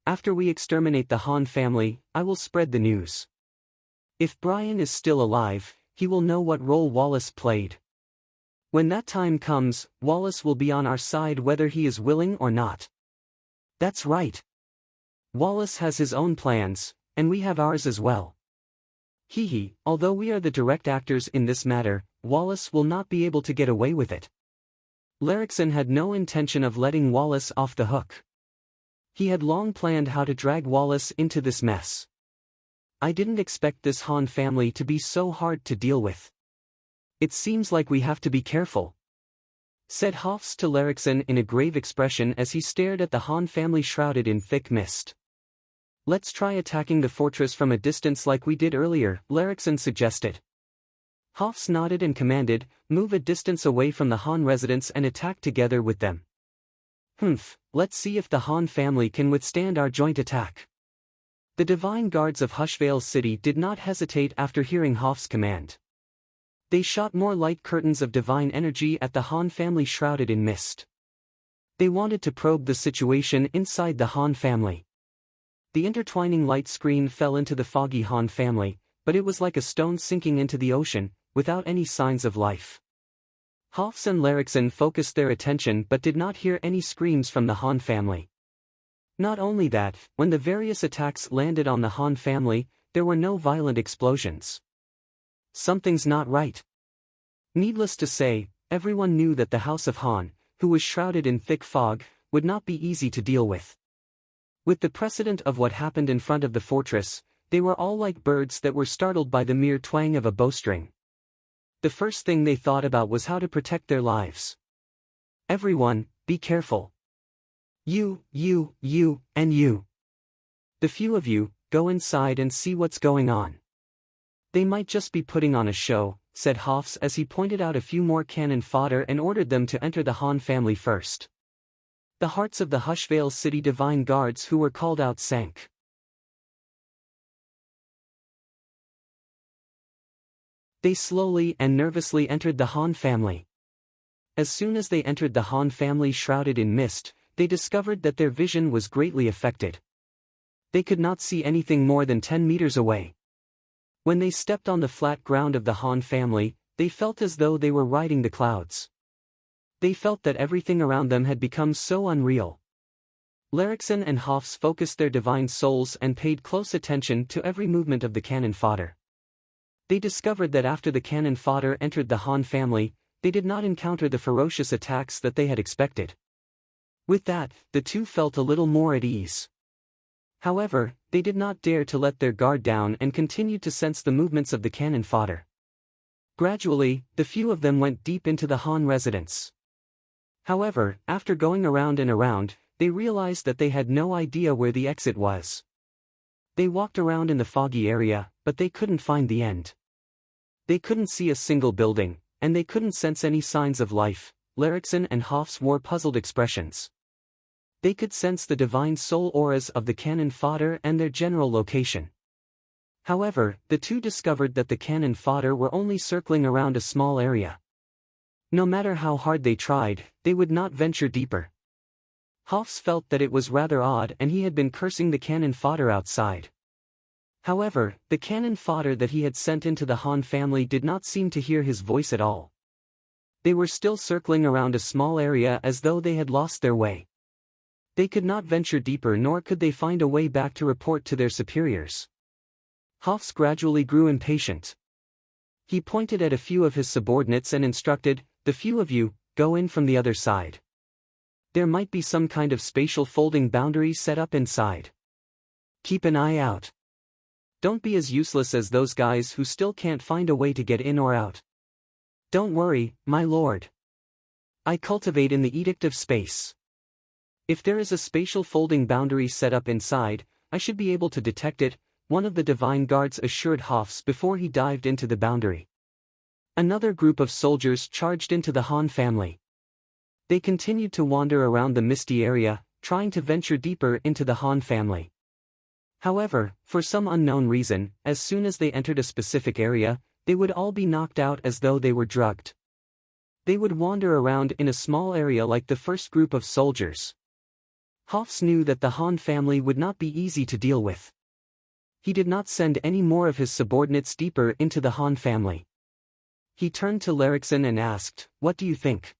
After we exterminate the Han family, I will spread the news. If Brian is still alive, he will know what role Wallace played. When that time comes, Wallace will be on our side whether he is willing or not." "That's right. Wallace has his own plans, and we have ours as well. Although we are the direct actors in this matter, Wallace will not be able to get away with it." Larrickson had no intention of letting Wallace off the hook. He had long planned how to drag Wallace into this mess. "I didn't expect this Han family to be so hard to deal with. It seems like we have to be careful," said Hofs to Larrickson in a grave expression as he stared at the Han family shrouded in thick mist. "Let's try attacking the fortress from a distance like we did earlier," Larrickson suggested. Hofs nodded and commanded, "Move a distance away from the Han residents and attack together with them." Let's see if the Han family can withstand our joint attack." The Divine Guards of Hushvale City did not hesitate after hearing Hof's command. They shot more light curtains of divine energy at the Han family shrouded in mist. They wanted to probe the situation inside the Han family. The intertwining light screen fell into the foggy Han family, but it was like a stone sinking into the ocean, without any signs of life. Hofs and Larrickson focused their attention but did not hear any screams from the Han family. Not only that, when the various attacks landed on the Han family, there were no violent explosions. Something's not right. Needless to say, everyone knew that the House of Han, who was shrouded in thick fog, would not be easy to deal with. With the precedent of what happened in front of the fortress, they were all like birds that were startled by the mere twang of a bowstring. The first thing they thought about was how to protect their lives. "Everyone, be careful. You, and you. The few of you, go inside and see what's going on. They might just be putting on a show," said Hofs as he pointed out a few more cannon fodder and ordered them to enter the Han family first. The hearts of the Hushvale City Divine Guards who were called out sank. They slowly and nervously entered the Han family. As soon as they entered the Han family shrouded in mist, they discovered that their vision was greatly affected. They could not see anything more than 10 meters away. When they stepped on the flat ground of the Han family, they felt as though they were riding the clouds. They felt that everything around them had become so unreal. Larrickson and Hofs focused their divine souls and paid close attention to every movement of the cannon fodder. They discovered that after the cannon fodder entered the Han family, they did not encounter the ferocious attacks that they had expected. With that, the two felt a little more at ease. However, they did not dare to let their guard down and continued to sense the movements of the cannon fodder. Gradually, the few of them went deep into the Han residence. However, after going around and around, they realized that they had no idea where the exit was. They walked around in the foggy area, but they couldn't find the end. They couldn't see a single building, and they couldn't sense any signs of life. Larixen and Hoffs wore puzzled expressions. They could sense the divine soul auras of the cannon fodder and their general location. However, the two discovered that the cannon fodder were only circling around a small area. No matter how hard they tried, they would not venture deeper. Hoffs felt that it was rather odd and he had been cursing the cannon fodder outside. However, the cannon fodder that he had sent into the Han family did not seem to hear his voice at all. They were still circling around a small area as though they had lost their way. They could not venture deeper nor could they find a way back to report to their superiors. Hoffs gradually grew impatient. He pointed at a few of his subordinates and instructed, "The few of you, go in from the other side. There might be some kind of spatial folding boundary set up inside. Keep an eye out. Don't be as useless as those guys who still can't find a way to get in or out." "Don't worry, my lord. I cultivate in the Edict of Space. If there is a spatial folding boundary set up inside, I should be able to detect it," one of the divine guards assured Hoffs before he dived into the boundary. Another group of soldiers charged into the Han family. They continued to wander around the misty area, trying to venture deeper into the Han family. However, for some unknown reason, as soon as they entered a specific area, they would all be knocked out as though they were drugged. They would wander around in a small area like the first group of soldiers. Hoffs knew that the Han family would not be easy to deal with. He did not send any more of his subordinates deeper into the Han family. He turned to Larixen and asked, "What do you think?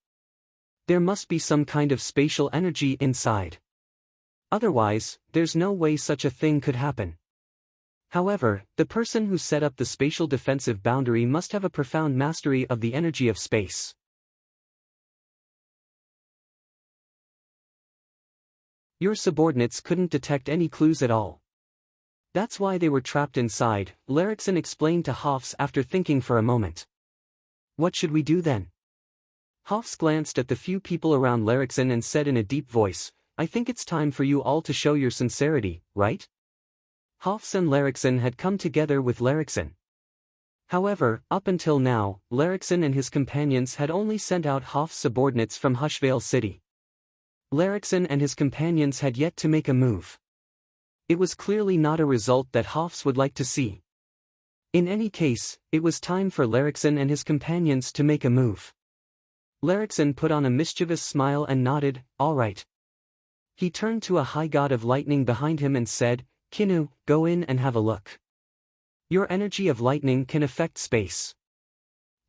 There must be some kind of spatial energy inside. Otherwise, there's no way such a thing could happen." However, the person who set up the spatial defensive boundary must have a profound mastery of the energy of space. Your subordinates couldn't detect any clues at all. That's why they were trapped inside, Larixen explained to Hoffs after thinking for a moment. "What should we do then?" Hoffs glanced at the few people around Larixen and said in a deep voice, "I think it's time for you all to show your sincerity, right?" Hoffs and Larixen had come together with Larixen. However, up until now, Larixen and his companions had only sent out Hoffs' subordinates from Hushvale City. Larixen and his companions had yet to make a move. It was clearly not a result that Hoffs would like to see. In any case, it was time for Larixen and his companions to make a move. Larixen put on a mischievous smile and nodded, "All right." He turned to a high god of lightning behind him and said, "Kinu, go in and have a look. Your energy of lightning can affect space.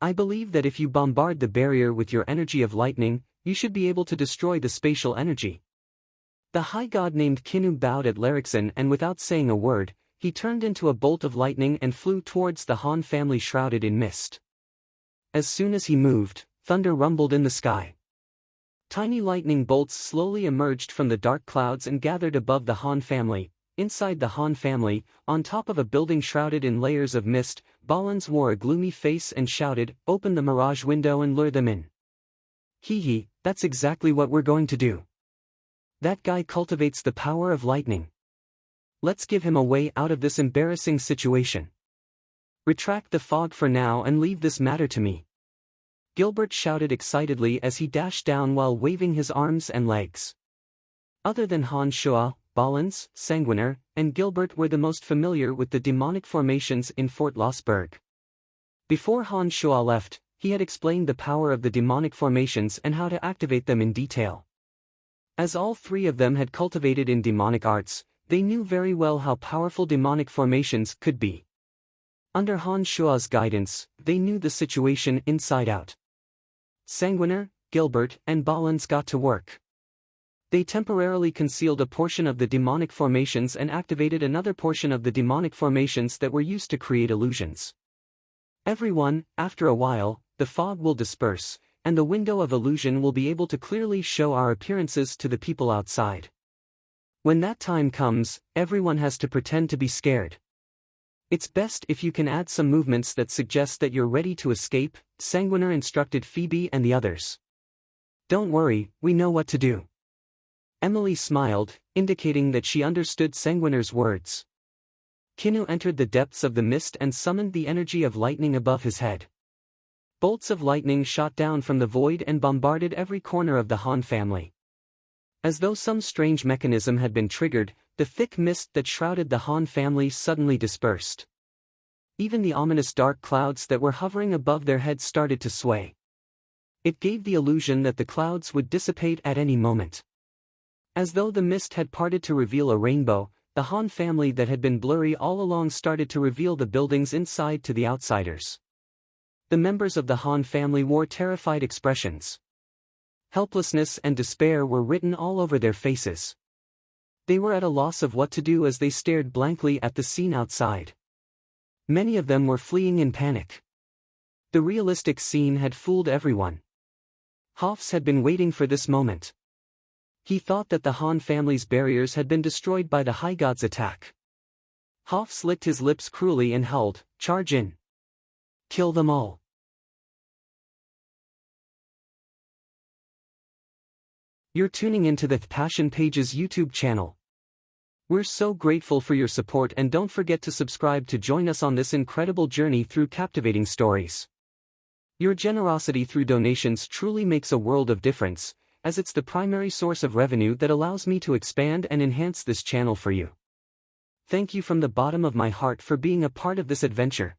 I believe that if you bombard the barrier with your energy of lightning, you should be able to destroy the spatial energy." The high god named Kinu bowed at Larixen and without saying a word, he turned into a bolt of lightning and flew towards the Han family shrouded in mist. As soon as he moved, thunder rumbled in the sky. Tiny lightning bolts slowly emerged from the dark clouds and gathered above the Han family. Inside the Han family, on top of a building shrouded in layers of mist, Balans wore a gloomy face and shouted, "Open the mirage window and lure them in." "Hee hee, that's exactly what we're going to do. That guy cultivates the power of lightning. Let's give him a way out of this embarrassing situation. Retract the fog for now and leave this matter to me." Gilbert shouted excitedly as he dashed down while waving his arms and legs. Other than Han Shua, Balans, Sanguiner, and Gilbert were the most familiar with the demonic formations in Fort Lossberg. Before Han Shua left, he had explained the power of the demonic formations and how to activate them in detail. As all three of them had cultivated in demonic arts, they knew very well how powerful demonic formations could be. Under Han Shua's guidance, they knew the situation inside out. Sanguiner, Gilbert, and Balans got to work. They temporarily concealed a portion of the demonic formations and activated another portion of the demonic formations that were used to create illusions. Everyone, after a while, the fog will disperse, and the window of illusion will be able to clearly show our appearances to the people outside. When that time comes, everyone has to pretend to be scared. It's best if you can add some movements that suggest that you're ready to escape, Sanguiner instructed Phoebe and the others. Don't worry, we know what to do. Emily smiled, indicating that she understood Sanguiner's words. Kinnu entered the depths of the mist and summoned the energy of lightning above his head. Bolts of lightning shot down from the void and bombarded every corner of the Han family. As though some strange mechanism had been triggered, the thick mist that shrouded the Han family suddenly dispersed. Even the ominous dark clouds that were hovering above their heads started to sway. It gave the illusion that the clouds would dissipate at any moment. As though the mist had parted to reveal a rainbow, the Han family that had been blurry all along started to reveal the buildings inside to the outsiders. The members of the Han family wore terrified expressions. Helplessness and despair were written all over their faces. They were at a loss of what to do as they stared blankly at the scene outside. Many of them were fleeing in panic. The realistic scene had fooled everyone. Hafs had been waiting for this moment. He thought that the Han family's barriers had been destroyed by the High God's attack. Hafs licked his lips cruelly and howled, "Charge in! Kill them all!" You're tuning into the Passion Pages YouTube channel. We're so grateful for your support, and don't forget to subscribe to join us on this incredible journey through captivating stories. Your generosity through donations truly makes a world of difference, as it's the primary source of revenue that allows me to expand and enhance this channel for you. Thank you from the bottom of my heart for being a part of this adventure.